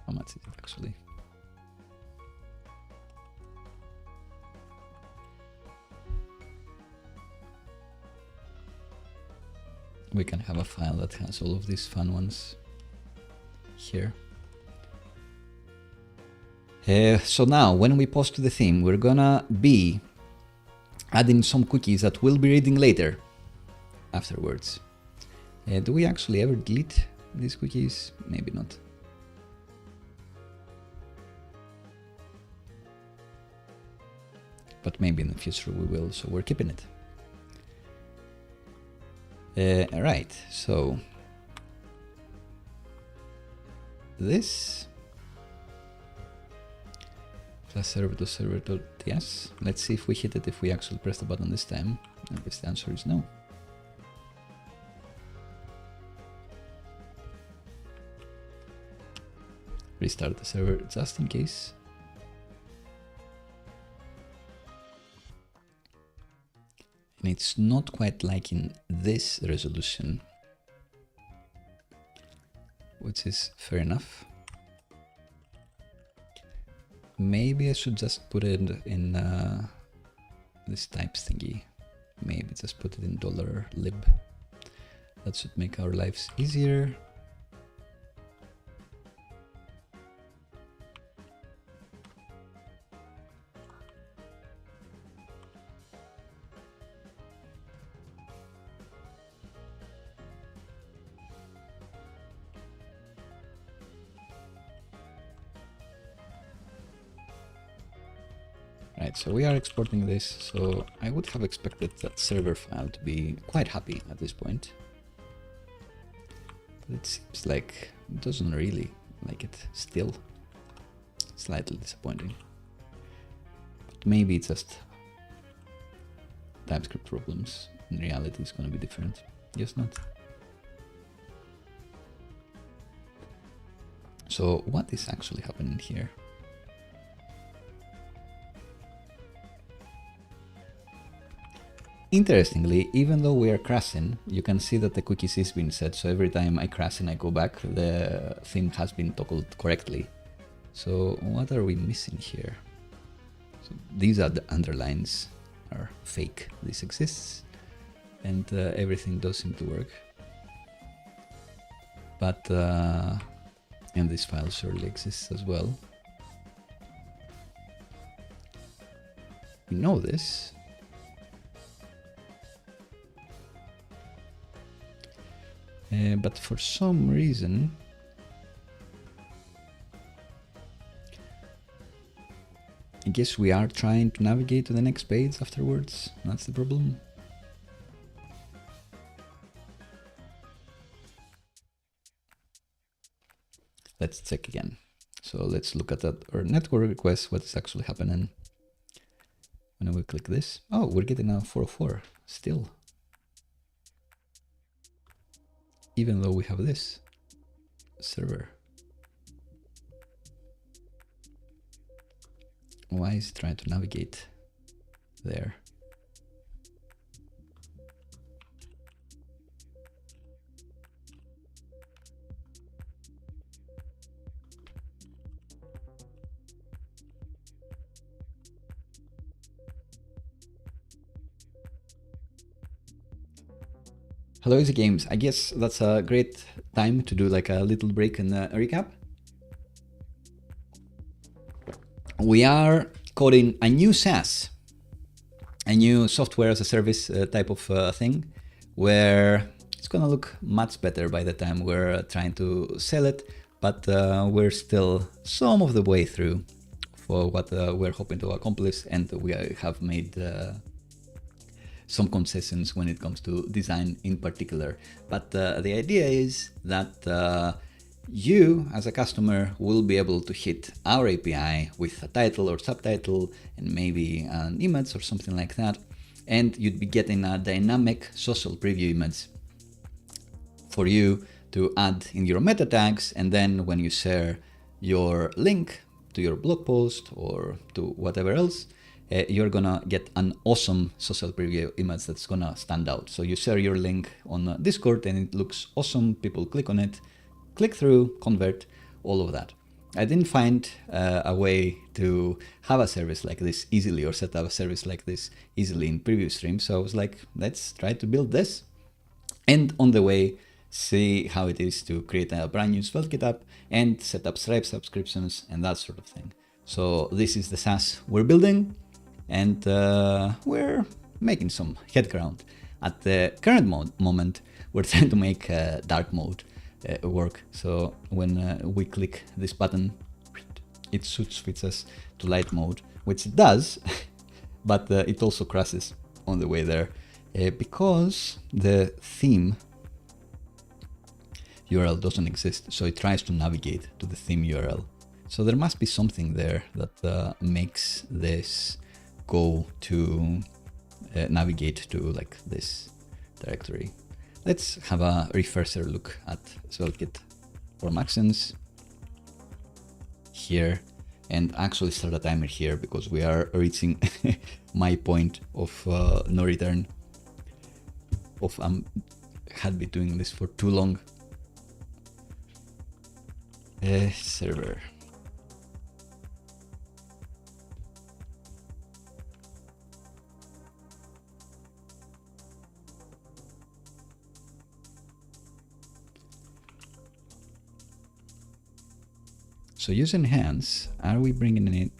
How much is it actually? We can have a file that has all of these fun ones here. So now, when we post to the theme, we're gonna be adding some cookies that we'll be reading later, afterwards. Do we actually ever delete these cookies? Maybe not. But maybe in the future we will, so we're keeping it. Alright, so this plus server to server.ts. Let's see if we hit it, if we actually press the button this time. I guess the answer is no. Restart the server just in case. And it's not quite liking this resolution, which is fair enough. Maybe I should just put it in this types thingy. Maybe just put it in $lib. That should make our lives easier. Right, so we are exporting this, so I would have expected that server file to be quite happy at this point. But it seems like it doesn't really like it still. Slightly disappointing. But maybe it's just TypeScript problems. In reality, it's going to be different. Guess not. So what is actually happening here? Interestingly, even though we are crashing, you can see that the cookies is being set, so every time I crash and I go back, the theme has been toggled correctly. So what are we missing here? So these are the underlines, are fake. This exists, and everything does seem to work. But, and this file surely exists as well. We know this. But for some reason, I guess we are trying to navigate to the next page afterwards. That's the problem. Let's check again. So let's look at that, our network request, what is actually happening. When we click this, oh, we're getting a 404 still. Even though we have this server. Why is it trying to navigate there? Hello, Easy Games. I guess that's a great time to do like a little break and a recap. We are coding a new SaaS, a new software as a service type of thing, where it's gonna look much better by the time we're trying to sell it, but we're still some of the way through for what we're hoping to accomplish, and we have made some concessions when it comes to design in particular. But the idea is that you as a customer will be able to hit our API with a title or subtitle and maybe an image or something like that, and you'd be getting a dynamic social preview image for you to add in your meta tags, and then when you share your link to your blog post or to whatever else, you're gonna get an awesome social preview image that's gonna stand out. So you share your link on Discord and it looks awesome, people click on it, click through, convert, all of that. I didn't find a way to have a service like this easily or set up a service like this easily in previous streams. So I was like, let's try to build this. And on the way, see how it is to create a brand new SvelteKit app and set up Stripe subscriptions and that sort of thing. So this is the SaaS we're building, and we're making some headcount. At the current moment, we're trying to make dark mode work. So when we click this button, it switches to light mode, which it does, but it also crashes on the way there because the theme URL doesn't exist. So it tries to navigate to the theme URL. So there must be something there that makes this go to navigate to like this directory. Let's have a refresher look at SvelteKit form actions here and actually start a timer here because we are reaching my point of no return of had been doing this for too long. Server. So using hands, are we bringing it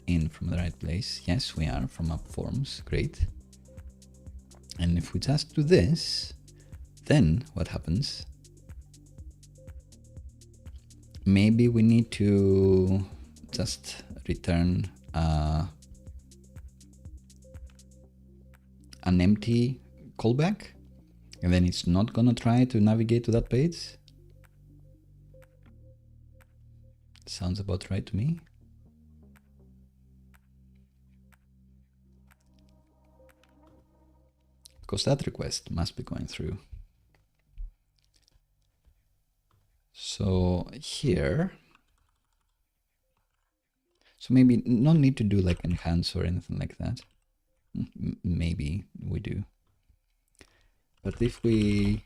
in from the right place? Yes, we are, from app forms. Great. And if we just do this, then what happens? Maybe we need to just return an empty callback, and then it's not gonna try to navigate to that page. Sounds about right to me. Because that request must be going through. So here, so maybe no need to do like enhance or anything like that. Maybe we do. But if we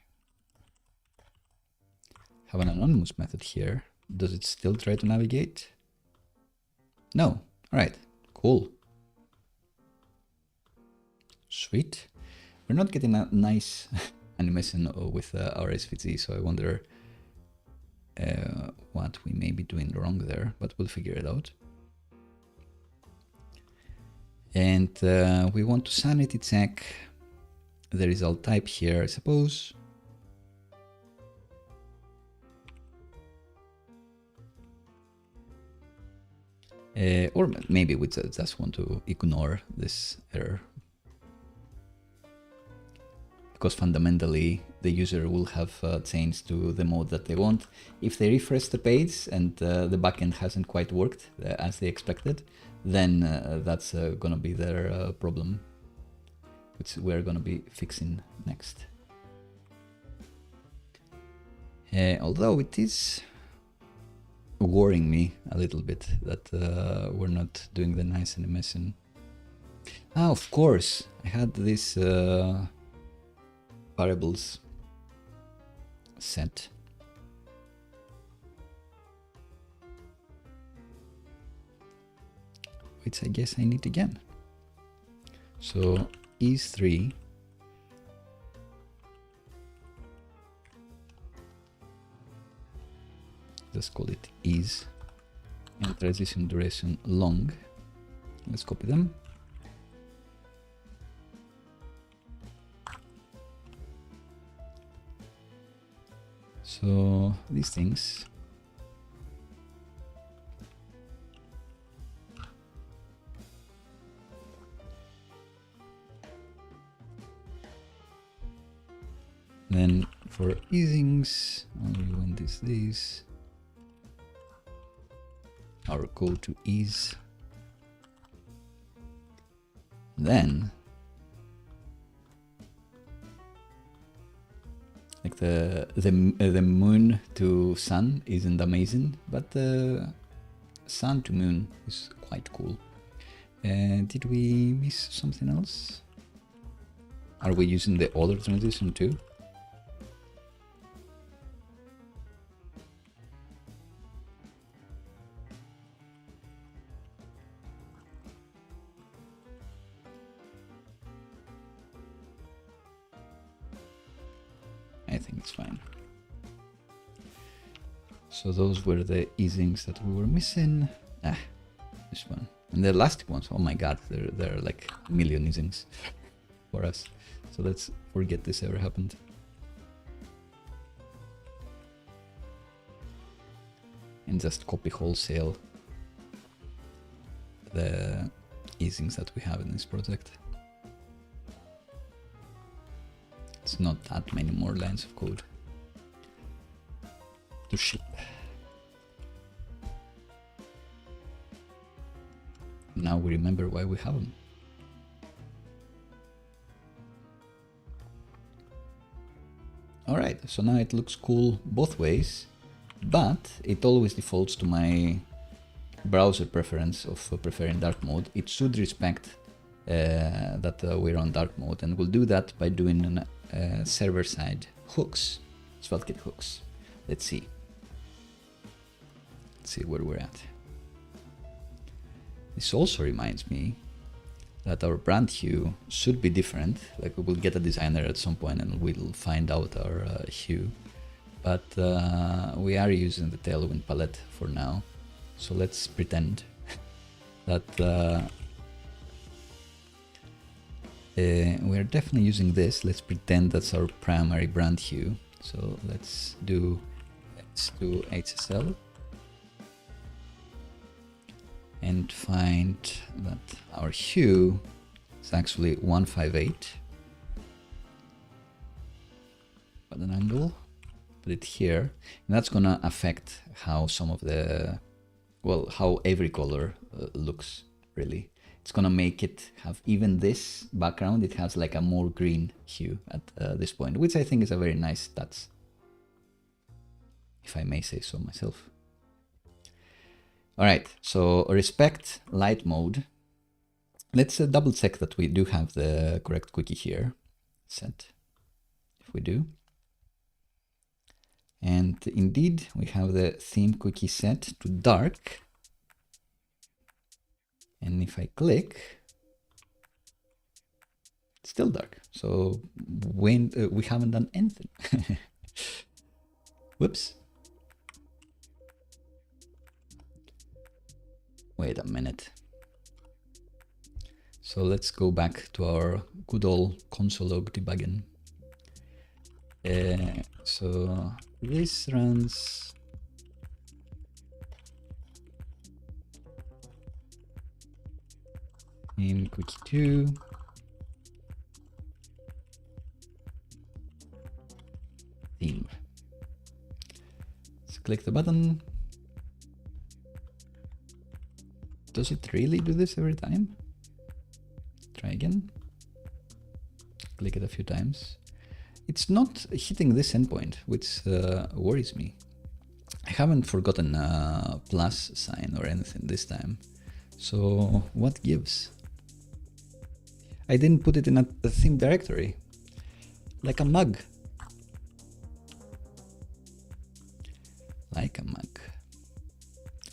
have an anonymous method here, does it still try to navigate? No. All right, cool. Sweet. We're not getting a nice animation with our SVG, so I wonder what we may be doing wrong there, but we'll figure it out. And we want to sanity check the result type here, I suppose. Or maybe we just want to ignore this error. Because fundamentally, the user will have changed to the mode that they want. If they refresh the page and the backend hasn't quite worked as they expected, then that's going to be their problem, which we're going to be fixing next. Although it is worrying me a little bit that we're not doing the nice animation. Ah, of course, I had this variables set. Which I guess I need again. So is3 just call it is and transition duration long. Let's copy them. So these things then for easings, only when this our go to ease, then like the moon to sun isn't amazing, but sun to moon is quite cool. Did we miss something else? Are we using the other transition too? I think it's fine. So those were the easings that we were missing. This one. And the elastic ones, oh my god, there are like a million easings for us. So let's forget this ever happened. And just copy wholesale the easings that we have in this project. It's not that many more lines of code to ship. Now we remember why we have them. Alright, so now it looks cool both ways, but it always defaults to my browser preference of preferring dark mode. It should respect that we're on dark mode, and we'll do that by doing server-side hooks, SvelteKit hooks. Let's see. Let's see where we're at. This also reminds me that our brand hue should be different. Like, we will get a designer at some point and we'll find out our hue. But we are using the Tailwind palette for now. So let's pretend that we're definitely using this. Let's pretend that's our primary brand hue. So let's do HSL and find that our hue is actually 158. Put an angle, put it here, and that's gonna affect how some of the, well, how every color looks, really. It's gonna make it have, even this background, it has like a more green hue at this point, which I think is a very nice touch, if I may say so myself. All right, so respect light mode. Let's double check that we do have the correct cookie here set, if we do. And indeed, we have the theme cookie set to dark. And if I click, it's still dark. So when we haven't done anything. Whoops. Wait a minute. So let's go back to our good old console log debugging. So this runs in cookie 2. Theme. Let's click the button. Does it really do this every time? Try again. Click it a few times. It's not hitting this endpoint, which worries me. I haven't forgotten a plus sign or anything this time. So what gives? I didn't put it in a theme directory. Like a mug. Like a mug.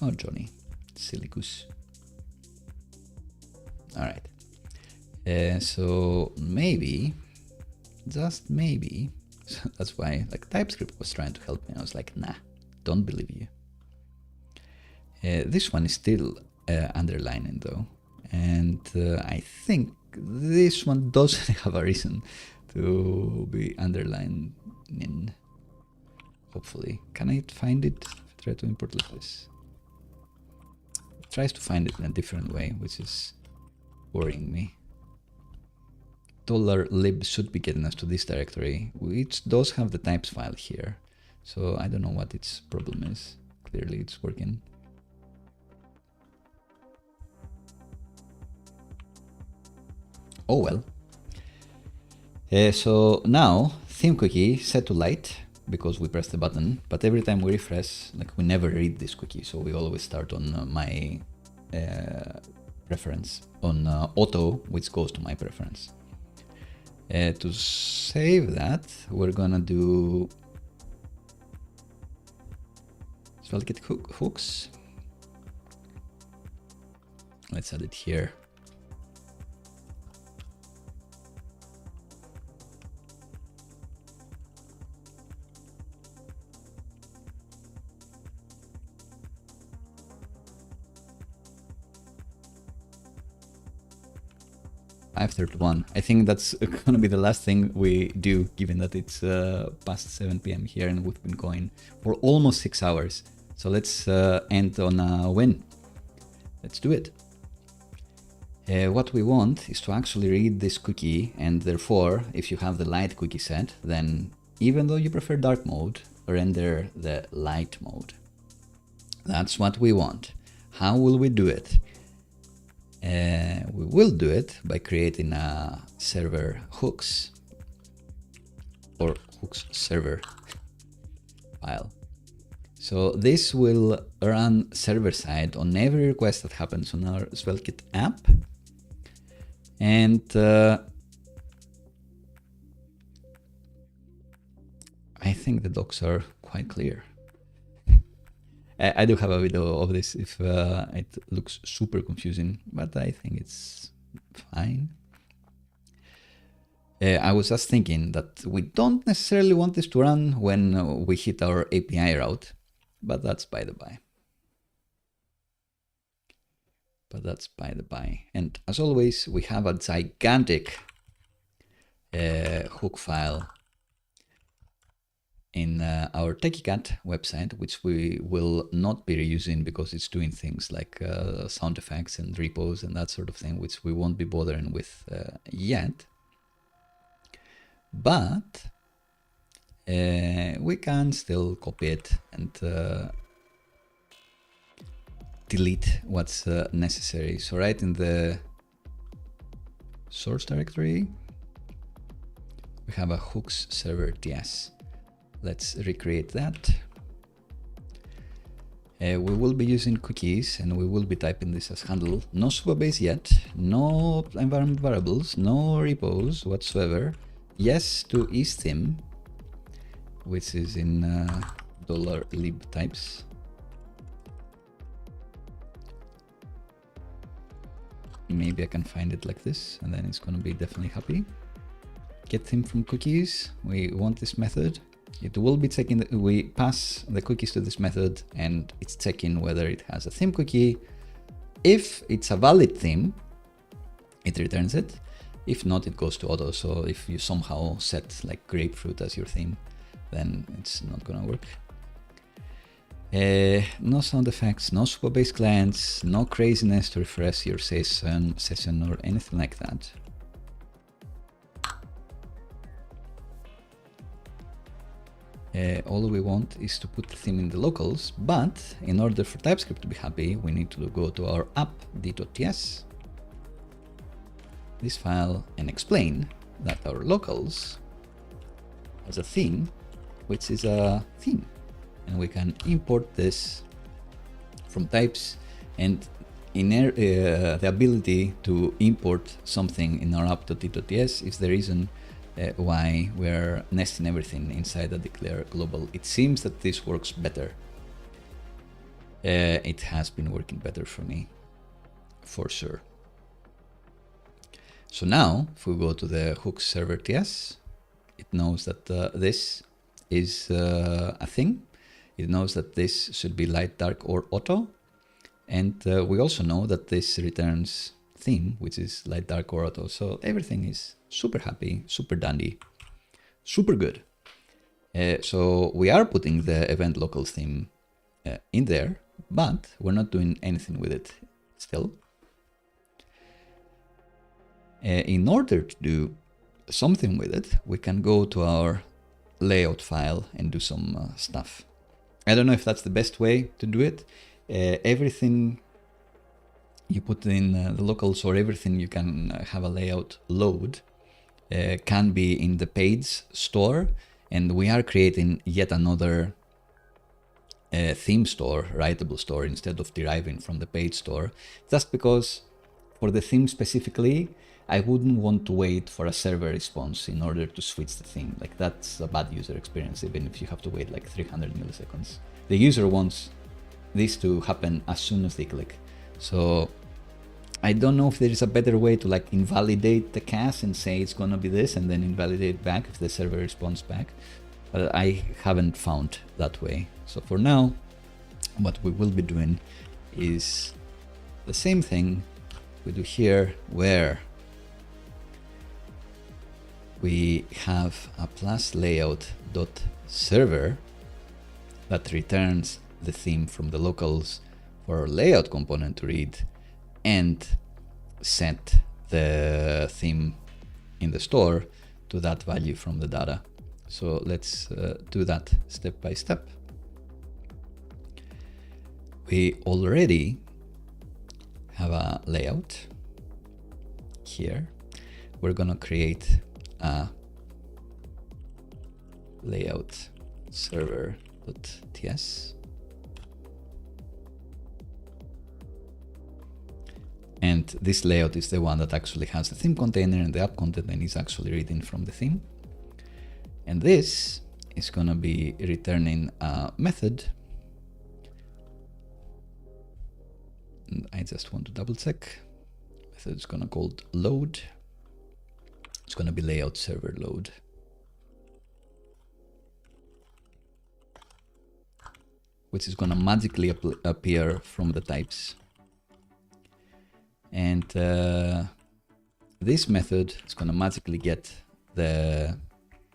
Oh, Johnny. Silly goose. Alright. So maybe, just maybe, so that's why like TypeScript was trying to help me. I was like, nah, don't believe you. This one is still underlining though. And I think this one doesn't have a reason to be underlining. Hopefully. Can I find it? If I try to import like this. It tries to find it in a different way, which is worrying me. $lib should be getting us to this directory, which does have the types file here. So I don't know what its problem is. Clearly it's working. Oh well. So now theme cookie set to light because we press the button, but every time we refresh, like we never read this cookie, so we always start on my preference, on auto, which goes to my preference. To save that, we're gonna do SvelteKit hooks. Let's add it here. I think that's gonna be the last thing we do, given that it's past 7 p.m. here and we've been going for almost 6 hours. So let's end on a win. Let's do it. What we want is to actually read this cookie, and therefore, if you have the light cookie set, then even though you prefer dark mode, render the light mode. That's what we want. How will we do it? We will do it by creating a server hooks or hooks server file. So this will run server side on every request that happens on our SvelteKit app. And I think the docs are quite clear. I do have a video of this if it looks super confusing, but I think it's fine. I was just thinking that we don't necessarily want this to run when we hit our API route, but that's by the by. And as always, we have a gigantic hook file in our Techy Cat website, which we will not be reusing because it's doing things like sound effects and repos and that sort of thing, which we won't be bothering with yet. But we can still copy it and delete what's necessary. So right in the source directory, we have a hooks server TS. Let's recreate that. We will be using cookies and we will be typing this as handle. No Supabase yet, no environment variables, no repos whatsoever. Yes to isTheme, which is in $lib types. Maybe I can find it like this and then it's going to be definitely happy. Get theme from cookies. We want this method. It will be checking, we pass the cookies to this method and it's checking whether it has a theme cookie. If it's a valid theme, it returns it. If not, it goes to auto. So if you somehow set like grapefruit as your theme, then it's not gonna work. No sound effects, no Supabase clients, no craziness to refresh your session or anything like that. All we want is to put the theme in the locals, but in order for TypeScript to be happy, we need to go to our app.ts, this file, and explain that our locals has a theme, which is a theme. And we can import this from types, and in the ability to import something in our app.ts is the reason why we're nesting everything inside a declare global. It seems that this works better. It has been working better for me, for sure. So now, if we go to the hooks server TS, it knows that this is a thing. It knows that this should be light, dark, or auto. And we also know that this returns theme, which is light, dark, or auto. So everything is super happy, super dandy, super good. So we are putting the event locals theme in there, but we're not doing anything with it still. In order to do something with it, we can go to our layout file and do some stuff. I don't know if that's the best way to do it. Everything you put in the locals, or everything you can have a layout load can be in the page store, and we are creating yet another theme store, writable store, instead of deriving from the page store, just because for the theme specifically, I wouldn't want to wait for a server response in order to switch the theme. Like, that's a bad user experience, even if you have to wait like 300 milliseconds. The user wants this to happen as soon as they click. So I don't know if there is a better way to like invalidate the cast and say it's gonna be this and then invalidate back if the server responds back. But I haven't found that way. So for now, what we will be doing is the same thing we do here, where we have a plus layout.server that returns the theme from the locals for our layout component to read, and set the theme in the store to that value from the data. So let's do that step by step. We already have a layout here. We're gonna create a layout server.ts. And this layout is the one that actually has the theme container, and the app container is actually reading from the theme. And this is gonna be returning a method. And I just want to double check. Method is gonna called load. It's gonna be layout server load. Which is gonna magically appear from the types. And this method is gonna magically get the,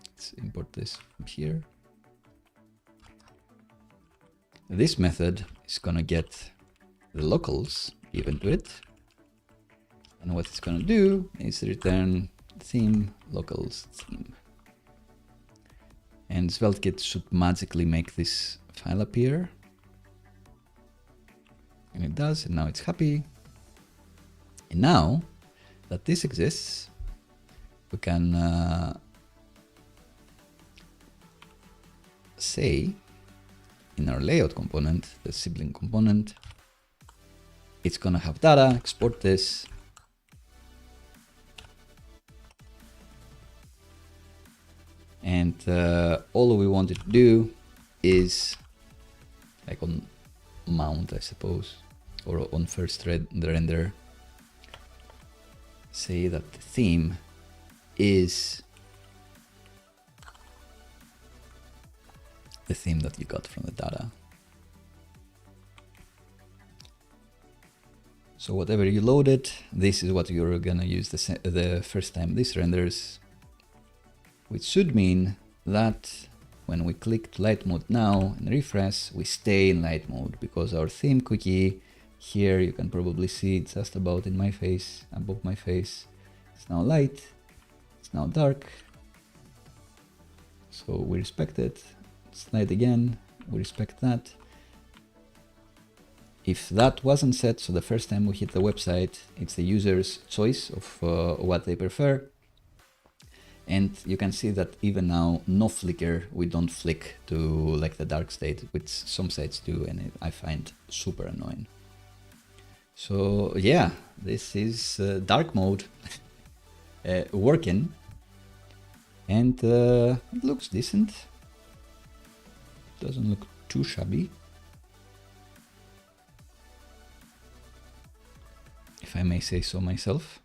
let's import this from here. This method is gonna get the locals given to it. And what it's gonna do is return theme locals theme. And SvelteKit should magically make this file appear. And it does, and now it's happy. And now that this exists, we can say in our layout component, the sibling component, it's gonna have data, export this. And all we wanted to do is, like on mount, I suppose, or on first render, say that the theme is the theme that you got from the data. So whatever you loaded, this is what you're gonna use the first time this renders, which should mean that when we click to light mode now and refresh, we stay in light mode, because our theme cookie here, you can probably see it just about in my face, above my face. It's now light, it's now dark. So we respect it. It's light again, we respect that. If that wasn't set, so the first time we hit the website, it's the user's choice of what they prefer. And you can see that even now, no flicker, we don't flick to like the dark state, which some sites do, and I find super annoying. So yeah, this is dark mode working, and it looks decent. Doesn't look too shabby, if I may say so myself.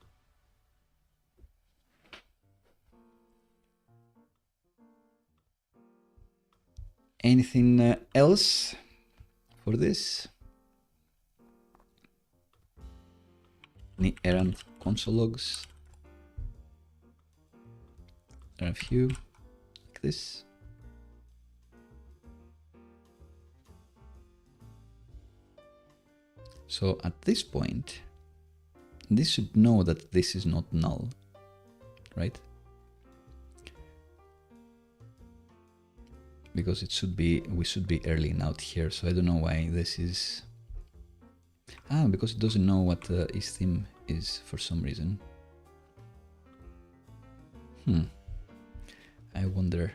Anything else for this? Any errand console logs? There are a few like this. So at this point, this should know that this is not null, right? Because it should be, we should be early out here, so I don't know why this is. Because it doesn't know what is theme is for some reason. I wonder.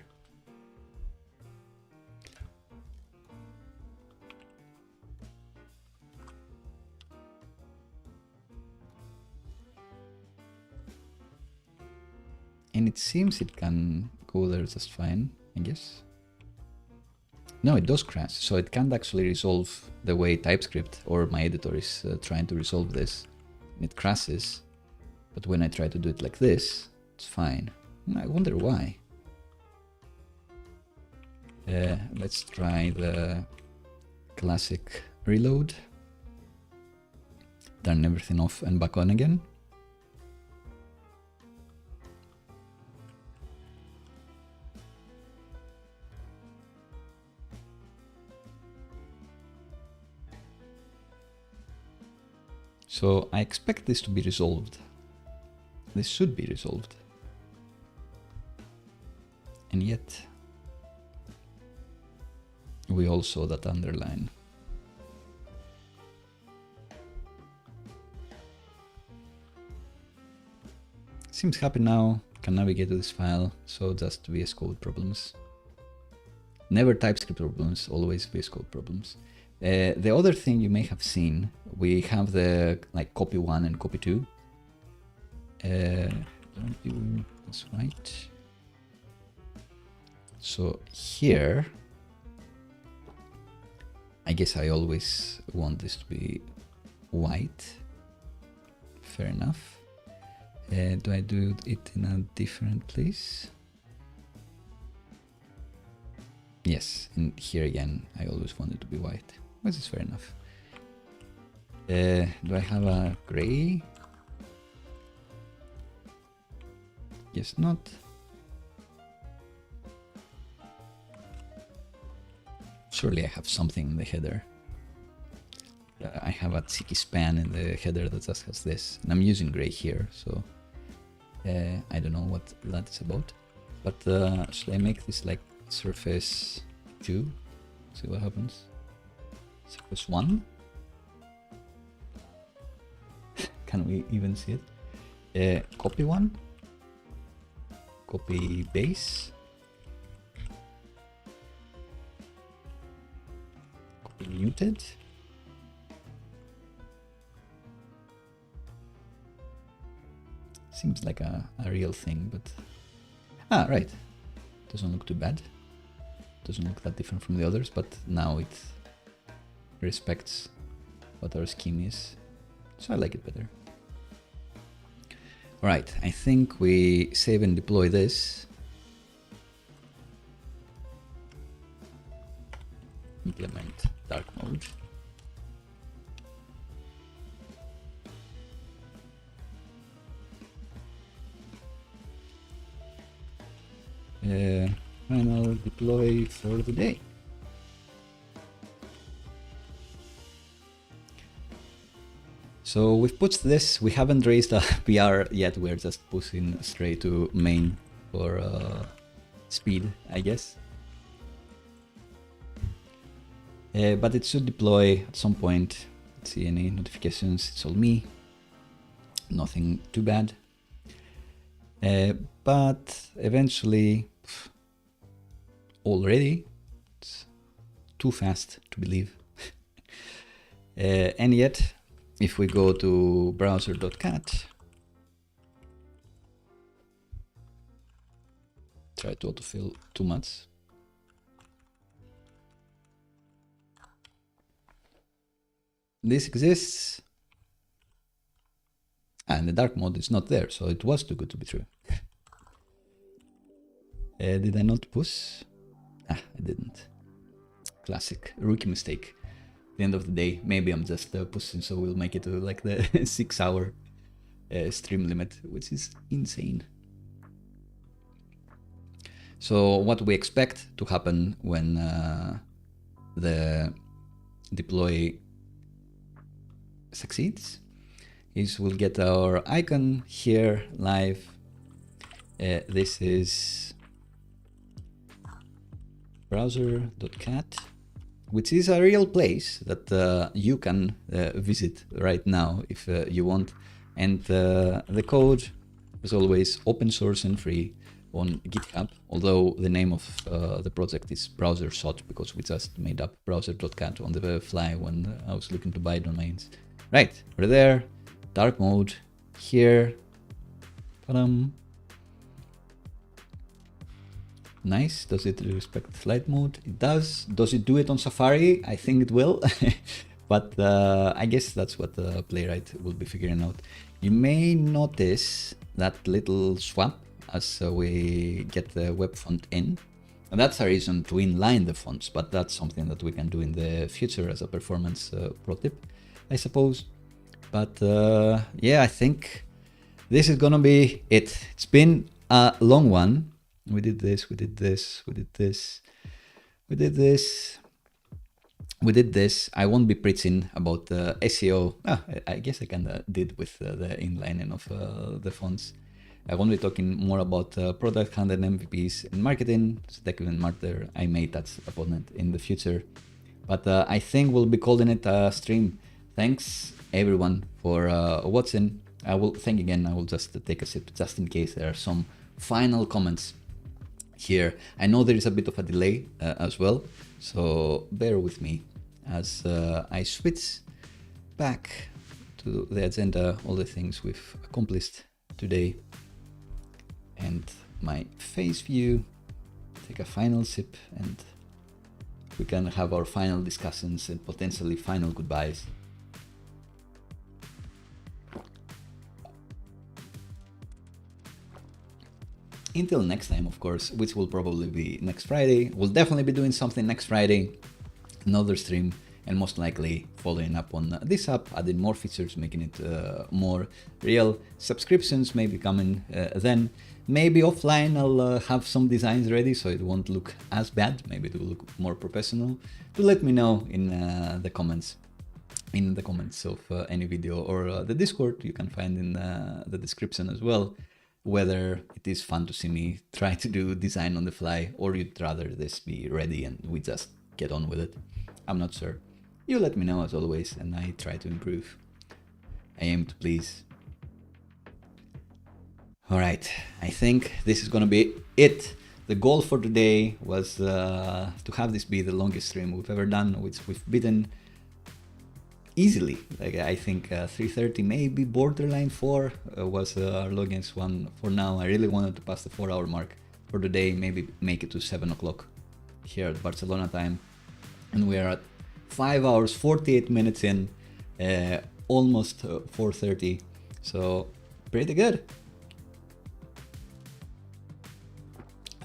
And it seems it can go there just fine, I guess. No, it does crash, so it can't actually resolve the way TypeScript or my editor is trying to resolve this. It crashes, but when I try to do it like this, it's fine. I wonder why. Let's try the classic reload. Turn everything off and back on again. So I expect this to be resolved. This should be resolved. And yet, we all saw that underline. Seems happy now, can navigate to this file, so just VS Code problems. Never TypeScript problems, always VS Code problems. The other thing you may have seen, we have the like copy 1 and copy 2. Don't do this right. So here, I guess I always want this to be white. Fair enough. Do I do it in a different place? Yes, and here again, I always want it to be white, which is fair enough. Do I have a gray? Guess not. Surely I have something in the header. I have a cheeky span in the header that just has this, and I'm using gray here, so I don't know what that is about. But should I make this like surface 2? See what happens. Surface 1? Can we even see it? Copy 1? Copy base? Copy muted? Seems like a real thing, but... Ah, right. Doesn't look too bad. Doesn't look that different from the others, but now it respects what our scheme is. So I like it better. Alright, I think we save and deploy this. Implement dark mode. Final deploy for the day. So we've pushed this, we haven't raised a PR yet, we're just pushing straight to main for speed, I guess. But it should deploy at some point. Let's see any notifications, it's all me. Nothing too bad. But eventually, already, it's too fast to believe. And yet, if we go to browser.cat, try to autofill too much. This exists, and the dark mode is not there, so it was too good to be true. Did I not push? Ah, I didn't. Classic rookie mistake. At the end of the day, maybe I'm just pushing, so we'll make it to like the 6-hour stream limit, which is insane. So what we expect to happen when the deploy succeeds is we'll get our icon here live. This is browser.cat, which is a real place that you can visit right now if you want. And the code as always, open source and free on GitHub, although the name of the project is BrowserSot because we just made up browser.cat on the fly when I was looking to buy domains. Right, we're there, dark mode, here, nice. Does it respect light mode? It does. Does it do it on Safari? I think it will, but I guess that's what Playwright will be figuring out. You may notice that little swap as we get the web font in. And that's a reason to inline the fonts, but that's something that we can do in the future as a performance pro tip, I suppose. But yeah, I think this is gonna be it. It's been a long one. We did this, we did this, we did this, we did this, we did this. I won't be preaching about SEO. I guess I kinda did with the inlining of the fonts. I won't be talking more about product handle MVPs in marketing. So Techy Cat, I may touch upon it in the future. But I think we'll be calling it a stream. Thanks everyone for watching. I will just take a sip just in case there are some final comments here. I know there is a bit of a delay as well, so bear with me as I switch back to the agenda, all the things we've accomplished today, and my face view, take a final sip, and we can have our final discussions and potentially final goodbyes. Until next time, of course, which will probably be next Friday. We'll definitely be doing something next Friday, another stream, and most likely following up on this app, adding more features, making it more real. Subscriptions may be coming then. Maybe offline I'll have some designs ready so it won't look as bad. Maybe it will look more professional. Do let me know in the comments. In the comments of any video or the Discord, you can find in the description as well, whether it is fun to see me try to do design on the fly or you'd rather this be ready and we just get on with it. I'm not sure. You let me know as always and I try to improve. I aim to please. Alright, I think this is gonna be it. The goal for today was to have this be the longest stream we've ever done, which we've beaten easily. Like I think 3:30, maybe borderline 4 was our longest one for now. I really wanted to pass the 4-hour mark for today, maybe make it to 7 o'clock here at Barcelona time. And we are at 5 hours, 48 minutes in, almost 4:30. So pretty good.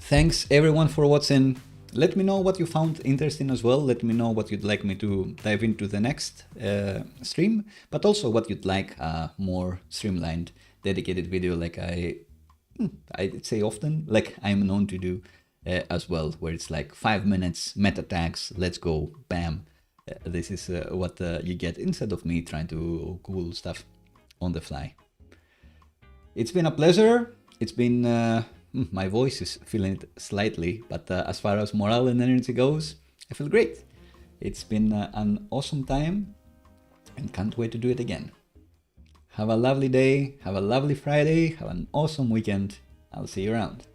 Thanks everyone for watching. Let me know what you found interesting as well. Let me know what you'd like me to dive into the next stream, but also what you'd like a more streamlined, dedicated video like I'd say often, like I'm known to do as well, where it's like 5 minutes, meta tags, let's go, bam. This is what you get instead of me trying to cool stuff on the fly. It's been a pleasure. It's been... my voice is feeling it slightly, but as far as morale and energy goes, I feel great. It's been an awesome time and can't wait to do it again. Have a lovely day, have a lovely Friday, have an awesome weekend. I'll see you around.